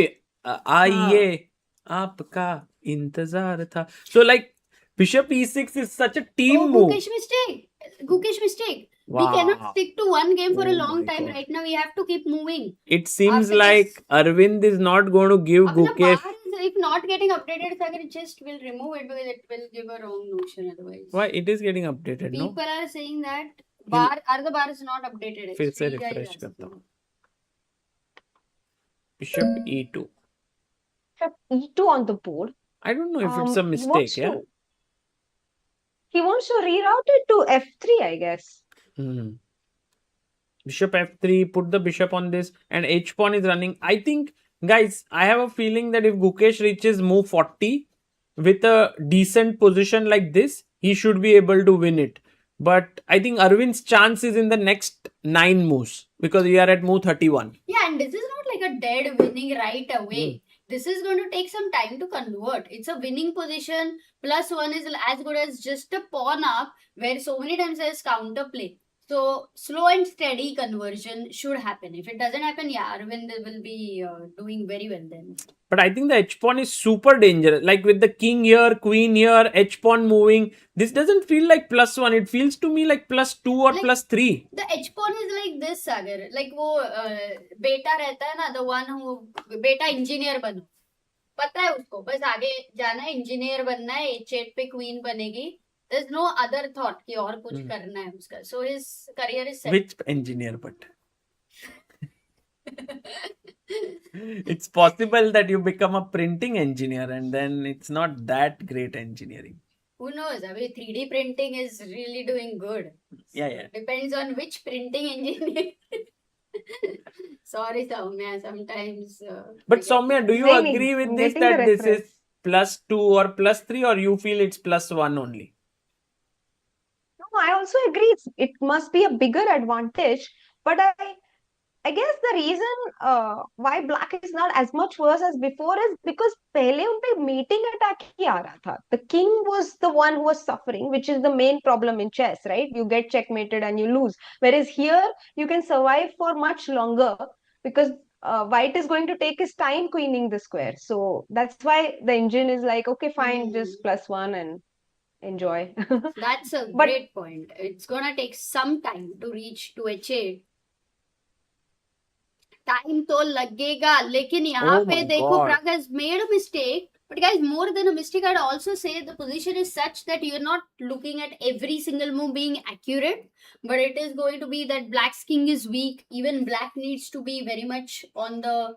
[SPEAKER 1] आइए आपका इंतजार था. So like bishop e6 is such a team move.
[SPEAKER 2] Gukesh mistake. Wow. We cannot stick to one game for a long time. Right now we have to keep moving.
[SPEAKER 1] It seems like Arvind is not going to give Gukesh.
[SPEAKER 2] If not getting updated, Sagar just will remove it because it will give a wrong notion otherwise.
[SPEAKER 1] Why? It is getting updated,
[SPEAKER 2] People
[SPEAKER 1] no?
[SPEAKER 2] are saying that the bar is not updated.
[SPEAKER 1] फिर से refresh करता हूँ. Bishop e2.
[SPEAKER 3] Bishop e2 on the board.
[SPEAKER 1] I don't know if it's a mistake, yeah?
[SPEAKER 3] He wants to reroute it to f3, I guess.
[SPEAKER 1] Bishop f3, put the bishop on this, and h pawn is running. I think, guys, I have a feeling that if Gukesh reaches move 40 with a decent position like this, he should be able to win it. But I think Arvind's chance is in the next 9 moves because we are at move 31.
[SPEAKER 2] Yeah, and this is not like a dead winning right away. This is going to take some time to convert. It's a winning position. +1 is as good as just a pawn up where so many times there's counterplay. So slow and steady conversion should happen. If it doesn't happen, yeah, Arvind will be doing very well then.
[SPEAKER 1] But I think the h pawn is super dangerous. Like with the king here, queen here, h pawn moving. This doesn't feel like +1. It feels to me like +2 or like +3.
[SPEAKER 2] The h pawn is like this, Sagar. Like वो बेटा रहता है ना, the one who बेटा engineer बनो. पता है उसको बस आगे जाना है, engineer बनना है, h8 पे queen बनेगी. There's no other thought कि और कुछ करना है उसका. So his career is set.
[SPEAKER 1] Which engineer but? It's possible that you become a printing engineer and then it's not that great engineering.
[SPEAKER 2] Who knows? I mean, 3D printing is really doing good.
[SPEAKER 1] Yeah.
[SPEAKER 2] Depends on which printing engineer. Sorry, Soumya, sometimes.
[SPEAKER 1] But Soumya, do you agree with this that this is +2 or +3 or you feel it's +1 only?
[SPEAKER 3] No, I also agree. It must be a bigger advantage. But I guess the reason why black is not as much worse as before is because पहले उनपे mating attack ही आ रहा था. The king was the one who was suffering, which is the main problem in chess, right? You get checkmated and you lose. Whereas here, you can survive for much longer because white is going to take his time queening the square. So that's why the engine is like, okay, fine, just +1 and enjoy.
[SPEAKER 2] That's a great point. It's gonna take some time to reach to h8. Time तो लगेगा लेकिन यहाँ पे देखो Pragg has made a mistake. But guys, more than a mistake, I'd also say the position is such that you're not looking at every single move being accurate, but it is going to be that black's king is weak. Even black needs to be very much on the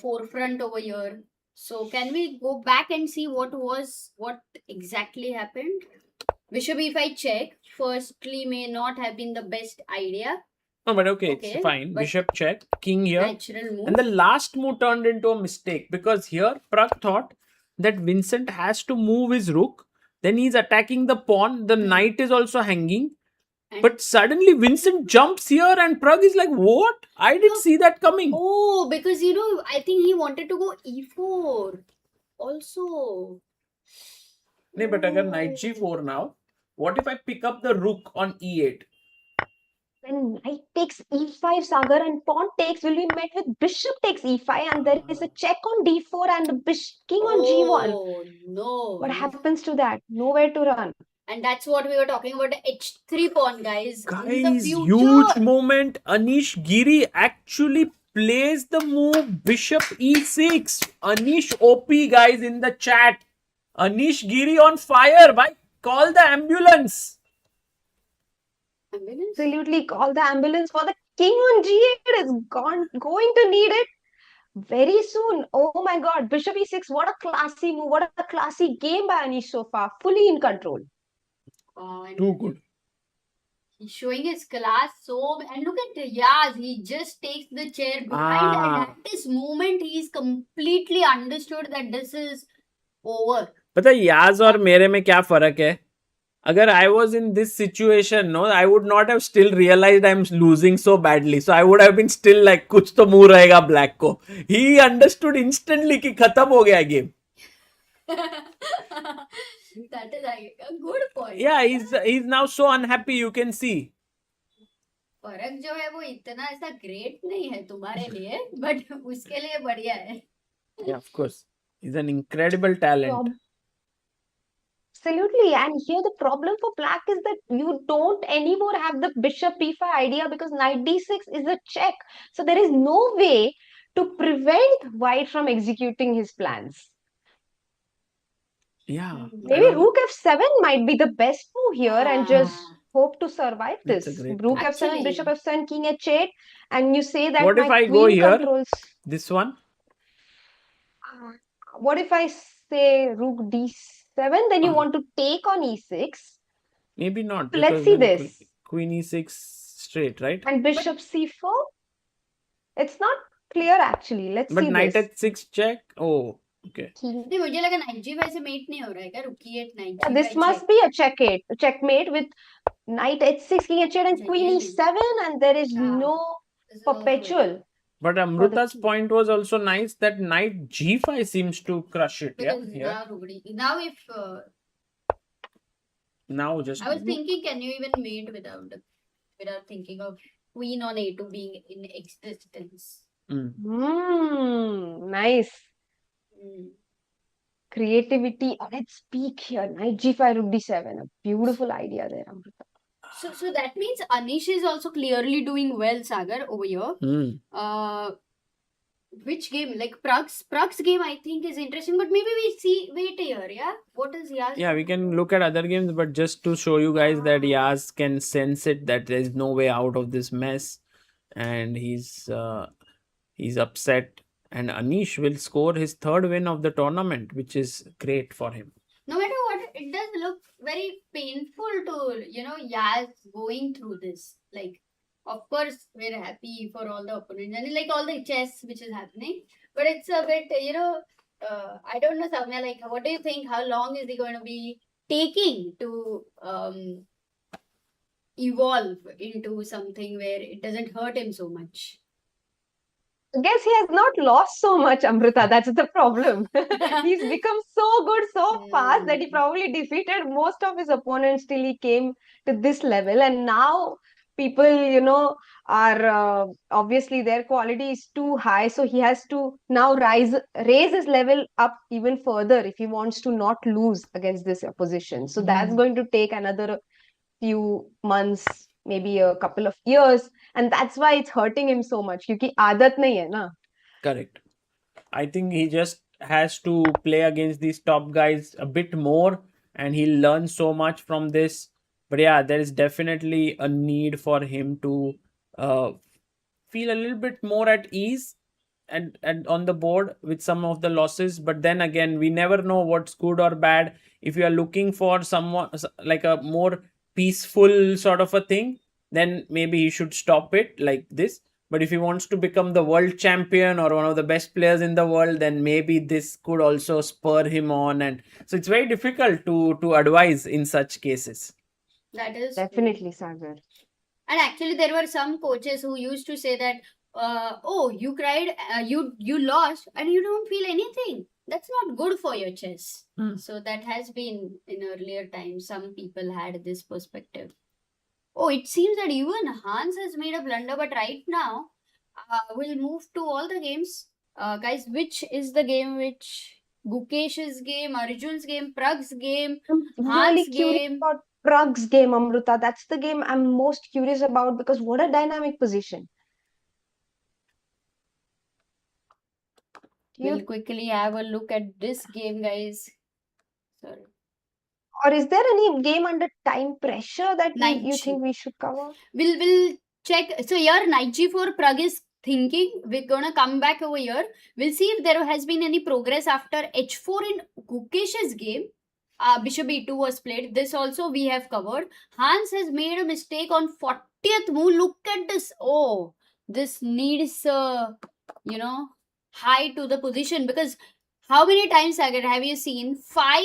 [SPEAKER 2] forefront over here. So can we go back and see what exactly happened? Bishop e5 check firstly may not have been the best idea.
[SPEAKER 1] No, but okay,
[SPEAKER 2] Okay,
[SPEAKER 1] it's fine.
[SPEAKER 2] but
[SPEAKER 1] Bishop check, king here.
[SPEAKER 2] natural move.
[SPEAKER 1] And the last move turned into a mistake because here Pragg thought that Vincent has to move his rook. Then he's attacking the pawn. The knight is also hanging.
[SPEAKER 2] And-
[SPEAKER 1] But suddenly Vincent jumps here and Pragg is like, what? I didn't see that coming.
[SPEAKER 2] Oh, because I think he wanted to go e4 also.
[SPEAKER 1] No, but agar knight g4 now, what if I pick up the rook on e8?
[SPEAKER 3] When knight takes e5, Sagar, and pawn takes, will be met with bishop takes e5, and there is a check on d4 and the king on g1.
[SPEAKER 2] Oh, no.
[SPEAKER 3] What happens to that? Nowhere to run.
[SPEAKER 2] And that's what we were talking about, the h3 pawn, guys. In the
[SPEAKER 1] Guys,
[SPEAKER 2] future.
[SPEAKER 1] huge moment. Anish Giri actually plays the move bishop e6. Anish OP, guys, in the chat. Anish Giri on fire. Bhai, call the ambulance.
[SPEAKER 2] Ambulance?
[SPEAKER 3] Absolutely, call the ambulance for the king on g8 is going to need it very soon. Oh my god, bishop e6, what a classy move, what a classy game by Anish so far, fully in control.
[SPEAKER 2] And
[SPEAKER 1] Too good.
[SPEAKER 2] he's showing his class and look at Yaz, he just takes the chair behind and at this moment he's completely understood that this is over.
[SPEAKER 1] पता है याज और मेरे में क्या फर्क है? अगर I was in this situation, no, I would not have still realized I'm losing so badly. So I would have been still like, कुछ तो मुंह रहेगा black को. He understood instantly कि खत्म हो गया game.
[SPEAKER 2] That is a good point.
[SPEAKER 1] Yeah, he's now so unhappy. You can see.
[SPEAKER 2] फर्क जो है वो इतना ऐसा ग्रेट नहीं है तुम्हारे लिए, बट उसके लिए बढ़िया है.
[SPEAKER 1] Yeah, of course. He's an incredible talent.
[SPEAKER 3] Absolutely, and here the problem for black is that you don't anymore have the bishop e5 idea because knight d6 is a check. So there is no way to prevent white from executing his plans.
[SPEAKER 1] Yeah.
[SPEAKER 3] Maybe rook f7 might be the best move here and just hope to survive
[SPEAKER 1] That's
[SPEAKER 3] this.
[SPEAKER 1] a great
[SPEAKER 3] Rook
[SPEAKER 1] move.
[SPEAKER 3] f7,
[SPEAKER 2] Actually-
[SPEAKER 3] bishop f7, king h8, and you say that
[SPEAKER 1] What if
[SPEAKER 3] my
[SPEAKER 1] I go
[SPEAKER 3] queen
[SPEAKER 1] here?
[SPEAKER 3] controls.
[SPEAKER 1] This one?
[SPEAKER 3] What if I say rook d7? Then you want to take on e6
[SPEAKER 1] Maybe not.
[SPEAKER 3] Let's
[SPEAKER 1] because
[SPEAKER 3] see
[SPEAKER 1] then
[SPEAKER 3] this.
[SPEAKER 1] Queen e6 straight, right?
[SPEAKER 3] and bishop c4. It's not clear actually. Let's
[SPEAKER 1] But
[SPEAKER 3] see
[SPEAKER 1] knight
[SPEAKER 3] this.
[SPEAKER 1] h6 check. Oh, okay.
[SPEAKER 3] King.
[SPEAKER 2] नहीं, मुझे लगा knight g5 से mate नहीं हो रहा है क्या? Rook e8 knight
[SPEAKER 3] Yeah,
[SPEAKER 2] g5
[SPEAKER 3] this must be a checkmate with knight h6, king h8, and queen e7, and there is no perpetual.
[SPEAKER 1] But Amrita's point was also nice that knight g5 seems to crush it. Yeah.
[SPEAKER 2] Because now if
[SPEAKER 1] Now just.
[SPEAKER 2] I was thinking, can you even mate without thinking of queen on a2 being in existence?
[SPEAKER 3] Nice. Creativity at its peak here. Knight g5, rook d7. A beautiful idea there, Amrita.
[SPEAKER 2] So that means Anish is also clearly doing well, Sagar, over here. Which game? Like Pragg's game, I think is interesting, but maybe we wait here, yeah? What is Yaz?
[SPEAKER 1] Yeah, we can look at other games, but just to show you guys that Yaz can sense it, that there is no way out of this mess, and he's upset. And Anish will score his third win of the tournament, which is great for him.
[SPEAKER 2] No matter what, it does look very painful to, Yaz going through this. Like, of course, we're happy for all the opponents and like all the chess which is happening. But it's a bit, I don't know, Samya, like, what do you think? How long is he going to be taking to evolve into something where it doesn't hurt him so much?
[SPEAKER 3] I guess he has not lost so much, Amrita. That's the problem. He's become so good so fast that he probably defeated most of his opponents till he came to this level. And now people, are obviously their quality is too high. So he has to now raise his level up even further if he wants to not lose against this opposition. So that's going to take another few months, maybe a couple of years, and that's why it's hurting him so much क्योंकि आदत नहीं है ना.
[SPEAKER 1] Correct. I think he just has to play against these top guys a bit more, and he'll learn so much from this. But yeah, there is definitely a need for him to feel a little bit more at ease and on the board with some of the losses. But then again, we never know what's good or bad. If you are looking for someone like a more peaceful sort of a thing, then maybe he should stop it like this. But if he wants to become the world champion or one of the best players in the world, then maybe this could also spur him on. And so it's very difficult to advise in such cases.
[SPEAKER 2] That is
[SPEAKER 3] Definitely, Sagar.
[SPEAKER 2] And actually, there were some coaches who used to say that, "Oh, you cried, you lost, and you don't feel anything. That's not good for your chess." So that has been in earlier times. Some people had this perspective. Oh, it seems that even Hans has made a blunder, but right now, we'll move to all the games. Guys, which is the game which Gukesh's game, Arjun's game, Pragg's game,
[SPEAKER 3] I'm
[SPEAKER 2] Hans'
[SPEAKER 3] really curious
[SPEAKER 2] game?
[SPEAKER 3] about Pragg's game, Amruta. That's the game I'm most curious about because what a dynamic position.
[SPEAKER 2] We'll quickly have a look at this game, guys. Sorry.
[SPEAKER 3] Or is there any game under time pressure that you
[SPEAKER 2] Knight
[SPEAKER 3] think we should cover?
[SPEAKER 2] We'll check. So here, Knight G4, Pragg is thinking. We're gonna come back over here. We'll see if there has been any progress after H4 in Gukesh's game. Bishop E2 was played. This also we have covered. Hans has made a mistake on 40th move. Look at this. Oh, this needs high to the position, because how many times, Sagar, have you seen 5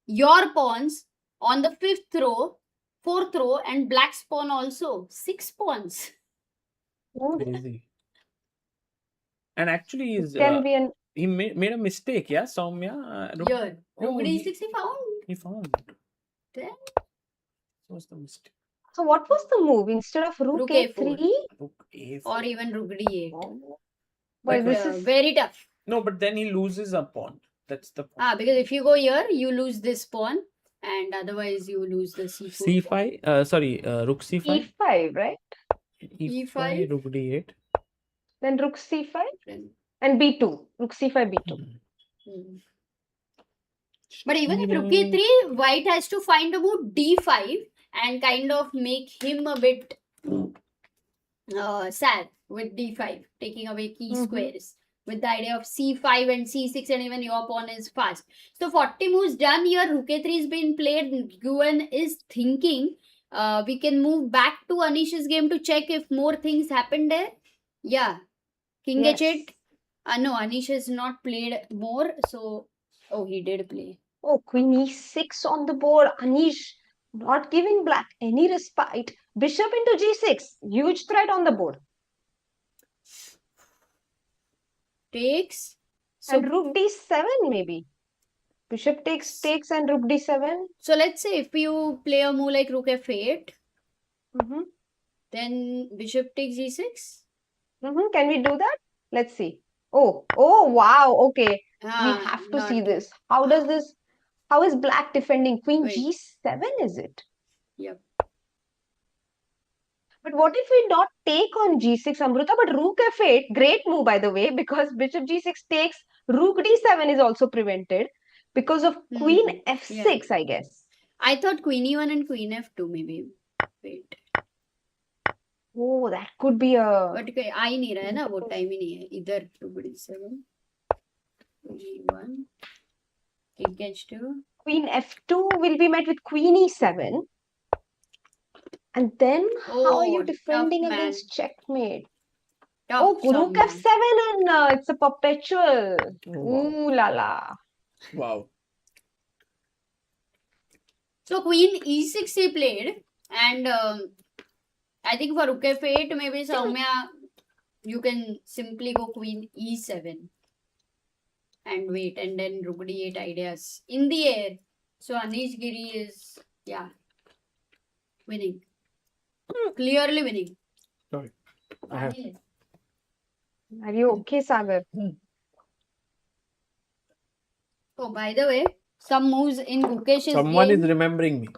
[SPEAKER 2] your pawns on the 5th row, 4th row, and black's pawn also 6 pawns?
[SPEAKER 1] Crazy. And actually, he made a mistake, yeah, Soumya?
[SPEAKER 2] Here.
[SPEAKER 1] No,
[SPEAKER 2] D6 he found.
[SPEAKER 1] He found.
[SPEAKER 2] Then?
[SPEAKER 1] What's the mistake?
[SPEAKER 3] So what was the move instead of Rook A3?
[SPEAKER 1] Rook A4.
[SPEAKER 2] Or even Rook D8.
[SPEAKER 3] But
[SPEAKER 2] But
[SPEAKER 3] this is
[SPEAKER 2] very tough.
[SPEAKER 1] No, but then he loses a pawn. That's the point.
[SPEAKER 2] Because if you go here, you lose this pawn, and otherwise you lose the C4.
[SPEAKER 1] C5. Rook C5.
[SPEAKER 3] E5, right?
[SPEAKER 2] E5.
[SPEAKER 1] Rook D8.
[SPEAKER 3] Then Rook C5 and B2. Rook C5, B2.
[SPEAKER 2] But even if Rook E3, White has to find a move D5 and kind of make him a bit sad with D5, taking away key squares, with the idea of C5 and C6, and even your pawn is fast. So 40 moves done here. Rook A3 has been played. Nguyen is thinking. We can move back to Anish's game to check if more things happened there. Yeah. King H8. No, Anish has not played more. So, he did play.
[SPEAKER 3] Oh, Queen E6 on the board. Anish not giving black any respite. Bishop into G6. Huge threat on the board.
[SPEAKER 2] Takes.
[SPEAKER 3] So, and Rook D7 maybe. Bishop takes and Rook D7.
[SPEAKER 2] So let's say if you play a move like Rook F8, then Bishop takes G6.
[SPEAKER 3] Can we do that? Let's see. Oh, wow. Okay. We have to see this. How is black defending? Queen G7, is it?
[SPEAKER 2] Yep.
[SPEAKER 3] But what if we not take on G6, Amruta? But Rook F8, great move by the way, because Bishop G6 takes, Rook D7 is also prevented because of Queen F6, I guess.
[SPEAKER 2] I thought Queen E1 and Queen F2 maybe. Wait.
[SPEAKER 3] Oh, that could be a...
[SPEAKER 2] But I नहीं रहा है ना, वो time ही नहीं है. इधर Rook D7, G1, King H2.
[SPEAKER 3] Queen F2 will be met with Queen E7. And then, how are you defending against checkmate? Rook F7 and it's a perpetual. Ooh la la.
[SPEAKER 1] Wow.
[SPEAKER 2] So Queen E6 he played, and I think for Rook F8 maybe Soumya, you can simply go Queen E7 and wait, and then Rook D8 ideas in the air. So Anish Giri is winning. Clearly winning.
[SPEAKER 1] Sorry.
[SPEAKER 3] Are you okay, Sagar?
[SPEAKER 2] Oh, by the way, some moves in Gukesh's
[SPEAKER 1] Someone
[SPEAKER 2] game.
[SPEAKER 1] is remembering me.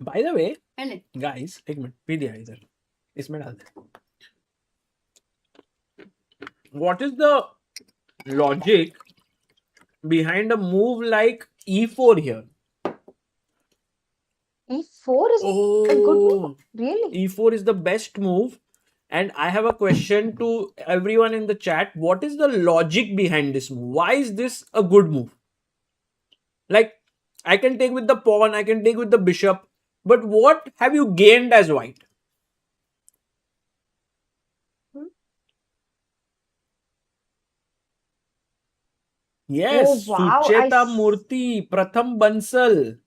[SPEAKER 1] By the way, guys, एक minute P दिया इधर इसमें डाल दे. What is the logic behind a move like E4 here?
[SPEAKER 3] E4 is a good move. Really?
[SPEAKER 1] E4 is the best move. And I have a question to everyone in the chat. What is the logic behind this move? Why is this a good move? Like, I can take with the pawn, I can take with the bishop. But what have you gained as white? Yes,
[SPEAKER 3] Oh wow,
[SPEAKER 1] Sucheta Murthy, Pratham Bansal.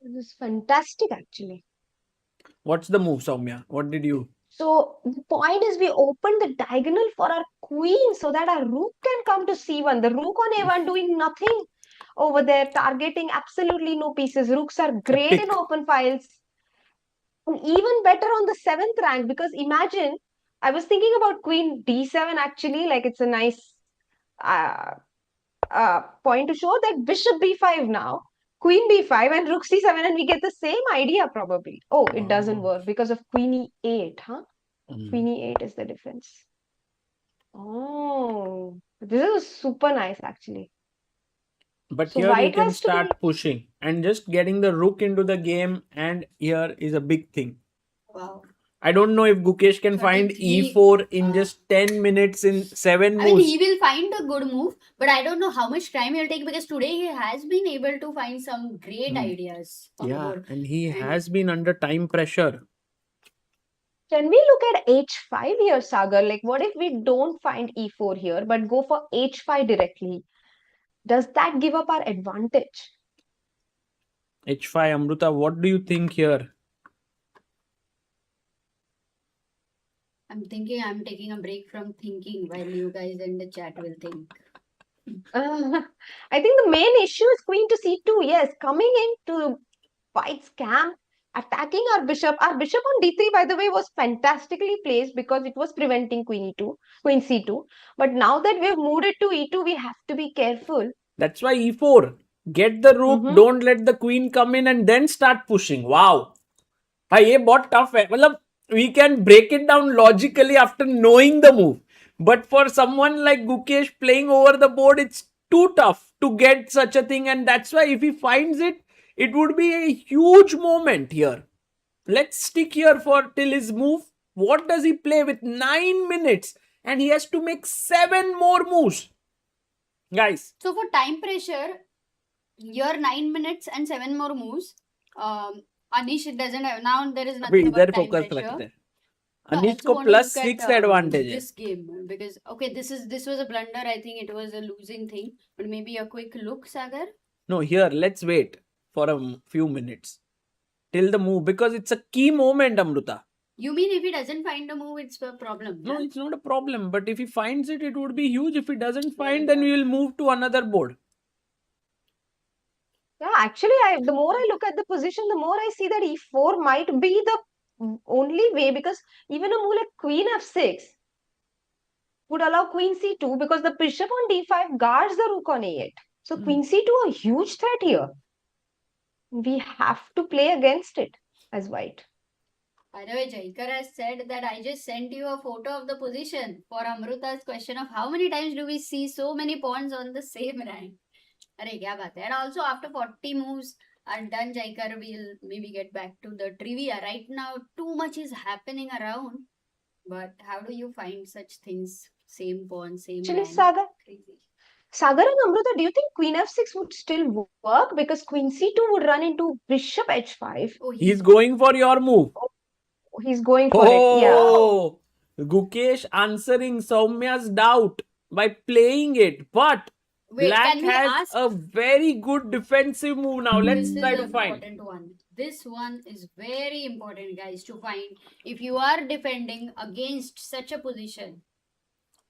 [SPEAKER 3] this is fantastic actually.
[SPEAKER 1] What's the move, Soumya? What did you?
[SPEAKER 3] So the point is we open the diagonal for our queen so that our rook can come to c1. The rook on a1 doing nothing over there, targeting absolutely no pieces. Rooks are
[SPEAKER 1] A
[SPEAKER 3] great in
[SPEAKER 1] tick.
[SPEAKER 3] open files. And even better on the 7th rank, because imagine, I was thinking about queen d7 actually, like it's a nice uh, point to show that bishop b5 now, queen b5 and rook c7, and we get the same idea probably. Oh, it doesn't
[SPEAKER 1] Oh.
[SPEAKER 3] work because of queen e8, huh?
[SPEAKER 1] Mm.
[SPEAKER 3] Queen e8 is the difference. Oh, this is super nice actually.
[SPEAKER 1] But
[SPEAKER 3] So
[SPEAKER 1] here you
[SPEAKER 3] white
[SPEAKER 1] can
[SPEAKER 3] has to be.
[SPEAKER 1] start pushing and just getting the rook into the game, and here is a big thing.
[SPEAKER 2] Wow.
[SPEAKER 1] I don't know if Gukesh can find
[SPEAKER 2] 33,
[SPEAKER 1] e4 in just 10 minutes in 7
[SPEAKER 2] I mean,
[SPEAKER 1] moves.
[SPEAKER 2] he will find a good move, but I don't know how much time he'll take because today he has been able to find some great ideas on the
[SPEAKER 1] Yeah,
[SPEAKER 2] board.
[SPEAKER 1] and he
[SPEAKER 2] And-
[SPEAKER 1] has been under time pressure.
[SPEAKER 3] Can we look at h5 here, Sagar? Like, what if we don't find e4 here, but go for h5 directly? Does that give up our advantage?
[SPEAKER 1] h5, Amruta, what do you think here?
[SPEAKER 2] I'm thinking I'm taking a break from thinking while you guys in the chat will think.
[SPEAKER 3] I think the main issue is queen to c2. Yes, coming into white's camp, attacking our bishop. Our bishop on d3, by the way, was fantastically placed because it was preventing queen e2, queen c2. But now that we've moved it to e2, we have to be careful.
[SPEAKER 1] That's why e4. Get the rook,
[SPEAKER 3] Mhm.
[SPEAKER 1] don't let the queen come in, and then start pushing. Wow. हाँ ये बहुत tough है मतलब we can break it down logically after knowing the move, but for someone like Gukesh playing over the board, it's too tough to get such a thing, and that's why if he finds it, it would be a huge moment here. Let's stick here for till his move. What does he play with 9 minutes and he has to make 7 more moves, guys?
[SPEAKER 2] So for time pressure, your 9 minutes and 7 more moves. Anish doesn't have now. There is
[SPEAKER 1] अभी
[SPEAKER 2] nothing
[SPEAKER 1] इधर
[SPEAKER 2] about time
[SPEAKER 1] focus
[SPEAKER 2] pressure.
[SPEAKER 1] रखते हैं.
[SPEAKER 2] No, I
[SPEAKER 1] Anish
[SPEAKER 2] just
[SPEAKER 1] को
[SPEAKER 2] want to
[SPEAKER 1] plus
[SPEAKER 2] look at,
[SPEAKER 1] 6 advantage है.
[SPEAKER 2] this game because okay, this was a blunder. I think it was a losing thing, but maybe a quick look, Sagar.
[SPEAKER 1] No, here, let's wait for a few minutes till the move because it's a key moment, Amruta.
[SPEAKER 2] You mean if he doesn't find a move, it's a problem?
[SPEAKER 1] No,
[SPEAKER 2] huh?
[SPEAKER 1] it's not a problem, but if he finds it, it would be huge. If he doesn't find, then we will move to another board.
[SPEAKER 3] Yeah, actually, the more I look at the position, the more I see that e4 might be the only way, because even a move like queen f6 would allow queen c2 because the bishop on d5 guards the rook on a8. So queen c2 a huge threat here. We have to play against it as white.
[SPEAKER 2] By the way, Jaikar has said that I just sent you a photo of the position for Amruta's question of how many times do we see so many pawns on the same rank. Arey, kya baat hai? And also after 40 moves are done, Jaikar will maybe get back to the trivia. Right now, too much is happening around. But how do you find such things? Same pawn, same
[SPEAKER 3] Actually,
[SPEAKER 2] rank. Crazy.
[SPEAKER 3] Sagar and Amruta, do you think queen f6 would still work? Because queen c2 would run into bishop h5.
[SPEAKER 2] Oh,
[SPEAKER 1] He's going for your move.
[SPEAKER 3] He's going for it. Yeah.
[SPEAKER 1] Oh, Gukesh answering Soumya's doubt by playing it. But
[SPEAKER 2] wait,
[SPEAKER 1] Black
[SPEAKER 2] can we
[SPEAKER 1] has
[SPEAKER 2] ask?
[SPEAKER 1] a very good defensive move now. Let's
[SPEAKER 2] This
[SPEAKER 1] try
[SPEAKER 2] is
[SPEAKER 1] to
[SPEAKER 2] an
[SPEAKER 1] find.
[SPEAKER 2] important one. This one is very important, guys, to find. If you are defending against such a position,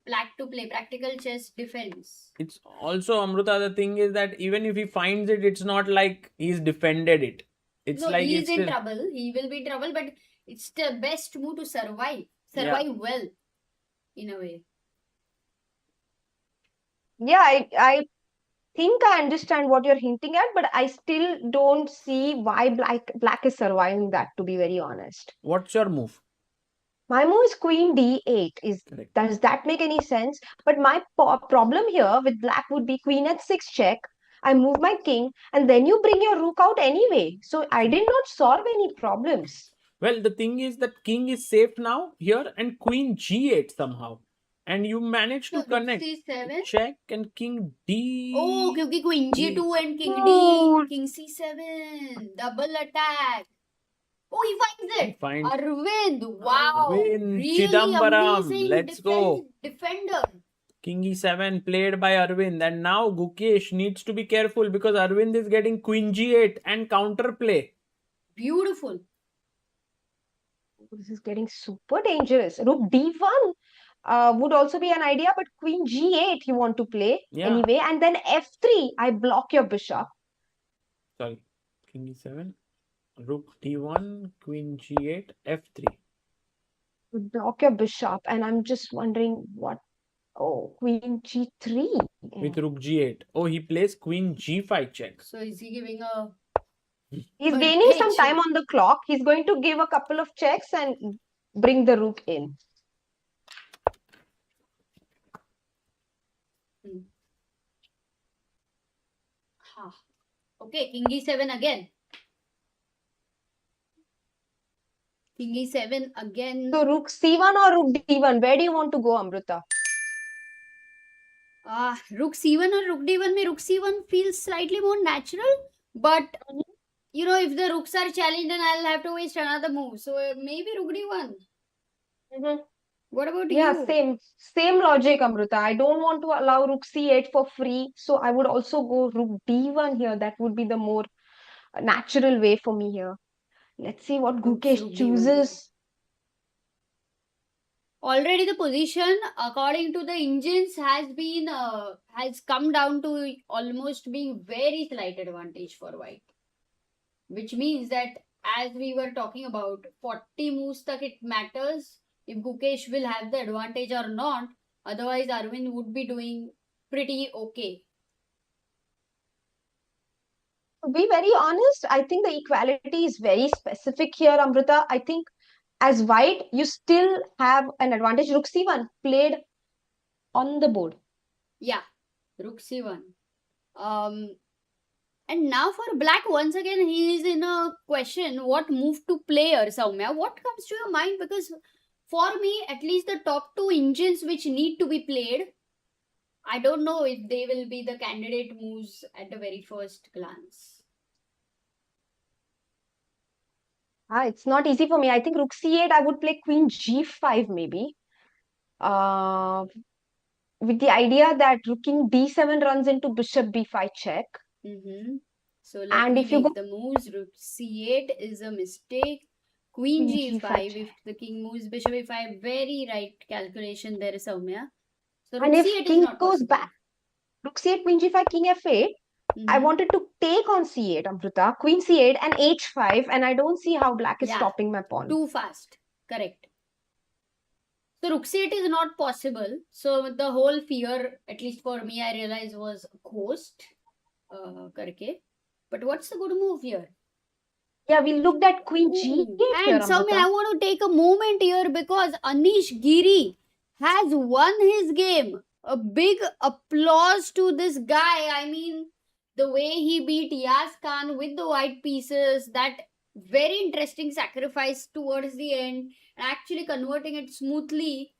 [SPEAKER 2] Black to play practical chess defense.
[SPEAKER 1] It's also, Amruta, the thing is that even if he finds it, it's not like he's defended it. It's
[SPEAKER 2] No,
[SPEAKER 1] like
[SPEAKER 2] he
[SPEAKER 1] it's
[SPEAKER 2] is in
[SPEAKER 1] still.
[SPEAKER 2] trouble. He will be in trouble, but it's the best move to survive.
[SPEAKER 1] Yeah.
[SPEAKER 2] Survive well, in a way.
[SPEAKER 3] Yeah, I think I understand what you're hinting at, but I still don't see why black is surviving that, to be very honest.
[SPEAKER 1] What's your move?
[SPEAKER 3] My move is queen d8.
[SPEAKER 1] Correct.
[SPEAKER 3] Does that make any sense? But my problem here with black would be queen h6 check. I move my king, and then you bring your rook out anyway. So I did not solve any problems.
[SPEAKER 1] Well, the thing is that king is safe now here and queen g8 somehow. and you managed to
[SPEAKER 2] So,
[SPEAKER 1] connect.
[SPEAKER 2] C7.
[SPEAKER 1] Check and king D.
[SPEAKER 2] Oh, क्योंकि queen G2 and king D,
[SPEAKER 3] Oh.
[SPEAKER 2] king C7, double attack. Oh, he finds it.
[SPEAKER 1] Find
[SPEAKER 2] Arvind, wow,
[SPEAKER 1] Arvind
[SPEAKER 2] really
[SPEAKER 1] Chithambaram.
[SPEAKER 2] amazing
[SPEAKER 1] Let's go.
[SPEAKER 2] defender.
[SPEAKER 1] King E7 played by Arvind, and now Gukesh needs to be careful because Arvind is getting queen G8 and counterplay.
[SPEAKER 2] Beautiful.
[SPEAKER 3] This is getting super dangerous. Rook D1 would also be an idea, but queen G8 you want to play
[SPEAKER 1] Yeah.
[SPEAKER 3] anyway, and then F3, I block your bishop.
[SPEAKER 1] Sorry, king E7, rook D1, queen G8, F3.
[SPEAKER 3] Block your bishop, and I'm just wondering what. Oh, queen G3.
[SPEAKER 1] With rook G8. Oh, he plays queen G5 check.
[SPEAKER 2] So is he giving a...
[SPEAKER 3] He's
[SPEAKER 2] But
[SPEAKER 3] gaining some
[SPEAKER 2] pitch.
[SPEAKER 3] time on the clock. He's going to give a couple of checks and bring the rook in.
[SPEAKER 2] Okay, king E7 again. King E7 again.
[SPEAKER 3] So rook C1 or rook D1? Where do you want to go, Amrita?
[SPEAKER 2] Rook C1 or rook D1 में rook C1 feels slightly more natural, but you know, if the rooks are challenged, then I'll have to waste another move. So maybe rook D1. What about you?
[SPEAKER 3] Yeah, same logic, Amrita. I don't want to allow rook C8 for free, so I would also go rook D1 here. That would be the more natural way for me here. Let's see what
[SPEAKER 2] Rook
[SPEAKER 3] Gukesh
[SPEAKER 2] D1.
[SPEAKER 3] chooses.
[SPEAKER 2] Already the position, according to the engines, has been has come down to almost being very slight advantage for White, which means that as we were talking about 40 moves tak it matters if Gukesh will have the advantage or not. Otherwise, Arvind would be doing pretty okay.
[SPEAKER 3] To be very honest, I think the equality is very specific here, Amrita. I think as white, you still have an advantage. Rook C1 played on the board.
[SPEAKER 2] Yeah, rook C1. And now for black, once again, he is in a question what move to play here, Soumya. What comes to your mind? Because for me, at least the top two engines which need to be played, I don't know if they will be the candidate moves at the very first glance.
[SPEAKER 3] It's not easy for me. I think rook C8, I would play queen G5 maybe. With the idea that rook king D7 runs into bishop B5 check.
[SPEAKER 2] So let
[SPEAKER 3] And
[SPEAKER 2] me
[SPEAKER 3] if you
[SPEAKER 2] make
[SPEAKER 3] go
[SPEAKER 2] the moves. Rook C8 is a mistake. Queen
[SPEAKER 3] Queen
[SPEAKER 2] G5,
[SPEAKER 3] G5.
[SPEAKER 2] if the king moves bishop A5, very right calculation there, Soumya. So rook
[SPEAKER 3] and if
[SPEAKER 2] C8 is
[SPEAKER 3] king
[SPEAKER 2] not
[SPEAKER 3] goes
[SPEAKER 2] possible.
[SPEAKER 3] back, rook C8, queen G5, king F8, I wanted to take on C8, Amrita, queen C8 and H5, and I don't see how black is stopping my pawn.
[SPEAKER 2] Too fast. Correct. So rook C8 is not possible. So the whole fear, at least for me, I realized was ghost. Karke. But what's the good move here?
[SPEAKER 3] Yeah, we looked at queen G8 here,
[SPEAKER 2] And Soumya, I
[SPEAKER 3] Amrita.
[SPEAKER 2] want to take a moment here because Anish Giri has won his game. A big applause to this guy. I mean, the way he beat Kaan with the white pieces, that very interesting sacrifice towards the end, and actually converting it smoothly.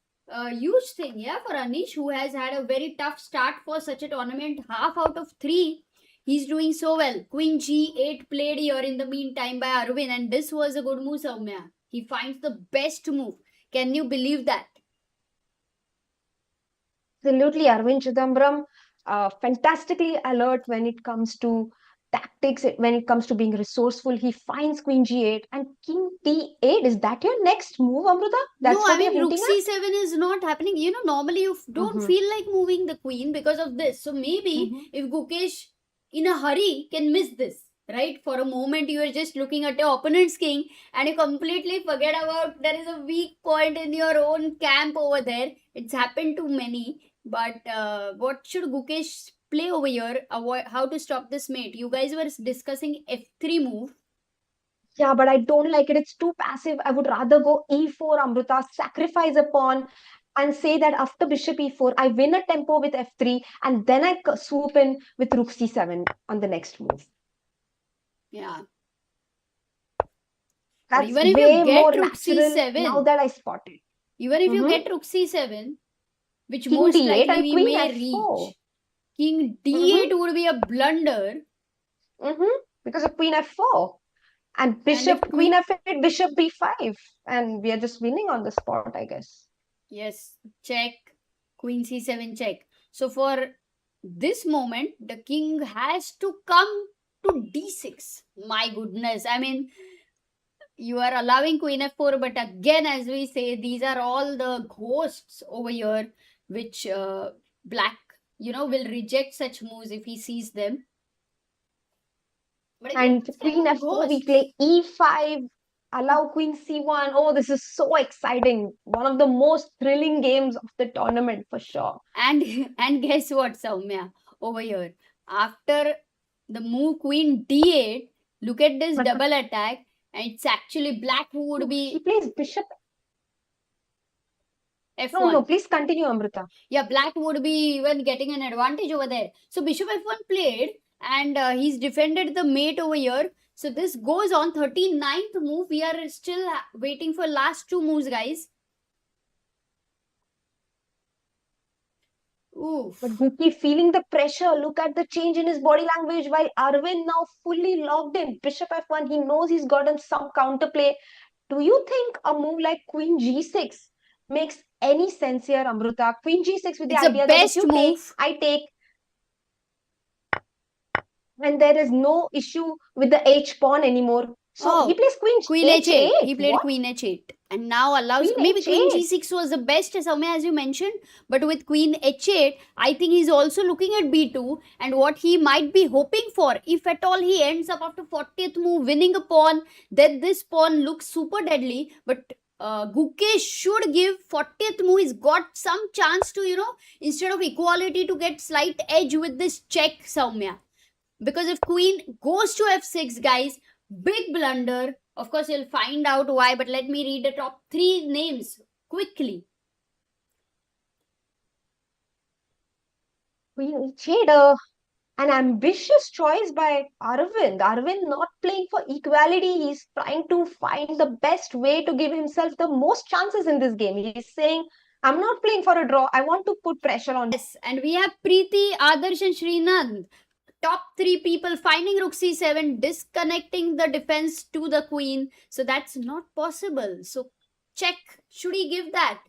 [SPEAKER 2] Huge thing, yeah, for Anish, who has had a very tough start for such a tournament. Half out of 3. He's doing so well. Queen G8 played here in the meantime by Arvind, and this was a good move, Soumya. He finds the best move. Can you believe that?
[SPEAKER 3] Absolutely, Arvind Chithambaram, fantastically alert when it comes to tactics, when it comes to being resourceful. He finds queen G8 and king D8. Is that your next move, Amrita? That's
[SPEAKER 2] no,
[SPEAKER 3] what
[SPEAKER 2] I mean,
[SPEAKER 3] you're
[SPEAKER 2] rook
[SPEAKER 3] hinting
[SPEAKER 2] C7 is not happening. You know, normally you don't feel like moving the queen because of this. So maybe if Gukesh in a hurry can miss this, right? For a moment you are just looking at your opponent's king and you completely forget about there is a weak point in your own camp over there. It's happened to many. But what should Gukesh play over here? How to stop this mate? You guys were discussing F3 move.
[SPEAKER 3] Yeah, but I don't like it. It's too passive. I would rather go E4, Amrita, sacrifice a pawn and say that after bishop E4, I win a tempo with F3 and then I swoop in with rook C7 on the next move.
[SPEAKER 2] Yeah.
[SPEAKER 3] That's
[SPEAKER 2] even if
[SPEAKER 3] way
[SPEAKER 2] you get
[SPEAKER 3] more
[SPEAKER 2] rook
[SPEAKER 3] natural
[SPEAKER 2] C7,
[SPEAKER 3] now that I spot it.
[SPEAKER 2] even if you get rook C7, which
[SPEAKER 3] King
[SPEAKER 2] most
[SPEAKER 3] D8
[SPEAKER 2] likely
[SPEAKER 3] and
[SPEAKER 2] we
[SPEAKER 3] Queen
[SPEAKER 2] may
[SPEAKER 3] F4.
[SPEAKER 2] reach. King D8 would be a blunder.
[SPEAKER 3] Because of Queen F4. And
[SPEAKER 2] if
[SPEAKER 3] Queen F8, Bishop B5. And we are just winning on the spot, I guess.
[SPEAKER 2] Yes, check. Queen C7 check. So for this moment, the king has to come to D6. My goodness. I mean, you are allowing Queen F4, but again, as we say, these are all the ghosts over here, which Black, will reject such moves if he sees them. But again,
[SPEAKER 3] And Queen F4, we play E5, allow Queen C1. Oh, this is so exciting. One of the most thrilling games of the tournament for sure.
[SPEAKER 2] And guess what, Soumya, over here, after the move Queen D8, look at this double attack, and it's actually Black who would be.
[SPEAKER 3] He plays Bishop
[SPEAKER 2] F1.
[SPEAKER 3] No, please continue, Amrita.
[SPEAKER 2] Yeah, Black would be even getting an advantage over there. So Bishop F1 played, and he's defended the mate over here. So this goes on 39th move. We are still waiting for last two moves, guys. Oof.
[SPEAKER 3] But Guki feeling the pressure. Look at the change in his body language while Arvind now fully locked in. Bishop F1, he knows he's gotten some counterplay. Do you think a move like Queen G6 makes any sense here, Amrita? Queen G6 with the idea that if you take, I take. And there is no issue with the H pawn anymore. So he plays Queen H8.
[SPEAKER 2] He played Queen H8 and now allows maybe Queen G6 was the best, Soumya, as you mentioned. But with Queen H8, I think he's also looking at B2 and what he might be hoping for. If at all he ends up after 40th move winning a pawn, then this pawn looks super deadly. But Gukesh should give 40th move. He's got some chance to, instead of equality, to get slight edge with this check, Soumya. Because if Queen goes to F6, guys, big blunder. Of course, you'll find out why, but let me read the top 3 names quickly.
[SPEAKER 3] Queen H8, an ambitious choice by Aravind. Aravind not playing for equality. He's trying to find the best way to give himself the most chances in this game. He's saying, I'm not playing for a draw. I want to put pressure on.
[SPEAKER 2] Yes, and we have Preeti, Adarsh and Srinand. Top 3 people finding Rook C7, disconnecting the defense to the queen. So that's not possible. So check. Should he give that?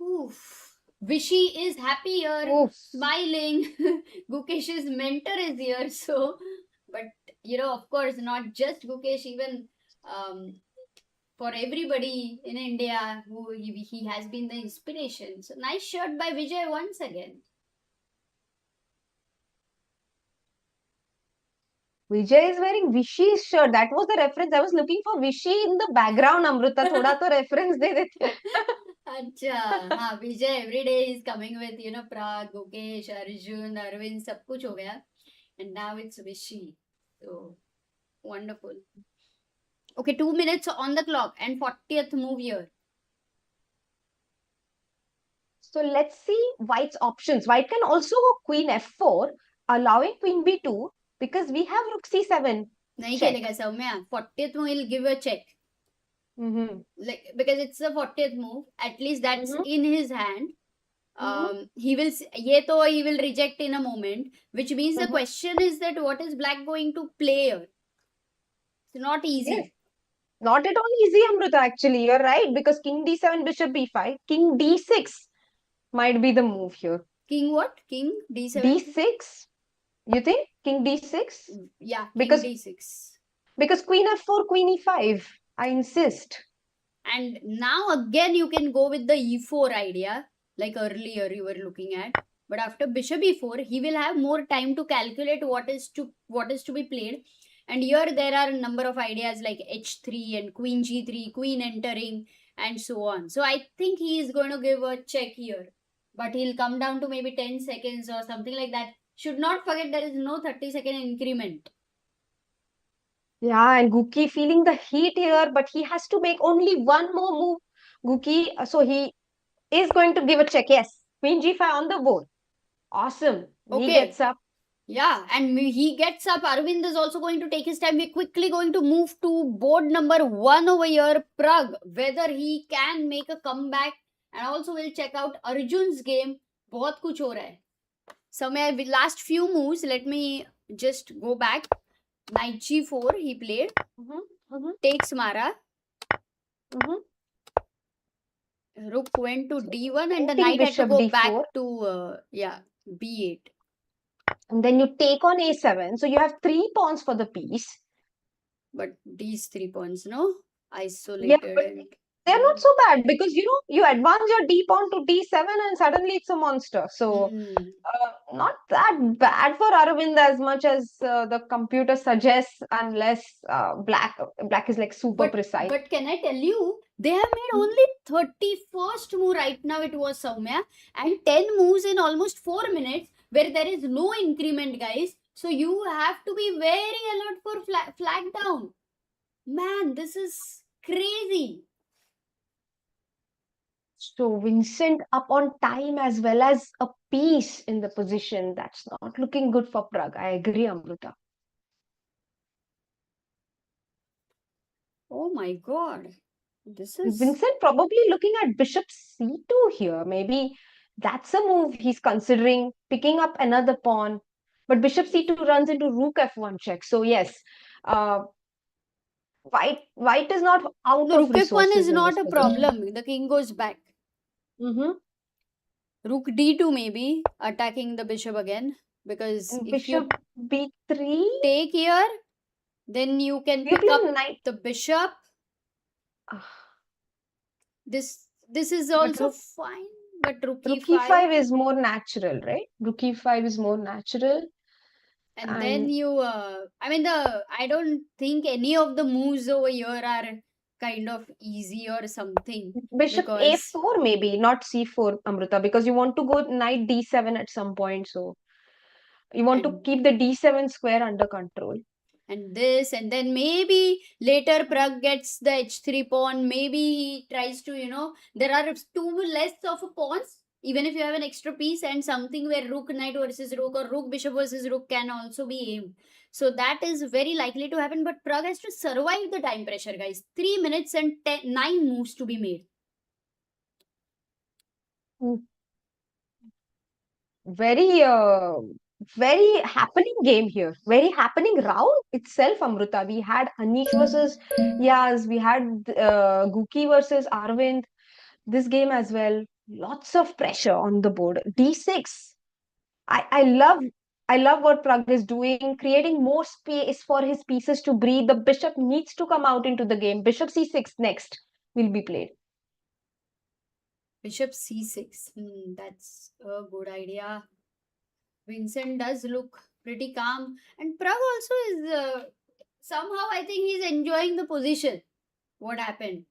[SPEAKER 2] Oof. Vishy is happy here, smiling. Gukesh's mentor is here. So, but of course, not just Gukesh, even for everybody in India who he has been the inspiration. So nice shirt by Vijay once again.
[SPEAKER 3] Vijay is wearing Vishy's shirt. That was the reference. I was looking for Vishy in the background, Amrita. Thoda to reference de dete.
[SPEAKER 2] Acha, Vijay every day is coming with, Pragg, Gukesh, Arjun, Arvind, sab kuch ho gaya. And now it's Vishy. So, wonderful. Okay, 2 minutes on the clock and 40th move here.
[SPEAKER 3] So, let's see White's options. White can also go Queen F4, allowing Queen B2. Because we have Rook C7.
[SPEAKER 2] Nahi khelega Soumya. 40th move will give a check. Because it's the 40th move. At least that's in his hand. He will reject in a moment. Which means the question is that what is Black going to play here? It's not easy.
[SPEAKER 3] Yes. Not at all easy, Amrita, actually. You're right. Because King D7, Bishop B5. King D6 might be the move here.
[SPEAKER 2] King what? King D7?
[SPEAKER 3] D6. You think? King D6?
[SPEAKER 2] Yeah, King D6.
[SPEAKER 3] Because Queen F4, Queen E5. I insist.
[SPEAKER 2] And now again you can go with the E4 idea. Like earlier you were looking at. But after Bishop E4, he will have more time to calculate what is to be played. And here there are a number of ideas like H3 and Queen G3, Queen entering and so on. So I think he is going to give a check here. But he'll come down to maybe 10 seconds or something like that. Should not forget there is no 30-second increment.
[SPEAKER 3] Yeah, and Guki feeling the heat here, but he has to make only one more move. Guki, so he is going to give a check. Yes, Queen G5 on the board. Awesome. Okay. He gets up.
[SPEAKER 2] Yeah, and he gets up. Arvind is also going to take his time. We're quickly going to move to board number 1 over here, Pragg. Whether he can make a comeback And also we'll check out Arjun's game. बहुत कुछ हो रहा है. Somewhere with last few moves, let me just go back. Knight g4 he played. Takes Mara. Rook went to d1 and the knight had to go back to b8.
[SPEAKER 3] And then you take on a7. So you have 3 pawns for the piece.
[SPEAKER 2] But these 3 pawns, no? Isolated.
[SPEAKER 3] Yeah, but they're not so bad because you advance your d pawn to d7 and suddenly it's a monster. So not that bad for Aravind as much as the computer suggests, unless black is like super precise.
[SPEAKER 2] But can I tell you, they have made only 31st move right now. It was Soumya, and 10 moves in almost 4 minutes where there is no increment, guys. So you have to be very alert for flag down. Man, this is crazy.
[SPEAKER 3] So Vincent up on time as well as a piece in the position. That's not looking good for Pragg. I agree, Amruta.
[SPEAKER 2] Oh my god. This is
[SPEAKER 3] Vincent probably looking at bishop c2 here. Maybe that's a move he's considering, picking up another pawn. But bishop c2 runs into rook f1 check. So yes, white is not out of
[SPEAKER 2] rook f1
[SPEAKER 3] resources
[SPEAKER 2] is
[SPEAKER 3] in
[SPEAKER 2] not
[SPEAKER 3] this
[SPEAKER 2] a
[SPEAKER 3] position.
[SPEAKER 2] problem. The king goes back. Rook d2 maybe, attacking the bishop again. Because
[SPEAKER 3] And
[SPEAKER 2] if you
[SPEAKER 3] bishop b3,
[SPEAKER 2] take here, then you can
[SPEAKER 3] you
[SPEAKER 2] pick up
[SPEAKER 3] knight.
[SPEAKER 2] the bishop.
[SPEAKER 3] Ah,
[SPEAKER 2] This is also fine. But rook
[SPEAKER 3] e5 is more natural, right? Rook e5 is more natural.
[SPEAKER 2] And then you, I don't think any of the moves over here are kind of easy or something.
[SPEAKER 3] Bishop a4 maybe, not c4, Amruta, because you want to go knight d7 at some point. So you want to keep the d7 square under control.
[SPEAKER 2] And this, and then maybe later Pragg gets the h3 pawn. Maybe he tries to, there are 2 less of a pawns. Even if you have an extra piece and something where rook knight versus rook or rook bishop versus rook can also be aimed. So that is very likely to happen. But Pragg has to survive the time pressure, guys. 3 minutes and 9 moves to be made.
[SPEAKER 3] Very happening game here. Very happening round itself, Amruta. We had Anish versus Yaz. We had Guki versus Arvind. This game as well. Lots of pressure on the board. d6. I love what Pragg is doing, creating more space for his pieces to breathe. The bishop needs to come out into the game. Bishop c6 next will be played.
[SPEAKER 2] Bishop c6. That's a good idea. Vincent does look pretty calm. And Pragg also is somehow, I think he's enjoying the position. What happened?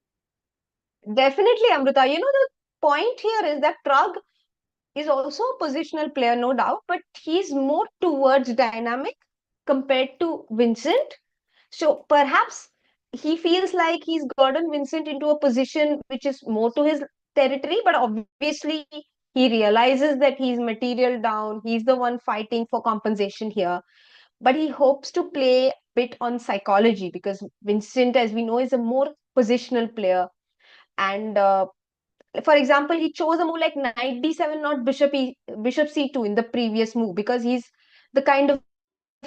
[SPEAKER 3] Definitely, Amruta. The point here is that Pragg is also a positional player, no doubt, but he's more towards dynamic compared to Vincent. So perhaps he feels like he's gotten Vincent into a position which is more to his territory, but obviously he realizes that he's material down. He's the one fighting for compensation here. But he hopes to play a bit on psychology because Vincent, as we know, is a more positional player. And for example, he chose a move like knight d7, not bishop c2 in the previous move because he's the kind of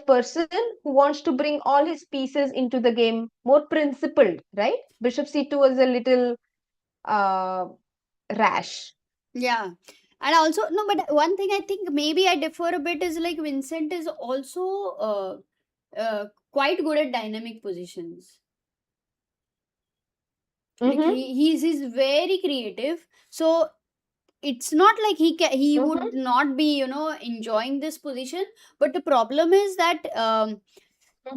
[SPEAKER 3] person who wants to bring all his pieces into the game, more principled, right? Bishop c2 was a little rash.
[SPEAKER 2] Yeah. And also, no, but one thing I think maybe I differ a bit is like Vincent is also quite good at dynamic positions. Like he's very creative. So it's not like he would not be, enjoying this position. But the problem is that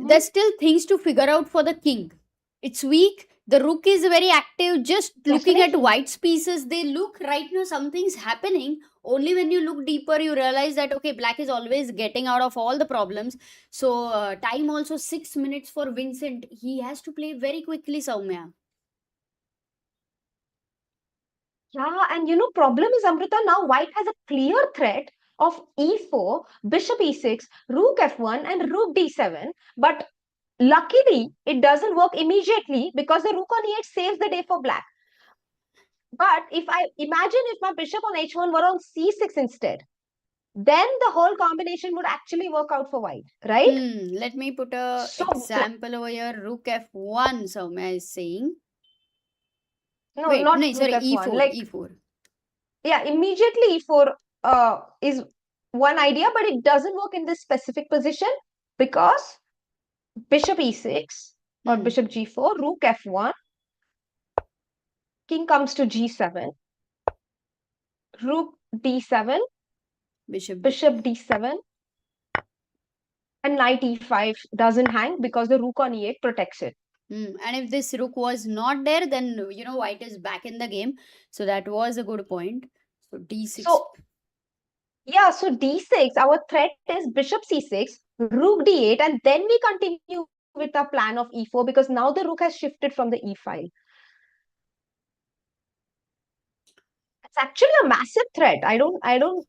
[SPEAKER 2] there's still things to figure out for the king. It's weak. The rook is very active. Just looking at white's pieces, they look right now something's happening. Only when you look deeper, you realize that, okay, black is always getting out of all the problems. So time also 6 minutes for Vincent. He has to play very quickly, Soumya.
[SPEAKER 3] Yeah, and problem is, Amrita, now white has a clear threat of e4, bishop e6, rook f1, and rook d7. But luckily, it doesn't work immediately because the rook on e8 saves the day for black. But if I imagine if my bishop on h1 were on c6 instead, then the whole combination would actually work out for white, right?
[SPEAKER 2] Let me put a
[SPEAKER 3] So,
[SPEAKER 2] example over here. Rook f1, Soumya is saying.
[SPEAKER 3] no,
[SPEAKER 2] Wait,
[SPEAKER 3] not
[SPEAKER 2] no,
[SPEAKER 3] rook
[SPEAKER 2] sorry,
[SPEAKER 3] f1.
[SPEAKER 2] e4,
[SPEAKER 3] Like,
[SPEAKER 2] e4.
[SPEAKER 3] yeah, immediately e4 is one idea, but it doesn't work in this specific position because bishop e6 or bishop g4, rook f1, king comes to g7, rook d7,
[SPEAKER 2] Bishop
[SPEAKER 3] bishop d7, and knight e5 doesn't hang because the rook on e8 protects it.
[SPEAKER 2] And if this rook was not there, then white is back in the game. So that was a good point. So d6.
[SPEAKER 3] So, yeah, so d6, our threat is bishop c6, rook d8, and then we continue with our plan of e4 because now the rook has shifted from the e file. It's actually a massive threat. I don't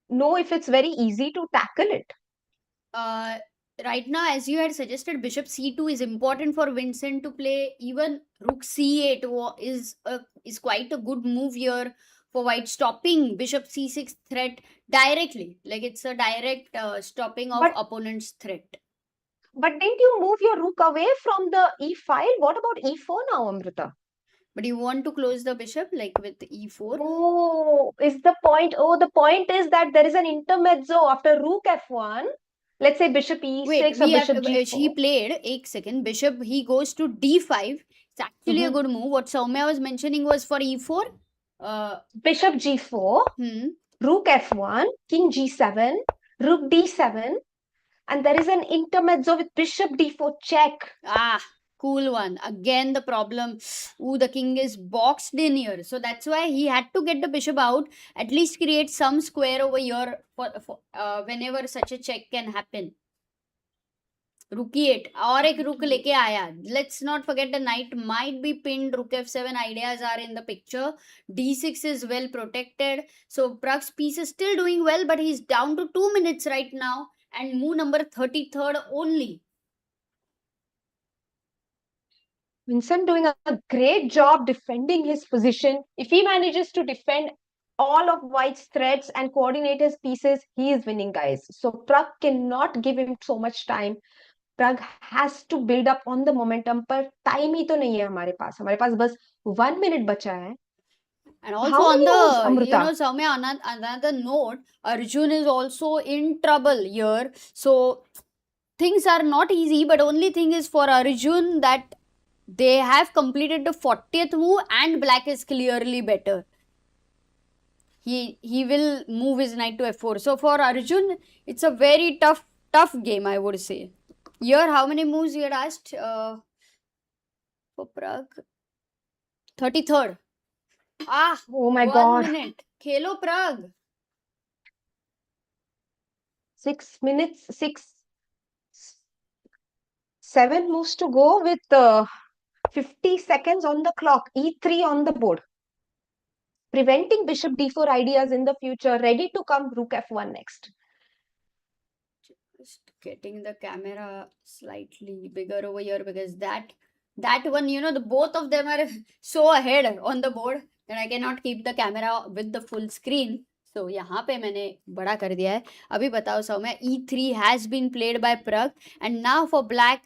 [SPEAKER 3] know if it's very easy to tackle it.
[SPEAKER 2] Right now, as you had suggested, bishop c2 is important for Vincent to play. Even rook c8 is quite a good move here for white, stopping bishop c6 threat directly. Like it's a direct stopping of
[SPEAKER 3] But
[SPEAKER 2] opponent's threat.
[SPEAKER 3] but didn't you move your rook away from the e file? What about e4 now, Amrita?
[SPEAKER 2] But you want to close the bishop like with e4?
[SPEAKER 3] Oh, is the point? Oh, the point is that there is an intermezzo after rook f1. Let's say bishop
[SPEAKER 2] Wait,
[SPEAKER 3] e6 or
[SPEAKER 2] we have
[SPEAKER 3] bishop
[SPEAKER 2] he
[SPEAKER 3] g4.
[SPEAKER 2] played 1 second. Bishop he goes to d5. It's actually a
[SPEAKER 3] Mhm.
[SPEAKER 2] good move. What Soumya was mentioning was for e4.
[SPEAKER 3] Bishop g4, rook f1, king g7, rook d7, and there is an intermezzo with bishop d4 check.
[SPEAKER 2] Cool one. Again, the problem. The king is boxed in here. So that's why he had to get the bishop out. At least create some square over here for whenever such a check can happen. Rook e8 और एक रुक लेके आया. Let's not forget the knight might be pinned. Rook f7 ideas are in the picture. d6 is well protected. So Pragg's piece is still doing well, but he's down to 2 minutes right now and move number 33rd only.
[SPEAKER 3] Vincent doing a great job defending his position. If he manages to defend all of White's threats and coordinate his pieces, he is winning, guys. So Pragg cannot give him so much time. Pragg has to build up on the momentum, पर time ही तो नहीं है हमारे पास बस 1 minute बचा है.
[SPEAKER 2] And also
[SPEAKER 3] How
[SPEAKER 2] on
[SPEAKER 3] many moves,
[SPEAKER 2] the,
[SPEAKER 3] Amrita?
[SPEAKER 2] Soumya, on another note, Arjun is also in trouble here. So things are not easy, but only thing is for Arjun that they have completed the 40th move and black is clearly better. He will move his knight to f4. So for Arjun, it's a very tough game, I would say. Here, how many moves you had asked for Pragg? 33rd.
[SPEAKER 3] Oh my
[SPEAKER 2] 1
[SPEAKER 3] God.
[SPEAKER 2] minute. Khelo Pragg.
[SPEAKER 3] 6 minutes, 7 moves to go with 50 seconds on the clock. E3 on the board. Preventing bishop d4 ideas in the future. Ready to come rook f1 next.
[SPEAKER 2] Just getting the camera slightly bigger over here because that one, the both of them are so ahead on the board that I cannot keep the camera with the full screen. So यहाँ पे मैंने बड़ा कर दिया है. अभी बताओ Saumya, e3 has been played by Pragg and now for black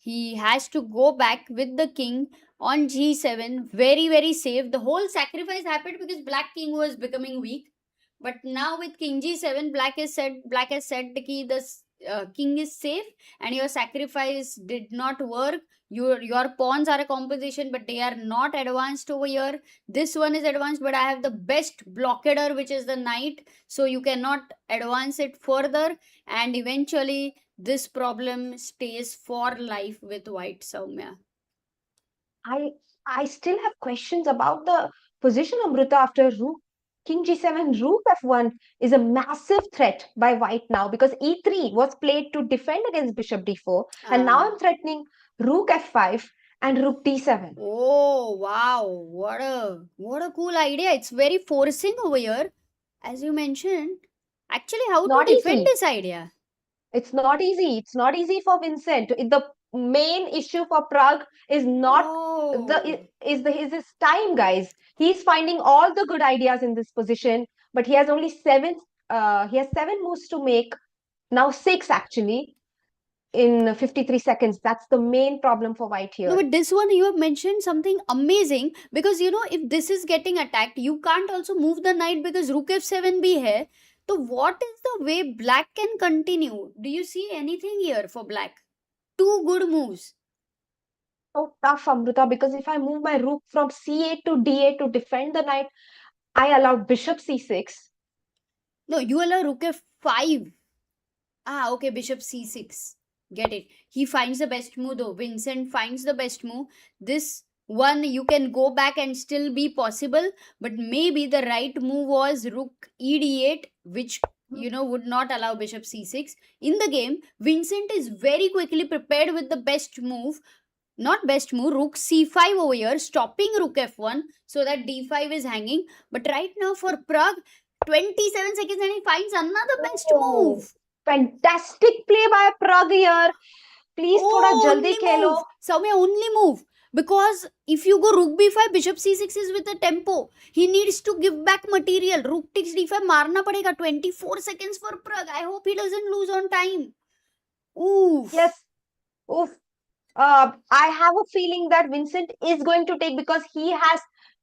[SPEAKER 2] he has to go back with the king on g7. Very, very safe. The whole sacrifice happened because black king was becoming weak. But now with king g7, black has said that the king is safe and your sacrifice did not work. Your pawns are a composition, but they are not advanced over here. This one is advanced, but I have the best blockader, which is the knight. So you cannot advance it further. And eventually, this problem stays for life with white, Soumya.
[SPEAKER 3] I still have questions about the position, Amrita, after rook. King g7, rook f1 is a massive threat by white now because e3 was played to defend against bishop d4 and now I'm threatening rook f5 and rook d7.
[SPEAKER 2] Oh wow, what a cool idea. It's very forcing over here, as you mentioned. Actually, how to
[SPEAKER 3] Not
[SPEAKER 2] defend
[SPEAKER 3] easy.
[SPEAKER 2] this idea?
[SPEAKER 3] It's not easy. It's not easy for Vincent. The main issue for Pragg is not
[SPEAKER 2] Oh.
[SPEAKER 3] is his time, guys. He's finding all the good ideas in this position, but he has only seven moves to make. Now six actually in 53 seconds. That's the main problem for White
[SPEAKER 2] No,
[SPEAKER 3] here.
[SPEAKER 2] but this one you have mentioned something amazing, because if this is getting attacked, you can't also move the knight because rook f7 bhi hai. So what is the way black can continue? Do you see anything here for black? Two good moves.
[SPEAKER 3] So tough, Amrita, because if I move my rook from c8 to d8 to defend the knight, I allow bishop c6.
[SPEAKER 2] No, you allow rook f5. Ah, okay, bishop c6. Get it. He finds the best move though. Vincent finds the best move. This one you can go back and still be possible, but maybe the right move was rook ed8, which would not allow bishop c6. In the game, Vincent is very quickly prepared with the best move. Not best move, rook c5 over here, stopping rook f1 so that d5 is hanging. But right now for Pragg, 27 seconds and he finds another best move.
[SPEAKER 3] Fantastic play by Pragg here. Please, thoda jaldi khelo.
[SPEAKER 2] Soumya, only move. Because if you go rook b5, bishop c6 is with a tempo. He needs to give back material. Rook takes d5, marna padega. 24 seconds for Pragg. I hope he doesn't lose on time. Oof.
[SPEAKER 3] Yes. Oof. I have a feeling that Vincent is going to take, because he has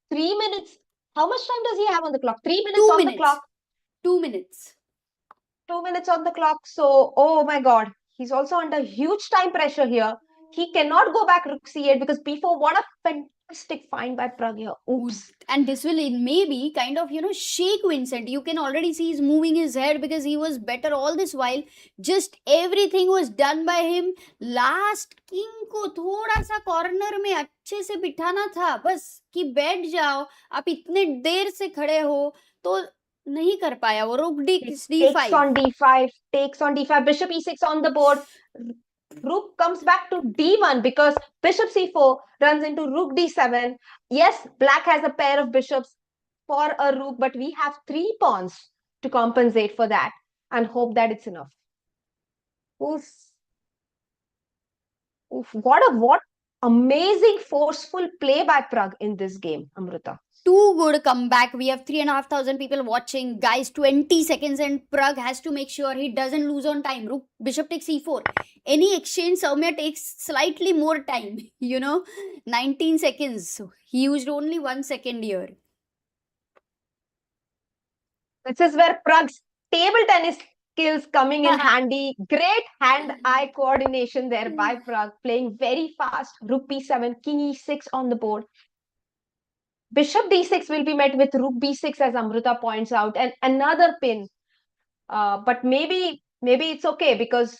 [SPEAKER 3] 3 minutes. How much time does he have on the clock? 3 minutes
[SPEAKER 2] 2
[SPEAKER 3] on
[SPEAKER 2] minutes.
[SPEAKER 3] the clock.
[SPEAKER 2] 2 minutes.
[SPEAKER 3] 2 minutes on the clock. So, oh my God, he's also under huge time pressure here. He cannot go back rook c8 because b4. What a fantastic find by Pragg here. Oops.
[SPEAKER 2] And this will maybe kind of shake Vincent. You can already see he's moving his head because he was better all this while. Just everything was done by him. Last king को थोड़ा सा corner में अच्छे से बिठाना था, बस कि बैठ जाओ. आप इतने देर से खड़े हो तो नहीं कर पाया वो. rook d5
[SPEAKER 3] takes on d5, bishop e6 on the board. Rook comes back to d1 because bishop c4 runs into rook d7. Yes, black has a pair of bishops for a rook, but we have 3 pawns to compensate for that and hope that it's enough. Oof. Oof. What amazing forceful play by Pragg in this game, Amrita.
[SPEAKER 2] Too good comeback. We have 3,500 people watching. Guys, 20 seconds and Pragg has to make sure he doesn't lose on time. Rook, bishop takes e4. Any exchange, Soumya takes slightly more time. 19 seconds. So he used only 1 second here.
[SPEAKER 3] This is where Pragg's table tennis skills coming in handy. Great hand-eye coordination there by Pragg, playing very fast. Rook b7, king e6 on the board. Bishop d6 will be met with rook b6, as Amrita points out, and another pin. But maybe it's okay because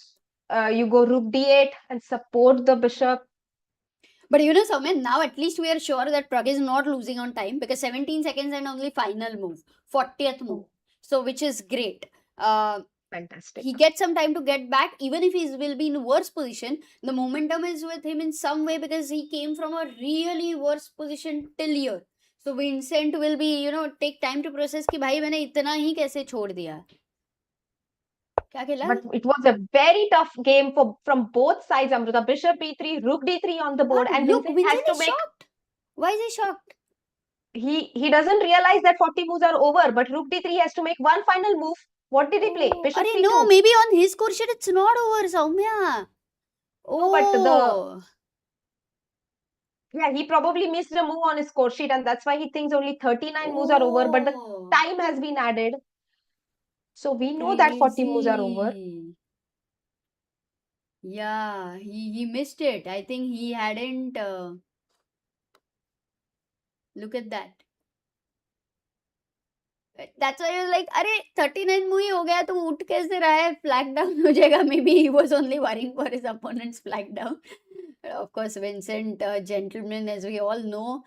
[SPEAKER 3] you go rook d8 and support the bishop.
[SPEAKER 2] But Soumya, now at least we are sure that Pragg is not losing on time, because 17 seconds and only final move, 40th move. So which is great.
[SPEAKER 3] Fantastic.
[SPEAKER 2] He gets some time to get back. Even if he will be in worse position, the momentum is with him in some way, because he came from a really worse position till here. So Vincent will be, take time to process कि भाई मैंने इतना ही कैसे छोड़ दिया. क्या खेला?
[SPEAKER 3] But it was a very tough game from both sides, Amrita. Bishop b3, rook d3 on the board, and
[SPEAKER 2] look,
[SPEAKER 3] Vincent has to
[SPEAKER 2] is
[SPEAKER 3] make.
[SPEAKER 2] shocked. Why is he shocked?
[SPEAKER 3] He doesn't realize that 40 moves are over, but rook d3 has to make one final move. What did he play? Bishop c2.
[SPEAKER 2] No, maybe on his score sheet it's not over, Soumya.
[SPEAKER 3] No, but he probably missed a move on his score sheet, and that's why he thinks only 39 moves are over, but the time has been added. So we know that 40 moves are over.
[SPEAKER 2] Yeah, he missed it. I think he hadn't. Look at that. That's why I was like, अरे 39 movie हो गया तो उठ कैसे रहा है, flag down हो जाएगा. Maybe he was only worrying for his opponent's flag down. Of course, Vincent, gentleman, as we all know,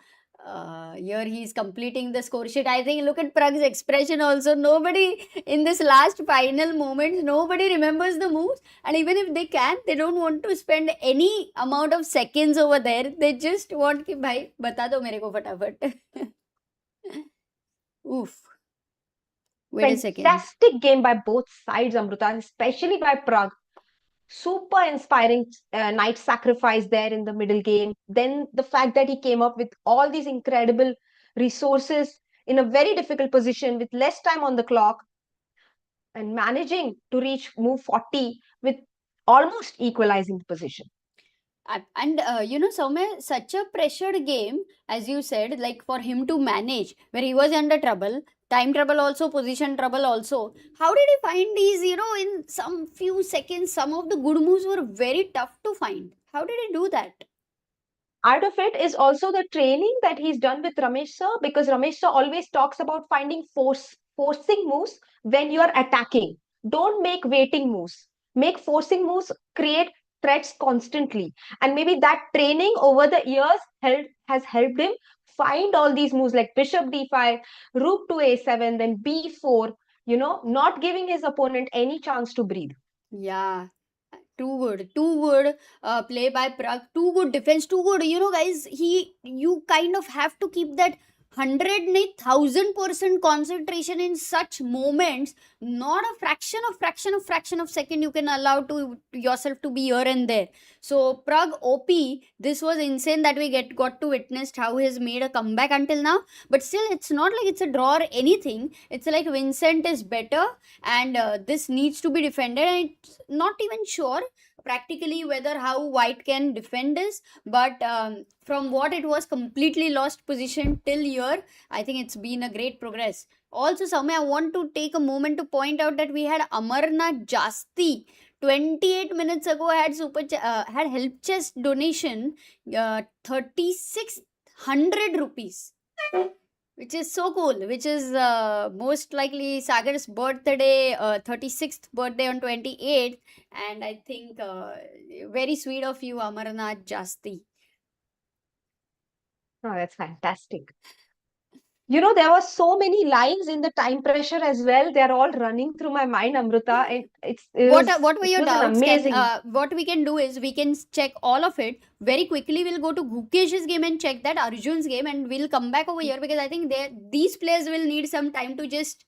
[SPEAKER 2] here he's completing the score sheet. I think look at Pragg's expression also. Nobody in this last final moments, nobody remembers the moves, and even if they can, they don't want to spend any amount of seconds over there. They just want कि भाई बता दो मेरे को फटाफट. Oof. Wait a second.
[SPEAKER 3] Fantastic game by both sides, Amrita, especially by Pragg. Super inspiring knight sacrifice there in the middle game. Then the fact that he came up with all these incredible resources in a very difficult position with less time on the clock and managing to reach move 40 with almost equalizing the position.
[SPEAKER 2] And Soumya, such a pressured game, as you said, like for him to manage, where he was under trouble, time trouble also, position trouble also. How did he find these, in some few seconds, some of the good moves were very tough to find. How did he do that?
[SPEAKER 3] Part of it is also the training that he's done with Ramesh sir, because Ramesh sir always talks about finding forcing moves when you are attacking. Don't make waiting moves. Make forcing moves, create threats constantly. And maybe that training over the years has helped him find all these moves like Bishop d5, Rook to a7, then b4, not giving his opponent any chance to breathe.
[SPEAKER 2] Yeah, too good play by Pragg, too good defense, too good. Guys, you kind of have to keep that 100,000% concentration in such moments. Not a fraction of second you can allow to yourself to be here and there. So Pragg OP, this was insane that we got to witness how he has made a comeback until now. But still, it's not like it's a draw or anything. It's like Vincent is better, and this needs to be defended. And it's not even sure practically whether how White can defend this, but from what it was completely lost position till here, I think it's been a great progress. Also, Soumya, I want to take a moment to point out that we had Amarnath Jasti 28 minutes ago had had help chest donation 3600 rupees, which is so cool, which is most likely Sagar's birthday, 36th birthday on 28th, and I think very sweet of you, Amarnath Jasti.
[SPEAKER 3] Oh, that's fantastic. There were so many lines in the time pressure as well. They're all running through my mind, Amrita. And
[SPEAKER 2] What were your
[SPEAKER 3] it was an
[SPEAKER 2] doubts?
[SPEAKER 3] amazing.
[SPEAKER 2] What we can do is we can check all of it very quickly. We'll go to Gukesh's game and check that Arjun's game, and we'll come back over here because I think these players will need some time to just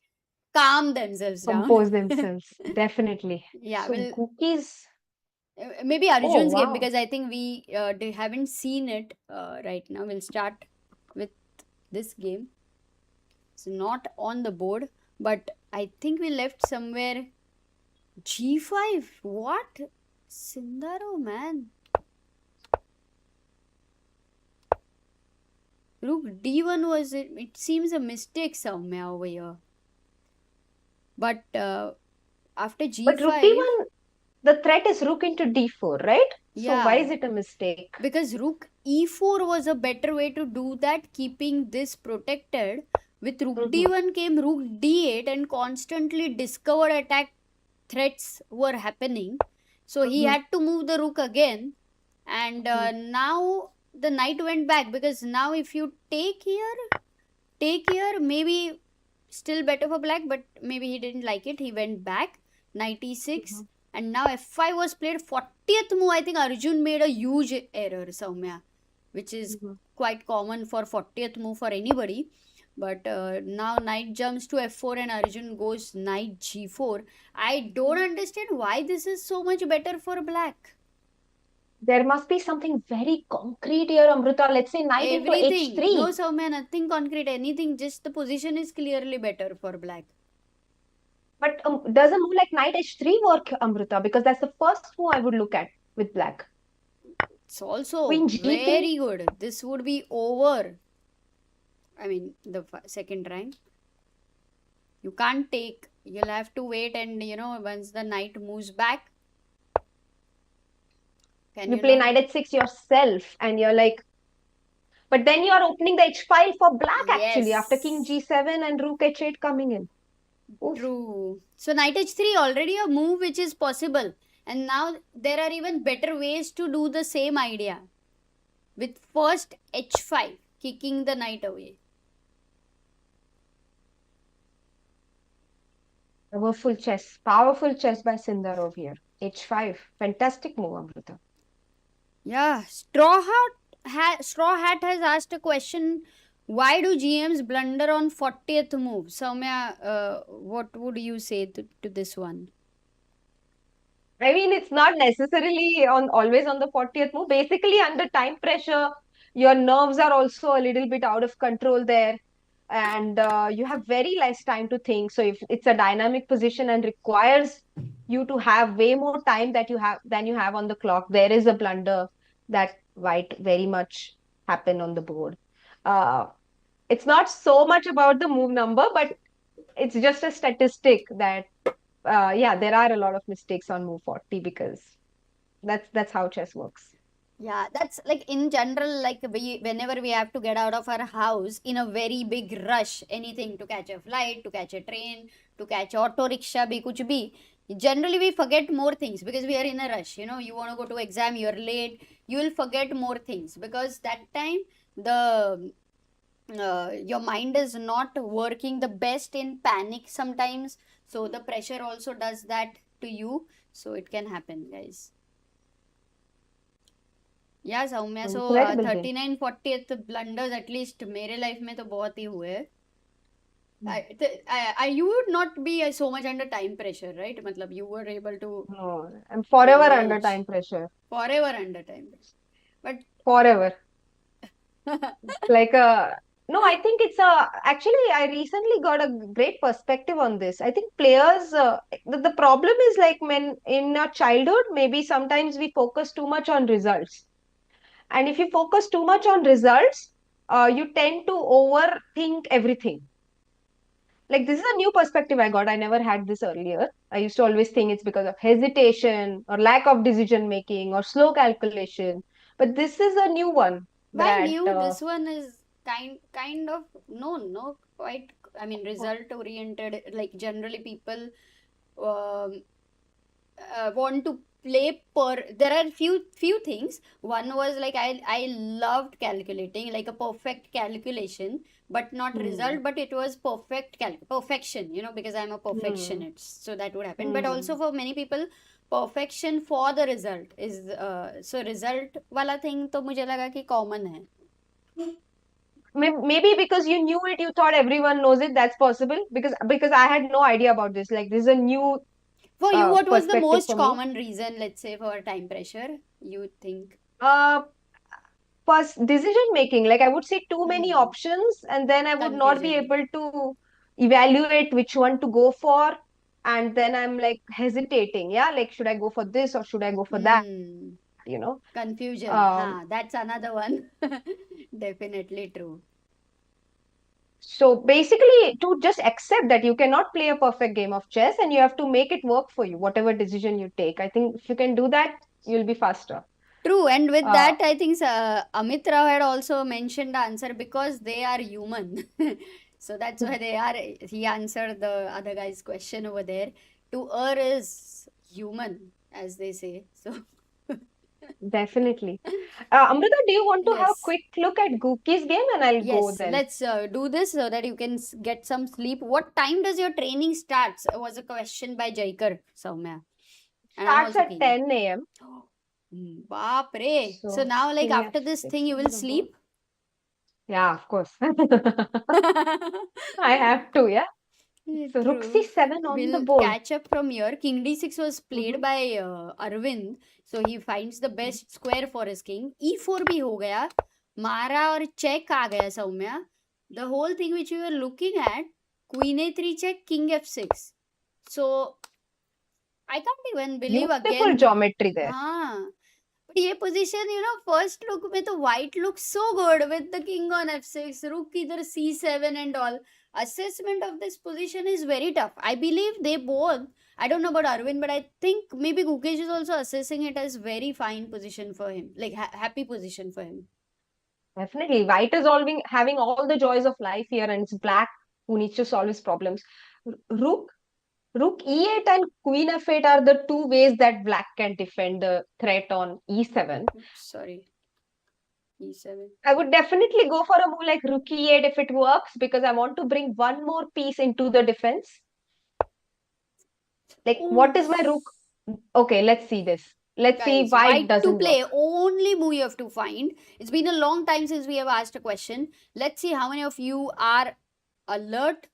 [SPEAKER 2] calm themselves down.
[SPEAKER 3] Compose themselves. Definitely.
[SPEAKER 2] Yeah,
[SPEAKER 3] So
[SPEAKER 2] well,
[SPEAKER 3] cookies.
[SPEAKER 2] maybe Arjun's game
[SPEAKER 3] Wow.
[SPEAKER 2] because I think we haven't seen it right now. We'll start with this game. It's not on the board, but I think we left somewhere G5. What? Sindarov, man. Rook D1 was it? It seems a mistake somewhere over here. But after G5.
[SPEAKER 3] But Rook D1, the threat is Rook into D4, right?
[SPEAKER 2] Yeah.
[SPEAKER 3] So why is it a mistake?
[SPEAKER 2] Because Rook E4 was a better way to do that, keeping this protected. With Rook D1 came Rook D8 and constantly discovered attack threats were happening. So he had to move the Rook again. And now the Knight went back, because now if you take here, maybe still better for Black, but maybe he didn't like it. He went back, Knight E6. And now F5 was played. 40th move, I think Arjun made a huge error, Soumya, which is quite common for 40th move for anybody. But now Knight jumps to F4 and Arjun goes Knight G4. I don't understand why this is so much better for Black.
[SPEAKER 3] There must be something very concrete here, Amrita. Let's say Knight into H3.
[SPEAKER 2] No, Soumya, nothing concrete, anything. Just the position is clearly better for Black.
[SPEAKER 3] But does a move like Knight H3 work, Amrita? Because that's the first move I would look at with Black.
[SPEAKER 2] It's also
[SPEAKER 3] Queen G3.
[SPEAKER 2] very good. This would be over. I mean, the second rank. You can't take. You'll have to wait, and once the knight moves back.
[SPEAKER 3] You play Knight H6 yourself, and you're like. But then you're opening the H file for Black actually after King G7 and Rook H8 coming in. Oof.
[SPEAKER 2] True. So Knight H3 already a move which is possible. And now there are even better ways to do the same idea. With first H5, kicking the knight away.
[SPEAKER 3] Powerful chess by Sindarov here. H5, fantastic move, Amrita.
[SPEAKER 2] Yeah, Straw Hat has asked a question. Why do GMs blunder on 40th move? Soumya, what would you say to this one?
[SPEAKER 3] I mean, it's not necessarily always on the 40th move. Basically, under time pressure, your nerves are also a little bit out of control there, and you have very less time to think. So if it's a dynamic position and requires you to have way more time that you have than you have on the clock, there is a blunder that might very much happen on the board. Uh, it's not so much about the move number, but it's just a statistic that yeah, there are a lot of mistakes on move 40 because that's how chess works.
[SPEAKER 2] Yeah, that's like in general, like whenever we have to get out of our house in a very big rush, anything to catch a flight, to catch a train, to catch auto rickshaw, be kuch bhi. Generally, we forget more things because we are in a rush. You know, you want to go to exam, you're late, you will forget more things because that time the your mind is not working the best in panic sometimes. So the pressure also does that to you. So it can happen, guys. या सौम्या सो
[SPEAKER 3] Incredible game.
[SPEAKER 2] 39-40th blunders at least मेरे life में तो बहुत ही हुए हैं. You would not be so much under time pressure, right? मतलब you were able to
[SPEAKER 3] No, I'm forever
[SPEAKER 2] manage.
[SPEAKER 3] under time pressure.
[SPEAKER 2] Forever under time pressure. But
[SPEAKER 3] Forever. Like no, I think it's a actually I recently got a great perspective on this. I think players the problem is like when in our childhood maybe sometimes we focus too much on results. And if you focus too much on results, you tend to overthink everything. Like this is a new perspective I got. I never had this earlier. I used to always think it's because of hesitation or lack of decision making or slow calculation. But this is a new one
[SPEAKER 2] why
[SPEAKER 3] that
[SPEAKER 2] new? This one is kind of no quite. I mean, result oriented. Like generally people um, want to play per. There are few things. One was like I loved calculating, like a perfect calculation, but not result, but it was perfection, you know, because I'm a perfectionist, so that would happen. But also for many people perfection for the result is so result wala thing to मुझे लगा कि common है.
[SPEAKER 3] maybe because you knew it, you thought everyone knows it. That's possible because I had no idea about this. Like this is a new
[SPEAKER 2] For you, what was the
[SPEAKER 3] perspective
[SPEAKER 2] most
[SPEAKER 3] for me.
[SPEAKER 2] common reason, let's say, for time pressure, you think?
[SPEAKER 3] First decision making, like I would see too many options and then I would not be
[SPEAKER 2] Confusion.
[SPEAKER 3] able to evaluate which one to go for, and then I'm like hesitating, yeah, like should I go for this or should I go for that, you know.
[SPEAKER 2] Confusion. That's another one. Definitely true.
[SPEAKER 3] So basically to just accept that you cannot play a perfect game of chess and you have to make it work for you, whatever decision you take. I think if you can do that, you'll be faster.
[SPEAKER 2] True, and with that, I think Amit Rao had also mentioned the answer because they are human. So that's why he answered the other guy's question over there. To err is human, as they say. So
[SPEAKER 3] Definitely. Amrita, do you want to have a
[SPEAKER 2] yes,
[SPEAKER 3] quick look at Guke's game and I'll go
[SPEAKER 2] yes,
[SPEAKER 3] then?
[SPEAKER 2] let's do this so that you can get some sleep. What time does your training starts? Was a question by Jaikar, Soumya. And I'm
[SPEAKER 3] Starts
[SPEAKER 2] also
[SPEAKER 3] at
[SPEAKER 2] keen.
[SPEAKER 3] 10 a.m.
[SPEAKER 2] Baap re. So now, like,
[SPEAKER 3] we have
[SPEAKER 2] after this
[SPEAKER 3] 6
[SPEAKER 2] thing, you
[SPEAKER 3] on
[SPEAKER 2] will
[SPEAKER 3] the board.
[SPEAKER 2] sleep?
[SPEAKER 3] Yeah, of course. I have to, yeah. So Rook
[SPEAKER 2] True.
[SPEAKER 3] C7 on the
[SPEAKER 2] We'll
[SPEAKER 3] board.
[SPEAKER 2] catch up from here. King D6 was played by Arvind. So he finds the best square for his king. E4 भी हो गया. मारा और check आ गया Saumya. The whole thing which we were looking at, Queen A3 check, King F6. So I can't even believe
[SPEAKER 3] Beautiful
[SPEAKER 2] again.
[SPEAKER 3] geometry there.
[SPEAKER 2] हाँ. But ये position, you know, first look में तो white looks so good with the king on f6, rook either c7 and all. Assessment of this position is very tough. I believe they both, I don't know about Arvind, but I think maybe Gukesh is also assessing it as very fine position for him, like happy position for him.
[SPEAKER 3] Definitely. White is having all the joys of life here and it's black who needs to solve his problems. Rook e8 and queen f8 are the two ways that black can defend the threat on e7.
[SPEAKER 2] Oops, sorry. E7.
[SPEAKER 3] I would definitely go for a move like rook e8 if it works because I want to bring one more piece into the defense. Like, what is my rook? Okay, let's see this. Let's see
[SPEAKER 2] Guys,
[SPEAKER 3] white doesn't
[SPEAKER 2] to play.
[SPEAKER 3] work.
[SPEAKER 2] Only move you have to find. It's been a long time since we have asked a question. Let's see how many of you are alert.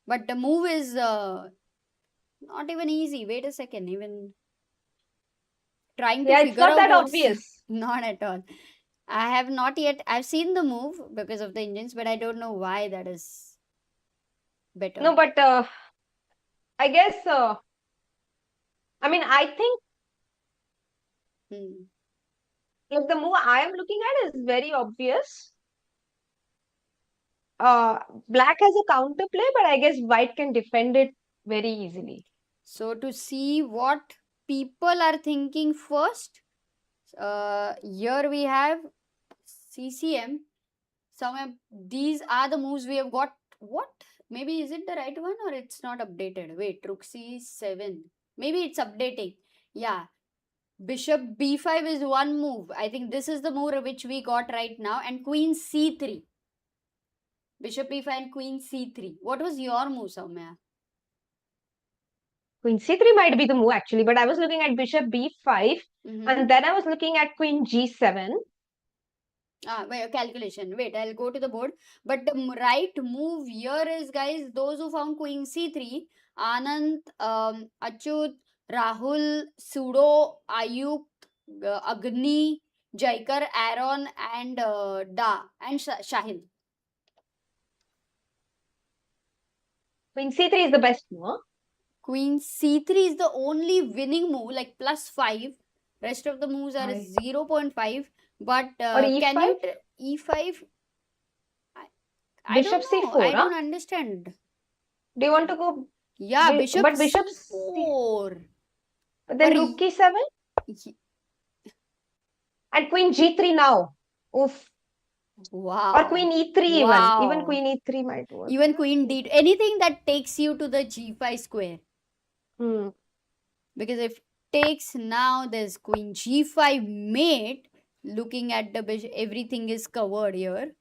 [SPEAKER 2] But the move is Not even easy. Wait a second. Even trying to
[SPEAKER 3] Yeah, it's
[SPEAKER 2] figure
[SPEAKER 3] not
[SPEAKER 2] out
[SPEAKER 3] that
[SPEAKER 2] what's
[SPEAKER 3] obvious.
[SPEAKER 2] not at all. I have not yet. I've seen the move because of the engines, but I don't know why that is better.
[SPEAKER 3] No, but I guess, I mean, I think
[SPEAKER 2] Hmm.
[SPEAKER 3] like the move I am looking at is very obvious. Black has a counter play, but I guess white can defend it very easily.
[SPEAKER 2] So to see what people are thinking first, here we have CCM. Some these are the moves we have got. What? Maybe is it the right one or it's not updated? Wait, Rook C7. Maybe it's updating. Yeah. Bishop B5 is one move. I think this is the move which we got right now. And Queen C3. Bishop B5 and Queen C3. What was your move, Soumya?
[SPEAKER 3] Queen c3 might be the move actually, but I was looking at bishop b5
[SPEAKER 2] Mm-hmm.
[SPEAKER 3] and then I was looking at queen g7.
[SPEAKER 2] Wait, calculation. Wait, I'll go to the board. But the right move here is, guys, those who found Queen C3, Anand, Achut, Rahul, Sudo, Ayuk, Agni, Jaikar, Aaron, and Da, and Shahil.
[SPEAKER 3] Queen c3 is the best move, huh?
[SPEAKER 2] Queen C3 is the only winning move, like +5. Rest of the moves are 0.5. But
[SPEAKER 3] Or
[SPEAKER 2] can
[SPEAKER 3] e5?
[SPEAKER 2] you E5? I
[SPEAKER 3] Bishop
[SPEAKER 2] don't know.
[SPEAKER 3] c4,
[SPEAKER 2] I
[SPEAKER 3] huh?
[SPEAKER 2] don't understand.
[SPEAKER 3] Do you want to go?
[SPEAKER 2] Yeah, bishop
[SPEAKER 3] But bishop
[SPEAKER 2] C4.
[SPEAKER 3] but then
[SPEAKER 2] But
[SPEAKER 3] rook e7 and queen g3 now. Oof.
[SPEAKER 2] wow.
[SPEAKER 3] Or queen e3 even. Even
[SPEAKER 2] Wow.
[SPEAKER 3] queen e3 might work.
[SPEAKER 2] Even queen D. Anything that takes you to the G5 square.
[SPEAKER 3] Hmm.
[SPEAKER 2] Because if takes now, there's queen G5 mate. Looking at the bishop, everything is covered here.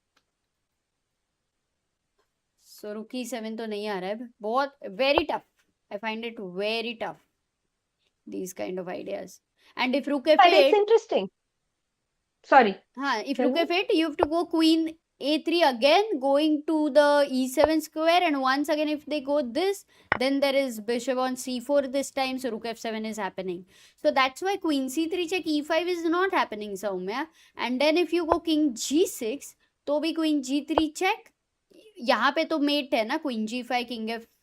[SPEAKER 2] So rook e7 तो नहीं आ रहा है. बहुत very tough. I find it very tough. These kind of ideas. And if rook
[SPEAKER 3] But
[SPEAKER 2] f8,
[SPEAKER 3] it's interesting. Sorry.
[SPEAKER 2] if
[SPEAKER 3] Tell
[SPEAKER 2] rook
[SPEAKER 3] me.
[SPEAKER 2] f8, you have to go queen a3 again, going to the e7 square, and once again if they go this, then there is bishop on c4 this time, so rook f7 is happening. So that's why queen c3 check e5 is not happening, Soumya. And then if you go king g6, तो भी queen g3 check. यहाँ पे तो met है ना, queen g5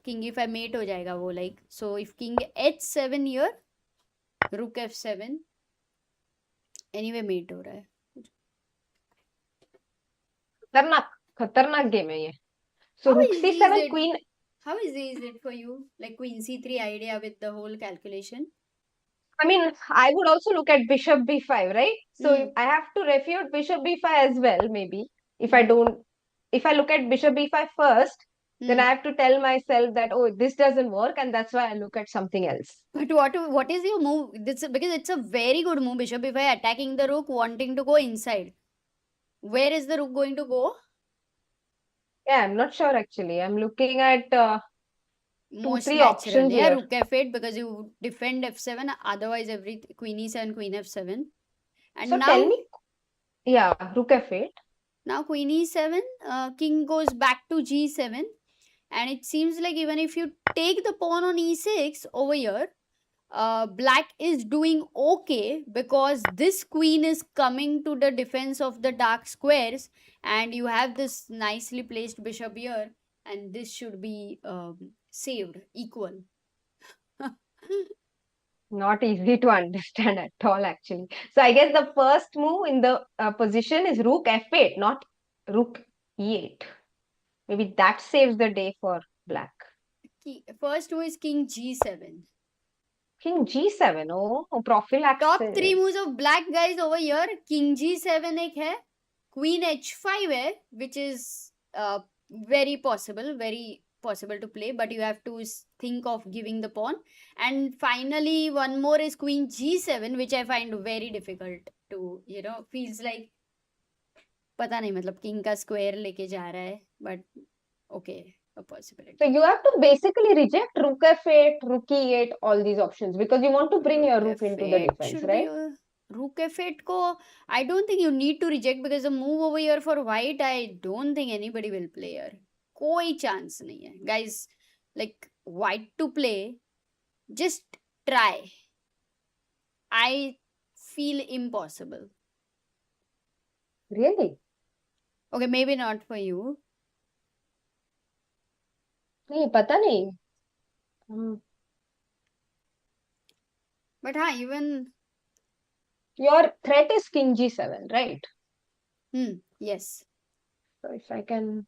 [SPEAKER 2] king e5 met हो जाएगा वो, like. So if king h7 here, rook f7, anyway mate हो रहा है.
[SPEAKER 3] खतरनाक गेम है ये. So
[SPEAKER 2] How
[SPEAKER 3] rook
[SPEAKER 2] easy is
[SPEAKER 3] c7
[SPEAKER 2] it?
[SPEAKER 3] queen.
[SPEAKER 2] How easy is it for you? Like queen c3 idea with the whole calculation?
[SPEAKER 3] I mean, I would also look at bishop b5, right? So
[SPEAKER 2] Hmm.
[SPEAKER 3] I have to refute bishop b5 as well, maybe. If I don't, if I look at bishop b5 first, then I have to tell myself that, oh, this doesn't work, and that's why I look at something else.
[SPEAKER 2] But what is your move? Because it's a very good move. Bishop if attacking the rook, wanting to go inside. Where is the rook going to go?
[SPEAKER 3] Yeah, I'm not sure actually. I'm looking at
[SPEAKER 2] Most
[SPEAKER 3] three
[SPEAKER 2] natural.
[SPEAKER 3] options
[SPEAKER 2] Yeah,
[SPEAKER 3] here.
[SPEAKER 2] rook f8 because you defend f7. Otherwise, every queen e7, queen f7. And
[SPEAKER 3] So
[SPEAKER 2] now,
[SPEAKER 3] tell me, yeah, rook f8.
[SPEAKER 2] now queen e7, king goes back to g7. And it seems like even if you take the pawn on e6 over here, black is doing okay because this queen is coming to the defense of the dark squares, and you have this nicely placed bishop here, and this should be saved equal.
[SPEAKER 3] Not easy to understand at all, actually. So I guess the first move in the position is rook f8, not rook e8. Maybe that saves the day for black.
[SPEAKER 2] First move is king g7.
[SPEAKER 3] King g7. Oh, prophylaxis.
[SPEAKER 2] Top 3 moves of black, guys, over here. King g7 एक है, queen h5 है, which is very possible to play, but you have to think of giving the pawn. And finally one more is queen g7, which I find very difficult to, feels like पता नहीं, मतलब king का square लेके जा रहा है, but okay, a possibility.
[SPEAKER 3] So you have to basically reject rook f8, rook e8, all these options because you want to bring your rook into the defense, right?
[SPEAKER 2] Rook f8 ko I don't think you need to reject because the move over here for white, I don't think anybody will play here. कोई chance नहीं है, guys. Like white to play, Just try. I feel impossible.
[SPEAKER 3] Really?
[SPEAKER 2] Okay, maybe not for you.
[SPEAKER 3] नहीं पता नहीं.
[SPEAKER 2] But even
[SPEAKER 3] Your threat is king g7, right?
[SPEAKER 2] yes.
[SPEAKER 3] So if I can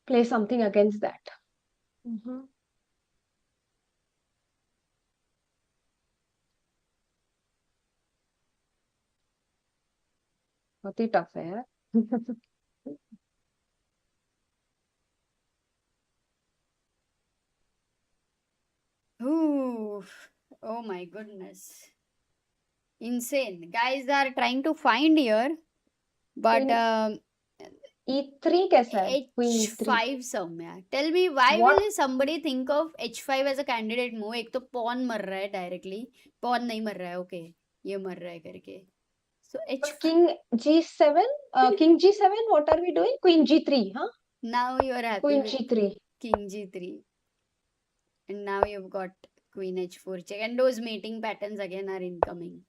[SPEAKER 3] play something against that. बहुत ही tough है यार.
[SPEAKER 2] Ooh, oh my goodness. Insane. Guys are trying to find here, but
[SPEAKER 3] e3 कैसा है? Queen e3.
[SPEAKER 2] h5 somewhere. Tell me, why
[SPEAKER 3] What?
[SPEAKER 2] will somebody think of h5 as a candidate move? एक तो pawn मर रहा है directly. Pawn नहीं मर रहा है, okay. ये मर रहा है करके. So h5.
[SPEAKER 3] King g7? King g7, what are we doing? Queen g3, huh?
[SPEAKER 2] Now you are happy
[SPEAKER 3] Queen
[SPEAKER 2] with
[SPEAKER 3] g3.
[SPEAKER 2] king g3. And now you've got queen h4 check. And those mating patterns again are incoming.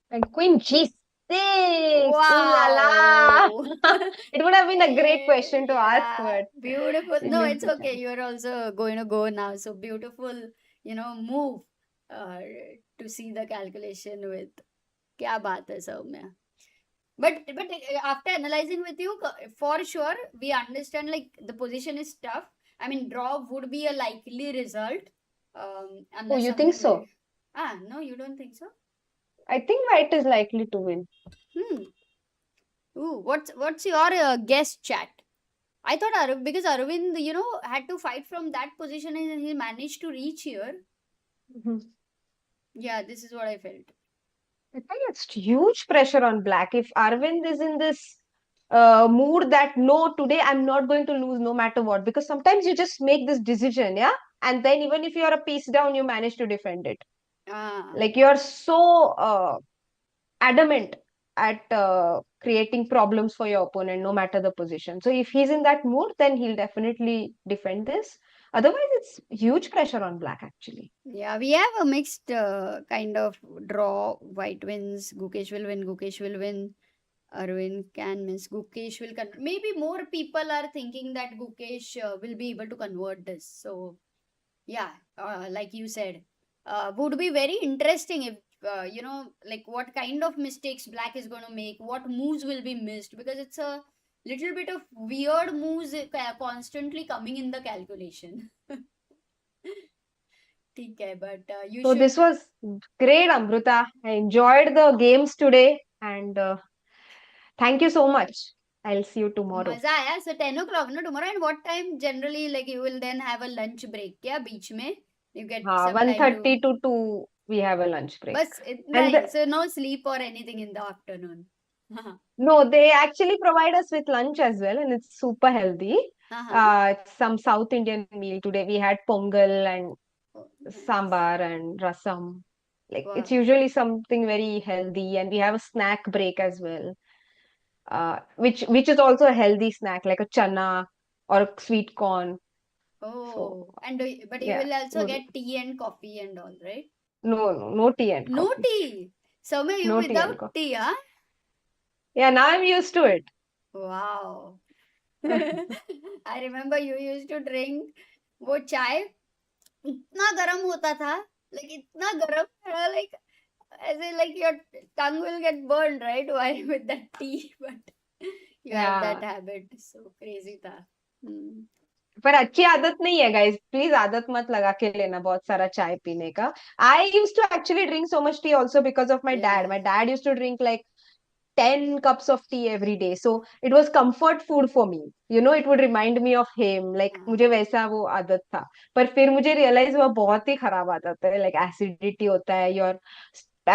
[SPEAKER 3] And Queen g6. Ooh la la.
[SPEAKER 2] Wow.
[SPEAKER 3] It would have been a great question to ask,
[SPEAKER 2] Yeah,
[SPEAKER 3] but
[SPEAKER 2] beautiful. No,
[SPEAKER 3] didn't
[SPEAKER 2] it's
[SPEAKER 3] get
[SPEAKER 2] okay.
[SPEAKER 3] chance.
[SPEAKER 2] You're also going to go now. So beautiful, move to see the calculation with. क्या बात है Saumya. But after analyzing with you, for sure we understand like the position is tough. I mean, draw would be a likely result.
[SPEAKER 3] Oh,
[SPEAKER 2] Unless
[SPEAKER 3] you think
[SPEAKER 2] something
[SPEAKER 3] so?
[SPEAKER 2] no, you don't think so?
[SPEAKER 3] I think white is likely to win.
[SPEAKER 2] Ooh, what's your guess, chat? I thought because Aravind, had to fight from that position and he managed to reach here. Yeah, this is what I felt.
[SPEAKER 3] I think it's huge pressure on black. If Arvind is in this mood that no, today I'm not going to lose no matter what, because sometimes you just make this decision, yeah, and then even if you're a piece down, you manage to defend it. Like you're so adamant at creating problems for your opponent, no matter the position. So if he's in that mood, then he'll definitely defend this. Otherwise, it's huge pressure on black actually.
[SPEAKER 2] Yeah, we have a mixed kind of draw. White wins, Gukesh will win. Arvind can miss. Gukesh will convert. Maybe more people are thinking that Gukesh will be able to convert this. So, yeah, like you said, would be very interesting if, like what kind of mistakes black is going to make, what moves will be missed, because it's a little bit of weird moves constantly coming in the calculation. Okay, but you
[SPEAKER 3] So
[SPEAKER 2] should.
[SPEAKER 3] this was great, Amruta. I enjoyed the games today, and thank you so much. I'll see you tomorrow.
[SPEAKER 2] मजा आया. So 10 o'clock no tomorrow. And what time generally like you will then have a lunch break? क्या बीच में you get some time
[SPEAKER 3] 1:30
[SPEAKER 2] to.
[SPEAKER 3] to 2 we have a lunch break.
[SPEAKER 2] बस इतना
[SPEAKER 3] And
[SPEAKER 2] he. So no sleep or anything in the afternoon.
[SPEAKER 3] no, they actually provide us with lunch as well, and it's super healthy. It's some South Indian meal today. We had pongal and
[SPEAKER 2] Oh, nice.
[SPEAKER 3] sambar and rasam. Like it's
[SPEAKER 2] Wow.
[SPEAKER 3] usually something very healthy, and we have a snack break as well. Which is also a healthy snack, like a chana or a sweet corn.
[SPEAKER 2] Oh,
[SPEAKER 3] So
[SPEAKER 2] and but you
[SPEAKER 3] yeah,
[SPEAKER 2] will also
[SPEAKER 3] good.
[SPEAKER 2] get tea and coffee and all, right?
[SPEAKER 3] No tea and
[SPEAKER 2] No
[SPEAKER 3] coffee.
[SPEAKER 2] tea. So you
[SPEAKER 3] No tea and
[SPEAKER 2] without
[SPEAKER 3] coffee.
[SPEAKER 2] tea, huh?
[SPEAKER 3] Yeah, now I'm used to it.
[SPEAKER 2] Wow. I remember you used to drink वो चाय इतना गर्म होता था, like इतना गर्म था, like ऐसे like your tongue will get burned, right, while with that tea, but you have that
[SPEAKER 3] Yeah.
[SPEAKER 2] habit. So crazy था.
[SPEAKER 3] पर अच्छी आदत नहीं है गाइस, प्लीज आदत मत लगा के लेना बहुत सारा चाय पीने का. I used to actually drink so much tea also because of my dad used to drink like 10 cups of tea every day, so it was comfort food for me, it would remind me of him, like मुझे वैसा वो आदत था. पर फिर मुझे realise हुआ बहुत ही खराब आदत है, like acidity होता है, your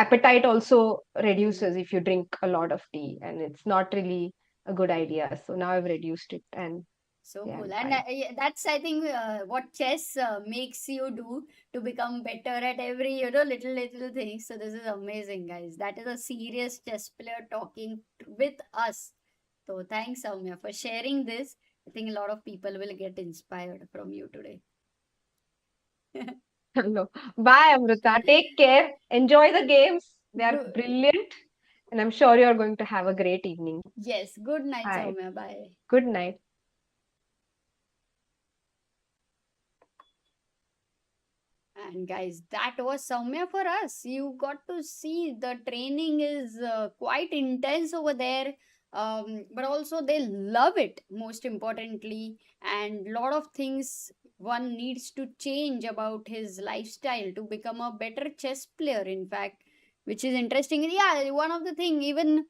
[SPEAKER 3] appetite also reduces if you drink a lot of tea, and it's not really a good idea, so now I've reduced it, and
[SPEAKER 2] So
[SPEAKER 3] yeah,
[SPEAKER 2] cool.
[SPEAKER 3] I'm
[SPEAKER 2] And
[SPEAKER 3] fine.
[SPEAKER 2] yeah, that's, I think, what chess makes you do to become better at every, little things. So this is amazing, guys. That is a serious chess player talking with us. So thanks, Soumya, for sharing this. I think a lot of people will get inspired from you today.
[SPEAKER 3] No. Bye, Amrita. Take care. Enjoy the games. They are
[SPEAKER 2] Good.
[SPEAKER 3] brilliant. And I'm sure you're going to have a great evening.
[SPEAKER 2] Yes. Good night,
[SPEAKER 3] Bye.
[SPEAKER 2] Soumya. Bye.
[SPEAKER 3] Good night.
[SPEAKER 2] And guys, that was Soumya for us. You got to see the training is quite intense over there. But also they love it, most importantly, and lot of things one needs to change about his lifestyle to become a better chess player, in fact, which is interesting. Yeah, one of the thing, even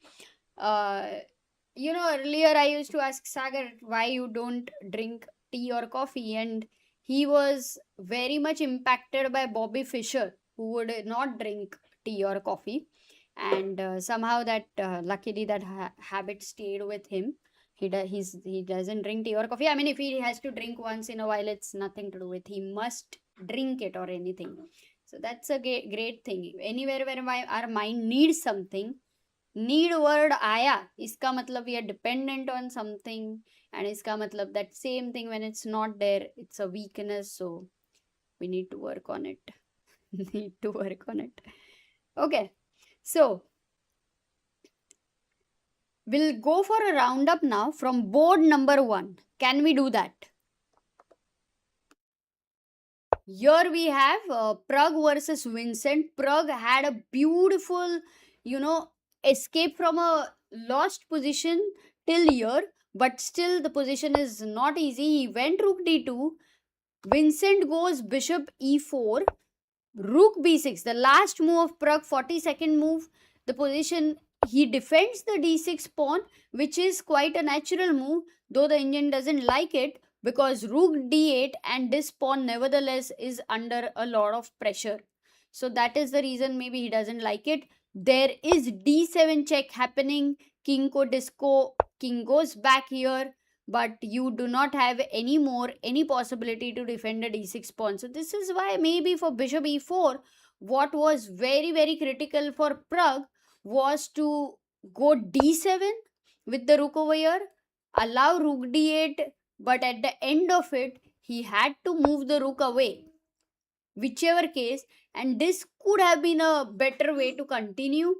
[SPEAKER 2] uh, earlier I used to ask Sagar why you don't drink tea or coffee, and he was very much impacted by Bobby Fischer, who would not drink tea or coffee. And somehow that, luckily, that habit stayed with him. He doesn't drink tea or coffee. I mean, if he has to drink once in a while, it's nothing to do with he must drink it or anything. So that's a great thing. Anywhere where our mind needs something, need word आया, इसका मतलब we are dependent on something, and इसका मतलब that same thing, when it's not there, it's a weakness. So we need to work on it. Need to work on it. Okay, so we'll go for a roundup now from board number 1. Can we do that? Here we have Pragg versus Vincent. Pragg had a beautiful, escape from a lost position till here, but still the position is not easy. He went rook d2. Vincent goes bishop e4, rook b6. The last move of Pragg, 42nd move. The position, he defends the d6 pawn, which is quite a natural move, though the Indian doesn't like it, because rook d8 and this pawn nevertheless is under a lot of pressure. So that is the reason maybe he doesn't like it. There is d7 check happening. King ko disco, king goes back here, but you do not have any possibility to defend a d6 pawn. So this is why maybe for bishop e4, what was very, very critical for Pragg was to go d7 with the rook over here, allow rook d8, but at the end of it, he had to move the rook away, whichever case, and this could have been a better way to continue.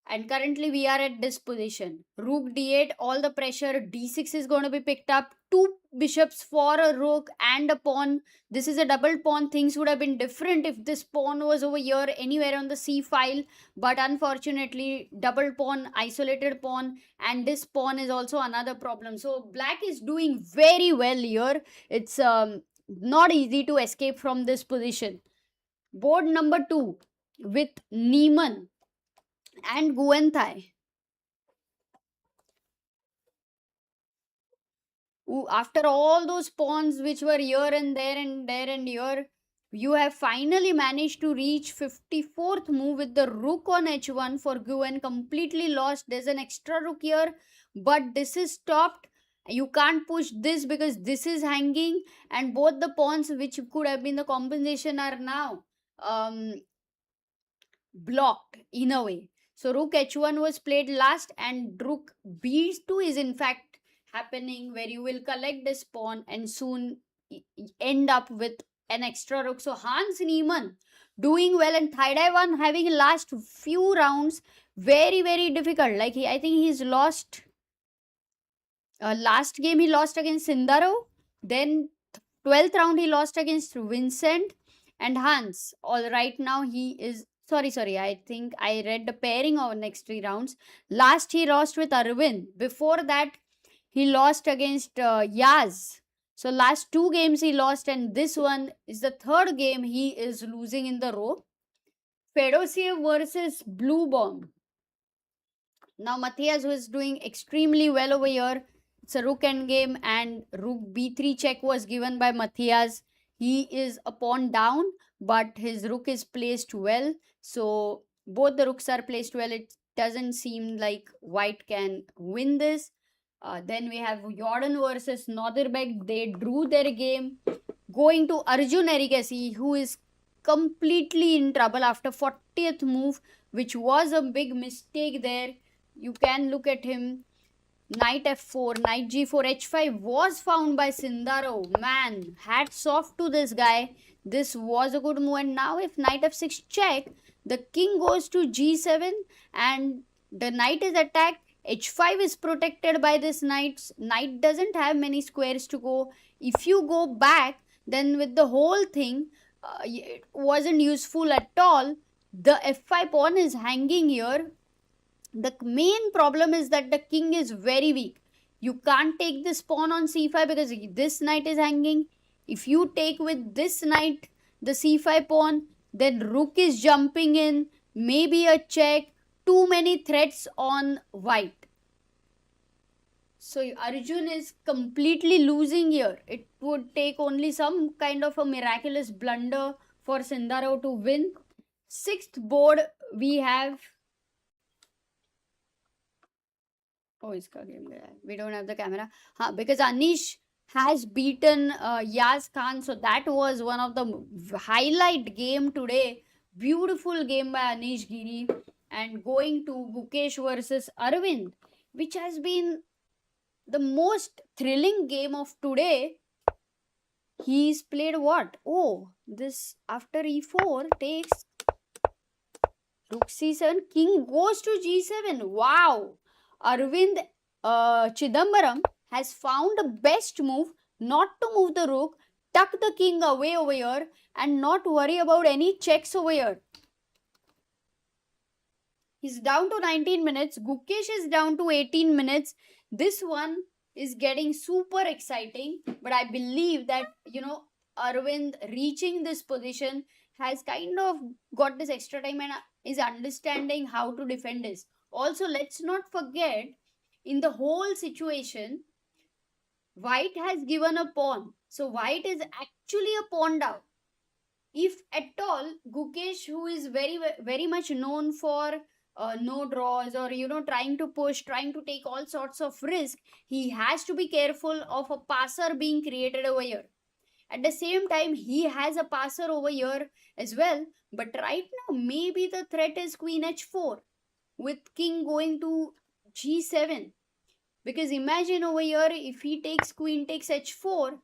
[SPEAKER 2] And currently we are at this position. Rook d8, all the pressure, d6 is going to be picked up. Two bishops for a rook and a pawn. This is a double pawn. Things would have been different if this pawn was over here anywhere on the c file. But unfortunately, double pawn, isolated pawn, and this pawn is also another problem. So black is doing very well here. It's not easy to escape from this position. Board number 2 with Niemann and Nguyen Thai. After all those pawns which were here and there and there and here, you have finally managed to reach 54th move with the rook on h1 for Nguyen. Completely lost. There's an extra rook here, but this is stopped. You can't push this because this is hanging, and both the pawns which could have been the compensation are now blocked in a way. So rook h1 was played last, and rook b2 is in fact happening, where you will collect this pawn and soon end up with an extra rook. So Hans Niemann doing well, and Thai Dai one having last few rounds very, very difficult. Like I think he's lost last game he lost against Sindarov, then 12th round he lost against Vincent and Hans. All right, now he is sorry, I think I read the pairing of next 3 rounds. Last he lost with Arvind. Before that he lost against Yaz. So last 2 games he lost, and this one is the 3rd game he is losing in the row. Fedoseev versus Bluebaum. Now Matthias, who is doing extremely well over here, it's a rook endgame, and rook b3 check was given by Matthias. He is a pawn down, but his rook is placed well. So both the rooks are placed well. It doesn't seem like white can win this. Then we have Jorden versus Nodirbek. They drew their game, going to Arjun Erigaisi, who is completely in trouble after 40th move, which was a big mistake there. You can look at him. Knight f4, knight g4, h5 was found by Sindarov. Man, hats off to this guy. This was a good move. And now if knight f6 check, the king goes to g7 and the knight is attacked. h5 is protected by this knight. Knight doesn't have many squares to go. If you go back, then with the whole thing, it wasn't useful at all. The f5 pawn is hanging here. The main problem is that the king is very weak. You can't take this pawn on c5 because this knight is hanging. If you take with this knight the c5 pawn, then rook is jumping in, maybe a check, too many threats on white. So Arjun is completely losing here. It would take only some kind of a miraculous blunder for Sindarov to win. Sixth board we have. Oh, इसका game गया है. We don't have the camera. Because Anish has beaten Yaz Kaan, so that was one of the highlight game today. Beautiful game by Anish Giri, and going to Gukesh versus Aravindh, which has been the most thrilling game of today. He's played what? Oh, this after e4 takes rook c7, king goes to g7. Wow! Arvind Chithambaram has found the best move not to move the rook, tuck the king away over here and not worry about any checks over here. He's down to 19 minutes. Gukesh is down to 18 minutes. This one is getting super exciting, but I believe that, Arvind reaching this position has kind of got this extra time and is understanding how to defend this. Also, let's not forget, in the whole situation, white has given a pawn. So, white is actually a pawn down. If at all, Gukesh, who is very, very much known for no draws or, trying to push, trying to take all sorts of risk, he has to be careful of a passer being created over here. At the same time, he has a passer over here as well. But right now, maybe the threat is queen h4 with king going to g7. Because imagine over here, if he takes queen takes h4.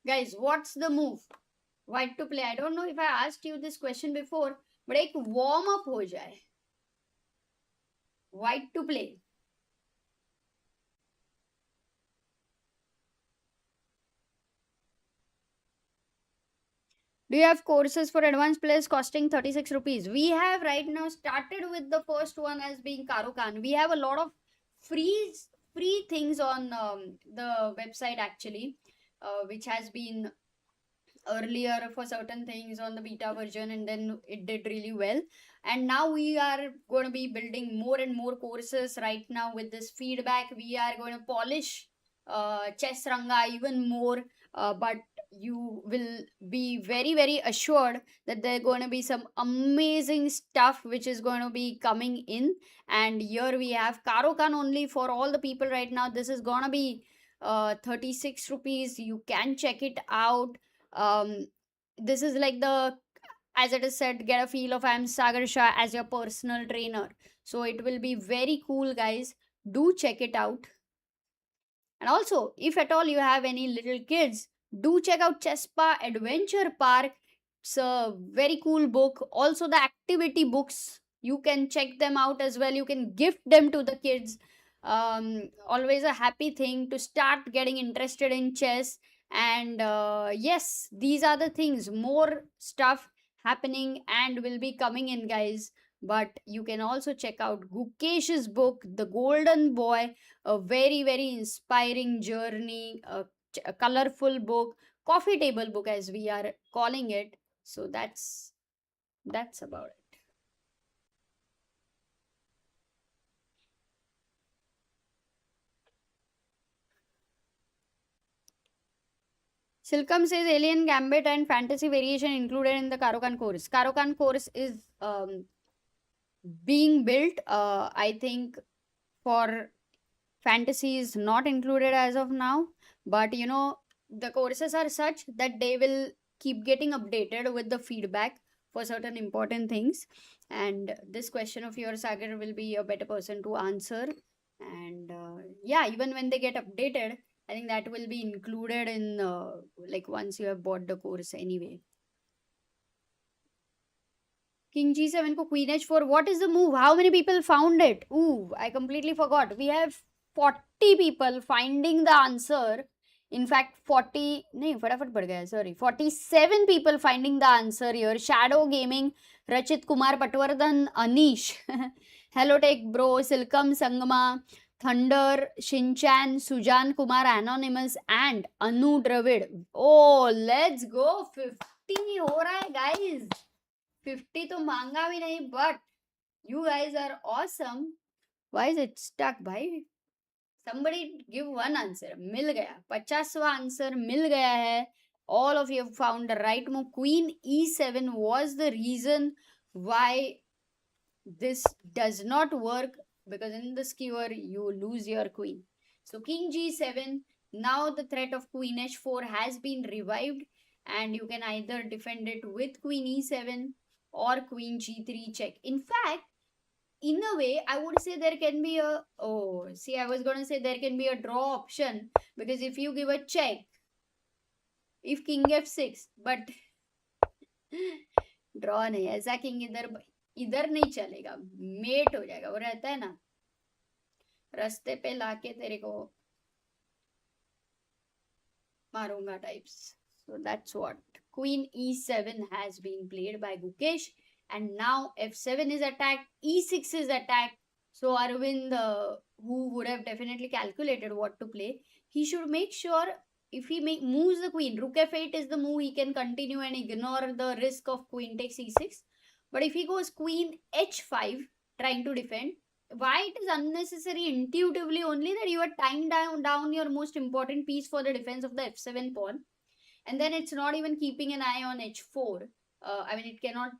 [SPEAKER 2] Guys, what's the move? White to play. I don't know if I asked you this question before, but एक warm up हो जाए. White to play. Do you have courses for advanced players costing 36 rupees? We have right now started with the first one as being Kaan. We have a lot of free things on the website actually, which has been earlier for certain things on the beta version, and then it did really well. And now we are going to be building more and more courses. Right now with this feedback, we are going to polish Chess Ranga even more, but you will be very, very assured that there are going to be some amazing stuff which is going to be coming in. And here we have Kaan only for all the people right now. This is going to be 36 rupees. You can check it out. This is like as it is said, get a feel of I am Sagar Shah as your personal trainer. So it will be very cool, guys. Do check it out. And also, if at all you have any little kids, do check out Chespa Adventure Park. It's a very cool book. Also, the activity books, you can check them out as well. You can gift them to the kids. Always a happy thing to start getting interested in chess. And yes, these are the things. More stuff happening and will be coming in, guys. But you can also check out Gukesh's book, The Golden Boy, a very, very inspiring journey, a colorful book, coffee table book as we are calling it. So that's about it. Silkam says Alien Gambit and Fantasy Variation included in the Kaan course. Kaan course is being built. I think for fantasy is not included as of now, but the courses are such that they will keep getting updated with the feedback for certain important things. And this question of yours, Sagar, will be a better person to answer. And yeah, even when they get updated, I think that will be included in like once you have bought the course anyway. King G7 ko Queen H4. What is the move? How many people found it? Ooh, I completely forgot. We have 40 people finding the answer. In fact, 40, nahi, फटाफट पड़ गया, sorry. 47 people finding the answer here. Shadow Gaming, Rachit Kumar Patwardhan, Anish. Hello Tech Bro, Silkam Sangama, Thunder, Shinchan, Sujan Kumar Anonymous, and Anu Dravid. Oh, let's go. 50 हो रहा है, guys. 50 तो मांगा भी नहीं, but you guys are awesome. Why is it stuck, भाई? Somebody give one answer. मिल गया. 50वां answer मिल गया है. All of you have found the right move. Queen E7 was the reason why this does not work, because in the skewer you lose your queen. So King G7. Now the threat of Queen H4 has been revived, and you can either defend it with Queen E7 or Queen G3 check. In fact, in a way, I would say there can be a, oh, see, I was going to say there can be a draw option, because if you give a check, if King F6, but draw नहीं, ऐसा King इधर नहीं चलेगा, met हो जाएगा. वो रहता है ना, रास्ते पे लाके तेरे को मारूंगा types. So that's what. Queen E7 has been played by Gukesh, and now F7 is attacked, E6 is attacked. So Arvind, who would have definitely calculated what to play, he should make sure if he moves the queen, Rook F8 is the move, he can continue and ignore the risk of queen takes E6. But if he goes Queen H5 trying to defend, why it is unnecessary intuitively only that you are tying down your most important piece for the defense of the F7 pawn, and then it's not even keeping an eye on H4. I mean, it cannot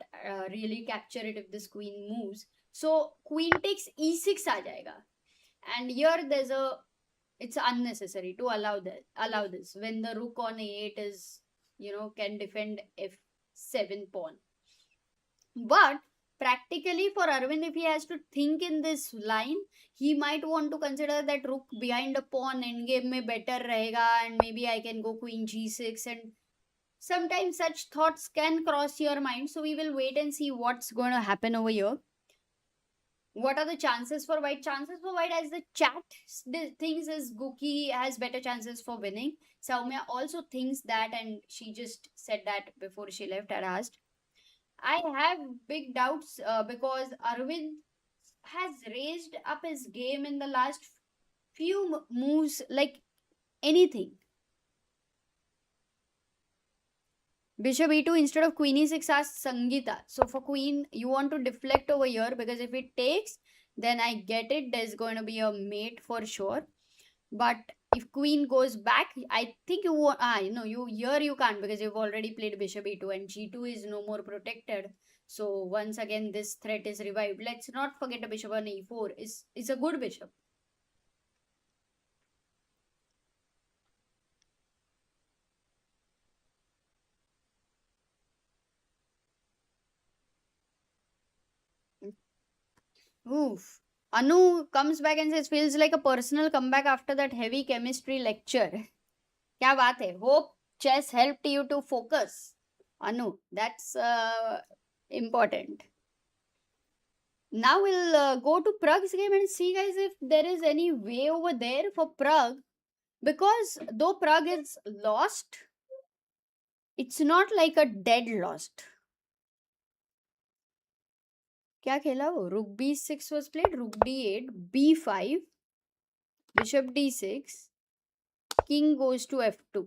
[SPEAKER 2] really capture it if this queen moves. So queen takes E6 aa jayega. And here there's a, it's unnecessary to allow this when the rook on A8 is, can defend F7 pawn. But practically for Arvind, if he has to think in this line, he might want to consider that rook behind a pawn endgame mein better rahega, and maybe I can go queen G6, and sometimes such thoughts can cross your mind. So we will wait and see what's going to happen over here. What are the chances for white? Chances for white, as the chat thinks, is Guki has better chances for winning. Saumya also thinks that, and she just said that before she left. I asked. I have big doubts because Arvind has raised up his game in the last few moves like anything. Bishop E2 instead of Queen E6 asks Sangeeta. So for Queen, you want to deflect over here, because if it takes, then I get it. There's going to be a mate for sure. But if Queen goes back, I think you want, you can't, because you've already played Bishop E2 and G2 is no more protected. So once again, this threat is revived. Let's not forget a bishop on E4 is a good bishop. Oof. Anu comes back and says, feels like a personal comeback after that heavy chemistry lecture. क्या बात है? Hope chess helped you to focus. Anu, that's important. Now we'll go to Pragg's game and see, guys, if there is any way over there for Pragg. Because though Pragg is lost, it's not like a dead lost. क्या खेला वो? Rook B6 was played, Rook D8, B5, Bishop D6, King goes to F2.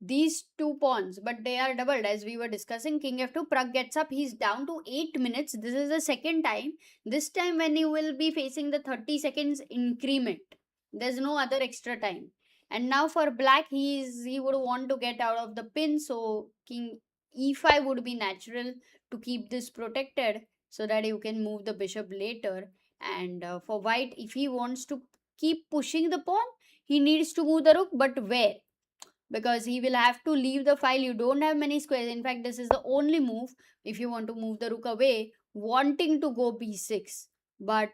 [SPEAKER 2] These two pawns, but they are doubled as we were discussing. King F2, Pragg gets up, he's down to 8 minutes. This is the second time. This time when you will be facing the 30 seconds increment. There's no other extra time. And now for black, he would want to get out of the pin, so King E5 would be natural to keep this protected, so that you can move the bishop later. And for white, if he wants to keep pushing the pawn, he needs to move the rook, but where? Because he will have to leave the file. You don't have many squares. In fact, this is the only move if you want to move the rook away, wanting to go B6. But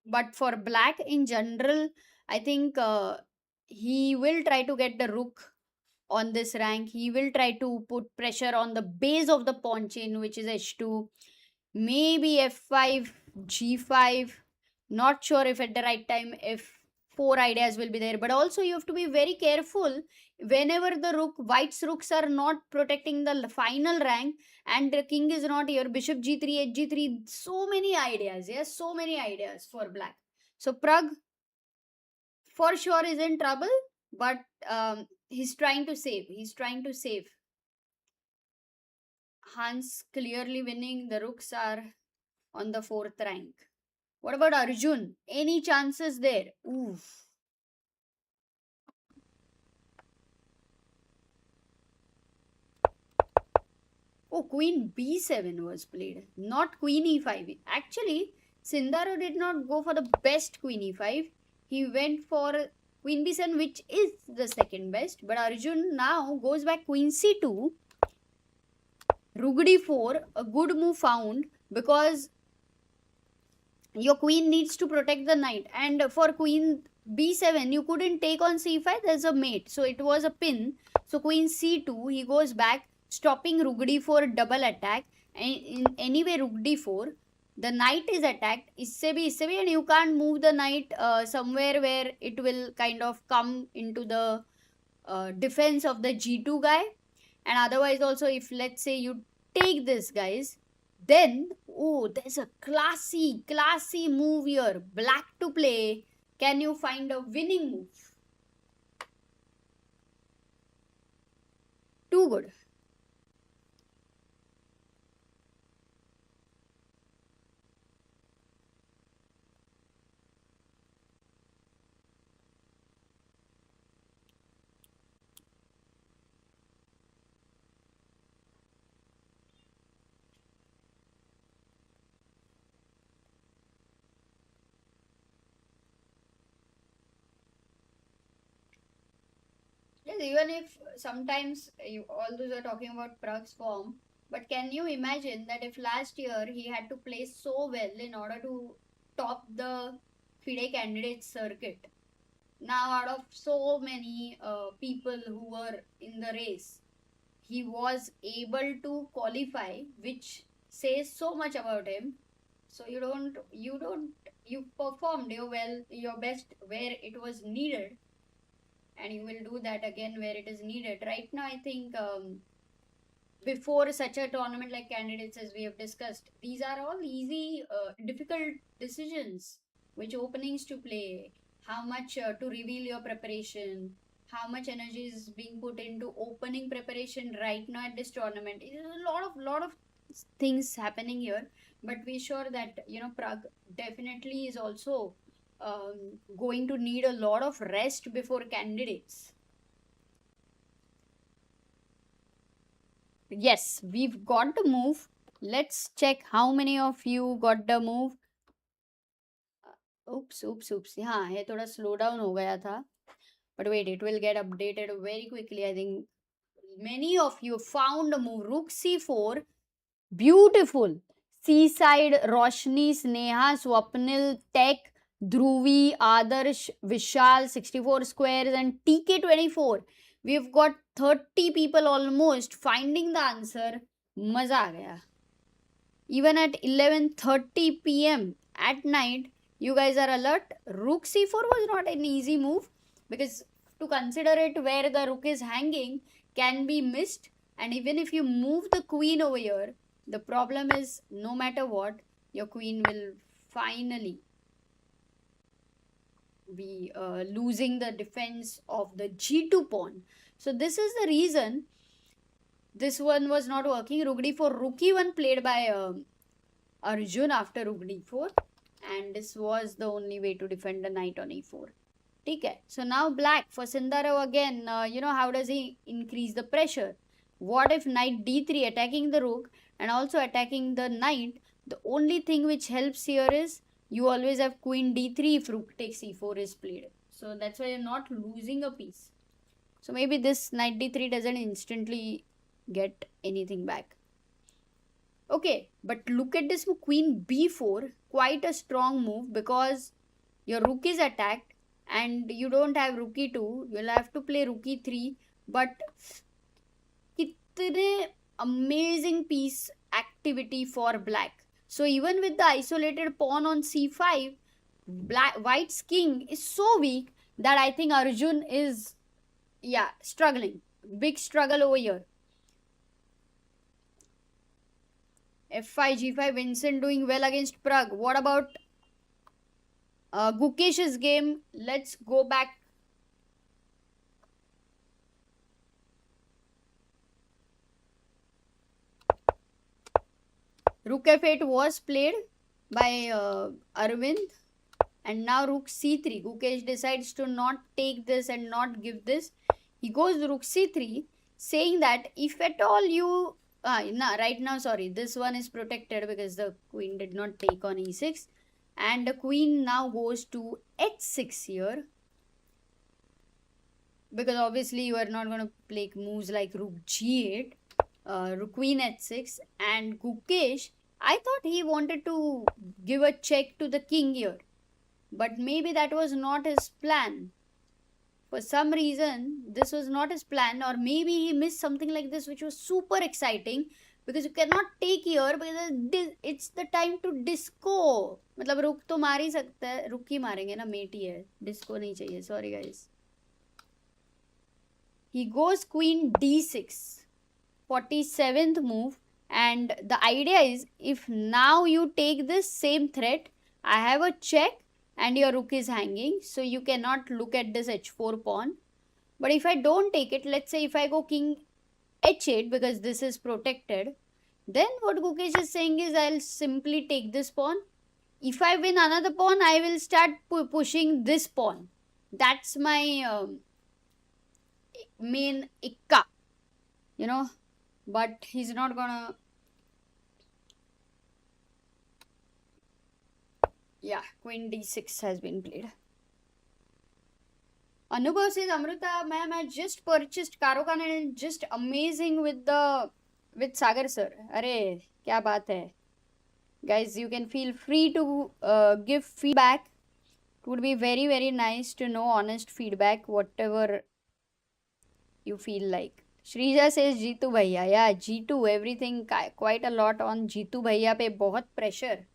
[SPEAKER 2] But for black in general, I think he will try to get the rook on this rank. He will try to put pressure on the base of the pawn chain, which is h2, maybe f5, g5. Not sure if at the right time f4 ideas will be there, but also you have to be very careful whenever the white's rooks are not protecting the final rank and the king is not here. Bishop g3, hg3, so many ideas. Yes, so many ideas for black. So Pragg for sure is in trouble, but he's trying to save. He's trying to save. Hans clearly winning. The rooks are on the fourth rank. What about Arjun? Any chances there? Oof. Oh, queen b7 was played, not queen e5. Actually, Sindarov did not go for the best queen e5. He went for queen b7, which is the second best. But Arjun now goes back queen c2. Rook d4, a good move found because your queen needs to protect the knight. And for queen b7, you couldn't take on c5. There's a mate. So it was a pin. So queen c2, he goes back, stopping rook d4 double attack. And anyway, rook d4, the knight is attacked. Isse bhi, and you can't move the knight somewhere where it will kind of come into the defense of the g2 guy. And otherwise also, if let's say you take this, guys, then oh, there's a classy move here. Black to play. Can you find a winning move? Too good. Yes, even if sometimes all those are talking about Pragg's form, but can you imagine that if last year he had to play so well in order to top the FIDE candidate circuit? Now, out of so many people who were in the race, he was able to qualify, which says so much about him. So you performed your best where it was needed, and you will do that again where it is needed. Right now, I think before such a tournament like candidates, as we have discussed, these are all easy, difficult decisions. Which openings to play, how much to reveal your preparation, how much energy is being put into opening preparation right now at this tournament. It is a lot of things happening here, but we're sure that Pragg definitely is also going to need a lot of rest before candidates. Yes, we've got the move. Let's check how many of you got the move. Oops. हाँ, ये थोड़ा slow down हो गया था. But wait, it will get updated very quickly. I think many of you found a move. Rook c4. Beautiful. Seaside, Roshni, Sneha, Swapnil, Tech, Dhruvi, Adarsh, Vishal, 64 squares, and TK24. We've got 30 people almost finding the answer. Maza aa gaya. Even at 11:30 p.m. at night, you guys are alert. Rook c4 was not an easy move because to consider it where the rook is hanging can be missed. And even if you move the queen over here, the problem is no matter what, your queen will finally be losing the defense of the g2 pawn. So this is the reason this one was not working. Rook d4, rook e1 played by Arjun after rook d4, and this was the only way to defend the knight on e4. Okay, so now black for Sindarov again. How does he increase the pressure? What if knight d3 attacking the rook and also attacking the knight? The only thing which helps here is you always have queen d3 if rook takes e4 is played. So that's why you're not losing a piece. So maybe this knight d3 doesn't instantly get anything back. Okay, but look at this move, queen b4, quite a strong move because your rook is attacked and you don't have rook e2. You'll have to play rook e3. But kitne amazing piece activity for black. So even with the isolated pawn on c5, white's king is so weak that I think Arjun is struggling. Big struggle over here. f5 g5, Vincent doing well against Pragg. What about Gukesh's game? Let's go back. Rook f8 was played by Aravind, and now rook c3. Gukesh decides to not take this and not give this. He goes rook c3, saying that if at all you right now, sorry, this one is protected because the queen did not take on e6, and the queen now goes to h6 here, because obviously you are not going to play moves like rook g8, queen h6, and Gukesh, I thought he wanted to give a check to the king here, but maybe that was not his plan. For some reason, this was not his plan, or maybe he missed something like this, which was super exciting, because you cannot take here because it's the time to disco. मतलब रुक तो मार ही सकता है, रुक ही मारेंगे ना, met ही है, डिस्को नहीं चाहिए. Sorry guys. He goes queen d6, 47th move, and the idea is if now you take this same threat, I have a check and your rook is hanging, so you cannot look at this h4 pawn. But if I don't take it, let's say if I go king h8 because this is protected, then what Gukesh is saying is I'll simply take this pawn. If I win another pawn, I will start pushing this pawn. That's my main ikka, you know, but he's not gonna. Yeah, queen d6 has been played. Anubhav says, Amrita, ma'am, I just purchased Karo Kaan and just amazing with Sagar sir. Arey, kya baat hai. Guys, you can feel free to give feedback. It would be very, very nice to know honest feedback, whatever you feel like. Shrija says, Jeetu Bhaiya. Yeah, G2, everything, quite a lot on Jeetu Bhaiya pe, bahut pressure.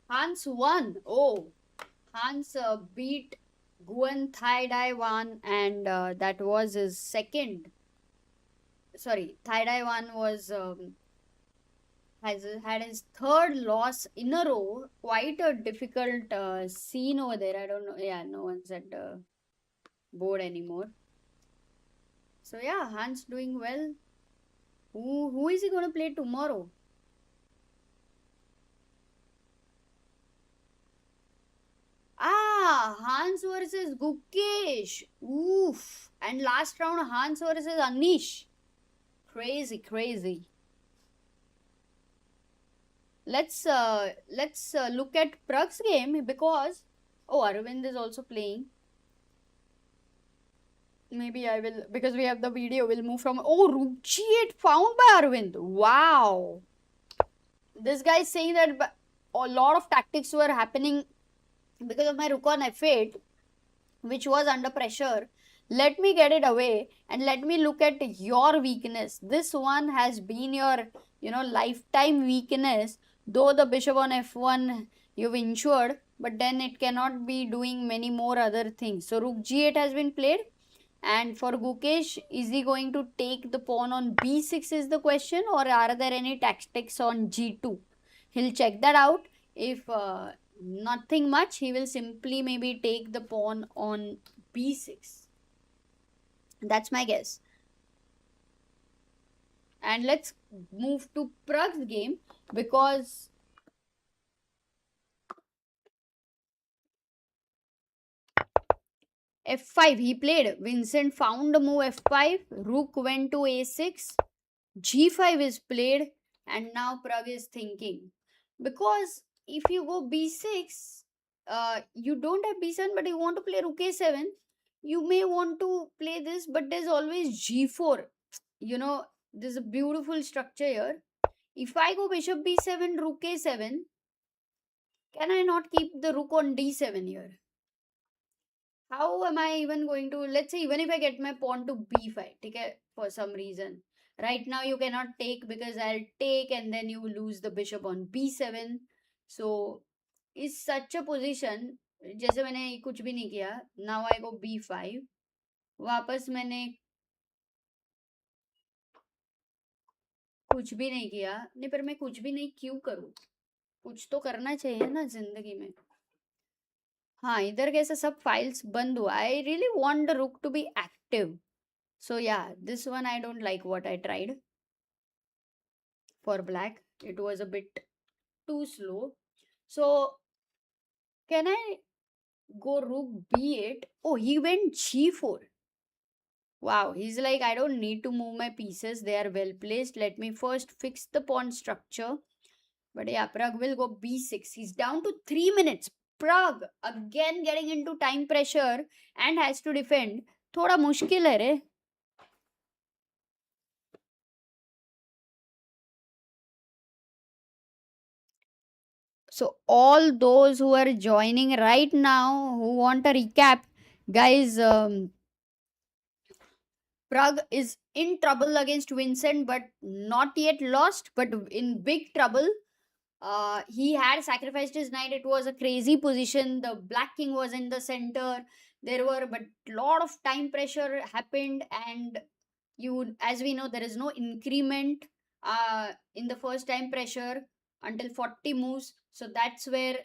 [SPEAKER 2] Hans won. Oh, Hans beat Nguyen Thai Dai won, and that was his second. Sorry, Thai Dai won was had his third loss in a row. Quite a difficult scene over there. I don't know. Yeah, no one's at the board anymore. So yeah, Hans doing well. Who is he going to play tomorrow? Hans versus Gukesh. Oof. And last round, Hans versus Anish. Crazy, crazy. Let's look at Pragg's game because Aravind is also playing. Maybe I will, because we have the video, we'll move from rook g8 found by Aravind. Wow. This guy is saying that a lot of tactics were happening because of my rook on f8, which was under pressure. Let me get it away and let me look at your weakness. This one has been your, lifetime weakness. Though the bishop on f1 you've ensured, but then it cannot be doing many more other things. So rook g8 has been played. And for Gukesh, is he going to take the pawn on b6 is the question, or are there any tactics on g2? He'll check that out. If nothing much, he will simply maybe take the pawn on b6. That's my guess. And let's move to Pragg's game, because f5 he played. Vincent found a move f5. Rook went to a6. g5 is played, and now Pragg is thinking, because if you go b6, you don't have b7, but you want to play rook a7. You may want to play this, but there's always g4. You know, there's a beautiful structure here. If I go bishop b7, rook a7, can I not keep the rook on d7 here? How am I even going to, let's say, even if I get my pawn to b5, okay, for some reason. Right now you cannot take because I'll take and then you lose the bishop on b7. So, is such a position, जैसे मैंने कुछ भी नहीं किया, now I go b5, वापस मैंने कुछ भी नहीं किया, नहीं पर मैं कुछ भी नहीं क्यों करूँ? कुछ तो करना चाहिए ना जिंदगी में. हाँ, इधर कैसे सब फाइल्स बंद हुआ. I really want the rook to be active. So yeah, this one I don't like what I tried for black. It was a bit too slow. So can I go rook b8? Oh, he went g4. Wow, he's like, I don't need to move my pieces. They are well placed. Let me first fix the pawn structure. But yeah, Pragg will go b6. He's down to 3 minutes. Pragg again getting into time pressure and has to defend. थोड़ा मुश्किल है रे. So all those who are joining right now, who want a recap, guys, Pragg is in trouble against Vincent, but not yet lost, but in big trouble. He had sacrificed his knight. It was a crazy position. The black king was in the center. There were, but lot of time pressure happened, and as we know, there is no increment in the first time pressure until 40 moves. So that's where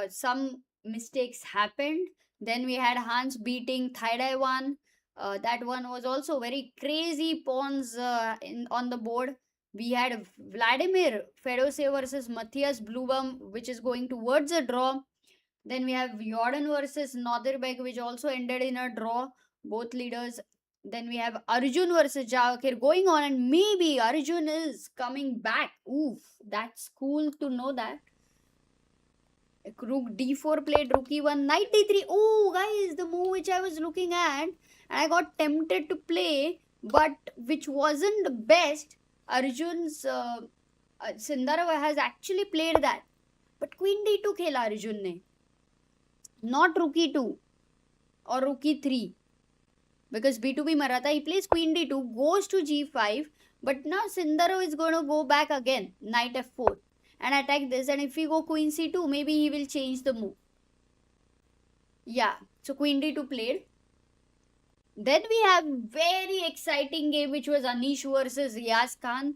[SPEAKER 2] some mistakes happened. Then we had Hans beating Thai Dai one. That one was also very crazy pawns on the board. We had Vladimir Fedoseev versus Matthias Bluebaum, which is going towards a draw. Then we have Jorden versus Nodirbek, which also ended in a draw. Both leaders. Then we have Arjun versus Javokhir going on, and maybe Arjun is coming back. Oof, that's cool to know that. Rook d4 played, rook e1, knight d3. Oh, guys, the move which I was looking at, and I got tempted to play, but which wasn't the best. Arjun's Sindarov has actually played that, but queen d2 खेला Arjun ने, not rook e2 or rook e3, because b2 भी मरा था. He plays queen d2, goes to g5, but now Sindarov is going to go back again, knight f4, and attack this. And if we go queen c2, maybe he will change the move. Yeah, so queen d2 played. Then we have very exciting game, which was Anish versus Yaz Kaan.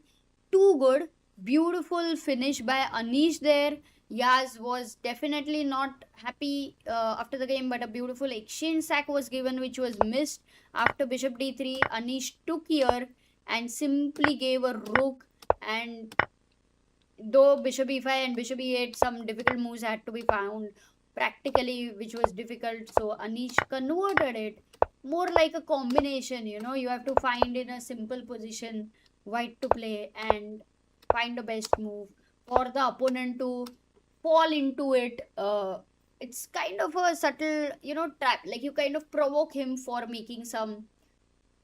[SPEAKER 2] Too good. Beautiful finish by Anish there. Yaz was definitely not happy after the game, but a beautiful exchange sack was given, which was missed after bishop d3. Anish took here and simply gave a rook, and though bishop e5 and bishop e8, some difficult moves had to be found practically, which was difficult. So Anish converted it more like a combination. You have to find in a simple position white to play and find the best move for the opponent to fall into it. It's kind of a subtle, trap. Like, you kind of provoke him for making some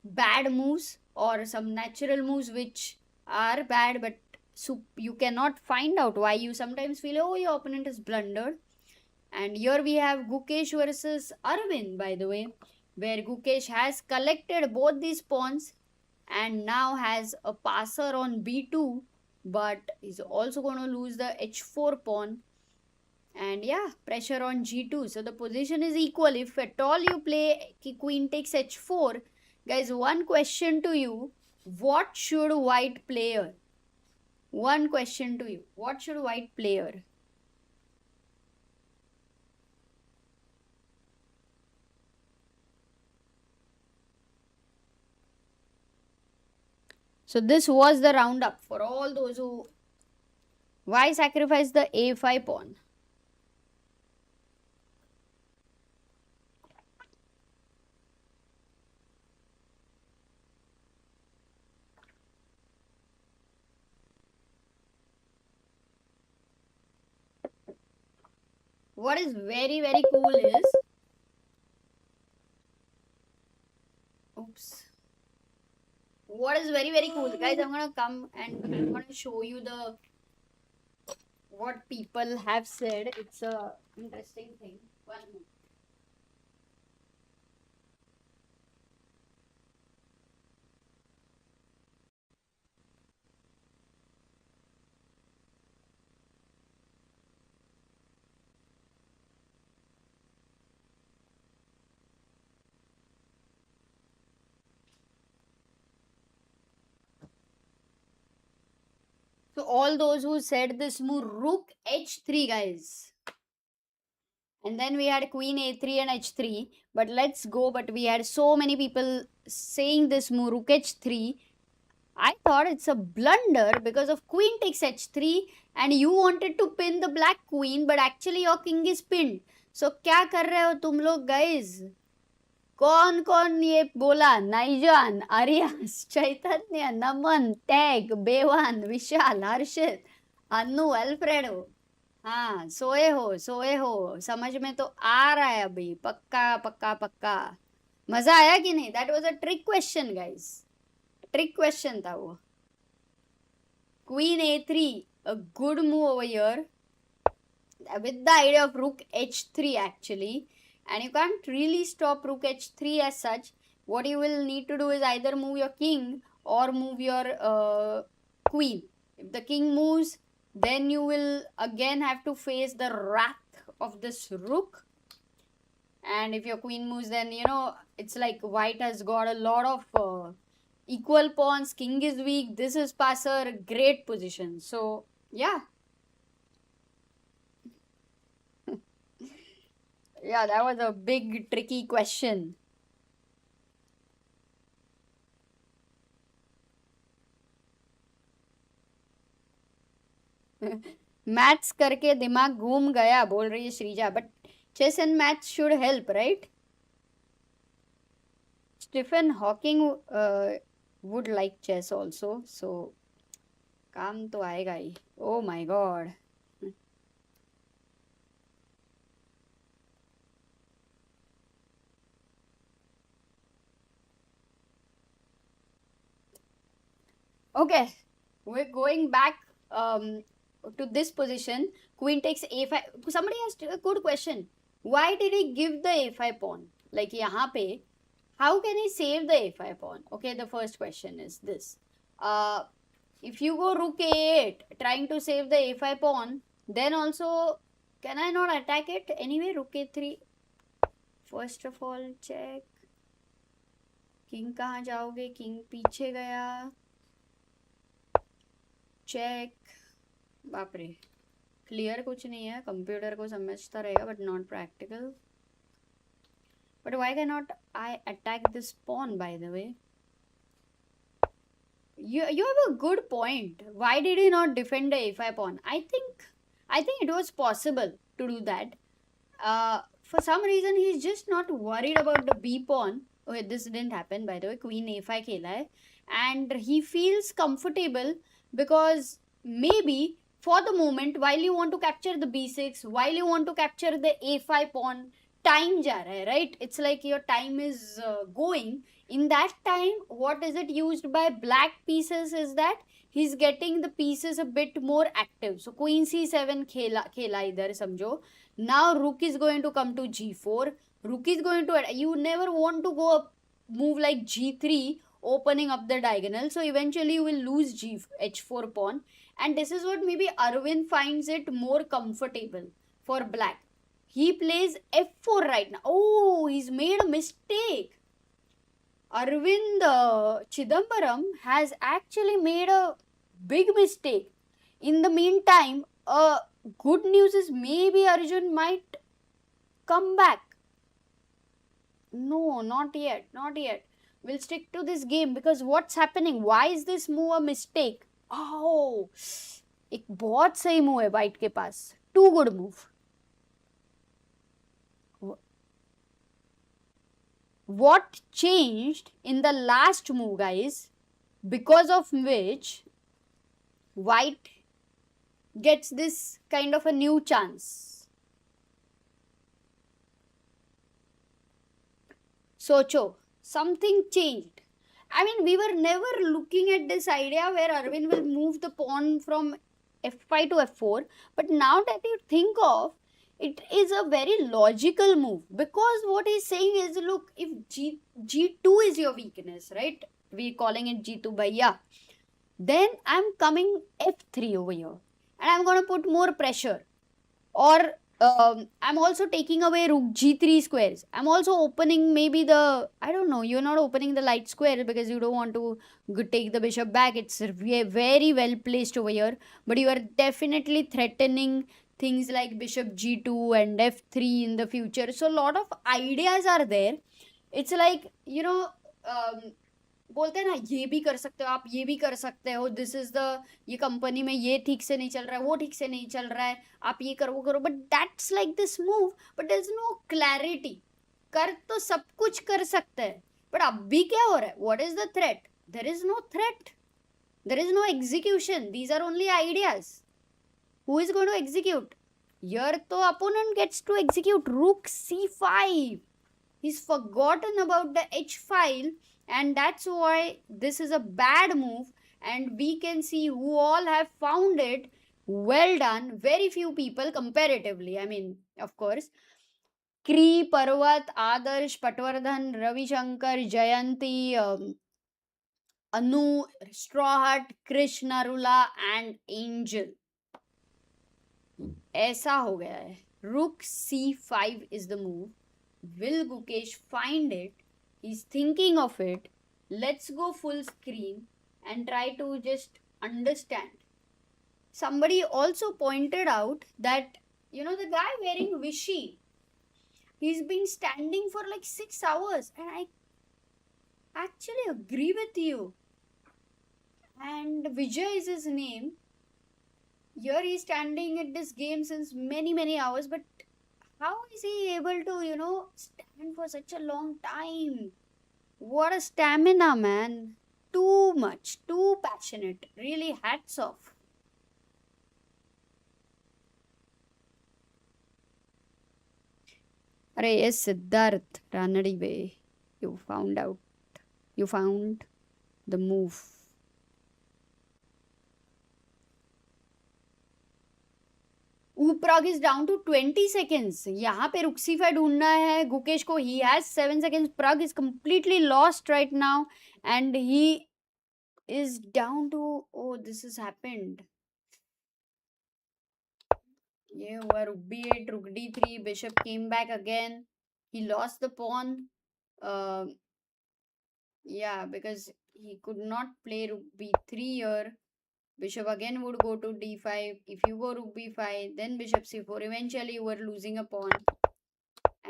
[SPEAKER 2] bad moves or some natural moves which are bad, but you cannot find out why. You sometimes feel, oh, your opponent has blundered. And here we have Gukesh versus Arvind, by the way, where Gukesh has collected both these pawns and now has a passer on b2, but is also going to lose the h4 pawn. And yeah, pressure on g2. So the position is equal. If at all you play queen takes h4, guys, one question to you: what should white play here? One question to you: what should white play here? So this was the roundup for all those who... Why sacrifice the a5 pawn? what is very, very cool is, oops. What is very, very cool, guys, I'm gonna come and I'm gonna show you the what people have said. It's a interesting thing. One moment. So all those who said this move, rook h3, guys. And then we had queen a3 and h3. But let's go. But we had so many people saying this move, rook h3. I thought it's a blunder because of queen takes h3 and you wanted to pin the black queen, but actually your king is pinned. So क्या कर रहे हो तुम लोग, guys? कौन कौन ये बोला? नाइजान, आर्यस, चैतन्य, नमन, टैग, बेवान, विशाल, हर्षित, अनु, अल्फ्रेडो. हाँ, सोए हो, समझ में तो आ रहा है अभी, पक्का पक्का पक्का. मजा आया कि नहीं? That was a trick question, guys. Trick question था वो. Queen a3, a good move over here with the idea of rook h3 actually. And you can't really stop rook h3 as such. What you will need to do is either move your king or move your queen. If the king moves, then you will again have to face the wrath of this rook. And if your queen moves, then you know it's like white has got a lot of equal pawns. King is weak. This is passer. Great position. So yeah. Yeah, that was a big tricky question. Maths करके दिमाग घूम गया बोल रही है Sreeja. But chess and maths should help, right? Stephen Hawking would like chess also, so काम तो आएगा ही. Oh my god. Okay, we're going back to this position. Queen takes a5. Somebody asked a good question. Why did he give the a5 pawn? Like यहाँ पे, how can he save the a5 pawn? Okay, the first question is this. If you go rook a8, trying to save the a5 pawn, then also, can I not attack it? Anyway, rook a3. First of all, check. King कहाँ जाओगे? King पीछे गया. Check. बाप रे, clear कुछ नहीं है. Computer को समझता रहेगा but not practical. But why can not I attack this pawn? By the way, you have a good point. Why did he not defend the a5 pawn? I think it was possible to do that. For some reason he's just not worried about the b pawn. Okay, this didn't happen by the way. Queen a5 खेला है and he feels comfortable because maybe for the moment, while you want to capture the b6, while you want to capture the a5 pawn, time जा रहा है, right? It's like your time is going. In that time, what is it used by black pieces is that he's getting the pieces a bit more active. So queen c7 खेला इधर समझो. Now rook is going to come to g4. Rook is going to, you never want to go move like g3 opening up the diagonal. So eventually you will lose h4 pawn. And this is what maybe Arvind finds it more comfortable for black. He plays f4 right now. Oh, he's made a mistake. Arvind Chithambaram has actually made a big mistake. In the meantime, good news is maybe Arjun might come back. No, not yet. Not yet. We'll stick to this game because what's happening? Why is this move a mistake? Oh, एक बहुत सही move है white के पास. Too good move. What changed in the last move, guys, because of which white gets this kind of a new chance? Socho, something changed. I mean, we were never looking at this idea where Arvind will move the pawn from f5 to f4. But now that you think of, it is a very logical move, because what he's saying is, look, if G2 is your weakness, right? We're calling it G2 bhaiya. Then I'm coming f3 over here, and I'm going to put more pressure. Or I'm also taking away rook g3 squares. I'm also opening maybe the, I don't know, you're not opening the light square because you don't want to take the bishop back. It's very well placed over here, but you are definitely threatening things like bishop g2 and f3 in the future. So a lot of ideas are there. It's like, बोलते हैं ना, ये भी कर सकते हो आप, ये भी कर सकते हो, दिस इज द, ये कंपनी में ये ठीक से नहीं चल रहा है, वो ठीक से नहीं चल रहा है, आप ये करो वो करो, but that's like this move, but there is no clarity. कर तो सब कुछ कर सकते हैं, बट अब भी क्या हो रहा है? What is the threat? There is no threat, there is no execution, these are only ideas. Who is going to execute? Here तो opponent gets to execute rook c5. He's forgotten about the h file, and that's why this is a bad move. And we can see who all have found it. Well done. Very few people comparatively, I mean, of course. Kri, Parvat, Adarsh, Patwardhan, Ravi Shankar, Jayanti, Anu, Straw Hat, Krish Narula and Angel. ऐसा हो गया है. Rook c5 is the move. Will Gukesh find it? He's thinking of it. Let's go full screen and try to just understand. Somebody also pointed out that, the guy wearing Vichy, he's been standing for like 6 hours, and I actually agree with you. And Vijay is his name. Here he's standing at this game since many hours, but how is he able to, stand for such a long time? What a stamina, man. Too much, too passionate. Really, hats off. Arey, yes, Siddharth Ranadive. You found the move. Pragg is down to 20 seconds. यहाँ पे रुक c5 ढूंढना है गुकेश को. He has 7 seconds. Pragg is completely lost right now, and he is down to, oh, this has happened. ये हुआ rook b8, rook d3, bishop came back again. He lost the pawn. Yeah, because he could not play rook b3 here. Bishop again would go to d5. If you go rook b5, then bishop c4. Eventually, you were losing a pawn.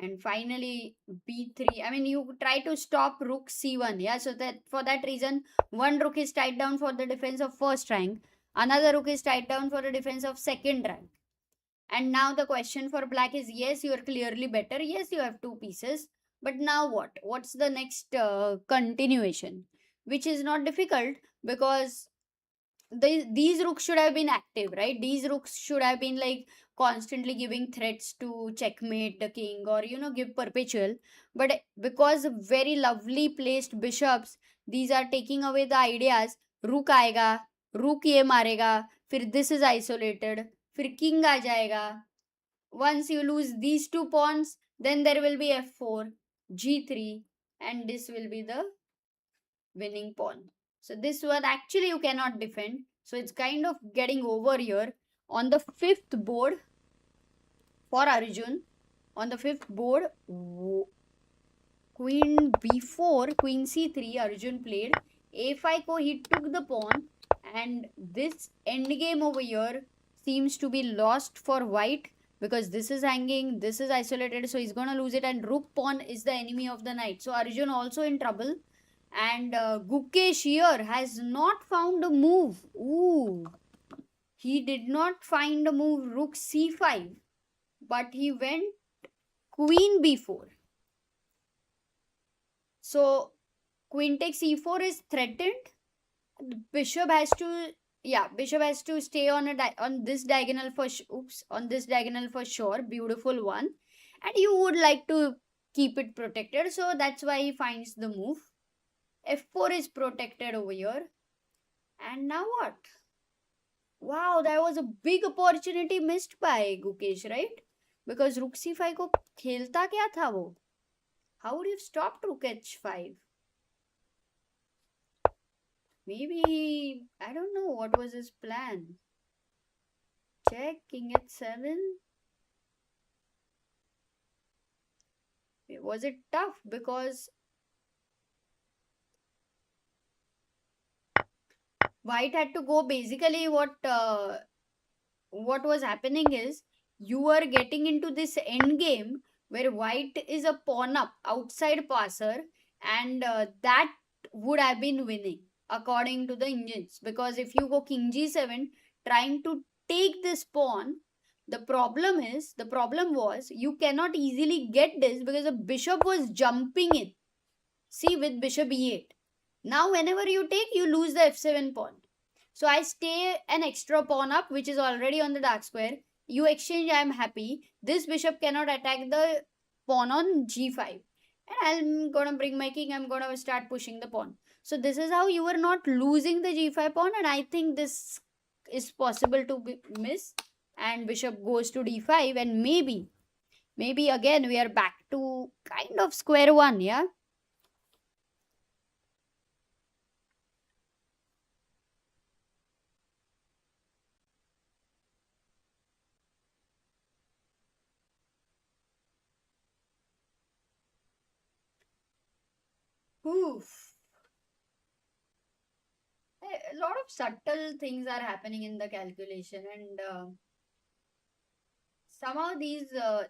[SPEAKER 2] And finally, b3. I mean, you try to stop rook c1. Yeah, so that for that reason, one rook is tied down for the defense of first rank. Another rook is tied down for the defense of second rank. And now the question for black is, yes, you are clearly better. Yes, you have 2 pieces. But now what? What's the next continuation? Which is not difficult, because these rooks should have been active, right? These rooks should have been like constantly giving threats to checkmate the king, or give perpetual. But because very lovely placed bishops, these are taking away the ideas. Rook आएगा, rook ये मारेगा, फिर this is isolated, फिर king आ जाएगा. Once you lose these 2 pawns, then there will be f4, g3, and this will be the winning pawn. So this one actually you cannot defend. So it's kind of getting over here. On the 5th board for Arjun, on the 5th board, queen b4, queen c3, Arjun played. a5 ko he took the pawn, and this endgame over here seems to be lost for white, because this is hanging, this is isolated, so he's gonna lose it, and rook pawn is the enemy of the knight. So Arjun also in trouble. And Gukesh here has not found a move. Ooh, he did not find a move rook c5, but he went queen b4. So queen takes e4 is threatened. Bishop has to stay on this diagonal for on this diagonal for sure. Beautiful one. And you would like to keep it protected. So that's why he finds the move. F4 is protected over here. And now what? Wow, that was a big opportunity missed by Gukesh, right? Because rook c5 को खेलता क्या था वो? How would you have stopped rook h5? Maybe, I don't know what was his plan. Check, king h7. Was it tough? Because White had to go. Basically, what was happening is you were getting into this end game where White is a pawn up outside passer, and that would have been winning according to the engines. Because if you go king g7 trying to take this pawn, the problem was you cannot easily get this because the bishop was jumping in. See, with bishop e8. Now whenever you take, you lose the f7 pawn. So I stay an extra pawn up, which is already on the dark square. You exchange, I am happy. This bishop cannot attack the pawn on g5. And I'm gonna bring my king, I'm gonna start pushing the pawn. So this is how you are not losing the g5 pawn, and I think this is possible to miss. And bishop goes to d5, and maybe again we are back to kind of square one, yeah? Oof. A lot of subtle things are happening in the calculation, and somehow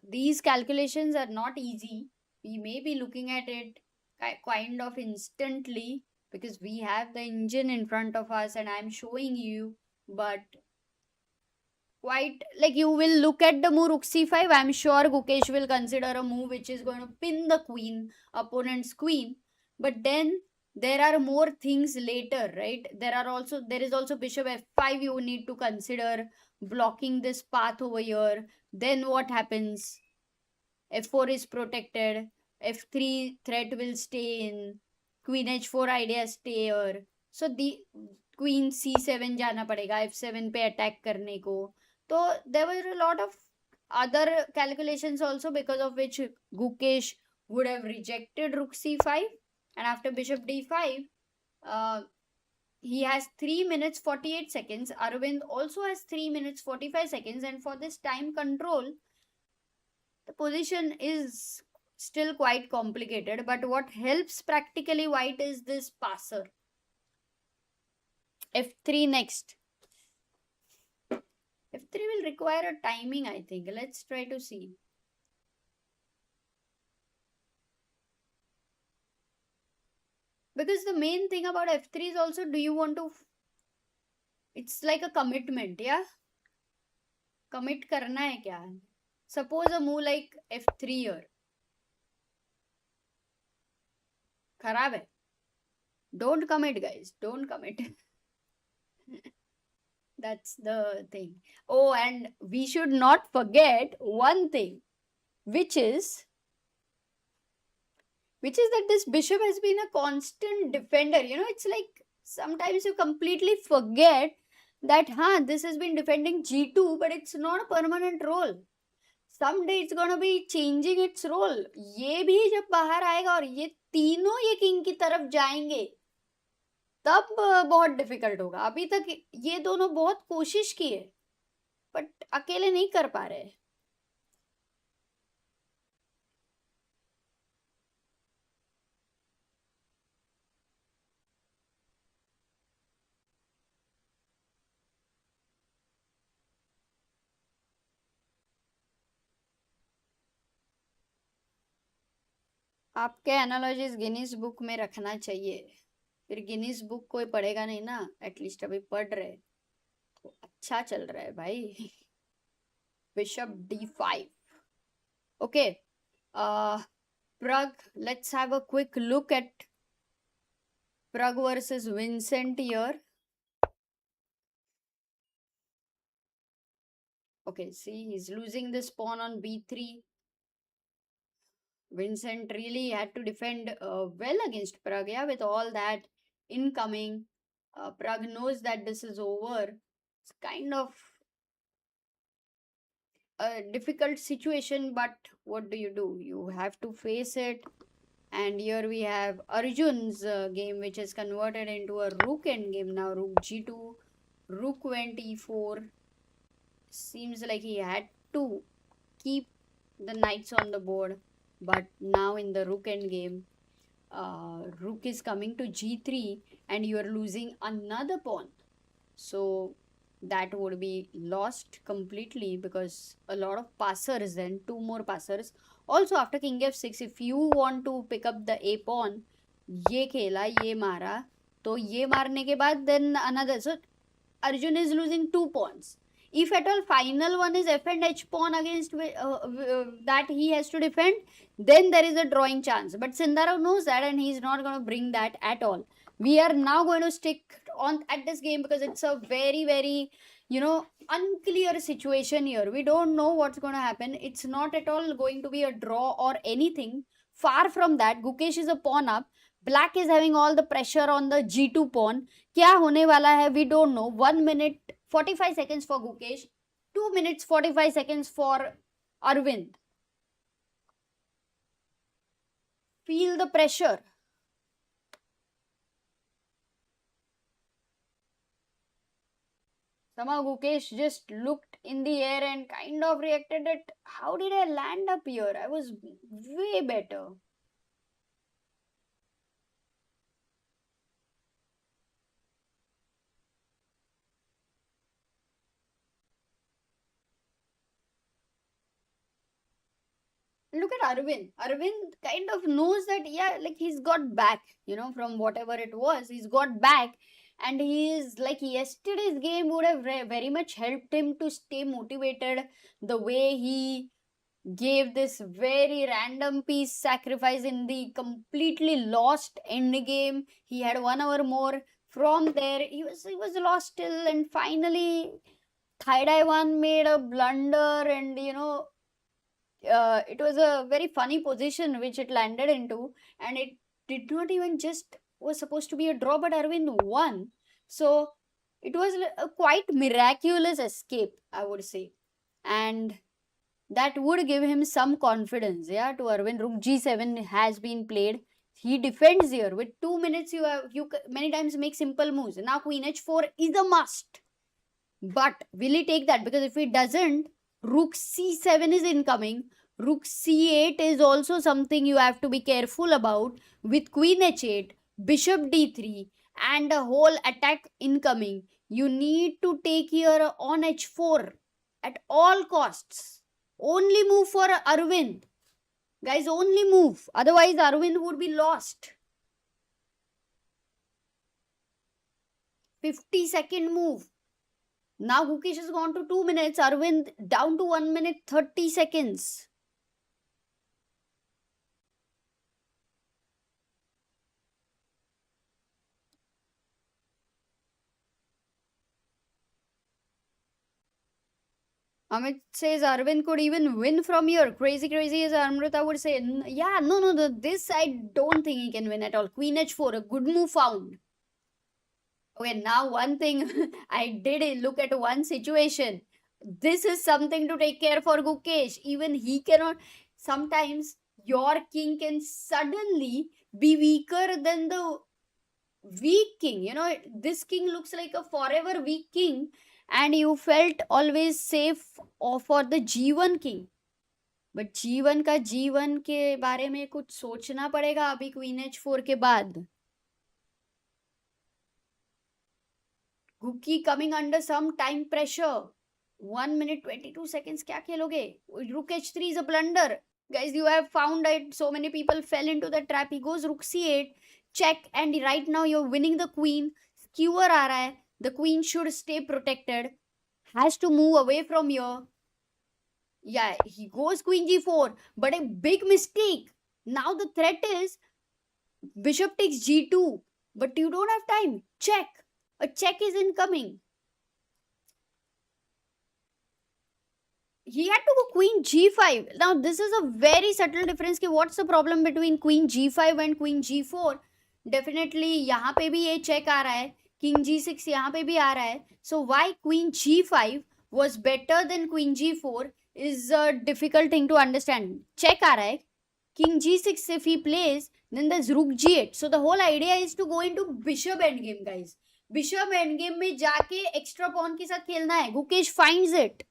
[SPEAKER 2] these calculations are not easy. We may be looking at it kind of instantly because we have the engine in front of us and I'm showing you, but quite like you will look at the move rook c5. I'm sure Gukesh will consider a move which is going to pin the queen, opponent's queen. But then there are more things later, right? There is also bishop f5 you need to consider, blocking this path over here. Then what happens? f4 is protected, f3 threat will stay in, queen h4 idea stay here. So the queen c7 जाना पड़ेगा f7 पे attack करने को. So there were a lot of other calculations also, because of which Gukesh would have rejected rook c5, and after bishop d5 he has 3 minutes 48 seconds. Aravind also has 3 minutes 45 seconds, and for this time control the position is still quite complicated. But what helps practically White is this passer. f3 next. f3 will require a timing, I think. Let's try to see. Because the main thing about f3 is also, do you want to... It's like a commitment, yeah? Commit karna hai kya? Suppose a move like f3 here. Kharab hai. Don't commit, guys. Don't commit. That's the thing. Oh, and we should not forget one thing, which is that this bishop has been a constant defender. You know, it's like sometimes you completely forget that this has been defending g2, but it's not a permanent role. Someday it's gonna be changing its role. ये भी जब बाहर आएगा और ये तीनों ये king की तरफ जाएंगे, तब बहुत डिफिकल्ट होगा. अभी तक ये दोनों बहुत कोशिश की है, बट अकेले नहीं कर पा रहे. आपके एनालॉजीज गिनीज बुक में रखना चाहिए. फिर गिनीज बुक कोई पढ़ेगा नहीं ना. एटलीस्ट अभी पढ़ रहे तो अच्छा चल रहा है भाई. Bishop d5. Okay. Pragg, let's have a quick look at Pragg versus Vincent here. Okay, see, he's losing this pawn on b3. Vincent really had to defend well against Pragg, yeah, with all that incoming. Pragg knows that this is over. It's kind of a difficult situation, but what do? You have to face it. And here we have Arjun's game, which is converted into a rook endgame now. Rook g2, rook went e4. Seems like he had to keep the knights on the board, but now in the rook endgame, rook is coming to g3, and you are losing another pawn. So that would be lost completely because a lot of passers, then two more passers. Also after king f6, if you want to pick up the a pawn, ये खेला, ये मारा, तो ये मारने के बाद then another. So Arjun is losing two pawns. If at all final one is f and h pawn against that he has to defend, then there is a drawing chance. But Sindarov knows that and he's not going to bring that at all. We are now going to stick on at this game because it's a very, very, unclear situation here. We don't know what's going to happen. It's not at all going to be a draw or anything. Far from that. Gukesh is a pawn up. Black is having all the pressure on the g2 pawn. क्या होने वाला है, we don't know. 1 minute 45 seconds for Gukesh, 2 minutes 45 seconds for Arvind. Feel the pressure. Somehow Gukesh just looked in the air and kind of reacted that, how did I land up here? I was way better. Look at Arvind. Arvind kind of knows that, yeah, like he's got back, from whatever it was, he's got back. And he is like, yesterday's game would have very much helped him to stay motivated. The way he gave this very random piece sacrifice in the completely lost end game. He had 1 hour more. From there, he was lost till, and finally, Thai Dai one made a blunder, and it was a very funny position which it landed into, and it did not even just was supposed to be a draw, but Arvind won. So it was a quite miraculous escape, I would say, and that would give him some confidence. Yeah, to Arvind. Rook g7 has been played. He defends here with 2 minutes. You many times make simple moves. Now queen h4 is a must, but will he take that? Because if he doesn't, rook c7 is incoming. Rook c8 is also something you have to be careful about. With queen h8, bishop d3, and a whole attack incoming, you need to take here on h4 at all costs. Only move for Arvind. Guys, only move. Otherwise, Arvind would be lost. 50-second move. Now Gukesh has gone to 2 minutes. Arvind down to 1 minute 30 seconds. Amit says Arvind could even win from here. Crazy as Amrita would say. Yeah, no, this I don't think he can win at all. Queen h4, a good move found. Okay, now one thing I did look at one situation. This is something to take care for Gukesh. Even he cannot. Sometimes your king can suddenly be weaker than the weak king. This king looks like a forever weak king, and you felt always safe for the जीवन king. But जीवन का जीवन के बारे में कुछ सोचना पड़ेगा अभी क्वीन h4 के बाद. Guki coming under some time pressure. 1 minute 22 seconds. क्या खेलोगे? Rook h3 is a blunder. Guys, you have found that so many people fell into the trap. He goes rook c8, check, and right now you're winning the queen. Skewer आ रहा है. The queen should stay protected. Has to move away from here. Yeah, he goes queen g4, but a big mistake. Now the threat is bishop takes g2, but you don't have time. Check. A check is incoming. he had to go queen g5. Now this is a very subtle difference. कि what's the problem between queen g5 and queen g4? Definitely यहाँ पे भी ये check आ रहा है, king g6 यहाँ पे भी आ रहा है. So why queen g5 was better than queen g4 is a difficult thing to understand. Check आ रहा है, king g6 if he plays, then there's rook g8. So the whole idea is to go into bishop endgame, guys. Bishop endgame में जाके extra pawn के साथ खेलना है. Gukesh finds it.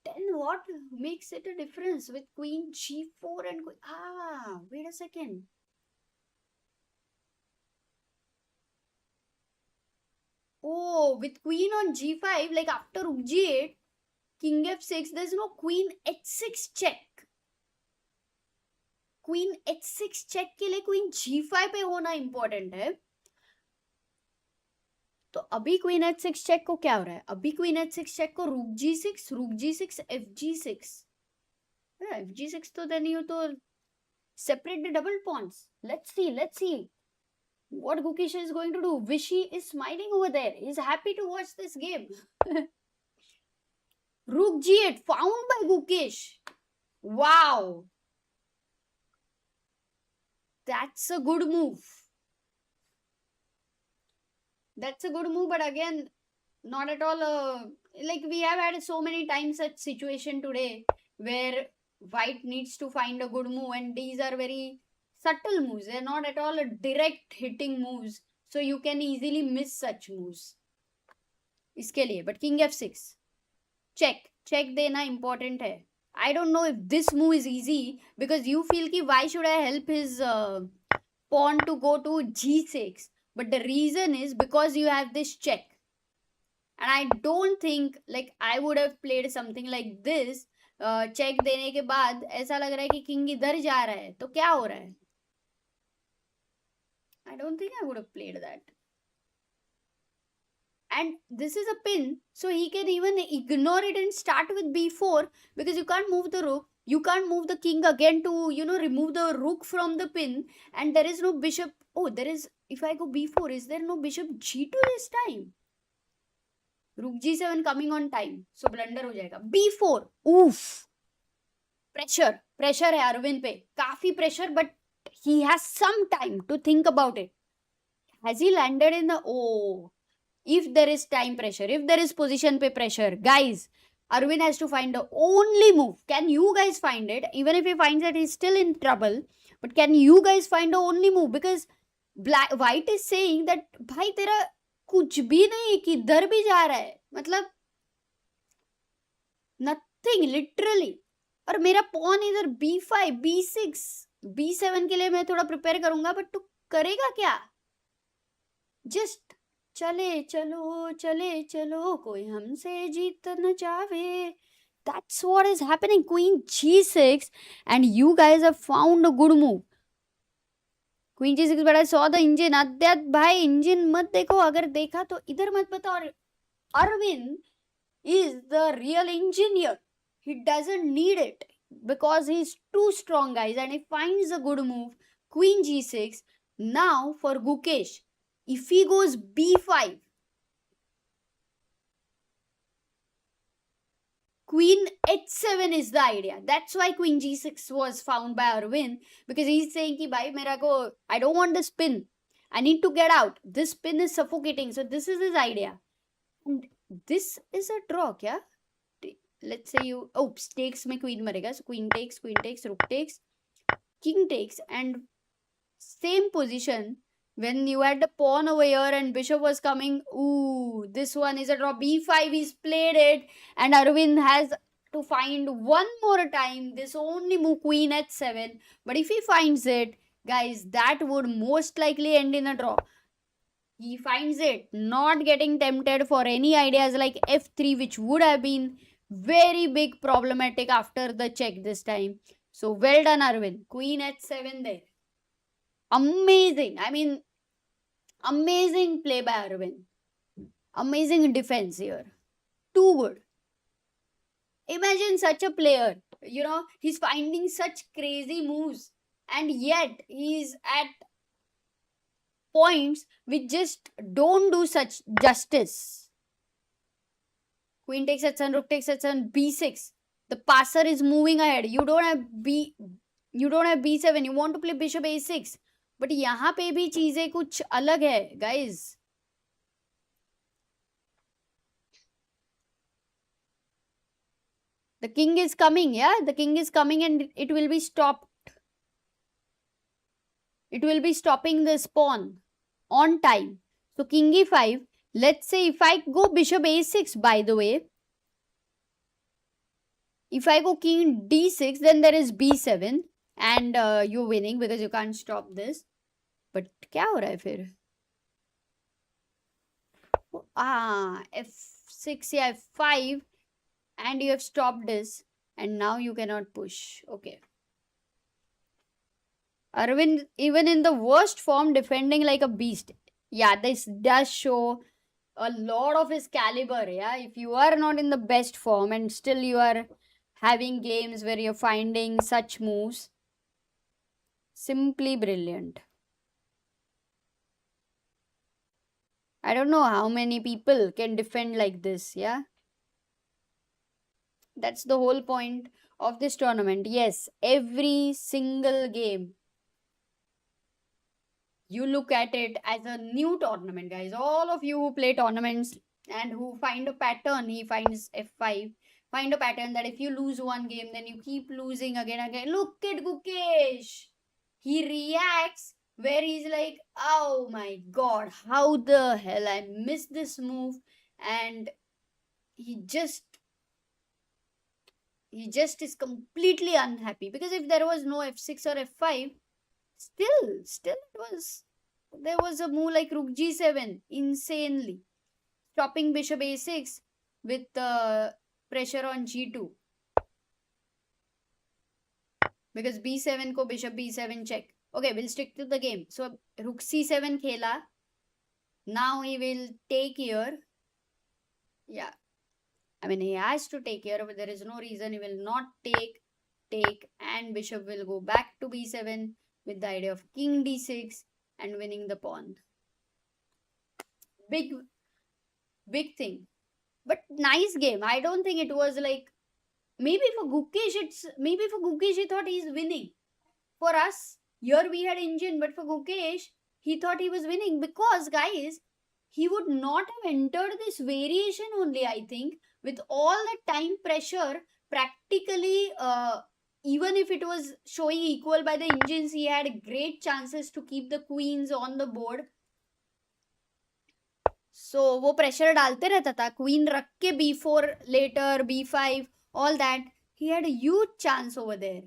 [SPEAKER 2] Then what makes it a difference with queen g4 and wait a second. Oh, with queen on g5, like after rook g8, king f6, there's no queen h6 check. Queen h6 check के लिए queen g5 पे होना important है. तो अभी queen h6 check को क्या हो रहा है? अभी क्वीन h6 चेक को रूक g6 fg6. fg6 तो देन यू तो separate the double pawns. Let's see what Gukesh is going to do. Vishy is smiling over there. He's happy to watch this game. Rook g8 found by Gukesh. Wow. That's a good move. That's a good move, but again, not at all. Like we have had so many times such situation today where white needs to find a good move, and these are very subtle moves. They're not at all a direct hitting moves, so you can easily miss such moves. इसके लिए, but king f6 check देना important है. I don't know if this move is easy because you feel कि why should I help his pawn to go to g6, but the reason is because you have this check, and I don't think like I would have played something like this. Check देने के बाद ऐसा लग रहा है कि king इधर जा रहा है, तो क्या हो रहा है? I don't think I would have played that. And this is a pin, so he can even ignore it and start with b4 because you can't move the rook, you can't move the king again to remove the rook from the pin, and there is no bishop. Oh, there is. If I go b4, is there no bishop g2 this time? Rook g7 coming on time, so blunder हो जाएगा. b4. Oof. Pressure है अरविंद पे, काफी pressure, but he has some time to think about it. Has he landed in the if there is time pressure, if there is position pe pressure, guys, Arvind has to find the only move. Can you guys find it? Even if he finds it, he's still in trouble. But can you guys find the only move? Because white is saying that भाई तेरा कुछ भी नहीं, किधर भी जा रहा है, मतलब nothing literally. और मेरा pawn इधर b5, b6, b7 के लिए मैं थोड़ा prepare करूंगा, but तू करेगा क्या? Just चले चलो कोई हमसे जीत न जावे. That's what is happening. Queen g6, and you guys have found a good move. Queen g6, but I saw the engine. अद्यात भाई engine मत देखो, अगर देखा तो इधर मत बताओ. Arvind is the real engineer. He doesn't need it because he's too strong, guys, and he finds a good move. Queen g6. Now for Gukesh, if he goes b5, queen h7 is the idea. That's why queen g6 was found by Arvind, because he's saying ki bhai mera ko, I don't want this pin, I need to get out, this pin is suffocating. So this is his idea, and this is a draw kya? Let's say you takes mein queen marega, so queen takes, rook takes, king takes, and same position. When you had the pawn over here and bishop was coming, this one is a draw. b5, he's played it, and Arvind has to find one more time this only move, queen h7. But if he finds it, guys, that would most likely end in a draw. He finds it, not getting tempted for any ideas like f3, which would have been very big problematic after the check this time. So well done, Arvind. Queen h7 there. Amazing. I mean, amazing play by Arvind. Amazing defense here. Too good. Imagine such a player. He's finding such crazy moves, and yet he's at points which just don't do such justice. Queen takes h7, rook takes h7, b6. The passer is moving ahead. You don't have b7. You want to play bishop a6. But यहाँ पे भी चीजें कुछ अलग है, guys. The king is coming, yeah? The king is coming and it will be stopped. It will be stopping the pawn on time. So king e5. Let's say if I go bishop a6, by the way. If I go king d6, then there is b7. And you're winning because you can't stop this. But क्या हो रहा है फिर? F6 या f5. And you have stopped this. And now you cannot push. Okay. Arvind, even in the worst form, defending like a beast. Yeah, this does show a lot of his caliber. Yeah, if you are not in the best form and still you are having games where you're finding such moves, simply brilliant. I don't know how many people can defend like this. Yeah, that's the whole point of this tournament. Yes, every single game, you look at it as a new tournament, guys. All of you who play tournaments and who find a pattern, he finds f5, find a pattern that if you lose one game, then you keep losing again and again. Look at Gukesh. He reacts where he's like, oh my god, how the hell I missed this move. And he just is completely unhappy, because if there was no f6 or f5, still there was a move like rook g7, insanely stopping bishop a6 with pressure on g2, because b7 ko bishop b7 check. Okay, we'll stick to the game. So rook c7 khela. Now he will take here. Yeah, I mean, he has to take here, but there is no reason he will not take, and bishop will go back to b7 with the idea of king d6 and winning the pawn. Big thing. But nice game. I don't think it was like, maybe for Gukesh he thought he's winning. For us, here we had engine, but for Gukesh, he thought he was winning, because guys, he would not have entered this variation only, I think, with all the time pressure. Practically, even if it was showing equal by the engines, he had great chances to keep the queens on the board. So वो pressure डालते रहता था, queen रख के b4 later, b5, all that. He had a huge chance over there.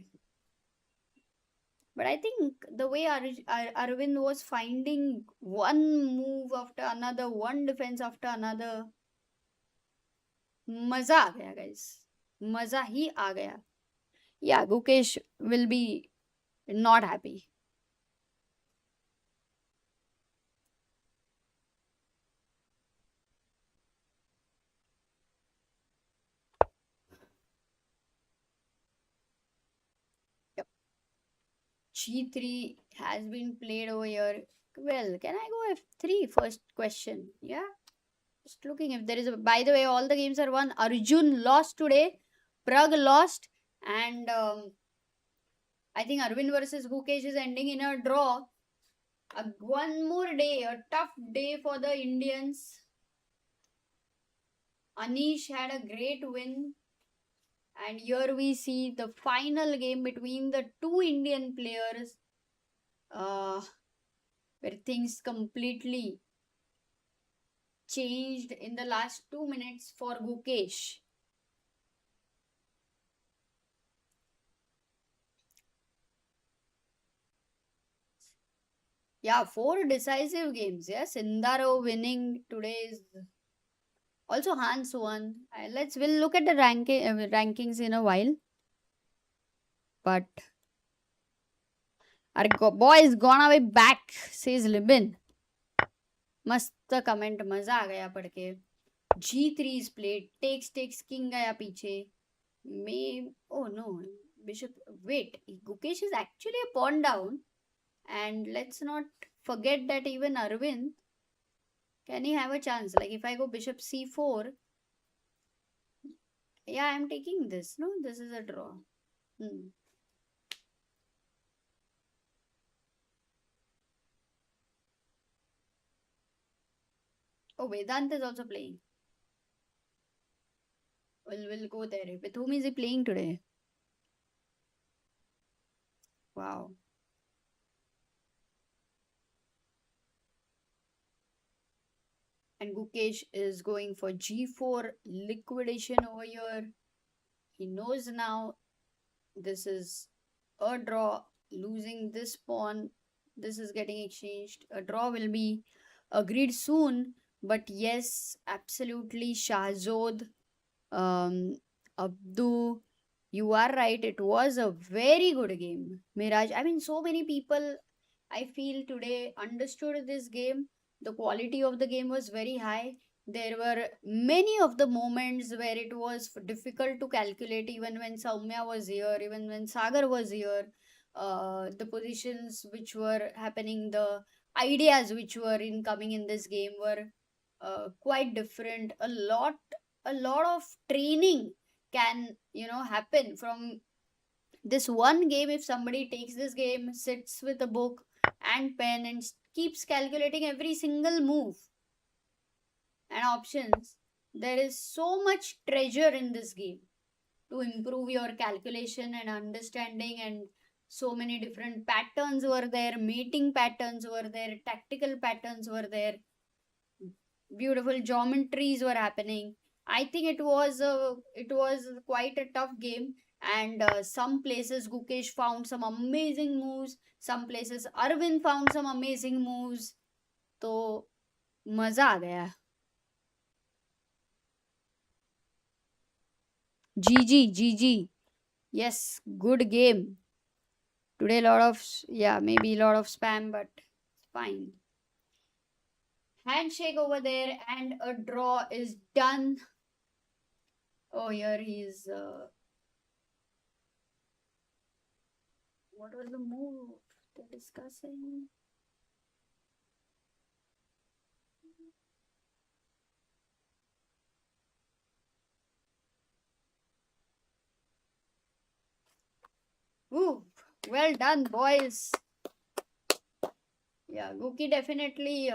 [SPEAKER 2] But I think the way Arvind was finding one move after another, one defense after another, मजा आ गया guys, मजा ही आ गया. Yeah, Gukesh will be not happy. Yep. G3 has been played over here. Well, can I go F3 first question? Yeah. Just looking if there is a... By the way, all the games are won. Arjun lost today. Pragg lost. And I think Arvind versus Gukesh is ending in a draw. One more day, a tough day for the Indians. Anish had a great win. And here we see the final game between the two Indian players, where things completely changed in the last 2 minutes for Gukesh. Yeah, 4 decisive games. Yeah, Sindarov winning today's. Also Hans won. We'll look at the rankings in a while. But our boy is gone away back, says Libin. Mast comment, मजा आ गया पढ़ के. G3 is played. Takes king गया पीछे. Oh no, bishop. Wait, Gukesh is actually a pawn down. And let's not forget that even Arvind, can he have a chance? Like if I go bishop c4, Yeah, I'm taking this. No, this is a draw. Hmm. Oh, Vedant is also playing. We'll go there. With whom is he playing today? Wow. And Gukesh is going for G4 liquidation over here. He knows now this is a draw. Losing this pawn, this is getting exchanged. A draw will be agreed soon. But yes, absolutely, Shahzod, um, Abdu, you are right. It was a very good game. Miraj, I mean, so many people I feel today understood this game. The quality of the game was very high. There were many of the moments where it was difficult to calculate, even when Saumya was here, even when Sagar was here. The positions which were happening, the ideas which were incoming in this game were quite different. A lot of training can happen from this one game. If somebody takes this game, sits with a book and pen and keeps calculating every single move and options, there is so much treasure in this game to improve your calculation and understanding. And so many different patterns were there, mating patterns were there, tactical patterns were there, beautiful geometries were happening. I think it was quite a tough game. And some places Gukesh found some amazing moves, some places Arvind found some amazing moves. तो मजा आ गया. GG. Yes, good game. Today lot of, yeah, maybe a lot of spam, but it's fine. Handshake over there and a draw is done. Oh, here he's what was the move they're discussing? Ooh, well done, boys. Yeah, Guki definitely,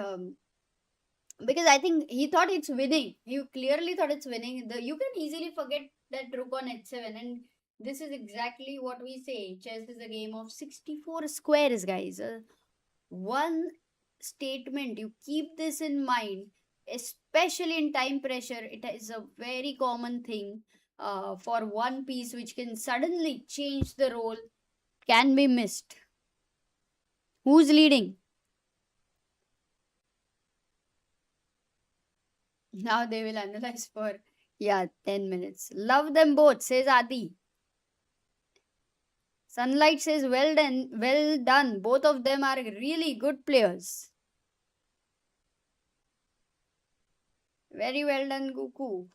[SPEAKER 2] because I think he thought it's winning. He clearly thought it's winning. You can easily forget that rook on h7, and this is exactly what we say. Chess is a game of 64 squares, guys. One statement, you keep this in mind, especially in time pressure. It is a very common thing for one piece which can suddenly change the role, can be missed. Who's leading? Now they will analyze for, yeah, 10 minutes. Love them both, says Adi. Sunlight says, well done, well done. Both of them are really good players. Very well done, Guku.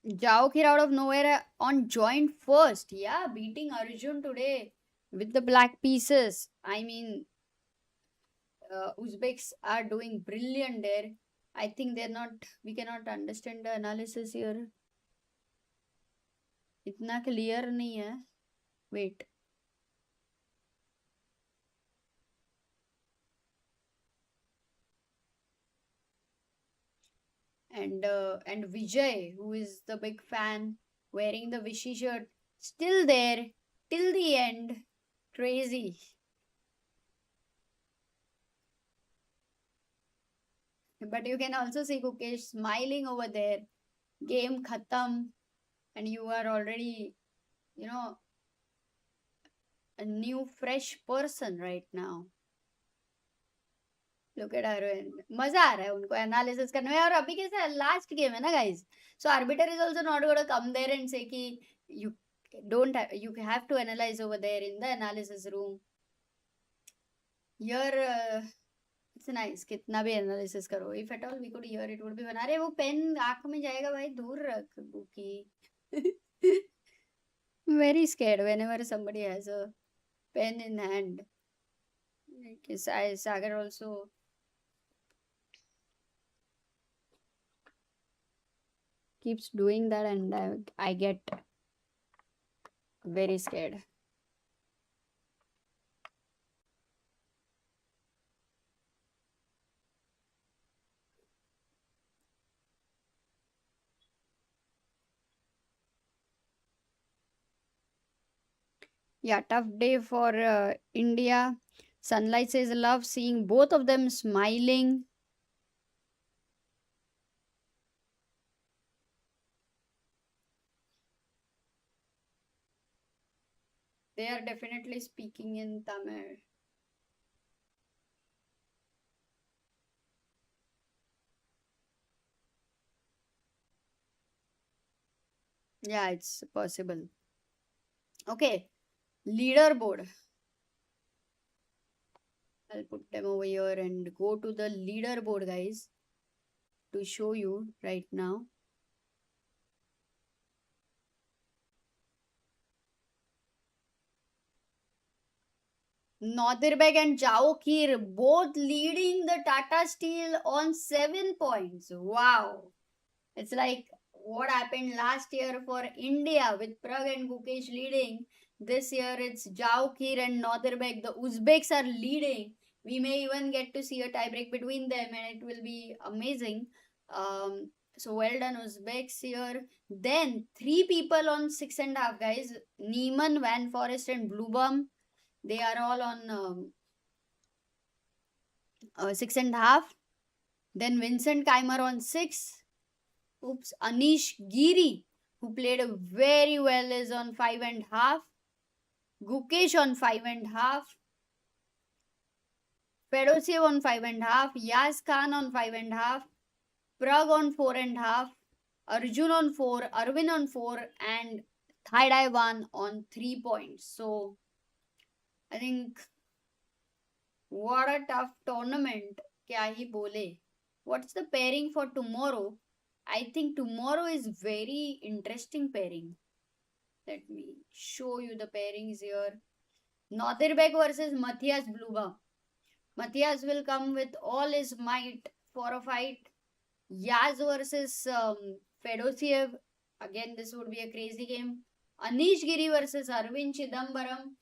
[SPEAKER 2] Javokhir out of nowhere on joint first. Yeah, beating Arjun today with the black pieces. I mean, Uzbeks are doing brilliant there. I think we cannot understand the analysis here. इतना clear नहीं है. Wait. And Vijay, who is the big fan, wearing the Vichy shirt, still there till the end. Crazy. But you can also see Gukesh smiling over there. Game khatam, and you are already, you know, a new fresh person right now. Look at Arvind. मजा आ रहा है उनको analysis करने में. और अभी कैसे last game है ना guys, so arbiter is also not gonna come there and say कि you don't have, you have to analyze over there in the analysis room. Here it's nice, कितना भी एनालिसिस करो. If at all we could hear, it would be fun. अरे वो pen आंख में जाएगा भाई, दूर रख bookie. I'm very scared whenever somebody has a pen in hand. Like Sagar also keeps doing that, and I get very scared. Yeah, tough day for India. Sunlight says love seeing both of them smiling. They are definitely speaking in Tamil. Yeah, it's possible. Okay, leaderboard. I'll put them over here and go to the leaderboard, guys, to show you right now. Nodirbek and Javokhir both leading the Tata Steel on 7 points. Wow. It's like what happened last year for India with Pragg and Gukesh leading. This year it's Javokhir and Nodirbek. The Uzbeks are leading. We may even get to see a tiebreak between them, and it will be amazing. So well done, Uzbeks here. Then three people on 6.5, guys. Niemann, Van Foreest, and Bluebaum. They are all on 6.5. Then Vincent Keymer on 6. Oops, Anish Giri, who played very well, is on 5.5. Gukesh on 5.5. Fedoseev on 5.5. Yaz Kaan on 5.5. Pragg on 4.5. Arjun on 4. Arvind on 4. And Thai Dai 1 on 3 points. So, I think what a tough tournament. Kya hi bole. What's the pairing for tomorrow? I think tomorrow is very interesting pairing. Let me show you the pairings here. Nodirbek versus Matthias Bluebaum. Matthias will come with all his might for a fight. Yaz versus Fedoseev. Again, this would be a crazy game. Anish Giri versus Arvind Chithambaram.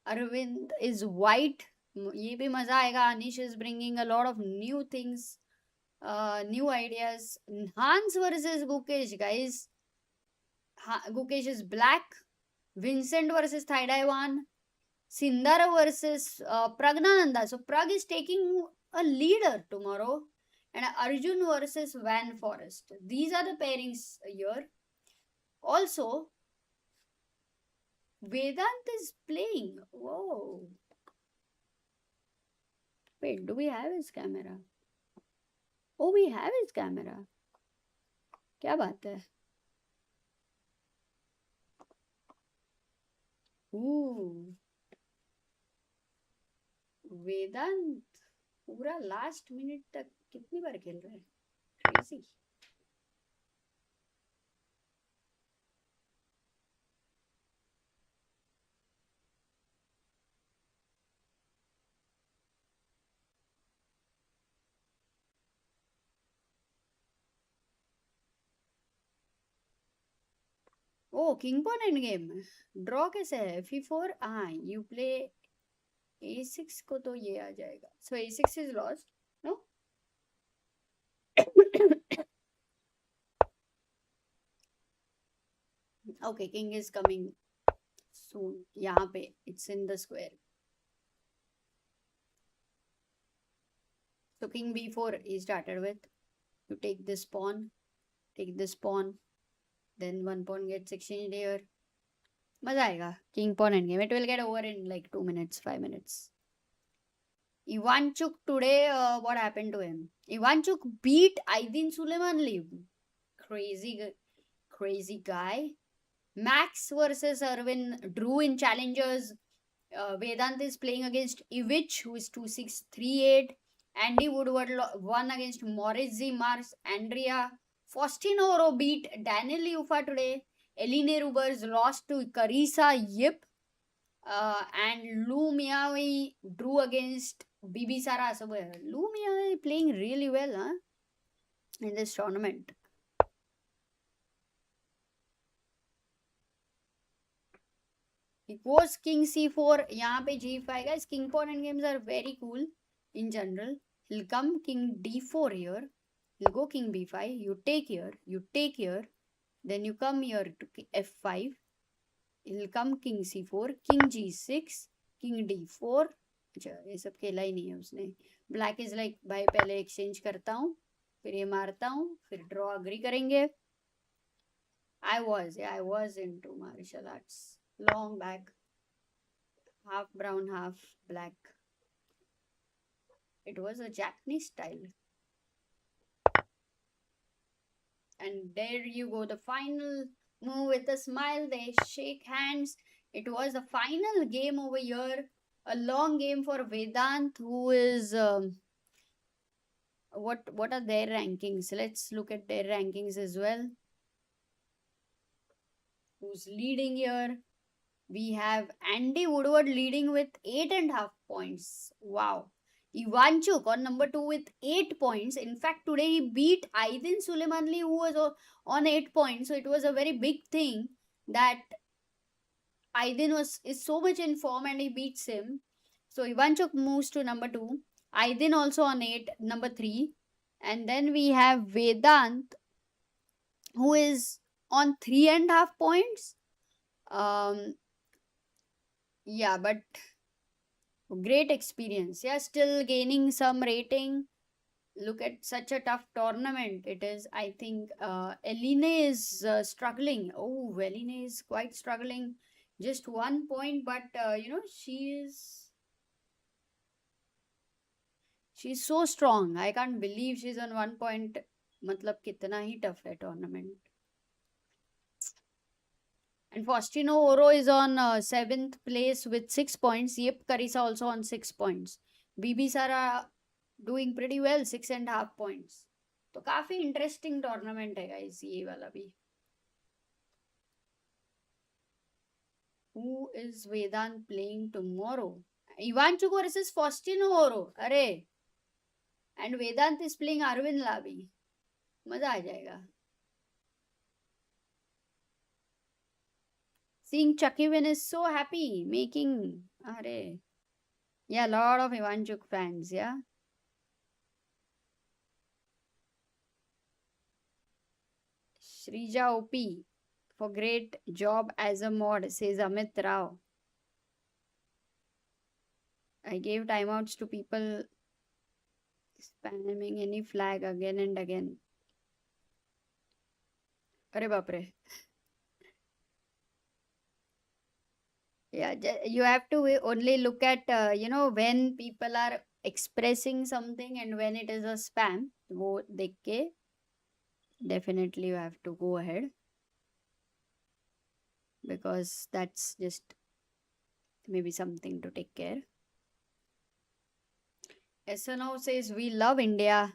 [SPEAKER 2] Arvind is white. ये भी मजा आएगा. Anish is bringing a lot of new things, new ideas. Hans versus Gukesh, guys. Gukesh is black. Vincent versus Thai Dai Sindarov versus Praggnanandhaa. So Pragg is taking a leader tomorrow. And Arjun versus Van Foreest. These are the pairings here. Also, Vedant is playing. Whoa. Wait, do we have his camera? Oh, we have his camera. क्या बात है? Ooh. वेदांत पूरा last minute तक कितनी बार खेल रहा है? Crazy. Oh king pawn endgame draw कैसे है? F4. हाँ, यू प्ले A6 को तो ये आ जाएगा. So A6 is lost. No? Okay, king is coming soon. यहाँ पे it's in the square. So king B4 he started with. You take this pawn, then one pawn gets exchanged here. मजा आएगा. King pawn endgame. It will get over in like 2 minutes, 5 minutes. Ivanchuk today, what happened to him? Ivanchuk beat Aydin Suleimanli. Crazy guy. Max versus Erwin drew in challengers. Vedant is playing against Ivic, who is 2-6-3-8. Andy Woodward won against Maurice Mars. Andrea Faustino beat Daniel Ufa today. Eline Rubers lost to Carissa Yip. And Lu Miawi drew against Bibi Sara. So Lu Miawi playing really well, huh? In this tournament. It was king c4. यहाँ पे g5. Guys, king pawn endgames are very cool in general. He'll come king d4 here. He'll go king b5. You take here. You take here. Then you come here to f5. He'll come king c4. King g6. King d4. अच्छा ये सब खेला ही नहीं है उसने. Black is like भाई पहले exchange करता हूँ फिर ये मारता हूँ फिर ड्रॉ अग्री करेंगे. I was into martial arts long back. Half brown, half black. It was a Japanese style. And there you go, the final move with a smile. They shake hands. It was the final game over here. A long game for Vedant, who is what are their rankings? Let's look at their rankings as well. Who's leading here? We have Andy Woodward leading with 8.5 points. Wow. Ivanchuk on number 2 with 8 points. In fact, today he beat Aydin Suleimanli, who was on 8 points. So it was a very big thing that Aydin is so much in form and he beats him. So Ivanchuk moves to number 2. Aydin also on 8, number 3. And then we have Vedant, who is on 3.5 points. Yeah, but great experience. Yeah, still gaining some rating. Look at such a tough tournament it is. I think Eline is struggling. Oh, Eline is quite struggling. Just 1 point, but she's so strong. I can't believe she's on 1 point. मतलब कितना ही tough है tournament. And Faustino Oro is on 7th place with 6 points. Yip Carissa also on 6 points. Bibi Sara doing pretty well, 6.5 points. तो काफी interesting tournament है guys ये वाला भी. Who is Vedant playing tomorrow? Ivanchuk versus Faustino Oro. अरे. And Vedant is playing Arvind Labi. मजा आ जाएगा. Seeing Chucky win is so happy. Making. Arre. Yeah, a lot of Ivanchuk fans, yeah. Shrija OP for great job as a mod, says Amit Rao. I gave timeouts to people spamming any flag again and again. Arre bapre. Yeah, you have to only look at, when people are expressing something and when it is a spam. वो देख के definitely you have to go ahead. Because that's just maybe something to take care. SNO says, we love India.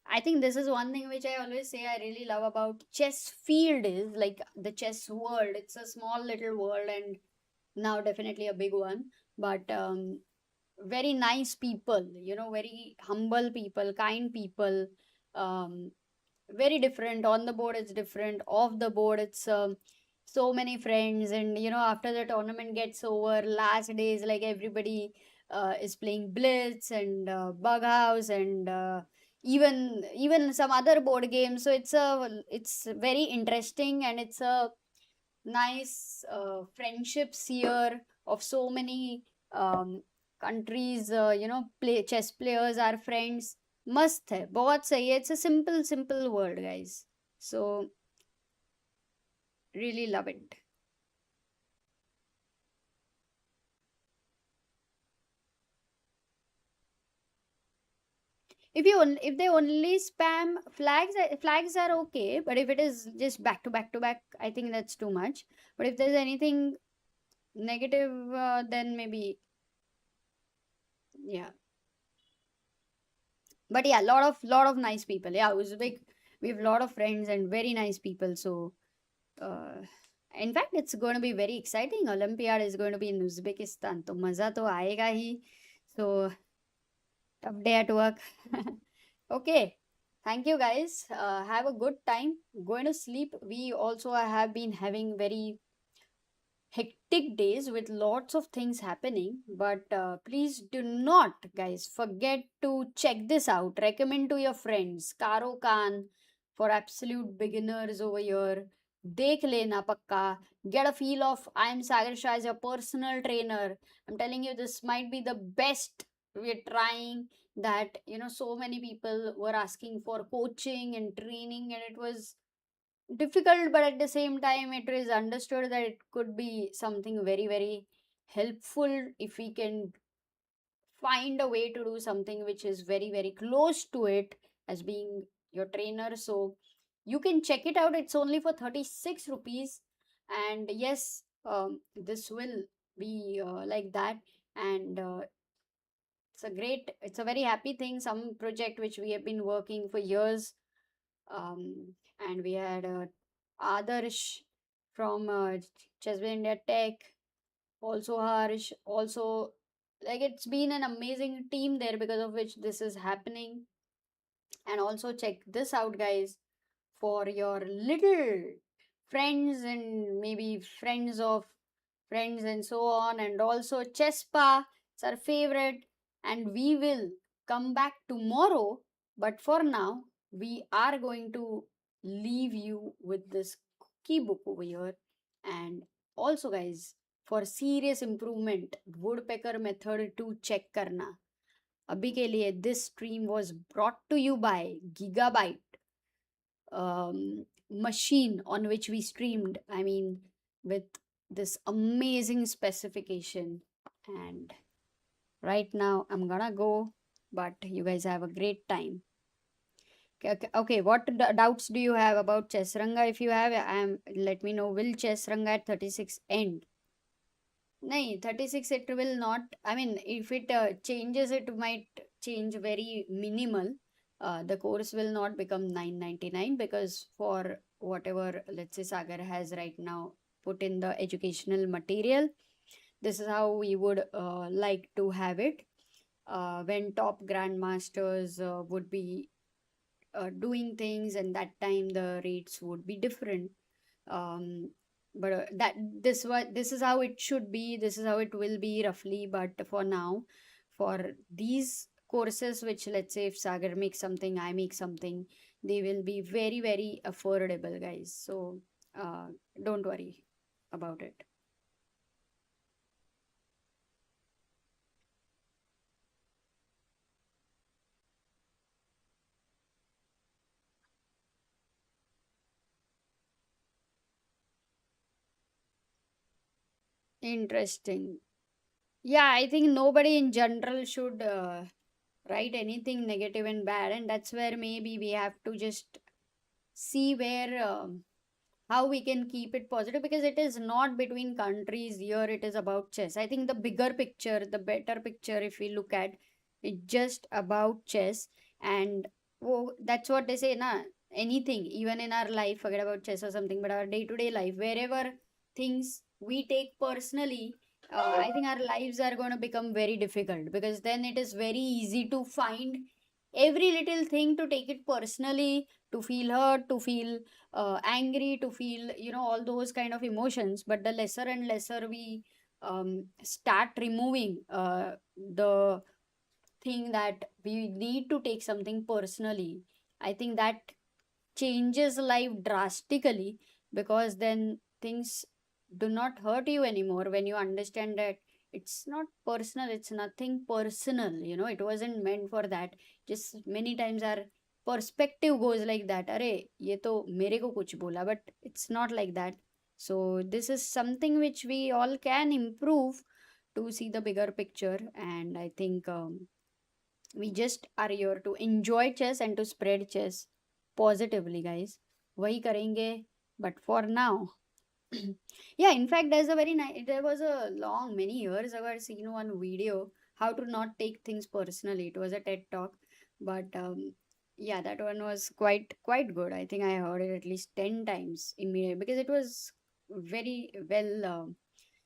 [SPEAKER 2] I think this is one thing which I always say I really love about chess field is like the chess world. It's a small little world and now definitely a big one. But very nice people, very humble people, kind people. Very different. On the board it's different. Off the board it's so many friends. And after the tournament gets over, last days like everybody is playing Blitz and Bug House and even some other board games. So it's very interesting and it's a nice friendships here of so many countries. Chess players are friends. मस्त है, बहुत सही है. It's a simple world, guys. So really love it. If they only spam flags are okay, but if it is just back to back, I think that's too much. But if there's anything negative, then maybe yeah. But yeah, lot of nice people. Yeah, we have a lot of friends and very nice people. So, uh, in fact, it's going to be very exciting. Olympiad is going to be in Uzbekistan. तो मजा तो आएगा ही. So, tough day at work. Okay. Thank you guys. Have a good time. Going to sleep. We also have been having very hectic days with lots of things happening, but please do not, guys, forget to check this out. Recommend to your friends. Karo Kaan for absolute beginners over here. Dekh lena pakka. Get a feel of I am Sagar Shah as your personal trainer. I'm telling you, this might be the best. We're trying that, so many people were asking for coaching and training, and it was difficult, but at the same time it is understood that it could be something very very helpful if we can find a way to do something which is very very close to it as being your trainer. So you can check it out. It's only for 36 rupees, and yes, this will be like that. And it's a very happy thing, some project which we have been working for years. And we had Adarsh from Chessway India Tech, also Harsh, also like it's been an amazing team there because of which this is happening. And also check this out, guys, for your little friends and maybe friends of friends and so on. And also Chespa, it's our favorite, and we will come back tomorrow. But for now, we are going to leave you with this cookie book over here. And also, guys, for serious improvement, woodpecker method to check karna. अभी के लिए this stream was brought to you by Gigabyte machine on which we streamed. I mean, with this amazing specification. And right now, I'm gonna go, but you guys have a great time. Okay, what doubts do you have about Chess Ranga? If you have, let me know. Will Chess Ranga at 36 end? No, 36 it will not. I mean, if it changes, it might change very minimal. The course will not become 999 because for whatever, let's say, Sagar has right now put in the educational material, this is how we would like to have it. When top grandmasters would be doing things, and that time the rates would be different. But that this is how it should be, this is how it will be roughly. But for now, for these courses, which let's say if Sagar makes something, I make something, they will be very very affordable, guys. So don't worry about it. Interesting. Yeah, I think nobody in general should write anything negative and bad, and that's where maybe we have to just see where how we can keep it positive, because it is not between countries here, it is about chess. I think the bigger picture, the better picture, if we look at it, just about chess. And oh, that's what they say na, anything even in our life, forget about chess or something, but our day to day life, wherever things we take personally, I think our lives are going to become very difficult, because then it is very easy to find every little thing to take it personally, to feel hurt, to feel angry, to feel all those kind of emotions. But the lesser and lesser we start removing the thing that we need to take something personally, I think that changes life drastically, because then things do not hurt you anymore when you understand that it's not personal, it's nothing personal, it wasn't meant for that. Just many times our perspective goes like that, अरे ये तो मेरे को कुछ बोला, but it's not like that. So this is something which we all can improve to see the bigger picture. And I think we just are here to enjoy chess and to spread chess positively, guys. वही करेंगे. But for now, yeah, in fact, there was a long, many years ago, I'd seen one video how to not take things personally. It was a TED talk, but Yeah, that one was quite good. I think I heard it at least 10 times immediately because it was very well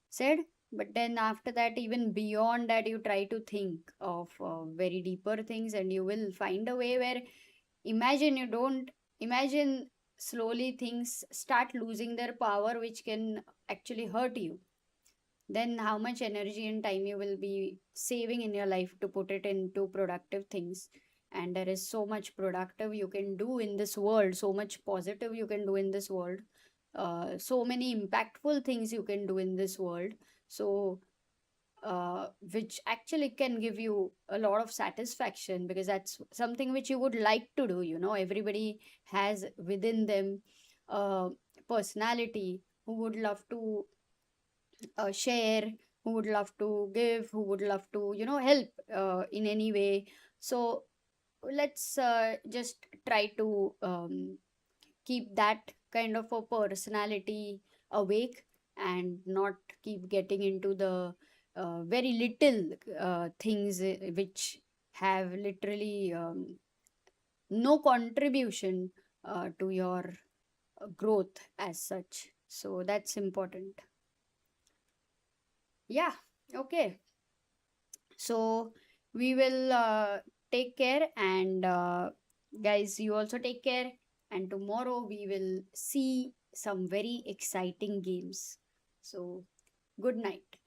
[SPEAKER 2] said. But then after that, even beyond that, you try to think of very deeper things, and you will find a way where imagine you don't imagine slowly things start losing their power, which can actually hurt you. Then how much energy and time you will be saving in your life to put it into productive things. And there is so much productive you can do in this world, so much positive you can do in this world, so many impactful things you can do in this world. So which actually can give you a lot of satisfaction, because that's something which you would like to do. Everybody has within them a personality who would love to share, who would love to give, who would love to help in any way. So let's just try to keep that kind of a personality awake, and not keep getting into the very little things which have literally no contribution to your growth as such. So that's important. Yeah, okay. So we will take care, and guys, you also take care. And tomorrow we will see some very exciting games. So, good night.